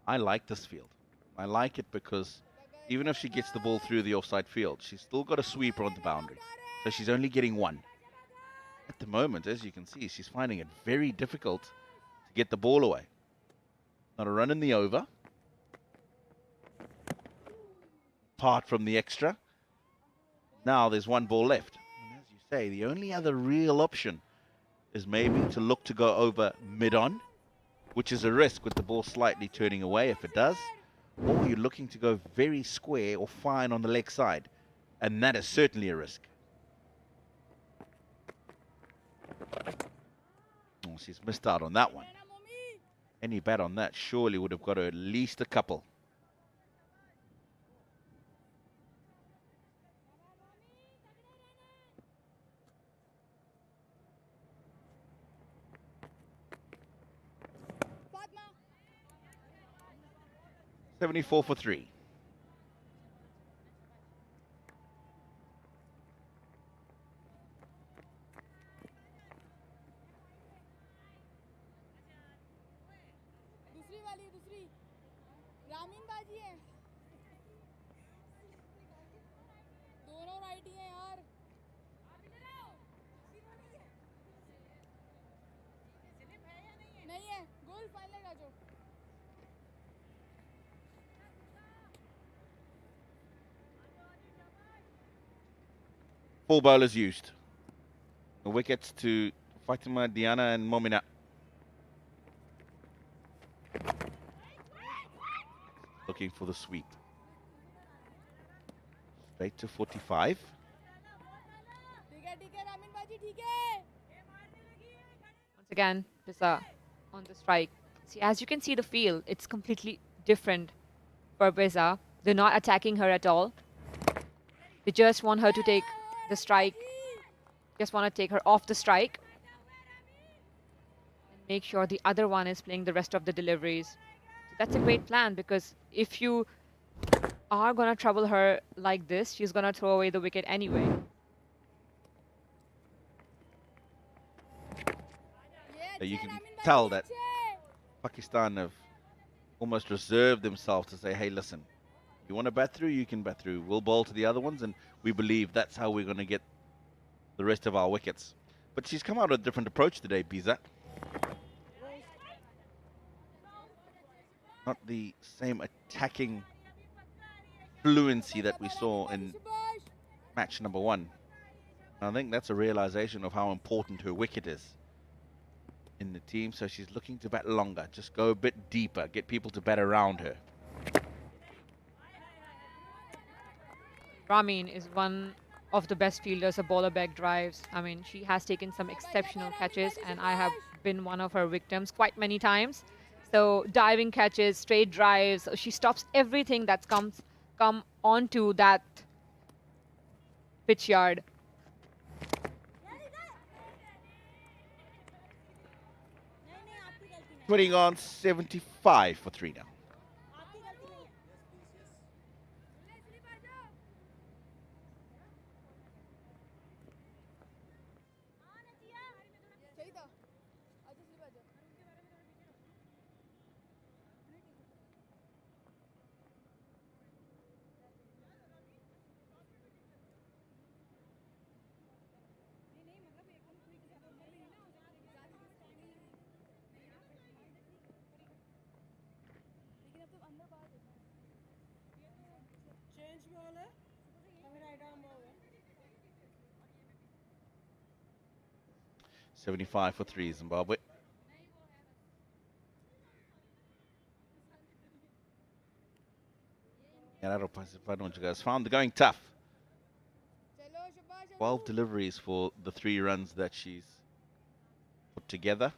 I like this field. I like it because even if she gets the ball through the offside field, she's still got a sweeper on the boundary. So she's only getting one. At the moment, as you can see, she's finding it very difficult to get the ball away. Not a run in the over. Apart from the extra. Now there's one ball left. And as you say, the only other real option is maybe to look to go over mid-on, which is a risk with the ball slightly turning away if it does. Or you're looking to go very square or fine on the leg side. And that is certainly a risk. Oh, she's missed out on that one. Any bat on that surely would have got her at least a couple. Fatima 74 for 3. दूसरी रामीन बाजी है दोनों righty हैं यार नहीं है गोल फाइलेगा जो 4 bowlers used. The wickets to Fatima, Diana and Momina. Looking for the sweep. Straight to 45. ठीक है रामीन बाजी ठीक है Once again, Pisa on the strike. See, as you can see the field, it's completely different for Pisa. They're not attacking her at all. They just want her to take the strike. Just want to take her off the strike. And make sure the other one is playing the rest of the deliveries. So that's a great plan, because if you are going to trouble her like this, she's going to throw away the wicket anyway. You can tell that Pakistan have almost reserved themselves to say, hey, listen, you want to bat through, you can bat through. We'll bowl to the other ones, and we believe that's how we're going to get the rest of our wickets. But she's come out with a different approach today, Biza. Not the same attacking fluency that we saw in match number 1. And I think that's a realization of how important her wicket is in the team. So she's looking to bat longer, just go a bit deeper, get people to bat around her. Amin is one of the best fielders of bowler back drives. I mean, she has taken some exceptional catches, and I have been one of her victims quite many times. So diving catches, straight drives, she stops everything that's come onto that pitch yard. Putting on 75 for 3 now. Change में वाला हमें right arm हो गया 75 for 3, Zimbabwe. Has found the going tough. 12 deliveries for the 3 runs that she's put together.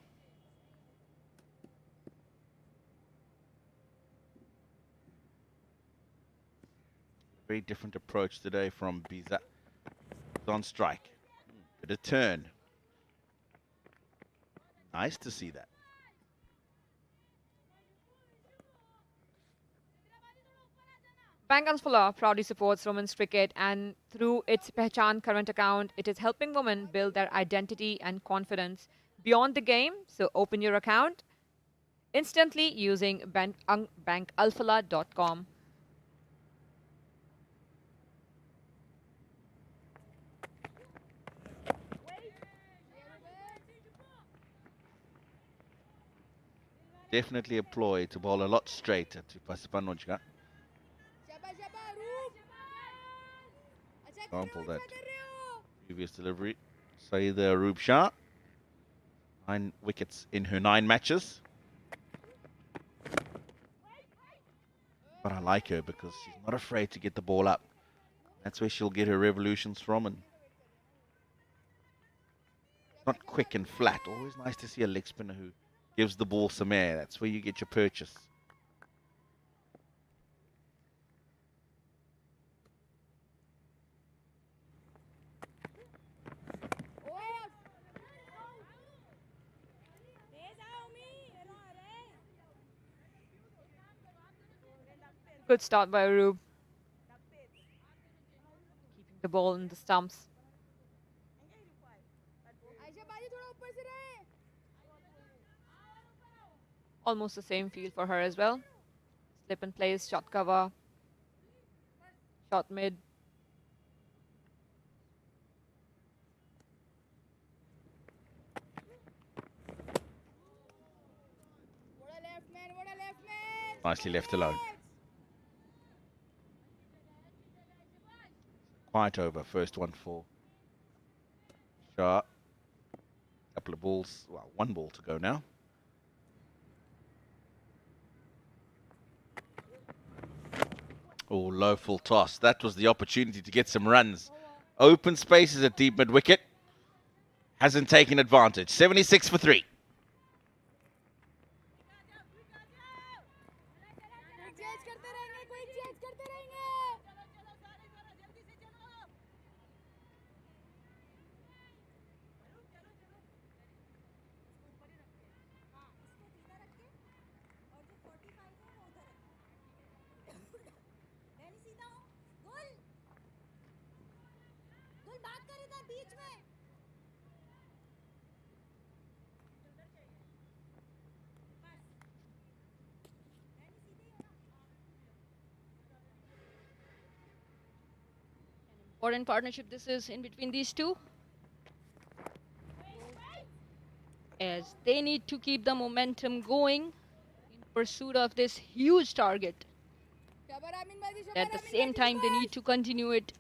Very different approach today from Biza. On strike. Bit of turn. Nice to see that. Bank Alfala proudly supports women's cricket, and through its Pehchan current account, it is helping women build their identity and confidence beyond the game. So open your account instantly using bankalfala.com. Definitely a ploy to bowl a lot straighter to Pasipanojka. Example that previous delivery. Sidra Amin Shah. 9 wickets in her 9 matches. But I like her because she's not afraid to get the ball up. That's where she'll get her revolutions from, and not quick and flat. Always nice to see a leg spinner who gives the ball some air. That's where you get your purchase. Good start by Arub. Keeping the ball in the stumps. Almost the same field for her as well. Slip and place, shot cover, shot mid. Nicely left alone. Quiet over, first one for Shah. Couple of balls, well, 1 ball to go now. Oh, low full toss. That was the opportunity to get some runs. Open spaces at deep mid wicket. Hasn't taken advantage. 76 for 3. Important partnership this is in between these two, as they need to keep the momentum going in pursuit of this huge target. At the same time, they need to continue it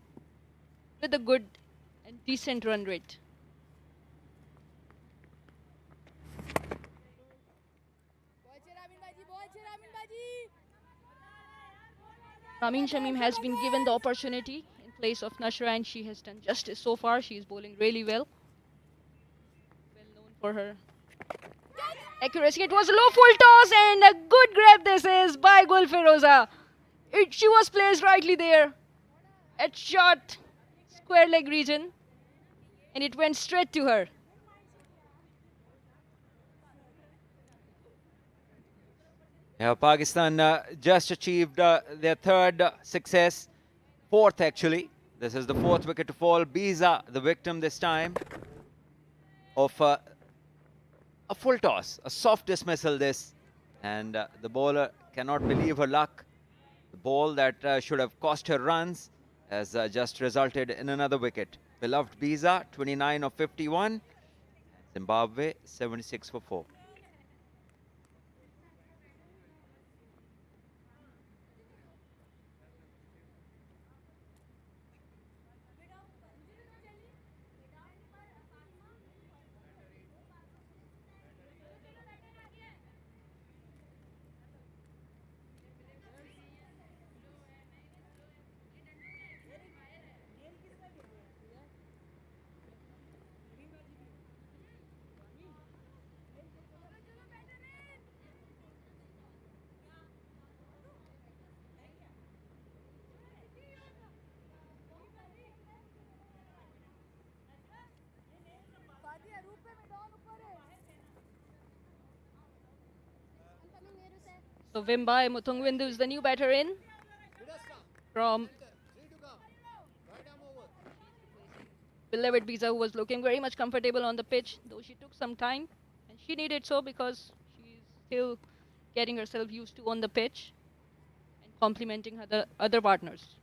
with a good and decent run rate. Ramin Shamim has been given the opportunity in place of Nashra, and she has done justice so far. She is bowling really well. Well known for her accuracy. It was a low full toss and a good grab this is by Gul Firoza. She was placed rightly there at short square leg region, and it went straight to her. Yeah, Pakistan just achieved their third success, fourth actually. This is the fourth wicket to fall. Biza, the victim this time of a full toss, a soft dismissal this. And the bowler cannot believe her luck. The ball that should have cost her runs has just resulted in another wicket. Beloved Biza, 29 of 51. Zimbabwe, 76 for 4. So Wimbai Muthungwindu is the new batter in from beloved Biza, who was looking very much comfortable on the pitch, though she took some time, and she needed so because she's still getting herself used to on the pitch and complementing her other partners.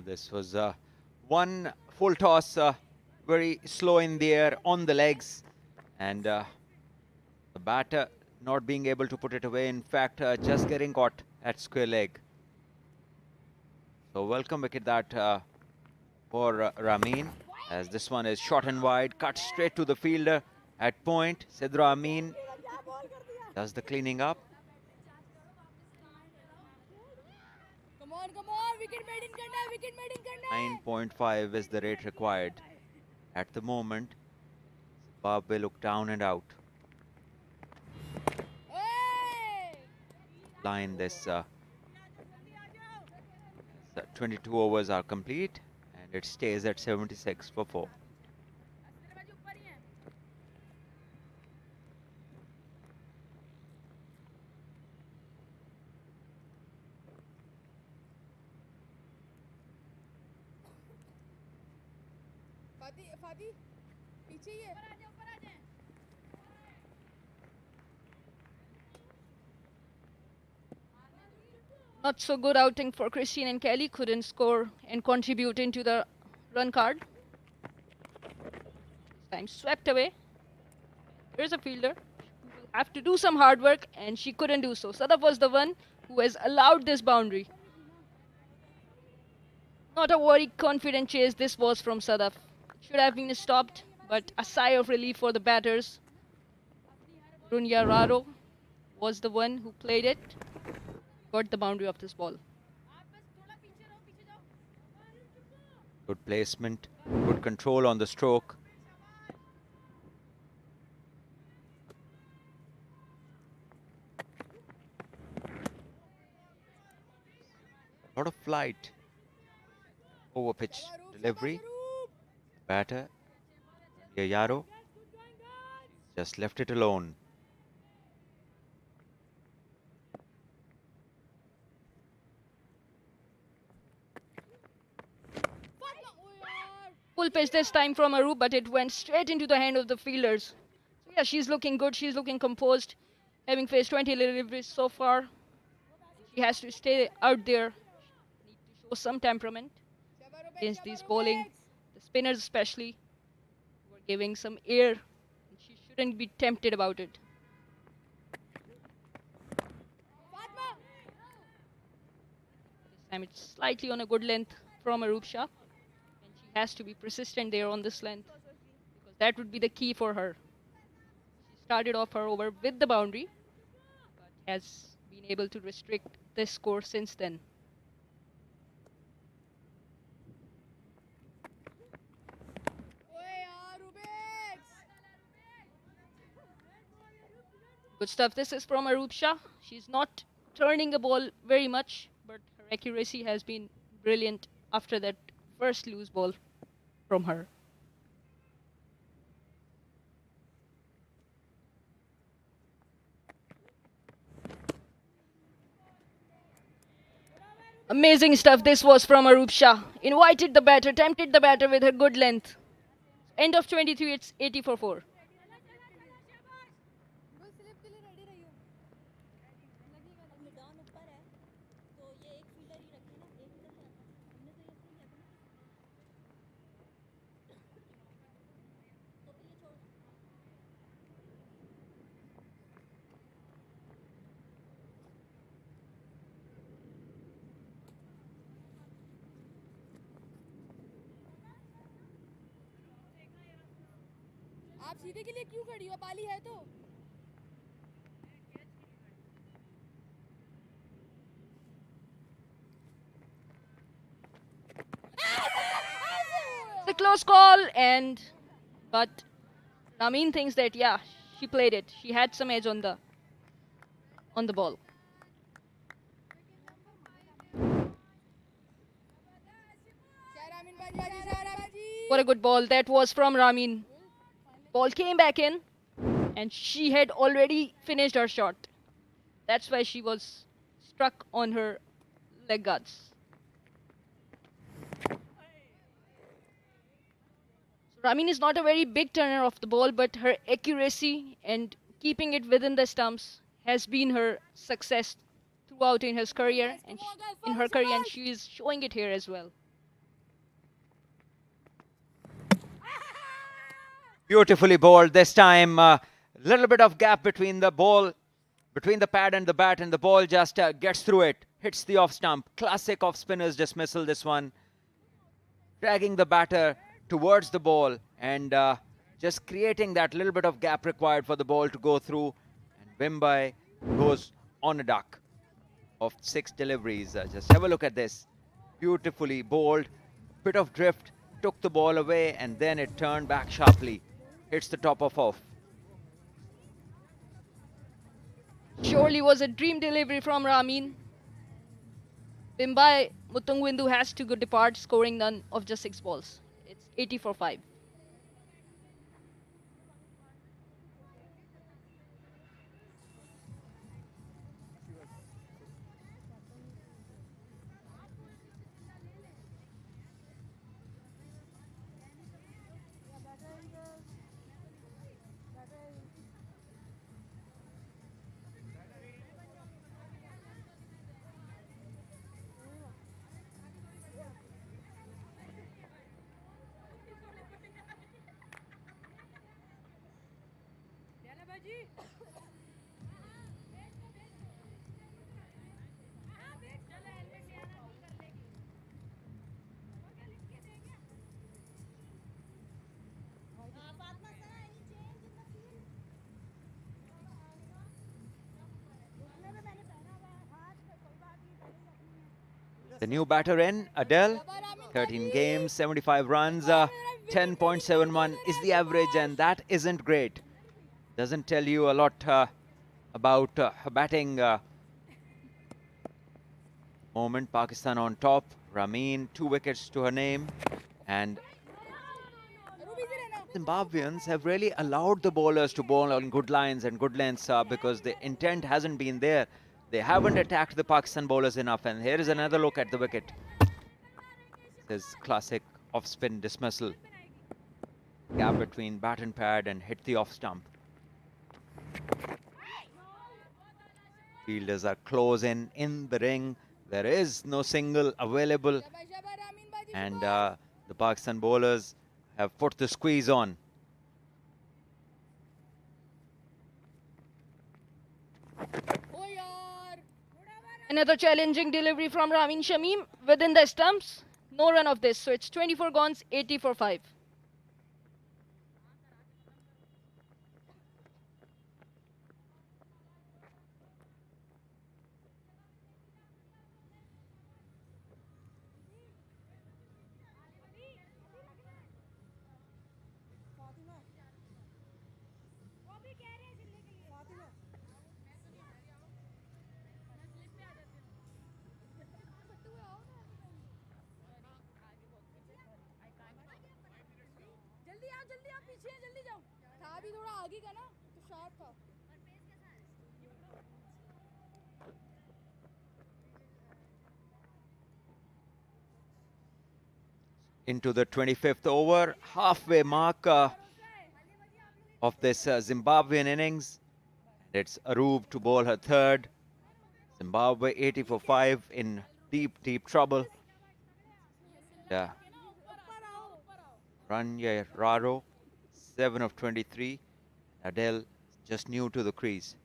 This was one full toss, very slow in the air, on the legs, and the batter not being able to put it away. In fact, just getting caught at square leg. So welcome wicket that for Ramin, as this one is short and wide, cut straight to the fielder at point. Sidra Amin does the cleaning up. Come on, wicket maiden 9.5 is the rate required. At the moment, Zimbabwe look down and out. Line this 22 overs are complete, and it stays at 76 for 4. Not so good outing for Christine and Kelly, couldn't score and contribute into the run card. This time swept away. Here's a fielder who will have to do some hard work, and she couldn't do so. Sadaf was the one who has allowed this boundary. Not a very confident chase this was from Sadaf. It should have been stopped, but a sigh of relief for the batters. Runya Raro was the one who played it. Got the boundary of this ball. Good placement, good control on the stroke. A lot of flight. Over pitch delivery. Batter, Yaro. Just left it alone. Full pitch this time from Arup, but it went straight into the hand of the fielders. So yeah, she's looking good. She's looking composed. Having faced 20 deliveries so far, she has to stay out there. Need to show some temperament against these bowling. The spinners especially were giving some air. She shouldn't be tempted about it. This time it's slightly on a good length from Arup Shah. Has to be persistent there on this length, because that would be the key for her. She started off her over with the boundary, but has been able to restrict this score since then. Good stuff. This is from Arup Shah. She's not turning the ball very much, but her accuracy has been brilliant after that first loose ball from her. Amazing stuff this was from Arup Shah. Invited the batter, tempted the batter with her good length. End of 23, it's 80 for 4. आप सीधे के लिए क्यों खड़ी हो? पाली है तो It's a close call, but Amin thinks that yeah, she played it. She had some edge on the ball. What a good ball that was from Ramin. Ball came back in, and she had already finished her shot. That's why she was struck on her leg guards. So Ramin is not a very big turner of the ball, but her accuracy and keeping it within the stumps has been her success throughout in her career, and she is showing it here as well. Beautifully bowled this time. Little bit of gap between the ball, between the pad and the bat, and the ball just gets through it, hits the off stump. Classic off spinner's dismissal, this one. Dragging the batter towards the ball and just creating that little bit of gap required for the ball to go through. And Wimbai goes on a duck of 6 deliveries. Just have a look at this. Beautifully bowled. Bit of drift, took the ball away, and then it turned back sharply. Hits the top of off. Surely was a dream delivery from Ramin. Wimbai Mutungwindu has to go depart, scoring none of just 6 balls. It's 80 for 5. The new batter in, Adele, 13 games, 75 runs, 10.71 is the average, and that isn't great. Doesn't tell you a lot about her batting. Moment, Pakistan on top. Ramin, 2 wickets to her name. And Zimbabweans have really allowed the bowlers to bowl on good lines and good lengths because the intent hasn't been there. They haven't attacked the Pakistan bowlers enough. And here is another look at the wicket. This is classic off-spin dismissal. Gap between bat and pad and hit the off stump. Fielders are close in the ring. There is no single available. And the Pakistan bowlers have put the squeeze on. Another challenging delivery from Ramin Shamim within the stumps. No run of this, so it's 24 gone, 80 for 5. जल्दी आप पीछे हैं, जल्दी जाओ। था भी थोड़ा आगे का ना, तो शार्प था। Into the 25th over, halfway mark of this Zimbabwean innings. It's Arub to bowl her third. Zimbabwe 80 for 5 in deep trouble. Ranya Raro, 7 of 23. Adele just new to the crease.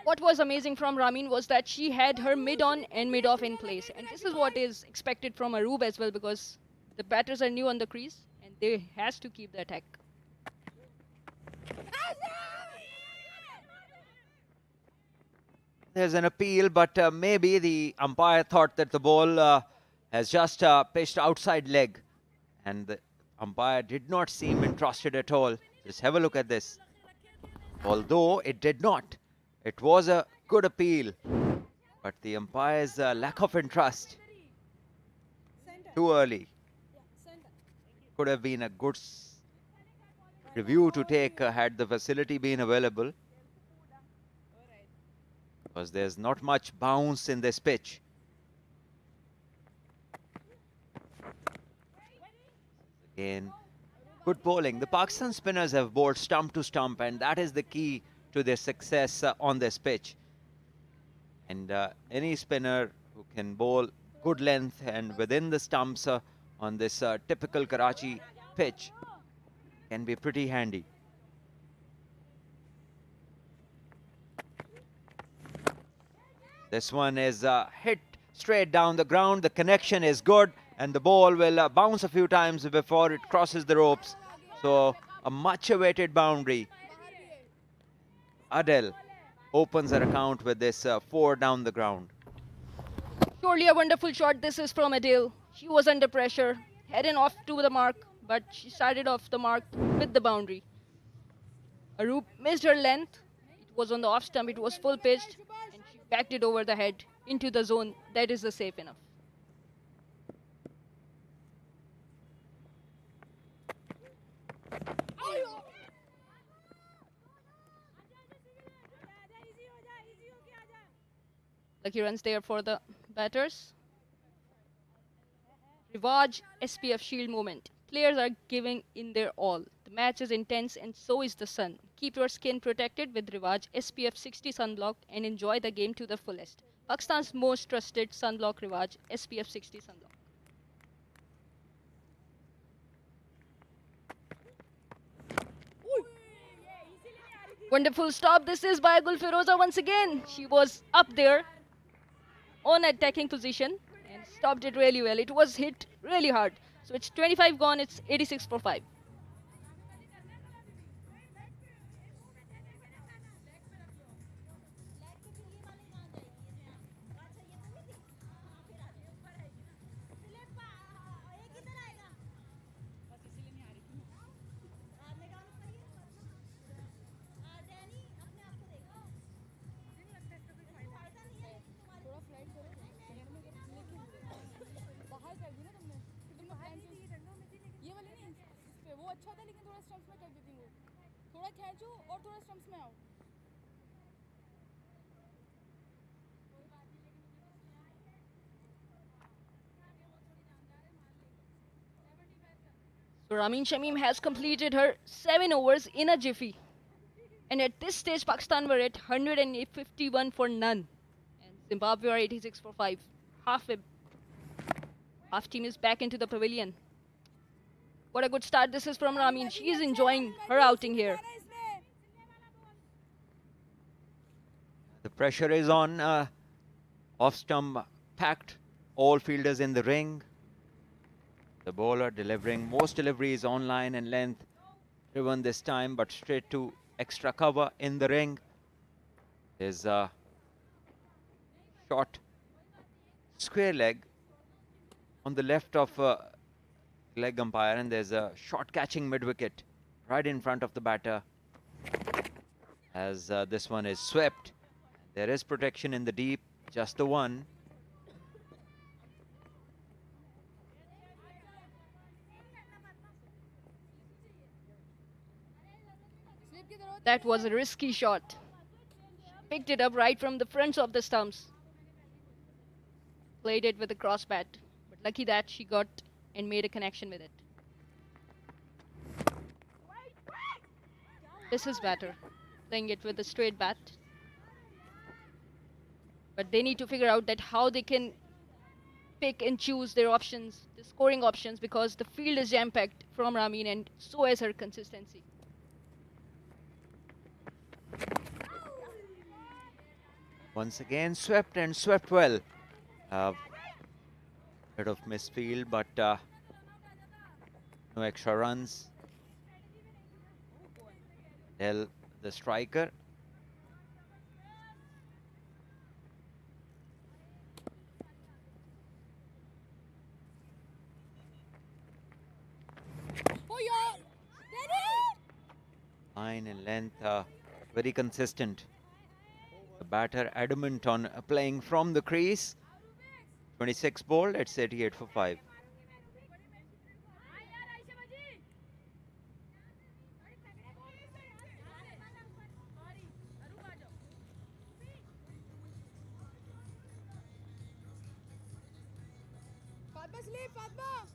What was amazing from Ramin was that she had her mid-on and mid-off in place. And this is what is expected from Arub as well, because the batters are new on the crease and they has to keep the attack. There's an appeal, but maybe the umpire thought that the ball has just pitched outside leg. And the umpire did not seem interested at all. Just have a look at this. Although it did not. It was a good appeal, but the umpire's lack of interest. Too early. Could have been a good review to take had the facility been available. Because there's not much bounce in this pitch. Again, good bowling. The Pakistan spinners have bowled stump to stump, and that is the key to their success on this pitch. And any spinner who can bowl good length and within the stumps on this typical Karachi pitch can be pretty handy. This one is hit straight down the ground. The connection is good and the ball will bounce a few times before it crosses the ropes. So a much awaited boundary. Adele opens her account with this 4 down the ground. Surely a wonderful shot this is from Adele. She was under pressure, heading off to the mark, but she started off the mark with the boundary. Arub missed her length. It was on the off stump, it was full pitched, and she backed it over the head into the zone. That is the safe enough. Lucky runs there for the batters. Rivaj SPF Shield moment. Players are giving in their all. The match is intense and so is the sun. Keep your skin protected with Rivaj SPF 60 sunblock and enjoy the game to the fullest. Pakistan's most trusted sunblock, Rivaj SPF 60 sunblock. Wonderful stop. This is by Gulfiroza once again. She was up there on attacking position and stopped it really well. It was hit really hard. So it's 25 gone, it's 86 for 5. Raju और थोड़ा stumps में आओ So Ramin Shamim has completed her 7 overs in a jiffy. And at this stage, Pakistan were at 151 for none. And Zimbabwe are 86 for 5. Half team is back into the pavilion. What a good start this is from Ramin. She is enjoying her outing here. The pressure is on. Off stump packed. All fielders in the ring. The bowler delivering most deliveries on line and length. Driven this time, but straight to extra cover in the ring. There's a short square leg on the left of leg umpire, and there's a short catching mid wicket right in front of the batter. As this one is swept, there is protection in the deep, just the one. That was a risky shot. Picked it up right from the fronts of the stumps. Played it with a cross bat. But lucky that she got and made a connection with it. This is batter. Playing it with a straight bat. But they need to figure out that how they can pick and choose their options, the scoring options, because the field is jam-packed from Ramin and so is her consistency. Once again swept and swept well. Bit of misfield, but no extra runs. Del, the striker. Line and length very consistent. The batter adamant on playing from the crease. 26 bowled, it's 88 for 5. Fatma, sleep, Fatma.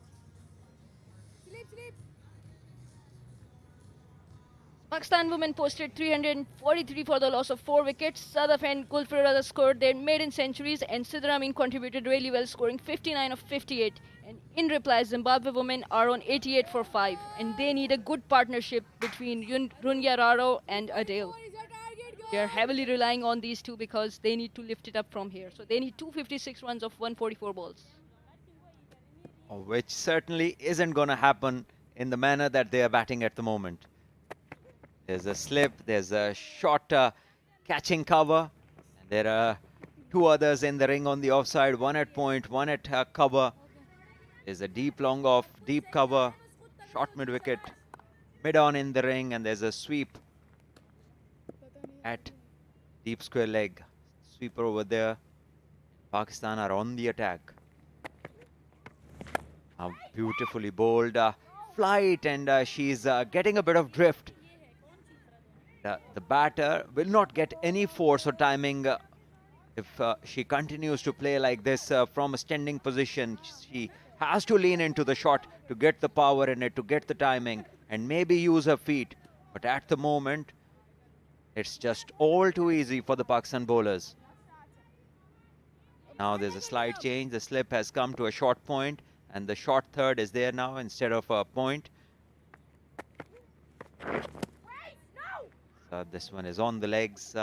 Sleep, sleep. Pakistan women posted 343 for the loss of 4 wickets. Sadaf and Gulfiroza scored their maiden centuries and Sidra Amin contributed really well, scoring 59 of 58. And in reply, Zimbabwe women are on 88 for 5 and they need a good partnership between Runya Raro and Adele. They are heavily relying on these two because they need to lift it up from here. So they need 256 runs of 144 balls. Which certainly isn't going to happen in the manner that they are batting at the moment. There's a slip, there's a short catching cover. And there are 2 others in the ring on the offside, one at point, one at cover. There's a deep long off, deep cover, short mid-wicket, mid-on in the ring, and there's a sweep at deep square leg. Sweeper over there. Pakistan are on the attack. Beautifully bowled. Flight, and she's getting a bit of drift. The batter will not get any force or timing if she continues to play like this from a standing position. She has to lean into the shot to get the power in it, to get the timing, and maybe use her feet. But at the moment, it's just all too easy for the Pakistan bowlers. Now there's a slight change. The slip has come to a short point, and the short third is there now instead of a point. This one is on the legs.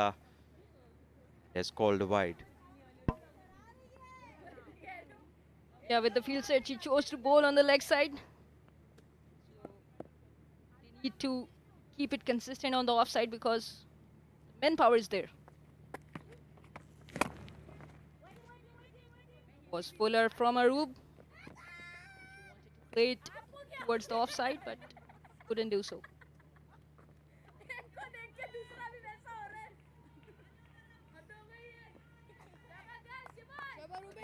It's called wide. Yeah, with the field set, she chose to bowl on the leg side. They need to keep it consistent on the offside because manpower is there. Was Fuller from Arub. She wanted to play it towards the offside, but couldn't do so.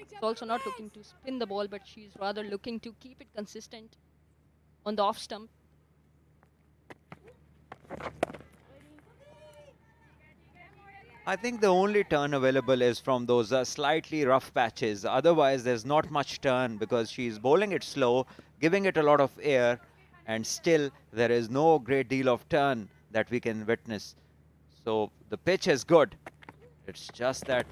She's also not looking to spin the ball, but she's rather looking to keep it consistent on the off stump. I think the only turn available is from those slightly rough patches. Otherwise, there's not much turn because she's bowling it slow, giving it a lot of air, and still there is no great deal of turn that we can witness. So the pitch is good. It's just that,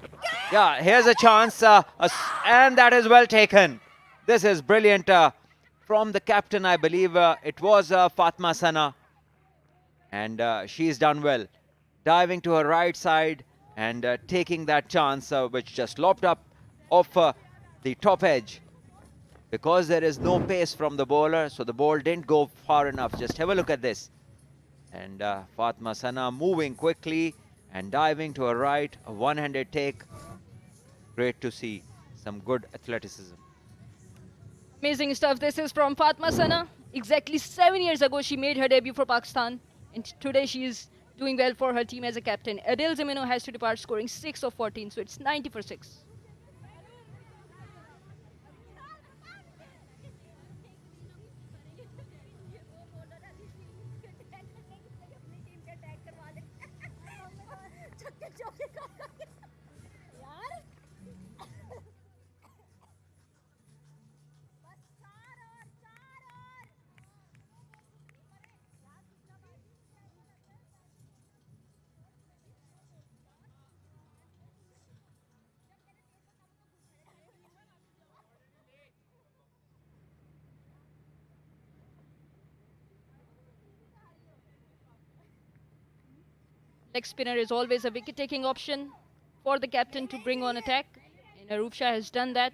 yeah, here's a chance, and that is well taken. This is brilliant from the captain, I believe it was Fatma Sana, and she's done well. Diving to her right side and taking that chance, which just lopped up off the top edge. Because there is no pace from the bowler, so the ball didn't go far enough. Just have a look at this. And Fatma Sana moving quickly and diving to her right, a one-handed take. Great to see some good athleticism. Amazing stuff. This is from Fatma Sana. Exactly 7 years ago, she made her debut for Pakistan. And today she is doing well for her team as a captain. Adil Zimino has to depart, scoring 6 of 14, so it's 90 for 6. Leg spinner is always a wicket-taking option for the captain to bring on attack. And Aruf Shah has done that.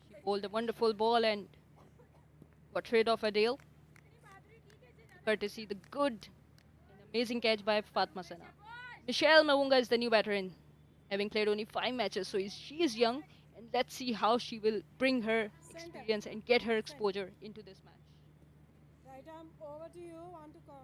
She bowled a wonderful ball and got rid of Adil. Courtesy the good and amazing catch by Fatma Sana. Michelle Mawunga is the new batter in, having played only 5 matches, so she is young. And let's see how she will bring her experience and get her exposure into this match. Right arm over to you. Want to come?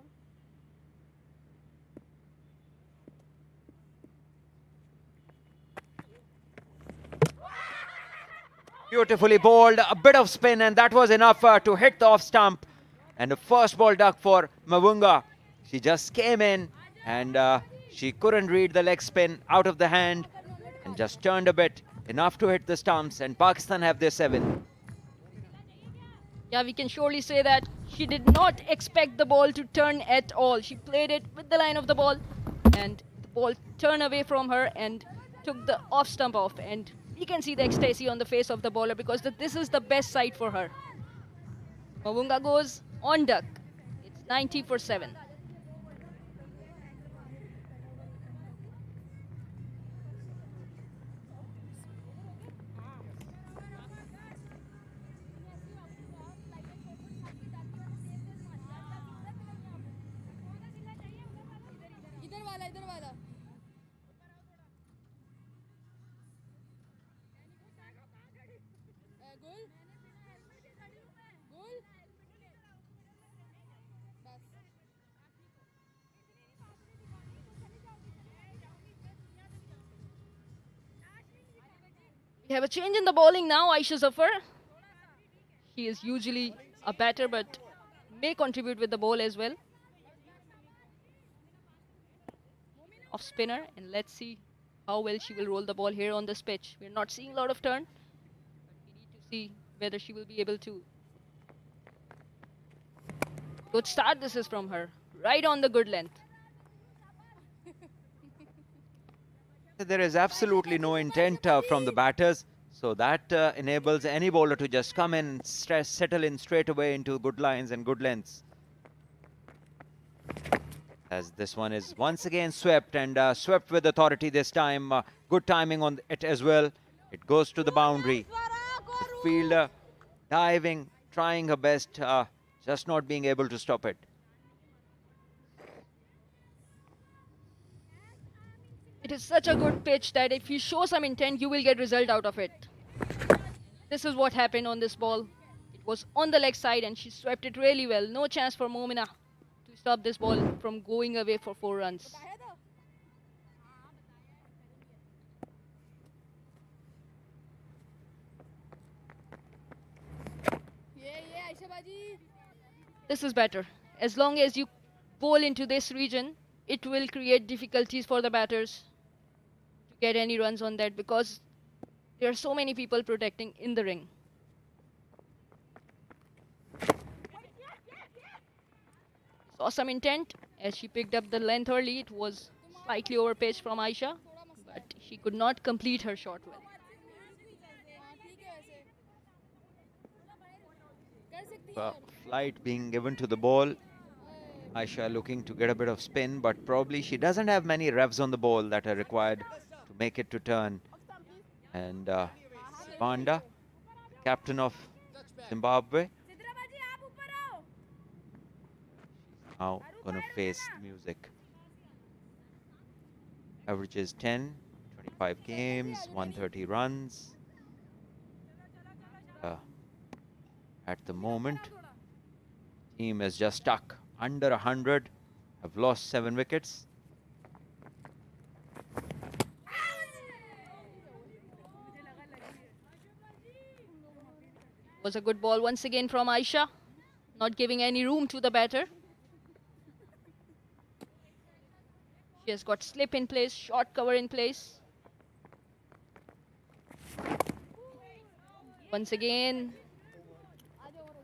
Beautifully bowled, a bit of spin, and that was enough to hit the off stump. And the first ball duck for Mawunga. She just came in and she couldn't read the leg spin out of the hand and just turned a bit, enough to hit the stumps, and Pakistan have their 7. Yeah, we can surely say that she did not expect the ball to turn at all. She played it with the line of the ball, and the ball turned away from her and took the off stump off. And we can see the ecstasy on the face of the bowler because this is the best side for her. Mawunga goes on duck. It's 90 for 7. इधर वाला इधर वाला गोल गोल We have a change in the bowling now. Aisha Zafar. She is usually a batter but may contribute with the ball as well. Off spinner, and let's see how well she will roll the ball here on this pitch. We're not seeing a lot of turn, but we need to see whether she will be able to. Good start this is from her, right on the good length. There is absolutely no intent from the batters, so that enables any bowler to just come in and settle in straight away into good lines and good lengths. As this one is once again swept, and swept with authority this time. Good timing on it as well. It goes to the boundary. The fielder diving, trying her best, just not being able to stop it. It is such a good pitch that if you show some intent, you will get result out of it. This is what happened on this ball. It was on the leg side and she swept it really well. No chance for Momina to stop this ball from going away for 4 runs. This is better. As long as you bowl into this region, it will create difficulties for the batters. get any runs on that because there are so many people protecting in the ring. Saw some intent as she picked up the length early. It was slightly overpitched from Aisha, but she could not complete her shot well. Flight being given to the ball. Aisha looking to get a bit of spin, but probably she doesn't have many revs on the ball that are required to make it to turn. And Sivanda, the captain of Zimbabwe, now going to face music. Averages 10, 25 games, 130 runs. At the moment, team is just stuck under 100, have lost 7 wickets. Was a good ball once again from Aisha, not giving any room to the batter. She has got slip in place, short cover in place. Once again,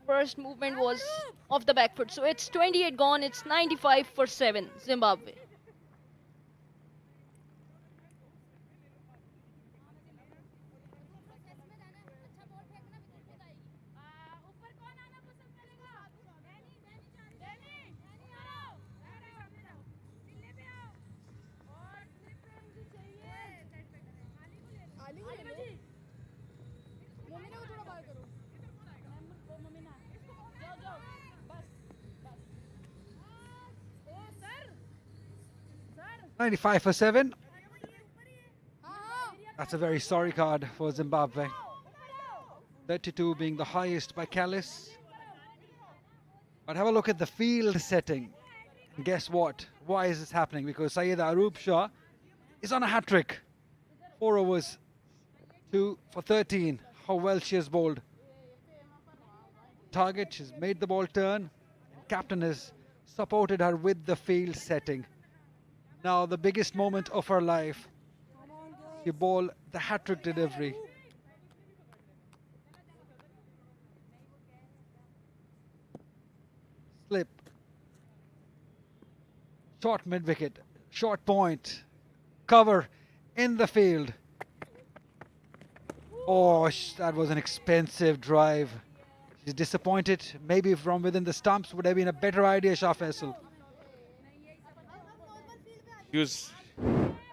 first movement was off the back foot. So it's 28 gone, it's 95 for 7, Zimbabwe. Mummy ने वो थोड़ा बाहर करो वो mummy ना जाओ जाओ बस बस ओ sir sir 95 for 7. That's a very sorry card for Zimbabwe. 32 being the highest by Callis. But have a look at the field setting. And guess what? Why is this happening? Because Sayeda Arup Shah is on a hat-trick. 4 overs, 2 for 13. How well she has bowled. Target, she's made the ball turn. Captain has supported her with the field setting. Now the biggest moment of her life. She bowled the hat-trick delivery. Slip. Short mid-wicket. Short point. Cover in the field. Oh, that was an expensive drive. She's disappointed. Maybe from within the stumps would have been a better idea, Shah Faisal. She was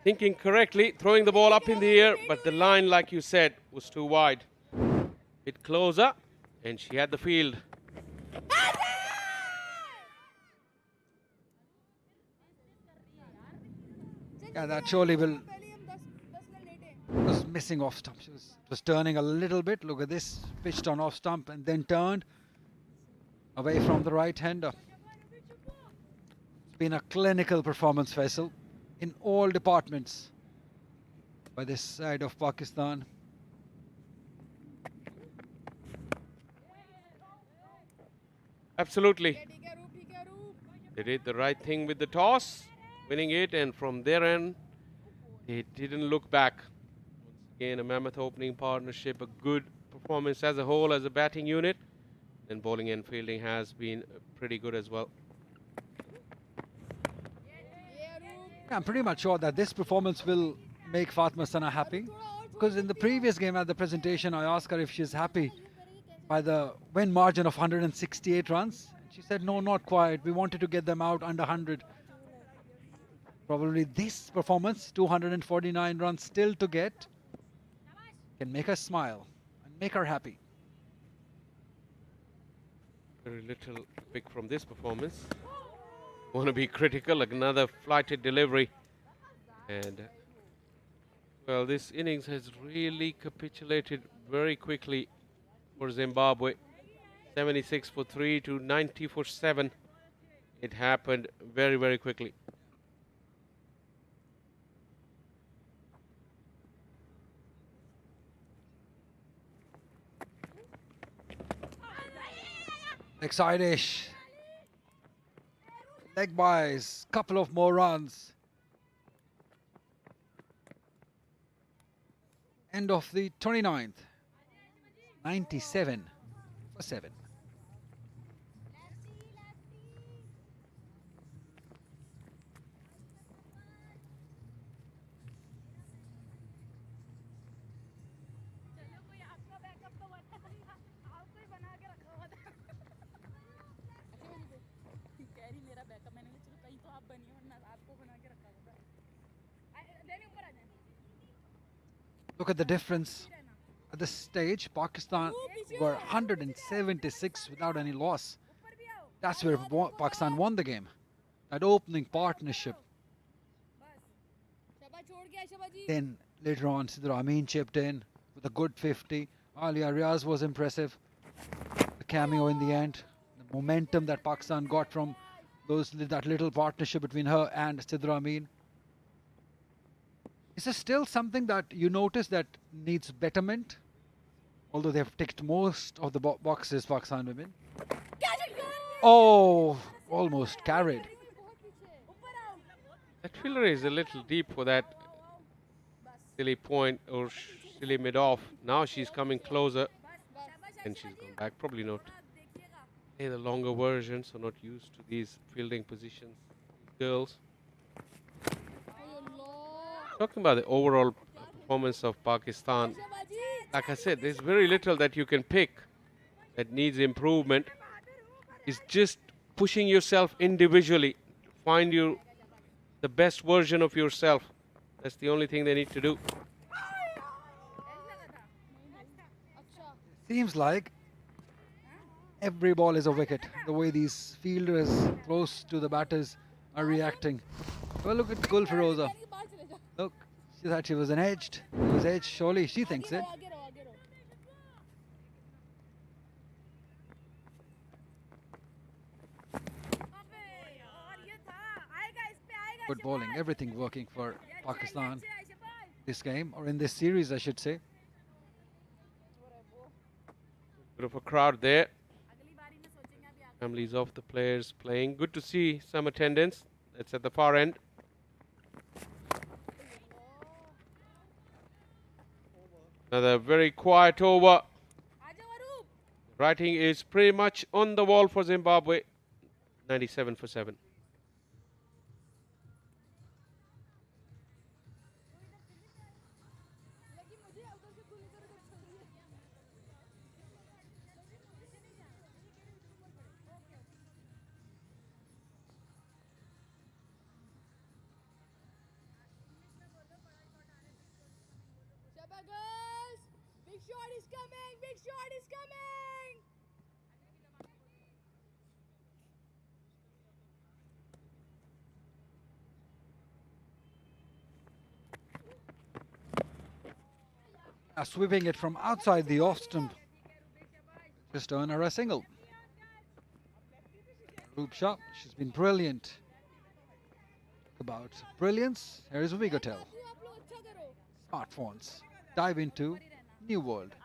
thinking correctly, throwing the ball up in the air, but the line, like you said, was too wide. Bit closer, and she had the field. Yeah, that surely will. Was missing off stump. It was turning a little bit. Look at this, pitched on off stump and then turned away from the right-hander. It's been a clinical performance, Faisal, in all departments by this side of Pakistan. Absolutely. They did the right thing with the toss, winning it, and from their end, they didn't look back. Once again, a mammoth opening partnership, a good performance as a whole, as a batting unit, and bowling and fielding has been pretty good as well. Yeah, I'm pretty much sure that this performance will make Fatma Sana happy, because in the previous game at the presentation, I asked her if she's happy by the win margin of 168 runs. She said, no, not quite. We wanted to get them out under 100. Probably this performance, 249 runs still to get, can make her smile and make her happy. Very little pick from this performance. Want to be critical, another flighted delivery. And, well, this innings has really capitulated very quickly for Zimbabwe. 76 for 3 to 90 for 7. It happened very, very quickly. Excited. Leg buys, couple of more runs. End of the 29th. 97 for 7. चलो कोई आपका backup तो बना आपको ही बना के रखा हुआ था कह रही मेरा बैकअप मैंने कहा चलो कहीं तो आप बनिए वरना आपको बना के रखा हुआ था लेने ऊपर आ जाए Look at the difference. At this stage, Pakistan were 176 without any loss. That's where Pakistan won the game. That opening partnership. Then later on, Sidra Amin chipped in with a good 50. Alia Riaz was impressive. The cameo in the end. The momentum that Pakistan got from that little partnership between her and Sidra Amin. Is there still something that you notice that needs betterment? Although they've ticked most of the boxes, Pakistan women. Oh, almost carried. That fielder is a little deep for that silly point or silly mid-off. Now she's coming closer and she's gone back. Probably not. They're the longer version, so not used to these fielding positions. Girls. Talking about the overall performance of Pakistan, like I said, there's very little that you can pick that needs improvement. It's just pushing yourself individually to find the best version of yourself. That's the only thing they need to do. Seems like every ball is a wicket. The way these fielders close to the batters are reacting. Well, look at Gul Firoza. Look, she thought she was an edged. It was edged, surely she thinks it. Good bowling, everything working for Pakistan this game, or in this series I should say. Bit of a crowd there. Families of the players playing. Good to see some attendance. It's at the far end. Another very quiet over. Writing is pretty much on the wall for Zimbabwe. 97 for 7. Big shot is coming! Big shot is coming! Sweeping it from outside the off stump. Just earn her a single. Roop Shah, she's been brilliant. About brilliance, here is Vigotel. Smartphones. Dive into new world.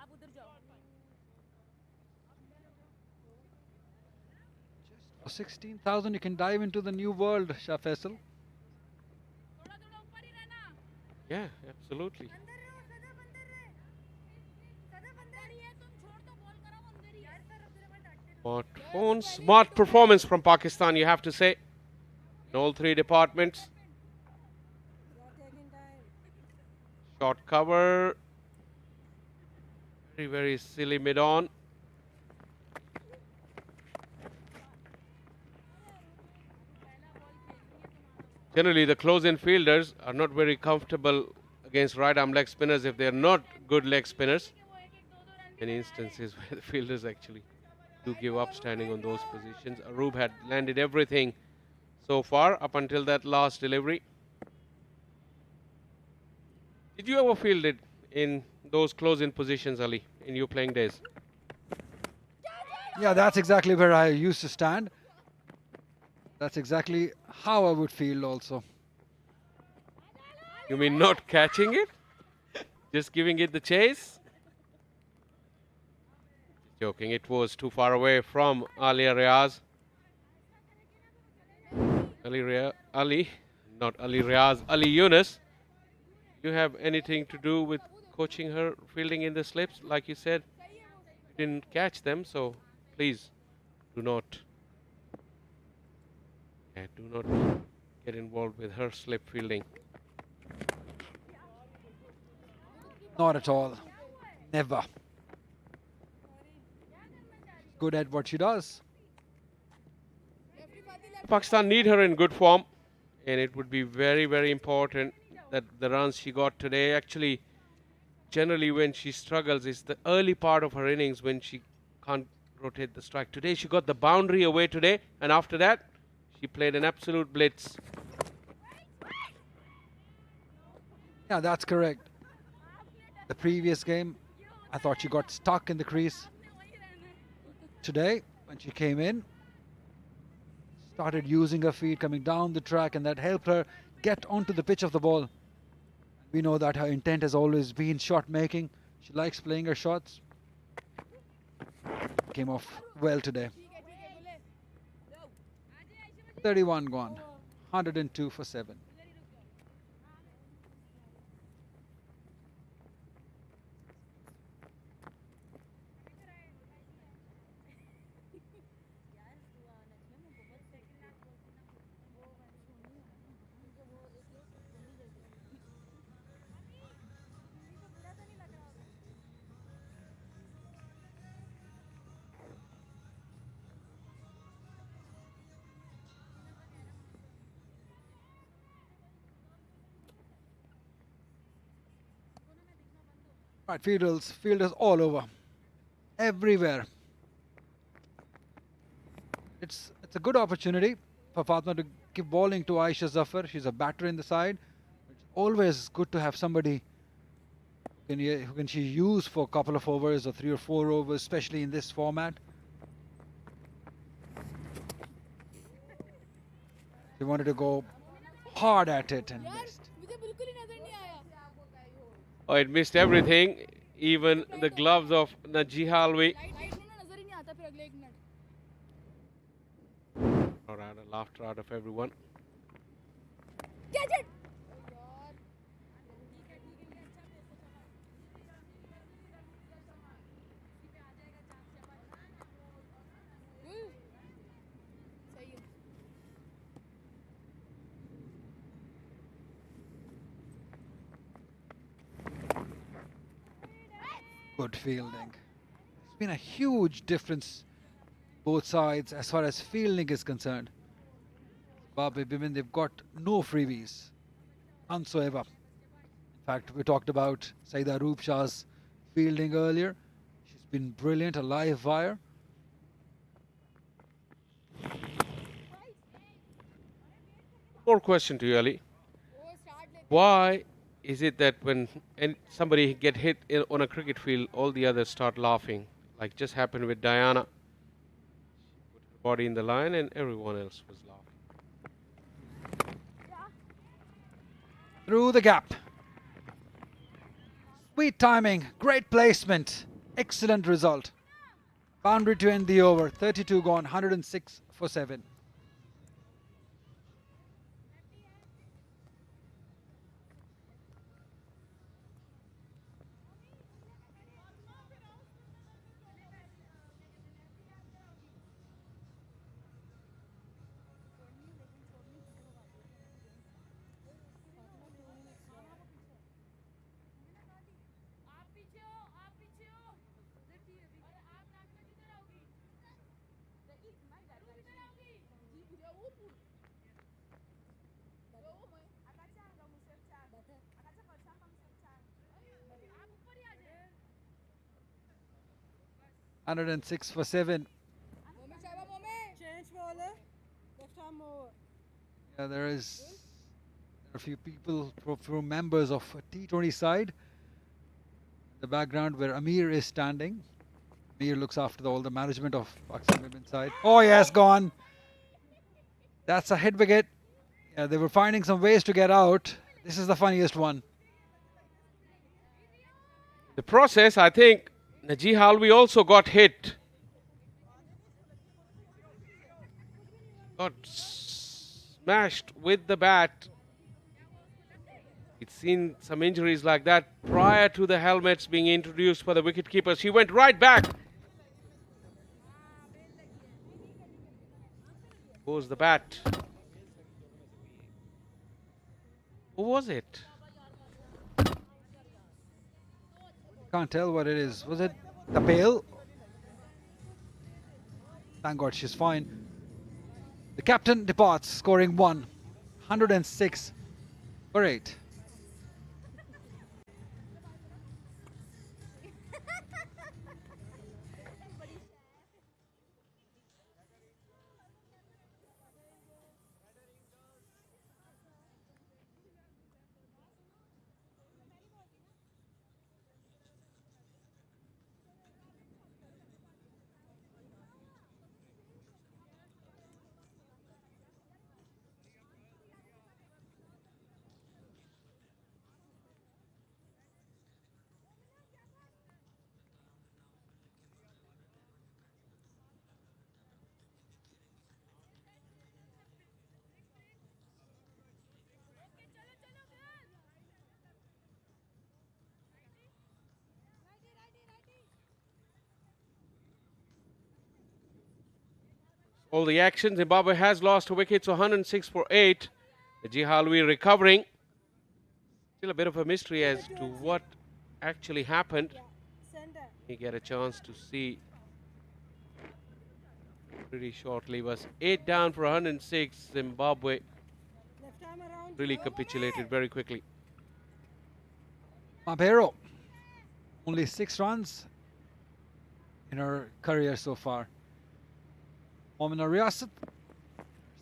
Just for 16,000 you can dive into the new world, Shah Faisal. Yeah, absolutely. Smartphones, smart performance from Pakistan, you have to say. In all three departments. Short cover. Very, very silly mid-on. Generally, the close-in fielders are not very comfortable against right-arm leg spinners if they're not good leg spinners. Many instances where the fielders actually do give up standing on those positions. Aroob had landed everything so far up until that last delivery. Did you ever field it in those close-in positions, Ali, in your playing days? Yeah, that's exactly where I used to stand. That's exactly how I would feel also. You mean not catching it? Just giving it the chase? Joking, it was too far away from Alia Riaz. Ali Yunus. You have anything to do with coaching her fielding in the slips. Like you said, didn't catch them, so please do not get involved with her slip fielding. Not at all. Never. Good at what she does. Pakistan need her in good form, and it would be very, very important that the runs she got today, actually, generally when she struggles, is the early part of her innings when she can't rotate the strike. Today she got the boundary away today, and after that, she played an absolute blitz. Yeah, that's correct. The previous game, I thought she got stuck in the crease. Today, when she came in, started using her feet, coming down the track, and that helped her get onto the pitch of the ball. We know that her intent has always been shot making. She likes playing her shots. Came off well today. 31 gone, 102 for 7. Right, fielders all over, everywhere. It's a good opportunity for Fatma to give bowling to Aisha Zafar. She's a batter in the side. It's always good to have somebody who can she use for a couple of overs or 3 or 4 overs, especially in this format. They wanted to go hard at it and missed. Oh, it missed everything, even the gloves of Naji Halvi. Alright, a laughter out of everyone. Good fielding. It's been a huge difference both sides as far as fielding is concerned. Zimbabwe women, they've got no freebies, none so ever. In fact, we talked about Saida Roopshaw's fielding earlier. She's been brilliant, a live wire. More question to you, Ali. Why is it that when somebody get hit on a cricket field, all the others start laughing? Like just happened with Diana. She put her body in the line and everyone else was laughing. Through the gap. Sweet timing, great placement, excellent result. Boundary to end the over, 32 gone, 106 for 7. Hundred and 6 for 7. Yeah, there are a few people, from members of a T20 side. In the background where Amir is standing. Amir looks after all the management of Pakistan women's side. Oh yes, gone. That's a hit wicket. Yeah, they were finding some ways to get out. This is the funniest one. The process, I think, Naji Halvi also got hit. Got smashed with the bat. We've seen some injuries like that prior to the helmets being introduced for the wicketkeepers. He went right back. Goes the bat. Who was it? Can't tell what it is. Was it the bail? Thank God she's fine. The captain departs, scoring 106 for 8. All the action. Zimbabwe has lost a wicket, so 106 for 8. The Jihalwi recovering. Still a bit of a mystery as to what actually happened. You get a chance to see pretty shortly. Was 8 down for 106. Zimbabwe really capitulated very quickly. Mabero, only 6 runs in her career so far. Momina Riyasat,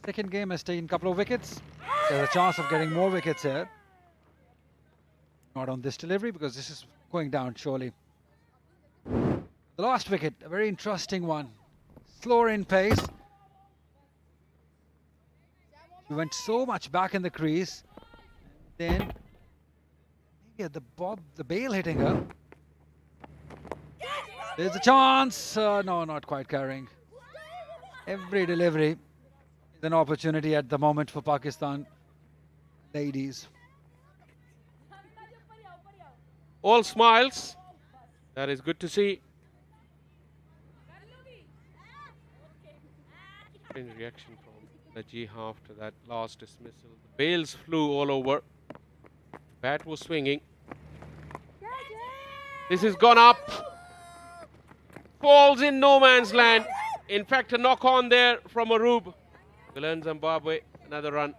second game, has taken a couple of wickets. There's a chance of getting more wickets here. Not on this delivery because this is going down surely. The last wicket, a very interesting one. Slower in pace. She went so much back in the crease. Then maybe at the bail hitting her. There's a chance. No, not quite carrying. Every delivery is an opportunity at the moment for Pakistan ladies. All smiles. That is good to see. Strange reaction from Najee after that last dismissal. The bails flew all over. Bat was swinging. This has gone up. Falls in no man's land. In fact, a knock on there from Arub. Will earn Zimbabwe another run.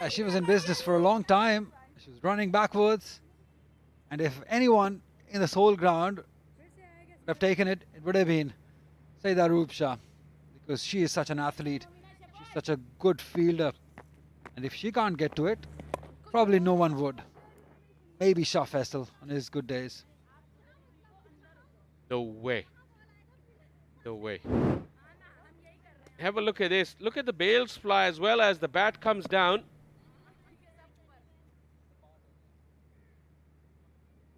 She was in business for a long time. She was running backwards. And if anyone in this whole ground would have taken it, it would have been Sidra Amin Shah. Because she is such an athlete. She's such a good fielder. And if she can't get to it, probably no one would. Maybe Shah Faisal on his good days. No way. No way. Have a look at this. Look at the bails fly as well as the bat comes down.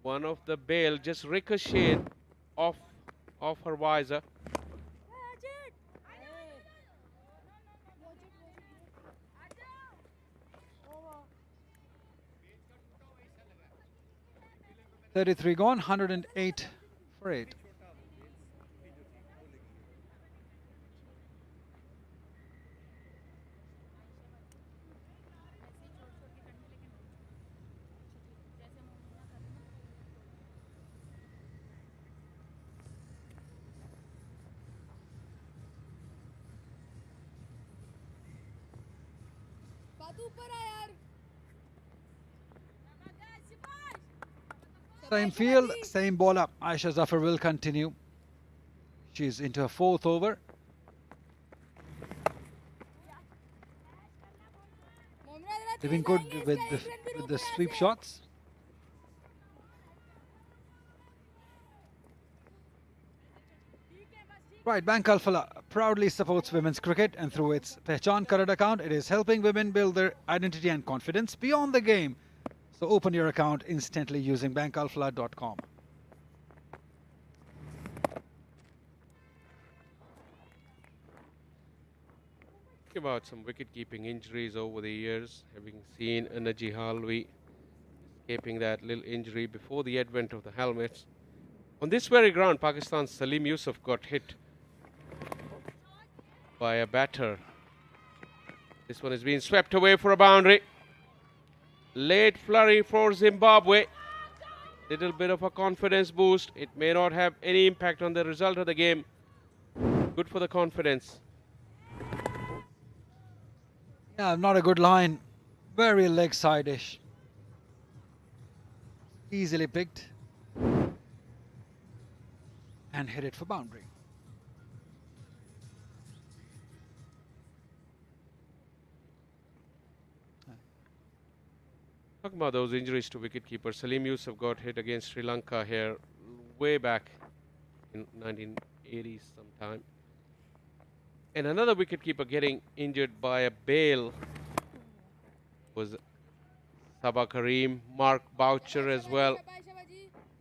One of the bail just ricocheted off her visor. .33 gone, 108 for 8. Same field, same bowler. Aisha Zafar will continue. She's into her 4th over. They've been good with the sweep shots. Right, Bank Alphala proudly supports women's cricket, and through its Pehchan current account, it is helping women build their identity and confidence beyond the game. So open your account instantly using bankalphala.com. Talking about some wicket-keeping injuries over the years, having seen Najee Halvi escaping that little injury before the advent of the helmets. On this very ground, Pakistan's Salim Yusuf got hit by a batter. This one is being swept away for a boundary. Late flurry for Zimbabwe. Little bit of a confidence boost. It may not have any impact on the result of the game. Good for the confidence. Yeah, not a good line. Very leg side-ish. Easily picked. And hit it for boundary. Talking about those injuries to wicketkeeper, Salim Yusuf got hit against Sri Lanka here way back in 1980s sometime. And another wicketkeeper getting injured by a bail was Sabah Karim, Mark Boucher as well.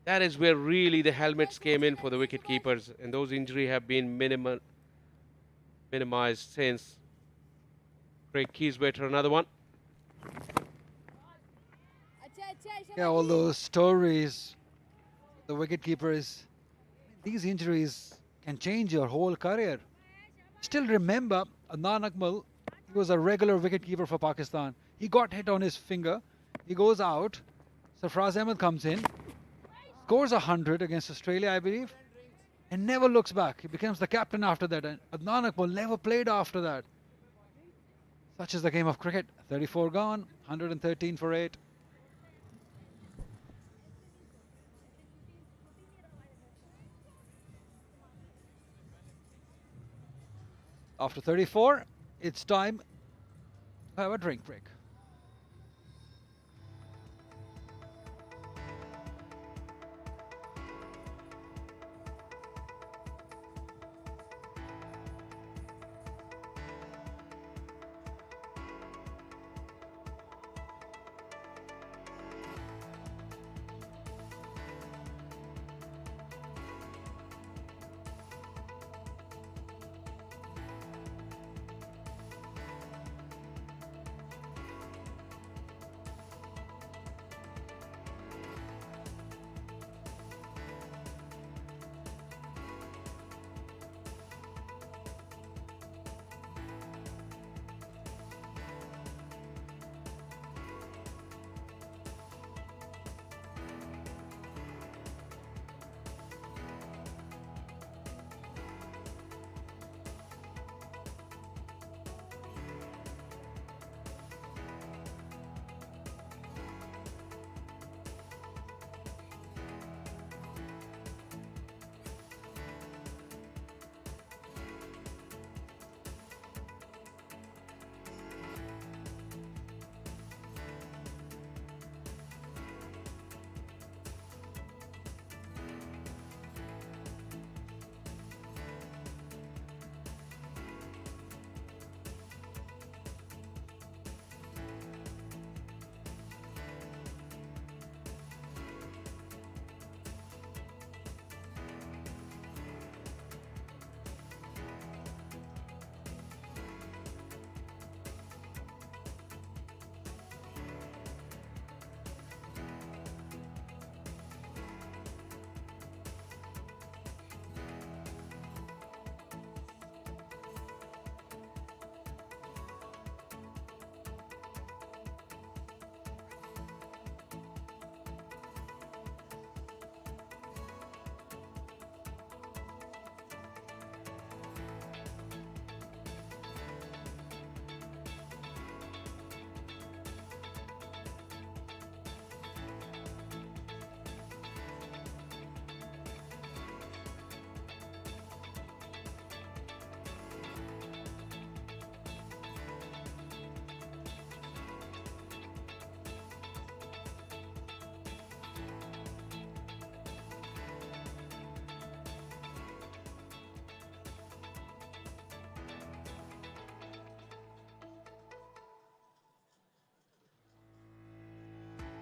That is where really the helmets came in for the wicketkeepers, and those injuries have been minimized since. Craig Keyswetter, another one. Yeah, all those stories, the wicketkeeper is, these injuries can change your whole career. Still remember, Adnan Akmal, he was a regular wicketkeeper for Pakistan. He got hit on his finger, he goes out, Sarfraz Ahmed comes in, scores 100 against Australia, I believe, and never looks back. He becomes the captain after that, and Adnan Akmal never played after that. Such is the game of cricket. 34 gone, 113 for 8. After 34, it's time to have a drink break.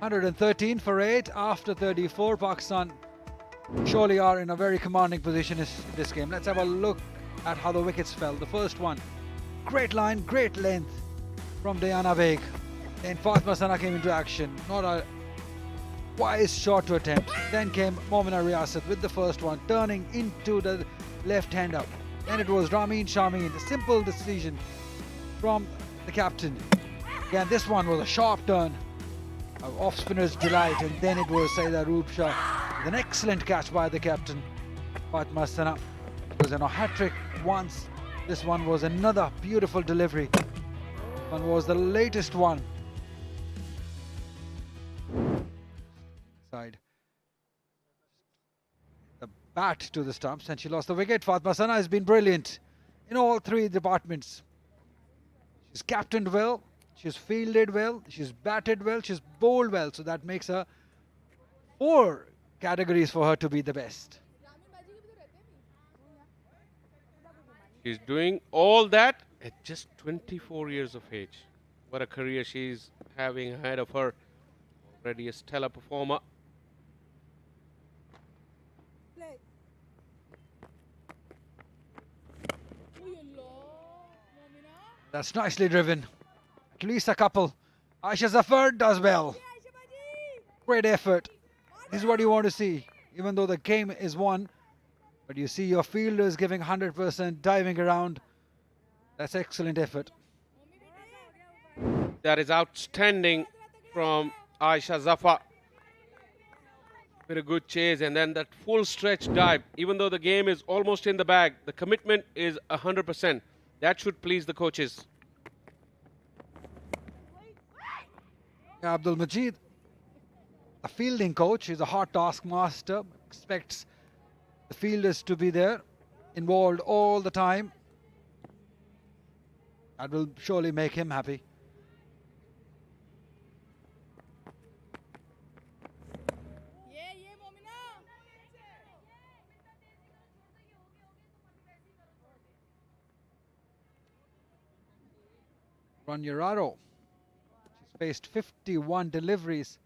$113 for 8 after 34. Pakistan surely are in a very commanding position in this game. Let's have a look at how the wickets fell. The first one Great line, great length from Diana Baig. Then Fatma Sana came into action. Not a wise shot to attempt. Then came Momina Riyasat with the first one, turning into the left hander. Then it was Ramin Shameen. A simple decision from the captain. Again, this one was a sharp turn. Off spinner's delight, and then it was Saida Roopshah with an excellent catch by the captain. Fatma Sana was in a hat-trick once. This one was another beautiful delivery. One was the latest one. Side. The bat to the stumps, and she lost the wicket. Fatma Sana has been brilliant in all three departments. She's captained well. She's fielded well, she's batted well, she's bowled well. So that makes her 4 categories for her to be the best. She's doing all that at just 24 years of age. What a career she's having ahead of her. Already a stellar performer. That's nicely driven. At least a couple. Aisha Zafar does well. Great effort. This is what you want to see. Even though the game is won, but you see your fielders giving 100%, diving around. That's excellent effort. That is outstanding from Aisha Zafar. With a good chase and then that full stretch dive. Even though the game is almost in the bag, the commitment is 100%. That should please the coaches. Abdul Majid, a fielding coach, is a hard taskmaster, expects the fielders to be there, involved all the time. That will surely make him happy. Ranyararo. She's faced 51 deliveries.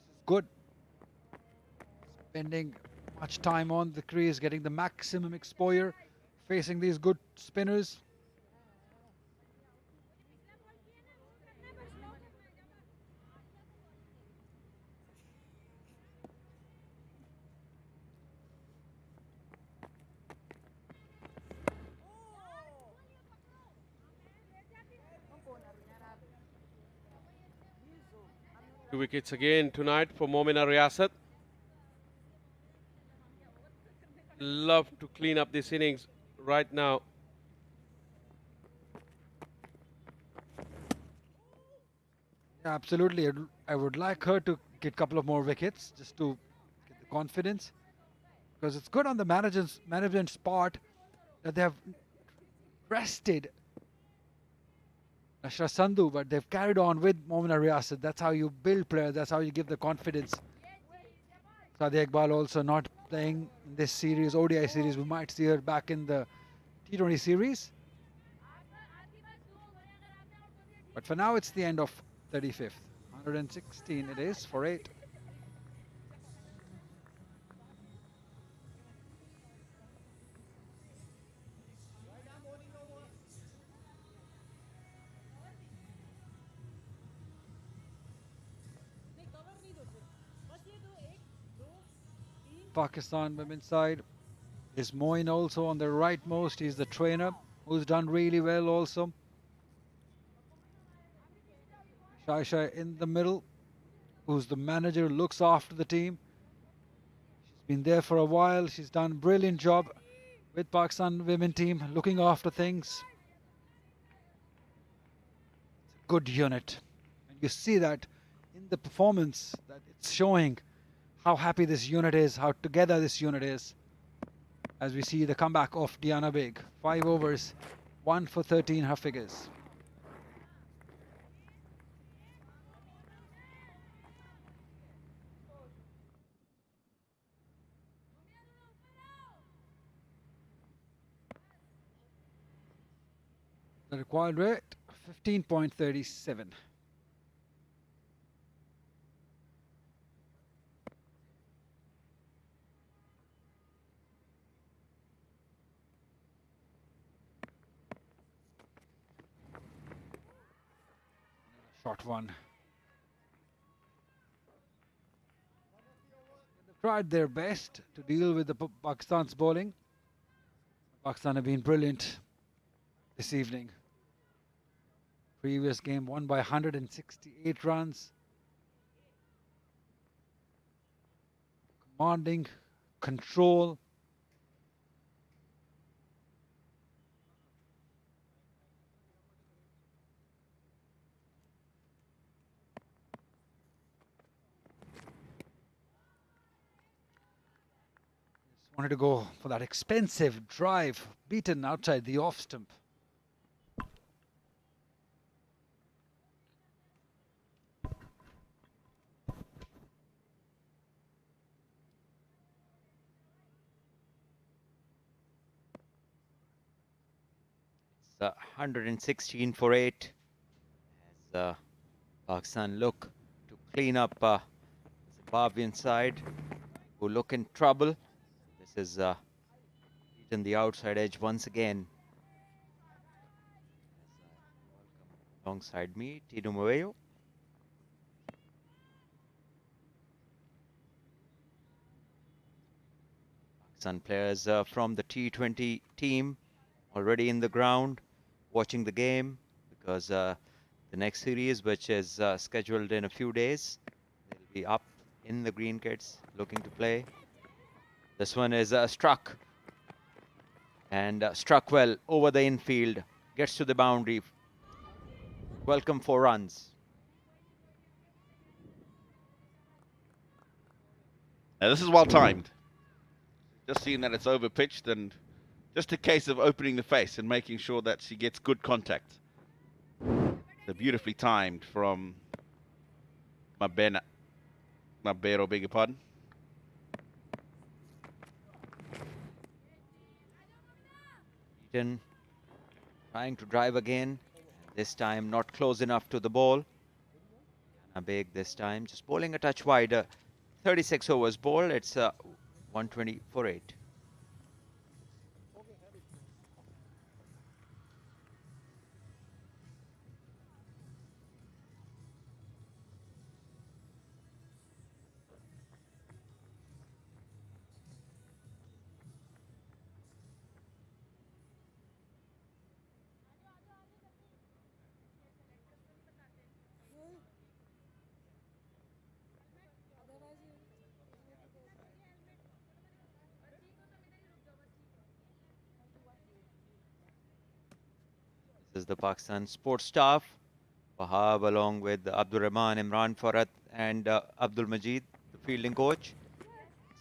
This is good. Spending much time on the crease, getting the maximum exposure, facing these good spinners. Two wickets again tonight for Momina Riyasat. Love to clean up this innings right now. Absolutely. I would like her to get a couple of more wickets just to get the confidence. Because it's good on the management's part that they have rested Nashra Sandhu, but they've carried on with Momina Riyasat. That's how you build players. That's how you give the confidence. Sadia Iqbal also not playing in this series, ODI series. We might see her back in the T20 series. But for now, it's the end of 35th. 116 it is for 8. Pakistan women's side is Moin also on the rightmost. He's the trainer who's done really well also. Shaisha in the middle, who's the manager, looks after the team. She's been there for a while. She's done a brilliant job with Pakistan women team, looking after things. It's a good unit. And you see that in the performance, that it's showing how happy this unit is, how together this unit is. As we see the comeback of Diana Baig. 5 overs, 1 for 13 her figures. The required rate, 15.37. Shot one. They've tried their best to deal with the Pakistan's bowling. Pakistan have been brilliant this evening. Previous game won by 168 runs. Commanding, control. Just wanted to go for that expensive drive, beaten outside the off stump. It's 116 for 8 as Pakistan look to clean up Zimbabwean side who look in trouble. This is beaten the outside edge once again. Alongside me, Tino Moeo. Pakistan players from the T20 team already in the ground watching the game because the next series, which is scheduled in a few days, they'll be up in the green kits looking to play. This one is struck and struck well over the infield, gets to the boundary. Welcome 4 runs. Now this is well timed. Just seeing that it's over pitched and just a case of opening the face and making sure that she gets good contact. So beautifully timed from Mabero, beg your pardon. Eaton trying to drive again. This time not close enough to the ball. Beg this time just bowling a touch wider. 36 overs bowled. It's 120 for 8. This is the Pakistan sports staff. Wahab along with Abdul Rahman, Imran Farhat and Abdul Majid, the fielding coach.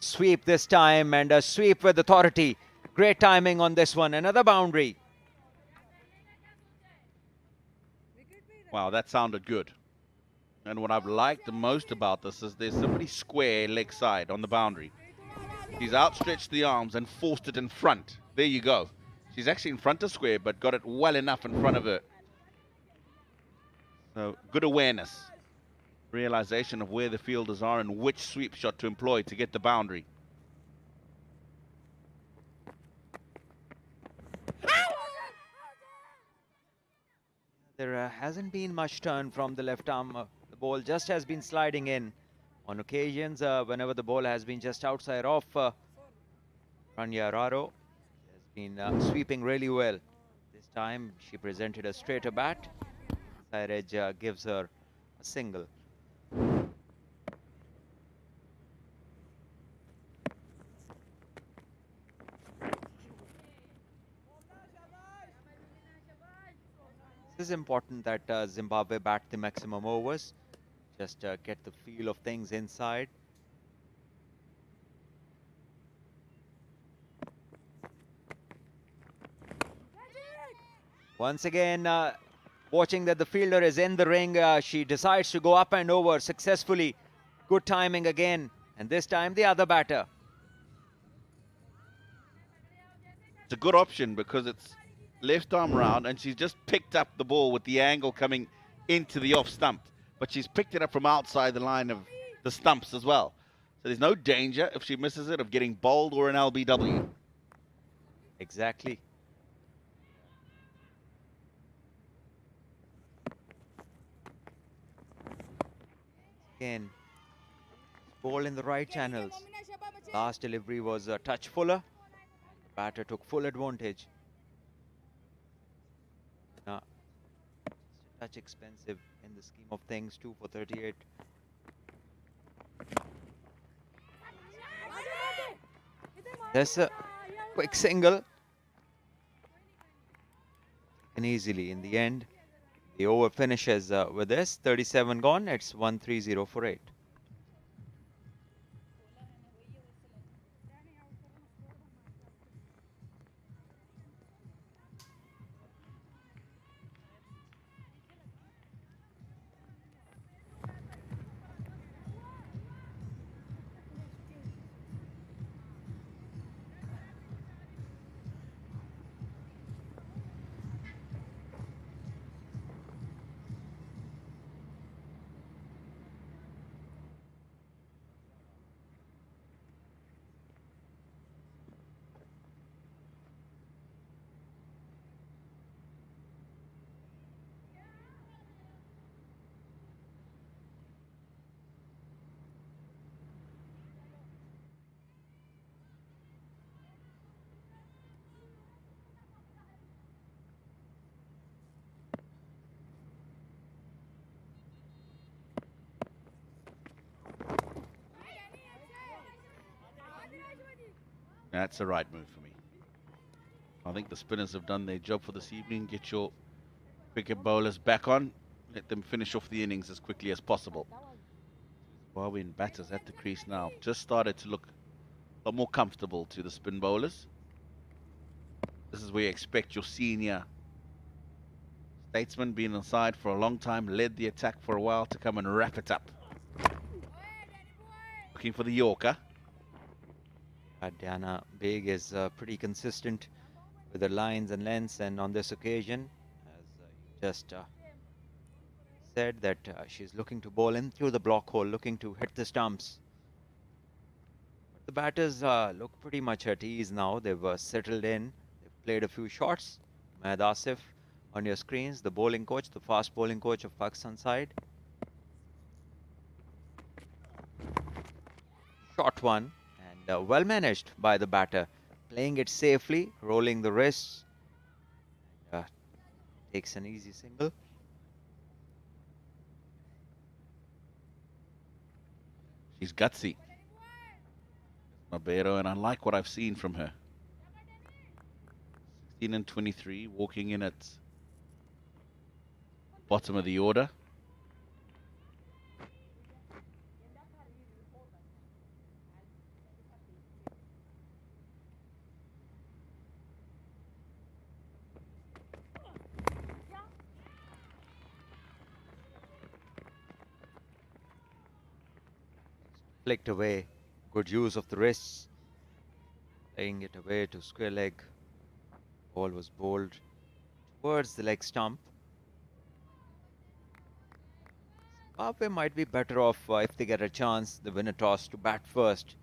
Sweep this time and a sweep with authority. Great timing on this one. Another boundary. Wow, that sounded good. And what I've liked the most about this is there's somebody square leg side on the boundary. He's outstretched the arms and forced it in front. There you go. She's actually in front of square, but got it well enough in front of her. So good awareness. Realization of where the fielders are and which sweep shot to employ to get the boundary. There hasn't been much turn from the left arm. The ball just has been sliding in. On occasions, whenever the ball has been just outside off, Rania Raro has been sweeping really well. This time, she presented a straighter bat. Side edge gives her a single. This is important that Zimbabwe bat the maximum overs. Just get the feel of things inside. Once again, watching that the fielder is in the ring, she decides to go up and over successfully. Good timing again, and this time the other batter. It's a good option because it's left arm round and she's just picked up the ball with the angle coming into the off stump. But she's picked it up from outside the line of the stumps as well. So there's no danger if she misses it of getting bowled or an LBW. Exactly. Again, ball in the right channels. Last delivery was a touch fuller. The batter took full advantage. Just a touch expensive in the scheme of things. 2 for 38. There's a quick single. And easily in the end, the over finishes with this. 37 gone. It's 130 for 8. That's the right move for me. I think the spinners have done their job for this evening. Get your cricket bowlers back on. Let them finish off the innings as quickly as possible. Zimbabwean batters at the crease now. Just started to look a lot more comfortable to the spin bowlers. This is where you expect your senior statesman, being on side for a long time, led the attack for a while, to come and wrap it up. Looking for the Yorker. Diana Beg is pretty consistent with the lines and lengths, and on this occasion, as you just said, that she's looking to bowl in through the block hole, looking to hit the stumps. But the batters look pretty much at ease now. They've settled in. They've played a few shots. Mahad Asif on your screens, the bowling coach, the fast bowling coach of Pakistan side. Short one. Well managed by the batter, playing it safely, rolling the wrists. Takes an easy single. She's gutsy, Mabero, and I like what I've seen from her. 16 and 23, walking in at bottom of the order. Flicked away, good use of the wrists, laying it away to square leg. Ball was bowled towards the leg stump. Zimbabwe might be better off if they get a chance, the winner toss, to bat first.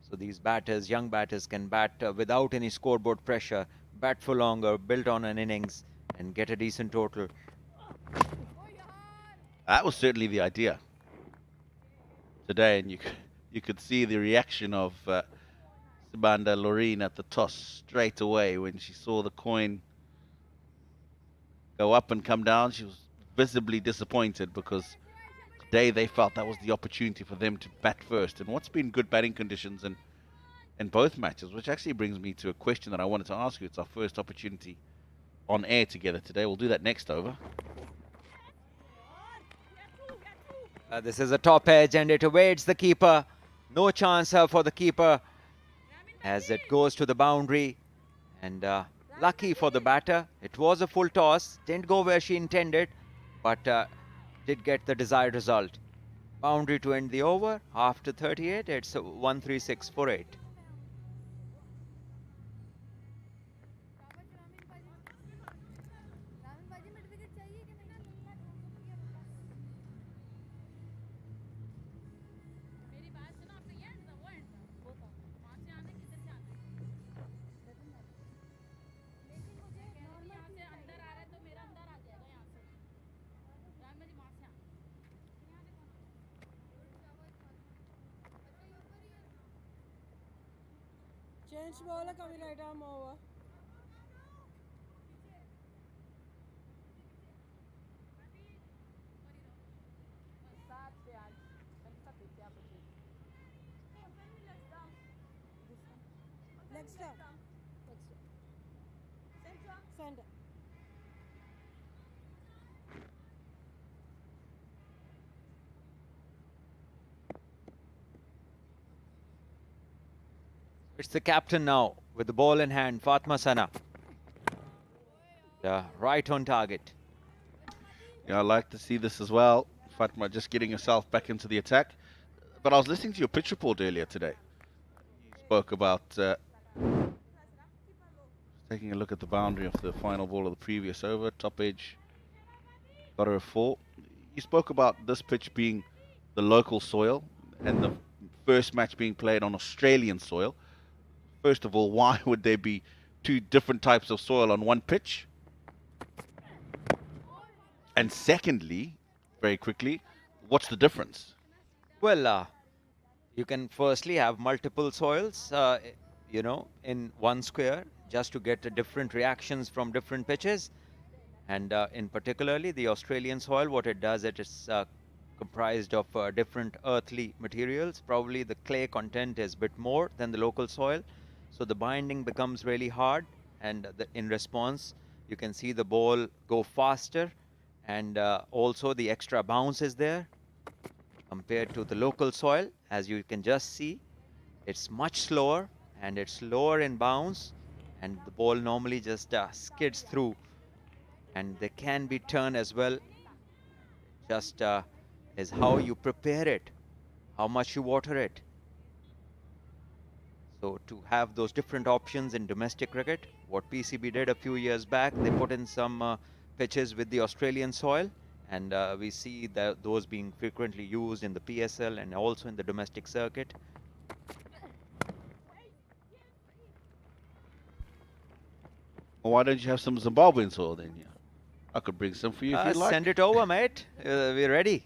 So these batters, young batters, can bat without any scoreboard pressure, bat for longer, build on an innings, and get a decent total. That was certainly the idea today, and you could see the reaction of Sibanda Loreen at the toss straight away when she saw the coin go up and come down. She was visibly disappointed, because today they felt that was the opportunity for them to bat first. And what's been good batting conditions in both matches, which actually brings me to a question that I wanted to ask you. It's our first opportunity on air together today. We'll do that next over. This is a top edge, and it awaits the keeper. No chance for the keeper as it goes to the boundary. And lucky for the batter, it was a full toss. Didn't go where she intended, but did get the desired result. Boundary to end the over. After 38, it's 136 for 8. Change bowler coming right arm over. Next up. Center. It's the captain now with the ball in hand, Fatma Sana. Right on target. Yeah, I like to see this as well. Fatma just getting herself back into the attack. But I was listening to your pitch report earlier today. You spoke about taking a look at the boundary of the final ball of the previous over, top edge, got her a 4. You spoke about this pitch being the local soil and the first match being played on Australian soil. First of all, why would there be 2 different types of soil on one pitch? And secondly, very quickly, what's the difference? Well, you can firstly have multiple soils, in one square, just to get different reactions from different pitches. And in particularly the Australian soil, what it does, it is comprised of different earthly materials. Probably the clay content is a bit more than the local soil. So the binding becomes really hard. And in response, you can see the ball go faster. And also the extra bounce is there compared to the local soil. As you can just see, it's much slower and it's lower in bounce. And the ball normally just skids through. And they can be turned as well. Just is how you prepare it, how much you water it. So to have those different options in domestic cricket, what PCB did a few years back, they put in some pitches with the Australian soil, and we see that those being frequently used in the PSL and also in the domestic circuit. Well, why don't you have some Zimbabwean soil then? Yeah, I could bring some for you if you'd like. Send it over, mate. We're ready.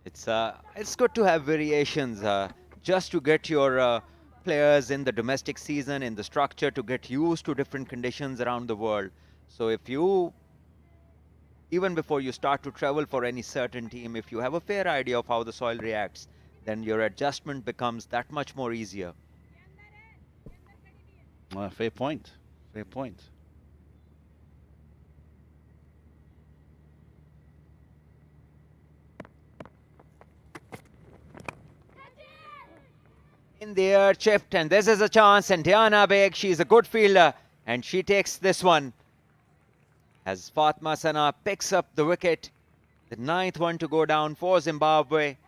It's good to have variations, just to get your players in the domestic season, in the structure, to get used to different conditions around the world. So if you, even before you start to travel for any certain team, if you have a fair idea of how the soil reacts, then your adjustment becomes that much more easier. Fair point. Fair point. In the air, chipped, and this is a chance. And Diana Beg, she's a good fielder, and she takes this one. As Fatma Sana picks up the wicket, the 9th one to go down for Zimbabwe.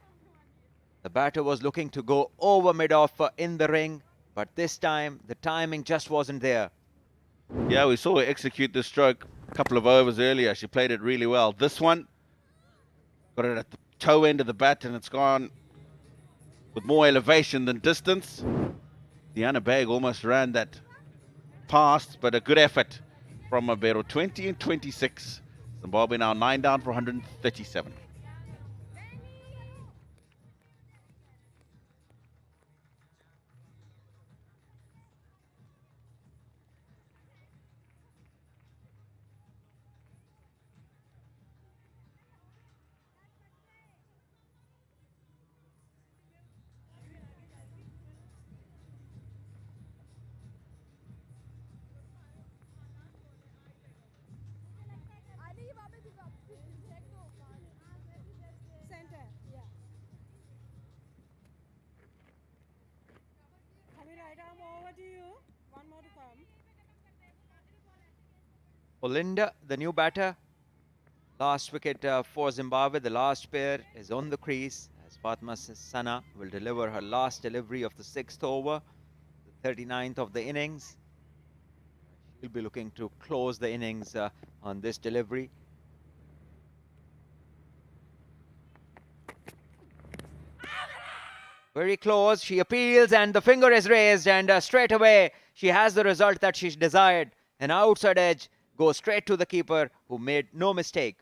The batter was looking to go over mid-off in the ring, but this time the timing just wasn't there. Yeah, we saw her execute this stroke a couple of overs earlier. She played it really well. This one, got it at the toe end of the bat, and it's gone with more elevation than distance. Diana Bag almost ran that past, but a good effort from Mabero. 20 and 26. Zimbabwe now 9 down for 137. Center, yeah. Coming right arm over to you. One more to come. Olinda, the new batter. Last wicket for Zimbabwe. The last pair is on the crease as Fatma Sana will deliver her last delivery of the 6th over, the 39th of the innings. She'll be looking to close the innings on this delivery. Very close. She appeals and the finger is raised, and straight away she has the result that she desired. An outside edge goes straight to the keeper, who made no mistake.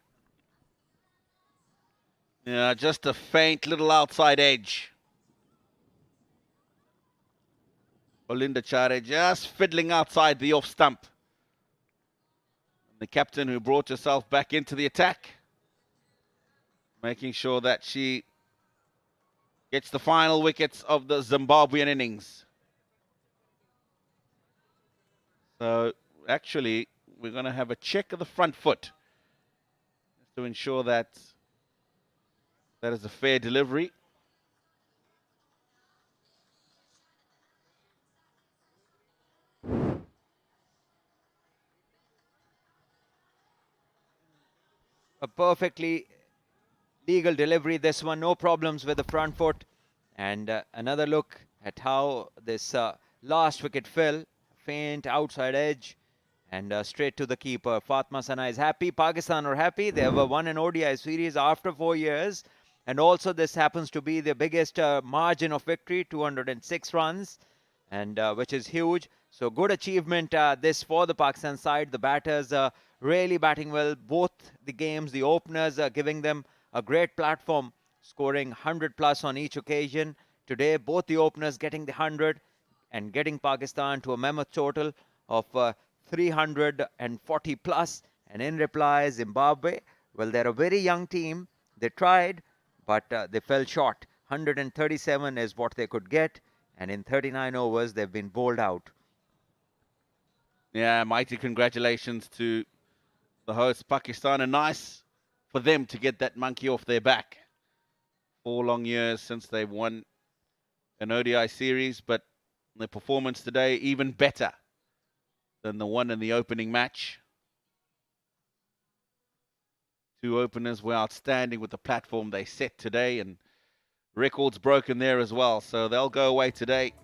Yeah, just a faint little outside edge. Olinda Chare just fiddling outside the off stump. The captain who brought herself back into the attack, making sure that she gets the final wickets of the Zimbabwean innings. So actually, we're going to have a check of the front foot to ensure that that is a fair delivery. A perfectly legal delivery. This one, no problems with the front foot. And another look at how this last wicket fell. Faint outside edge and straight to the keeper. Fatma Sana is happy. Pakistan are happy. They have won an ODI series after 4 years. And also this happens to be the biggest margin of victory, 206 runs, and which is huge. So good achievement this for the Pakistan side. The batters really batting well. Both the games, the openers giving them a great platform, scoring 100 plus on each occasion. Today, both the openers getting the 100 and getting Pakistan to a mammoth total of 340 plus. And in reply, Zimbabwe, well, they're a very young team. They tried, but they fell short. 137 is what they could get. And in 39 overs, they've been bowled out. Yeah, mighty congratulations to the hosts, Pakistan. And nice for them to get that monkey off their back. 4 long years since they've won an ODI series, but their performance today even better than the one in the opening match. 2 openers were outstanding with the platform they set today, and records broken there as well. So they'll go away today.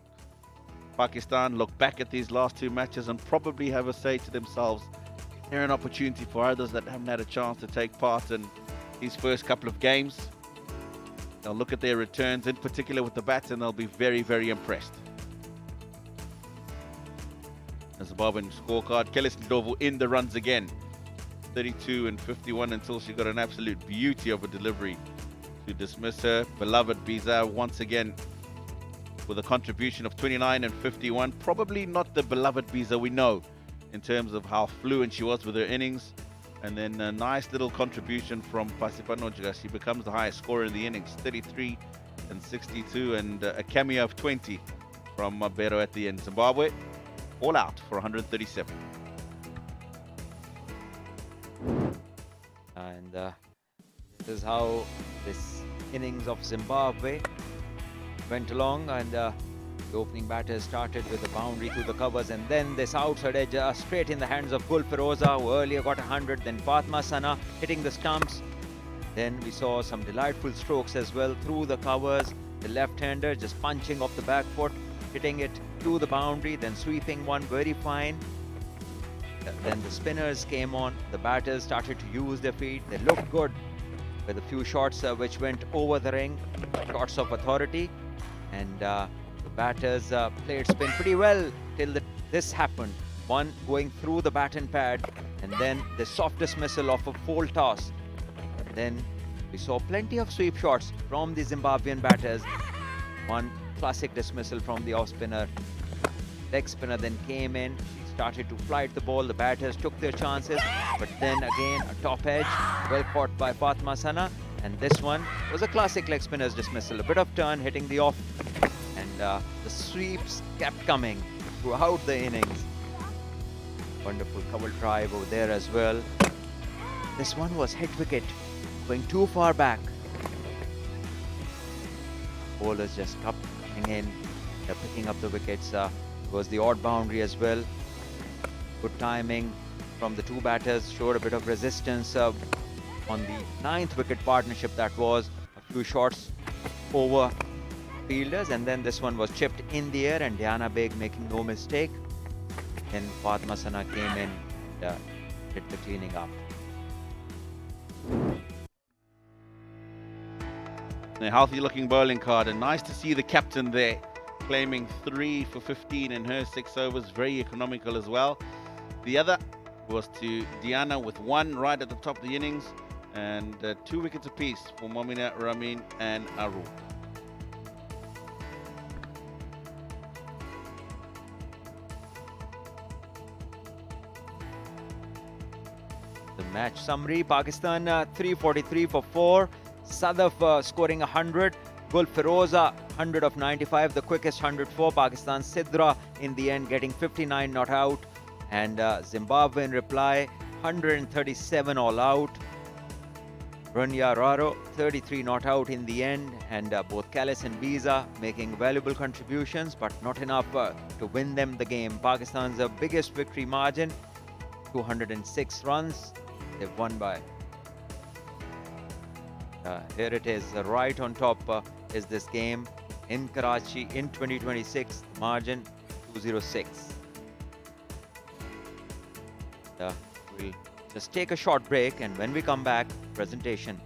Pakistan look back at these last 2 matches and probably have a say to themselves, is there an opportunity for others that haven't had a chance to take part in these first couple of games? They'll look at their returns, in particular with the bats, and they'll be very, very impressed. The Zimbabwean scorecard, Kelly Ndovu in the runs again. 32 and 51 until she got an absolute beauty of a delivery to dismiss her beloved Biza once again with a contribution of 29 and 51. Probably not the beloved Biza we know in terms of how fluent she was with her innings. And then a nice little contribution from Pasipanojga. She becomes the highest scorer in the innings, 33 and 62, and a cameo of 20 from Bero at the end. Zimbabwe all out for 137. And this is how this innings of Zimbabwe went along. And the opening batters started with a boundary through the covers, and then this outside edge straight in the hands of Gul Firoza, who earlier got 100. Then Fatma Sana hitting the stumps. Then we saw some delightful strokes as well through the covers. The left-hander just punching off the back foot, hitting it to the boundary, then sweeping one very fine. Then the spinners came on. The batters started to use their feet. They looked good with a few shots which went over the ring, shots of authority. And the batters played spin pretty well till this happened. One going through the baton pad, and then the soft dismissal of a full toss. Then we saw plenty of sweep shots from the Zimbabwean batters. One classic dismissal from the off-spinner. Leg spinner then came in. She started to flight the ball. The batters took their chances, but then again a top edge, well caught by Fatma Sana. And this one was a classic leg spinner's dismissal. A bit of turn hitting the off, and the sweeps kept coming throughout the innings. Wonderful cover drive over there as well. This one was hit wicket, going too far back. Bowlers just kept coming in, picking up the wickets. It was the odd boundary as well. Good timing from the 2 batters, showed a bit of resistance on the 9th wicket partnership. That was a few shots over fielders, and then this one was chipped in the air, and Diana Beg making no mistake. Then Fatma Sana came in and did the cleaning up. A healthy looking bowling card, and nice to see the captain there claiming 3 for 15 in her 6 overs. Very economical as well. The other was to Diana with 1 right at the top of the innings, and 2 wickets apiece for Momina, Ramin and Aru. match summary. Pakistan 343 for 4. Sadaf scoring 100. Gul Firoza 100 of 95, the quickest 104. Pakistan Sidra in the end getting 59 not out. And Zimbabwe in reply 137 all out. Runya Raro 33 not out in the end. And both Callis and Biza making valuable contributions, but not enough to win them the game. Pakistan's biggest victory margin 206 runs. They've won by. Here it is, right on top is this game in Karachi in 2026, margin 206. We'll just take a short break, and when we come back, presentation.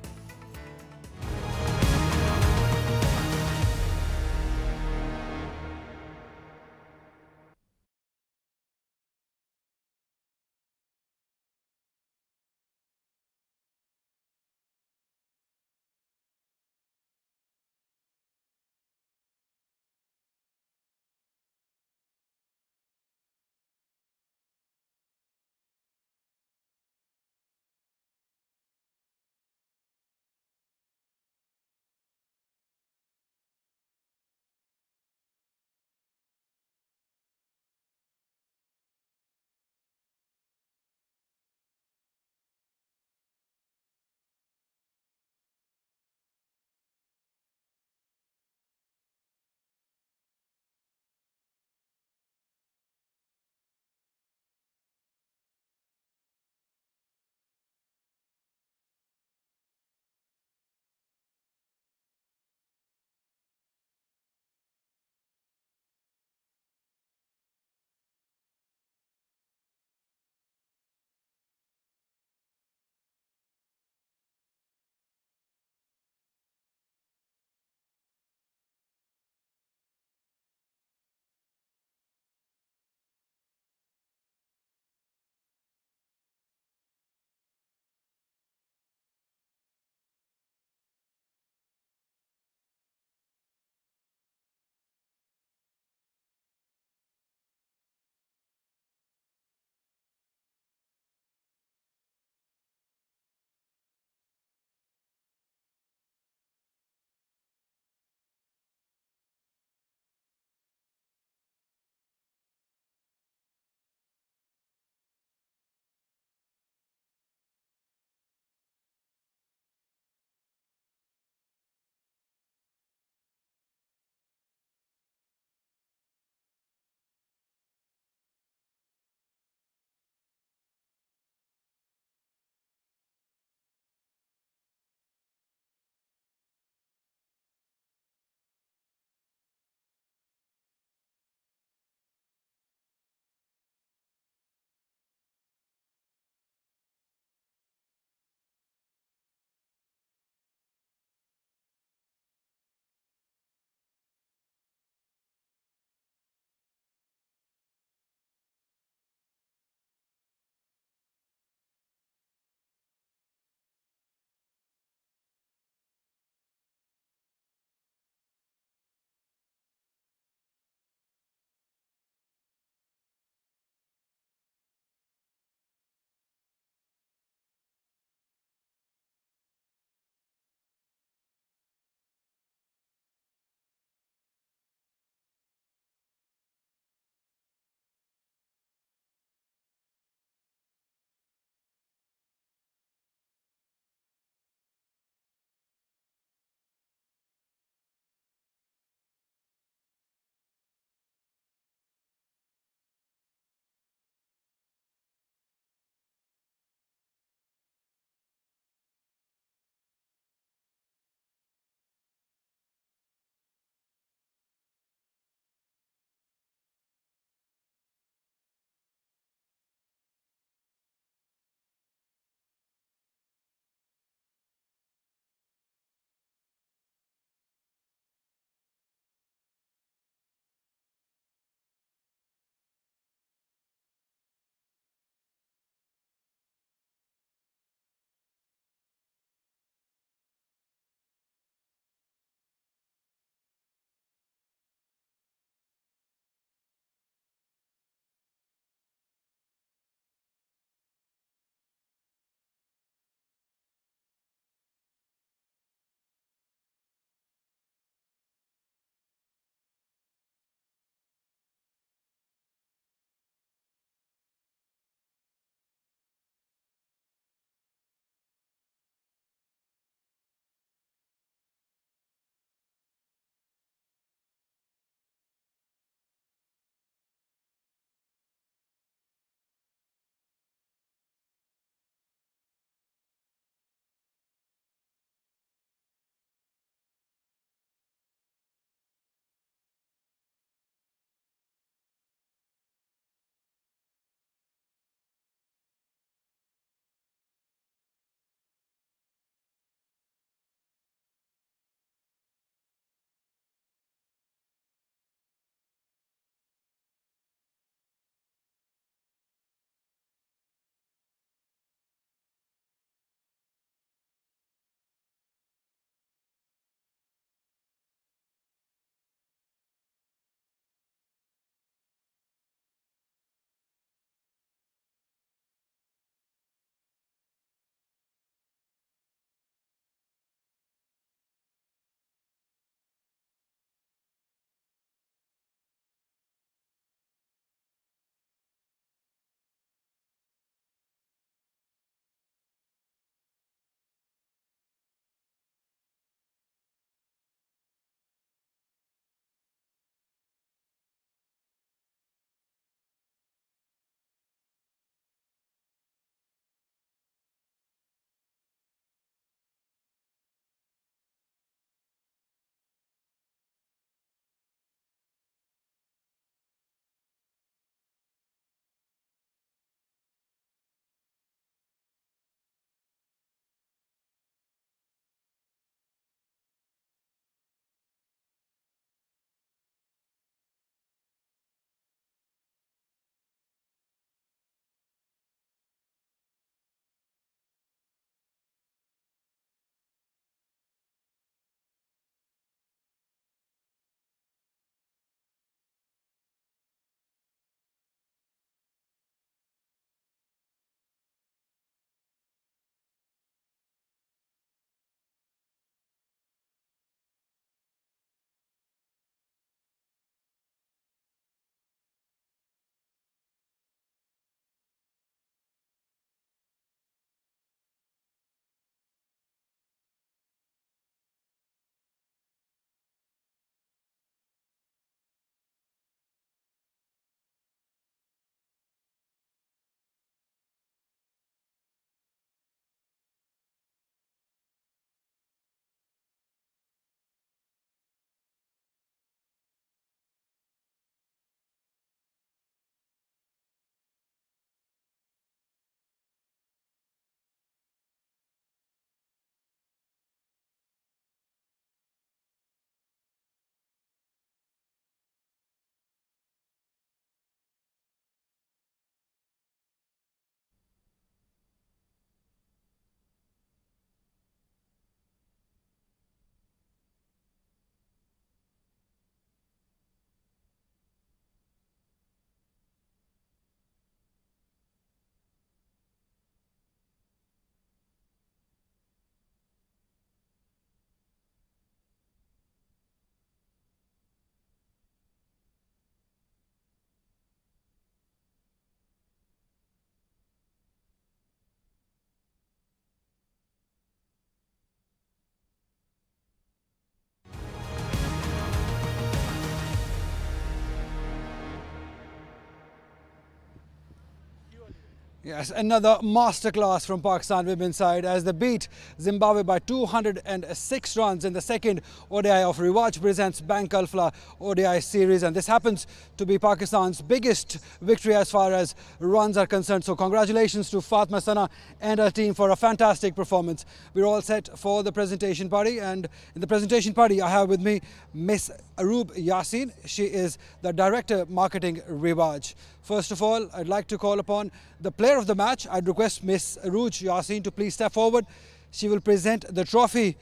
Yes, another masterclass from Pakistan women's side as they beat Zimbabwe by 206 runs in the second ODI of Rewatch presents Bank Alfla ODI series, and this happens to be Pakistan's biggest victory as far as runs are concerned. So congratulations to Fatma Sana and her team for a fantastic performance. We're all set for the presentation party, and in the presentation party I have with me Miss Aroob Yasin. She is the Director Marketing Rewatch. First of all, I'd like to call upon the player of the match. I'd request Miss Aroob Yasin to please step forward. She will present the trophy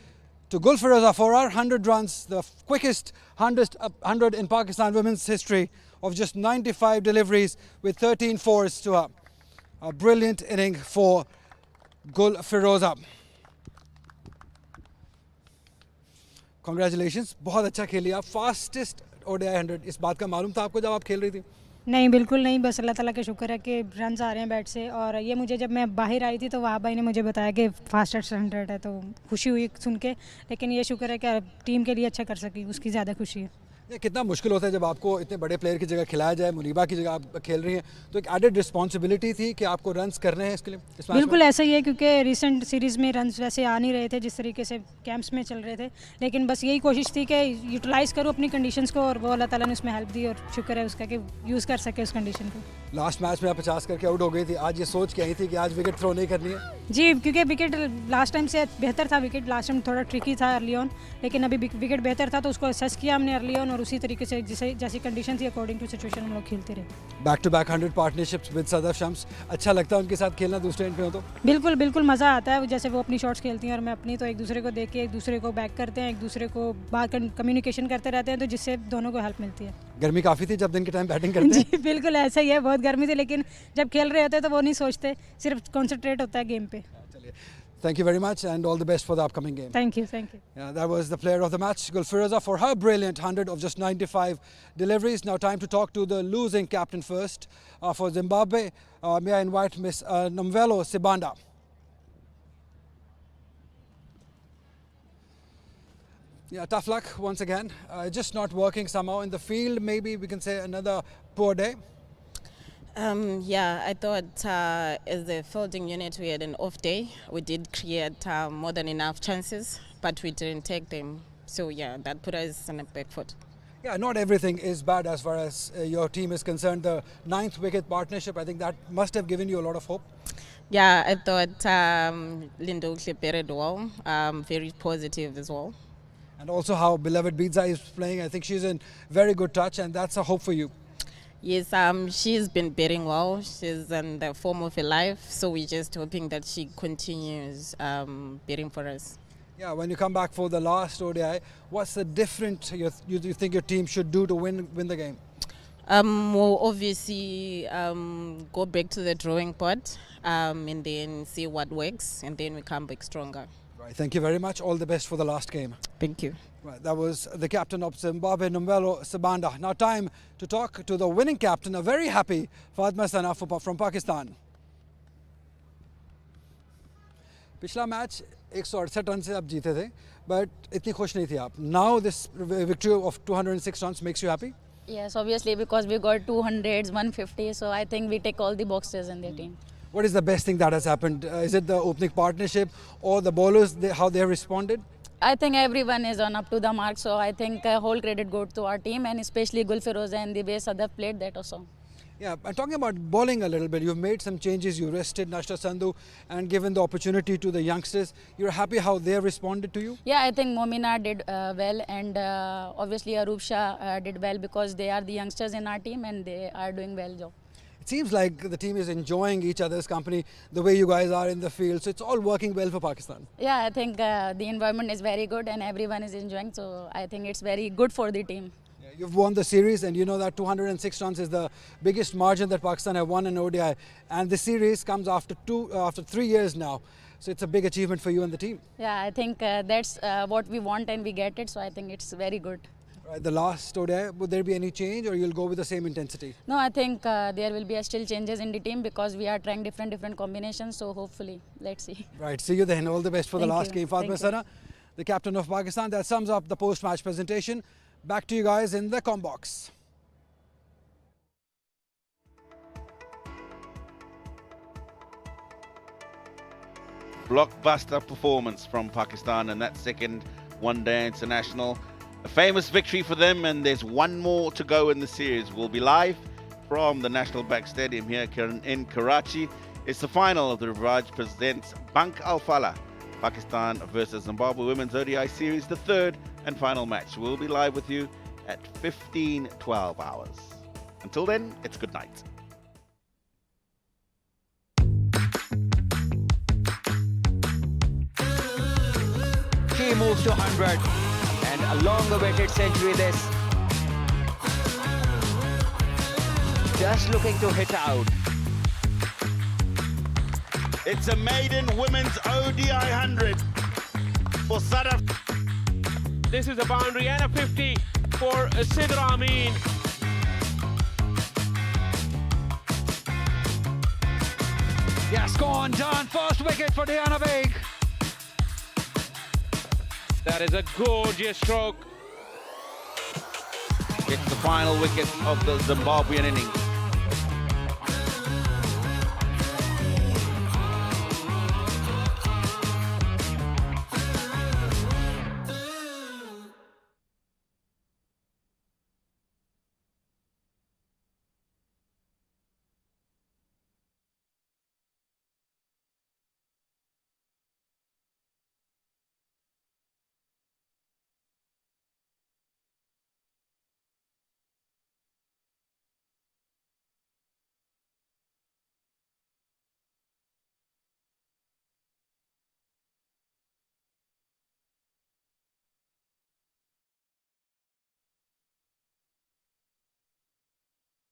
to Gul Firoza for her 100 runs, the quickest 100 in Pakistan women's history of just 95 deliveries with 13 fours to her. A brilliant inning for Gul Firoza. Congratulations, बहुत अच्छा खेली आप. Fastest ODI 100. इस बात का मालूम था आपको जब आप खेल रही थी? नहीं, बिल्कुल नहीं, बस अल्लाह ताला का शुक्र है कि रन्स आ रहे हैं बैट से. और ये मुझे जब मैं बाहर आई थी तो वहाँ भाई ने मुझे बताया कि फास्टेस्ट 100 है, तो खुशी हुई सुन के. लेकिन ये शुक्र है कि टीम के लिए अच्छा कर सकी, उसकी ज़्यादा खुशी है. ये कितना मुश्किल होता है जब आपको इतने बड़े प्लेयर की जगह खिलाया जाए, मुनीबा की जगह आप खेल रही हैं, तो एक एडेड रिस्पॉन्सिबिलिटी थी कि आपको रन्स करने हैं इसके लिए? बिल्कुल ऐसा ही है, क्योंकि रिसेंट सीरीज़ में रन्स वैसे आ नहीं रहे थे जिस तरीके से कैंप्स में चल रहे थे. लेकिन बस यही कोशिश थी कि यूटिलाइज़ करूँ अपनी कंडीशंस को, और वो अल्लाह ताला ने उसमें हेल्प दी और शुक्र है उसका कि यूज़ कर सके उस कंडीशन को. लास्ट मैच में आप 50 करके आउट हो गई थी, आज ये सोच के आई थी कि आज विकेट थ्रो नहीं करनी है? जी, क्योंकि विकेट लास्ट टाइम से बेहतर था. विकेट लास्ट टाइम थोड़ा ट्रिकी था अर्ली ऑन, लेकिन अभी विकेट बेहतर था तो उसको असेस किया हमने अर्ली ऑन, और उसी तरीके से जैसी कंडीशन थी अकॉर्डिंग टू सिचुएशन हम लोग खेलते रहे. Back to back 100 partnerships with Sadaf Shams, अच्छा लगता है उनके साथ खेलना दूसरे एंड पे हो तो? बिल्कुल बिल्कुल मज़ा आता है. जैसे वो अपनी शॉट्स खेलती हैं और मैं अपनी, तो एक दूसरे को देख के एक दूसरे को बैक करते हैं, एक दूसरे को बात कम्युनिकेशन करते रहते हैं, तो जिससे दोनों को हेल्प मिलती है. गर्मी काफ़ी थी जब दिन के टाइम बैटिंग करते हैं? जी बिल्कुल ऐसा ही है, बहुत गर्मी थी, लेकिन जब खेल रहे होते हैं तो वो नहीं सोचते, सिर्फ कॉन्सेंट्रेट होता है गेम पे. Thank you very much and all the best for the upcoming game. Thank you, thank you. Yeah, that was the player of the match, Gul Firoza, for her brilliant 100 of just 95 deliveries. Now time to talk to the losing captain first for Zimbabwe. May I invite Miss Nomvelo Sibanda. Yeah, tough luck once again. Just not working somehow in the field. Maybe we can say another poor day. Yeah, I thought as a fielding unit we had an off day. We did create more than enough chances, but we didn't take them. So yeah, that put us on a back foot. Yeah, not everything is bad as far as your team is concerned. The 9th wicket partnership, I think that must have given you a lot of hope. Yeah, I thought Lindo played well, very positive as well. And also how beloved Biza is playing. I think she's in very good touch, and that's a hope for you. Yes, she's been batting well. She's in the form of her life, so we're just hoping that she continues batting for us. Yeah, when you come back for the last ODI, what's the difference you think your team should do to win the game? We'll obviously go back to the drawing board and then see what works, and then we come back stronger. Right, thank you very much. All the best for the last game. Thank you. Right, that was the captain of Zimbabwe, Nomvelo Sibanda. Now time to talk to the winning captain, a very happy Fatma Sana from Pakistan. पिछला match 168 run से आप जीते थे, but इतनी खुश नहीं थी आप. Now this victory of 206 runs makes you happy? Yes, obviously, because we got 200s, 150, so I think we tick all the boxes in the team. What is the best thing that has happened? Is it the opening partnership or the bowlers, how they have responded? I think everyone is on up to the mark, so I think whole credit goes to our team, and especially Gul Firoza and the way Sadaf played that also. Yeah, and talking about bowling a little bit, you've made some changes. You rested Nashta Sandhu and given the opportunity to the youngsters. You're happy how they have responded to you? Yeah, I think Momina did well, and obviously Aroob Shah did well because they are the youngsters in our team and they are doing well job. It seems like the team is enjoying each other's company the way you guys are in the field. So it's all working well for Pakistan. Yeah, I think the environment is very good and everyone is enjoying. So I think it's very good for the team. Yeah, you've won the series and you know that 206 runs is the biggest margin that Pakistan have won in ODI. And the series comes after 3 years now. So it's a big achievement for you and the team. Yeah, I think that's what we want and we get it. So I think it's very good. The last ODI, would there be any change or you'll go with the same intensity? No, I think there will be still changes in the team because we are trying different combinations. So hopefully, let's see. Right, see you then. All the best for the last game. Fatma Sana, the captain of Pakistan. That sums up the post-match presentation. Back to you guys in the comm box. blockbuster performance from Pakistan in that second one-day international. A famous victory for them, and there's one more to go in the series. We'll be live from the National Bank Stadium here in Karachi. It's the final of the Rivaj Presents Bank Al Falah, Pakistan versus Zimbabwe Women's ODI Series, the third and final match. We'll be live with you at 15:12 hours. Until then, it's good night. She moves to 100, and a long-awaited century this. Just looking to hit out. It's a maiden women's ODI 100 for Sidra. This is a boundary and a 50 for Sidra Amin. Yes, go on, John. First wicket for Diana Baig. That is a gorgeous stroke. It's the final wicket of the Zimbabwean innings.